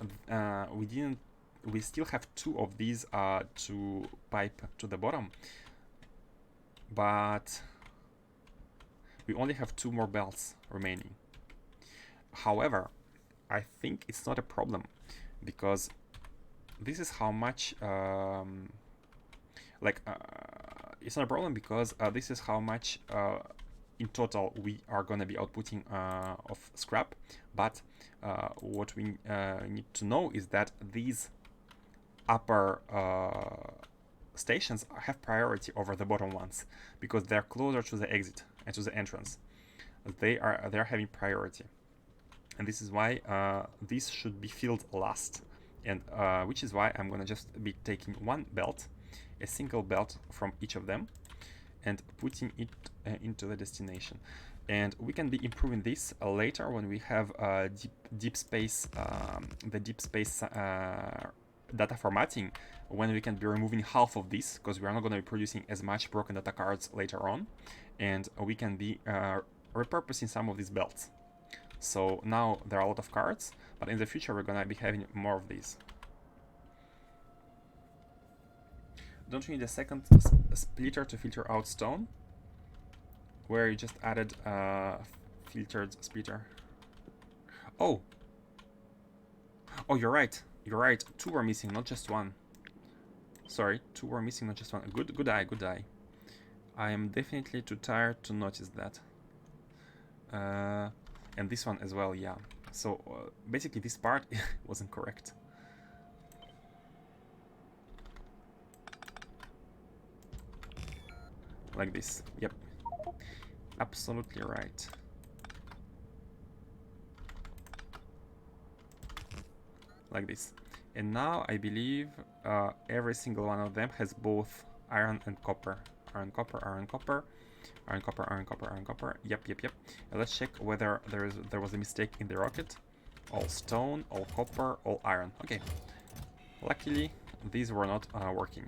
Speaker 1: we still have 2 of these to pipe to the bottom, but we only have 2 more belts remaining. However, I think it's not a problem, because this is how much it's not a problem because this is how much in total we are going to be outputting of scrap. But what we need to know is that these upper stations have priority over the bottom ones, because they're closer to the exit and to the entrance. They're having priority, and this is why this should be filled last. And which is why I'm gonna just be taking one belt, a single belt from each of them, and putting it into the destination. And we can be improving this later when we have deep space, the deep space data formatting, when we can be removing half of this, because we are not going to be producing as much broken data cards later on, and we can be repurposing some of these belts. So now there are a lot of cards, but in the future we're going to be having more of these. Don't you need a second splitter to filter out stone? Where you just added filtered splitter. Oh, you're right. You're right. 2 were missing, not just 1. Sorry, 2 were missing, not just 1. Good eye, good eye. I am definitely too tired to notice that. And this one as well, yeah. So basically this part wasn't correct. Like this, yep. Absolutely right. Like this. And now I believe every single one of them has both iron and copper. Iron, copper, iron, copper. Iron, copper, iron, copper, iron, copper. Yep. Let's check whether there was a mistake in the rocket. All stone, all copper, all iron. Okay. Luckily, these were not working.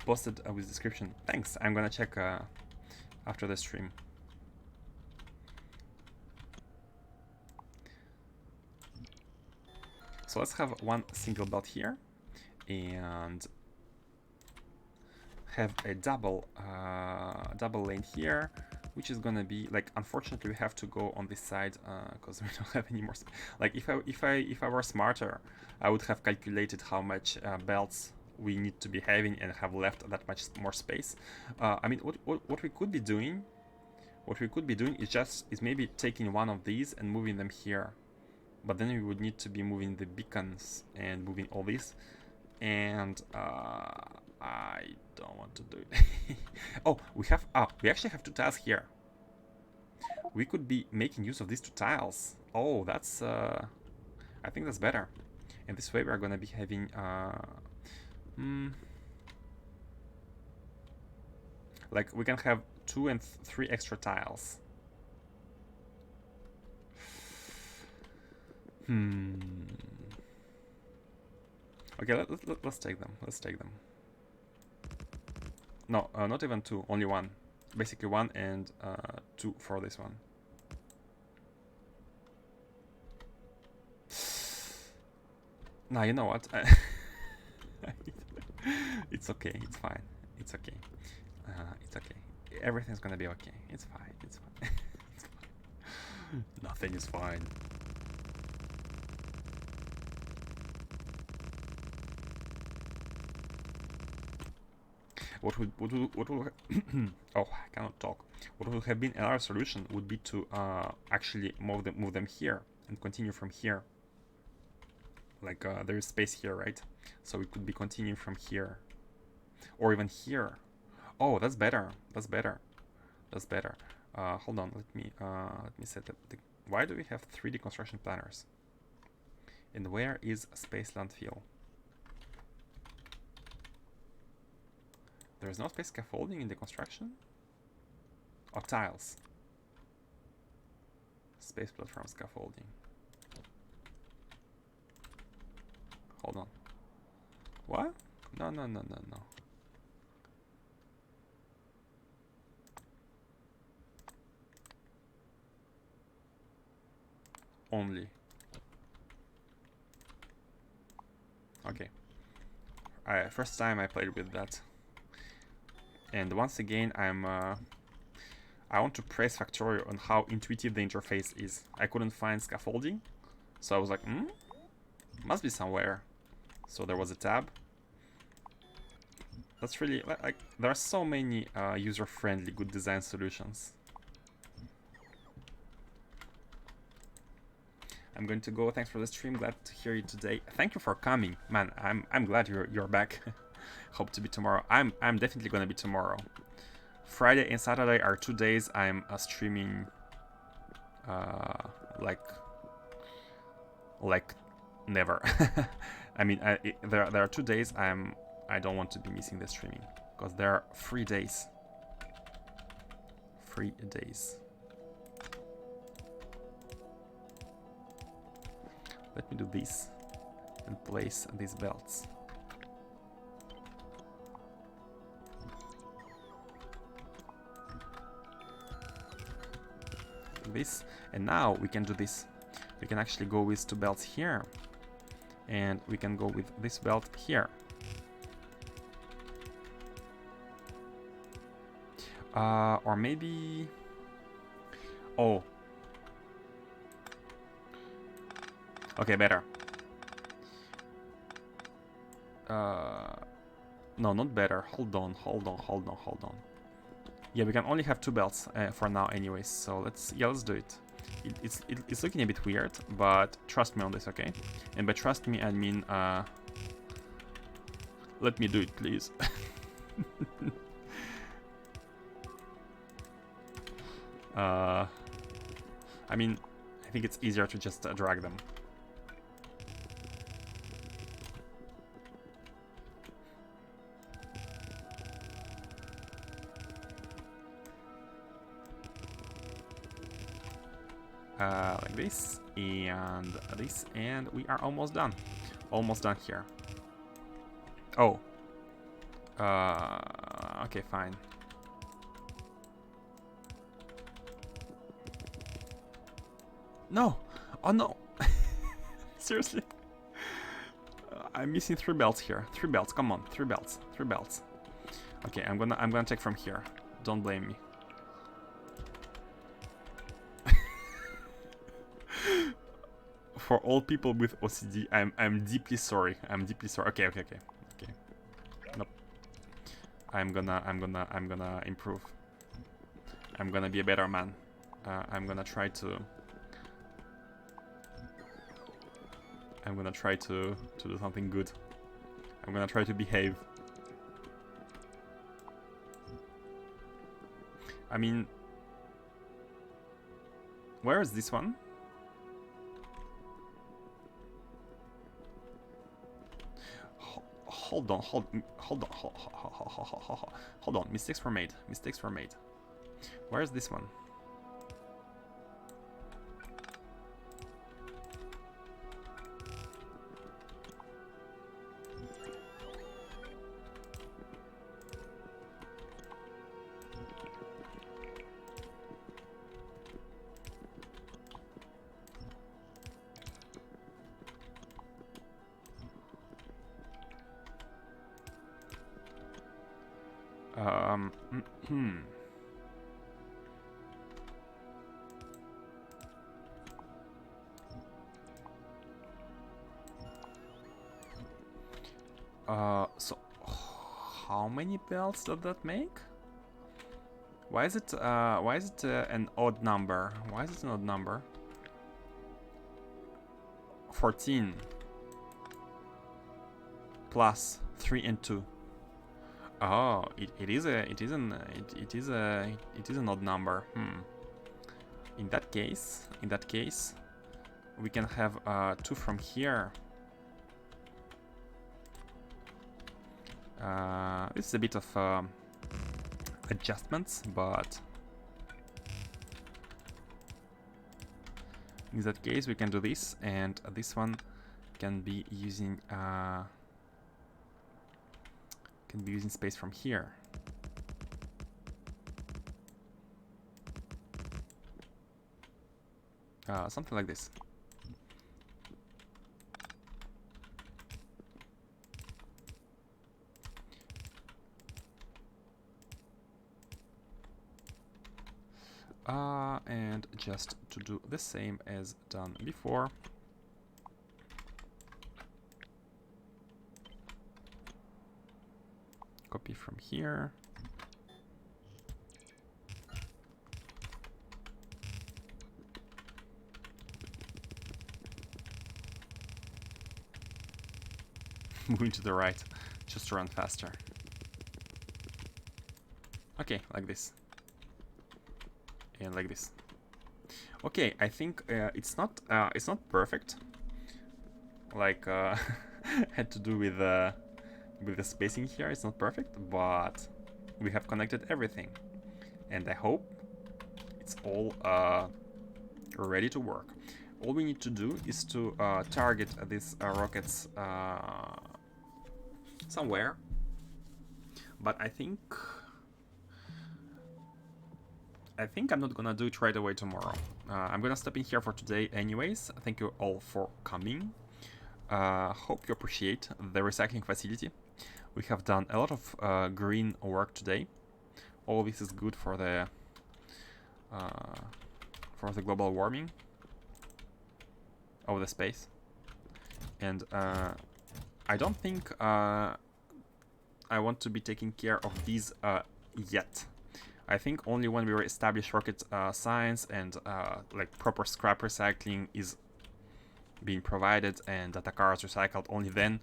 Speaker 1: Posted with description. Thanks. I'm gonna check after the stream. So let's have one single belt here and have a double lane here, which is gonna be like, unfortunately we have to go on this side because we don't have any more. Like if I were smarter, I would have calculated how much belts we need to be having and have left that much more space. I mean, what we could be doing, is maybe taking one of these and moving them here. But then we would need to be moving the beacons and moving all this, and I don't want to do it. Oh, we actually have 2 tiles here. We could be making use of these 2 tiles. Oh, that's I think that's better. And this way we are gonna be having like we can have 2 and 3 extra tiles. Okay, let's take them. No, not even 2, only 1. Basically 1 and 2 for this one. Nah, you know what? It's okay, it's fine. It's okay. It's okay. Everything's gonna be okay. It's fine. It's fine. It's fine. Nothing is fine. What would oh, I cannot talk. What would have been another solution would be to actually move them here and continue from here. Like there is space here, right? So we could be continuing from here, or even here. Oh, that's better. That's better. Hold on. Let me set up the. Why do we have 3D construction planners? And where is space landfill? There's no space scaffolding in the construction? Or tiles? Space platform scaffolding. Hold on. What? No. Only. Okay. First time I played with that. And once again, I want to praise Factorio on how intuitive the interface is. I couldn't find scaffolding, so I was like, must be somewhere. So there was a tab. That's really, like there are so many user-friendly, good design solutions. I'm going to go. Thanks for the stream. Glad to hear you today. Thank you for coming, man. I'm glad you're back. Hope to be tomorrow. I'm definitely gonna be tomorrow. Friday and Saturday are 2 days I'm streaming. Like never. I mean, there are 2 days I don't want to be missing the streaming because there are 3 days. 3 days. Let me do this and place these belts. This, and now we can do this. We can actually go with 2 belts here, and we can go with this belt here. Or maybe... Oh. Okay, better. No, not better. Hold on. Yeah, we can only have 2 belts for now anyways, so let's do it. It's looking a bit weird, but trust me on this, okay? And by trust me, I mean, let me do it, please. I mean, I think it's easier to just drag them. Like this, and we are almost done. Almost done here. Oh. Okay, fine. No! Oh no! Seriously? I'm missing 3 belts here. 3 belts, come on, 3 belts. 3 belts. Okay, I'm gonna take from here. Don't blame me. For all people with OCD, I'm deeply sorry. I'm deeply sorry. Okay. Nope. I'm gonna improve. I'm gonna be a better man. I'm gonna try to do something good. I'm gonna try to behave. I mean, where is this one? Hold on. Mistakes were made. Where is this one? So how many belts does that make? Why is it an odd number? 14 plus 3 and 2. Oh, it is an odd number. In that case, we can have 2 from here. This is a bit of adjustments, but in that case we can do this, and this one can be using space from here. Something like this. And just to do the same as done before. Copy from here. Moving to the right, just to run faster. Okay, like this. And like this. Okay, I think it's not perfect. Like had to do with the spacing here. It's not perfect, but we have connected everything, and I hope it's all ready to work. All we need to do is to target these rockets somewhere. But I think I'm not gonna do it right away tomorrow. I'm gonna stop in here for today anyways. Thank you all for coming. Hope you appreciate the recycling facility. We have done a lot of green work today. All this is good for the global warming of the space. And I don't think I want to be taking care of these yet. I think only when we establish rocket science and like proper scrap recycling is being provided and data cars recycled, only then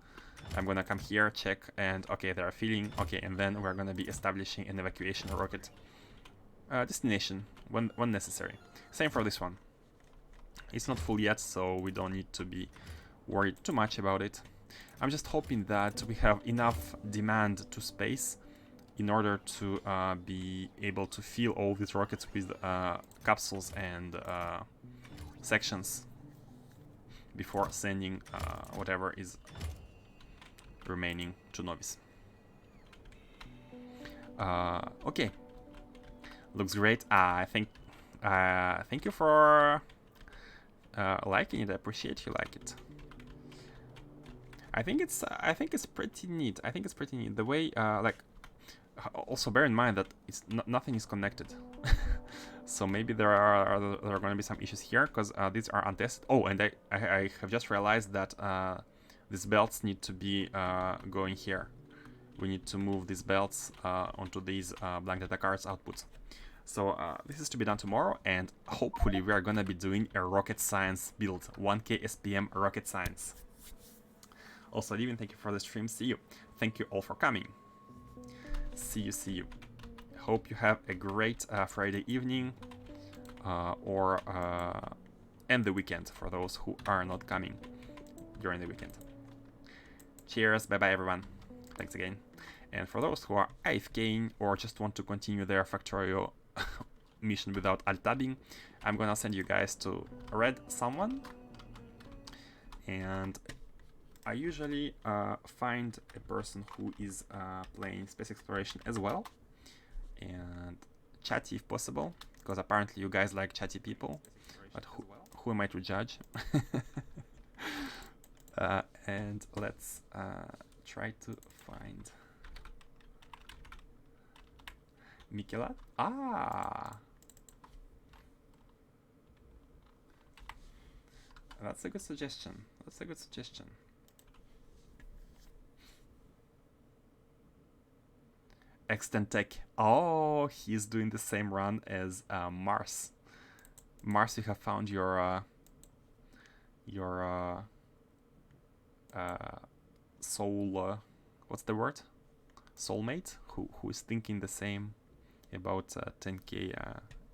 Speaker 1: I'm gonna come here, check, and okay, they are filling, okay, and then we're gonna be establishing an evacuation rocket destination when necessary. Same for this one. It's not full yet, so we don't need to be worried too much about it. I'm just hoping that we have enough demand to space in order to be able to fill all these rockets with capsules and sections before sending whatever is remaining to Novice. Okay, looks great. Thank you for liking it. I appreciate you like it. I think it's pretty neat. I think it's pretty neat the way like. Also bear in mind that it's nothing is connected. So maybe there are going to be some issues here because these are untested. Oh, and I have just realized that these belts need to be going here. We need to move these belts onto these blank data cards outputs. So this is to be done tomorrow, and hopefully we are going to be doing a rocket science build, 1K SPM rocket science. Also, Levin, thank you for the stream. See you. Thank you all for coming. See you. Hope you have a great Friday evening or end the weekend for those who are not coming during the weekend. Cheers, bye everyone. Thanks again. And for those who are AFKing or just want to continue their Factorio mission without alt-tabbing, I'm gonna send you guys to red someone, and I usually find a person who is playing space exploration as well, and chatty if possible, because apparently you guys like chatty people, but who am I to judge? And let's try to find Mikela. That's a good suggestion. Extentech. Oh, he's doing the same run as Mars. Mars, you have found your soul. What's the word? Soulmate, who is thinking the same about 10K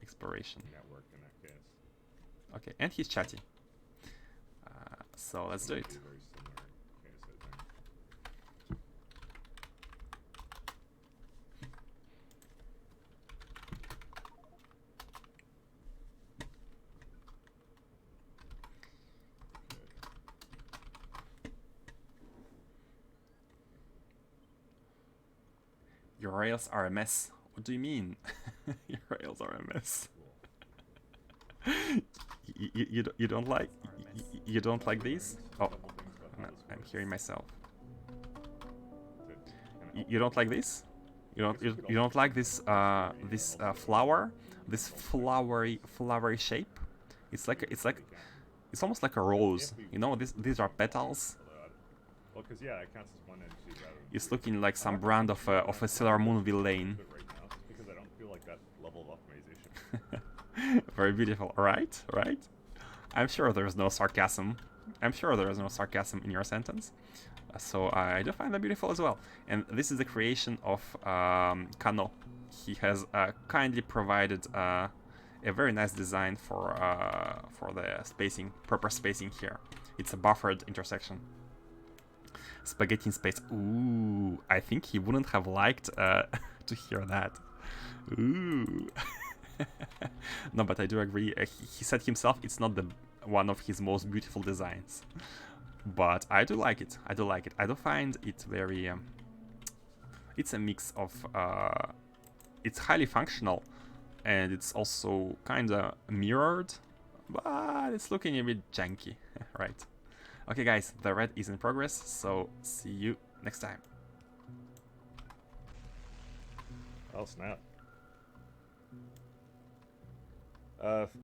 Speaker 1: exploration.
Speaker 2: Network in that case.
Speaker 1: Okay, and he's chatty. So let's do it.
Speaker 2: Very similar case, I think.
Speaker 1: Your rails are a mess. What do you mean? Your rails are a mess. You don't like you don't like these? Oh, no, I'm hearing myself. You don't like this? You don't like this flower, this flowery shape? It's almost like a rose. You know, these are petals.
Speaker 2: Well, because yeah, it counts as one entity rather than
Speaker 1: It's looking like some brand of a Sailor Moon villain.
Speaker 2: right now, just because I don't feel like that level of optimization.
Speaker 1: Very beautiful, right? Right? I'm sure there's no sarcasm. I'm sure there is no sarcasm in your sentence. So I do find them beautiful as well. And this is the creation of Kano. He has kindly provided a very nice design for the spacing, proper spacing here. It's a buffered intersection. Spaghetti in space. Ooh, I think he wouldn't have liked to hear that. Ooh. No, but I do agree. He said himself it's not the one of his most beautiful designs, but I do like it. I do like it. I do find it very. It's a mix of. It's highly functional, and it's also kind of mirrored, but it's looking a bit janky, right? Okay, guys, the red is in progress, so see you next time.
Speaker 2: Oh snap.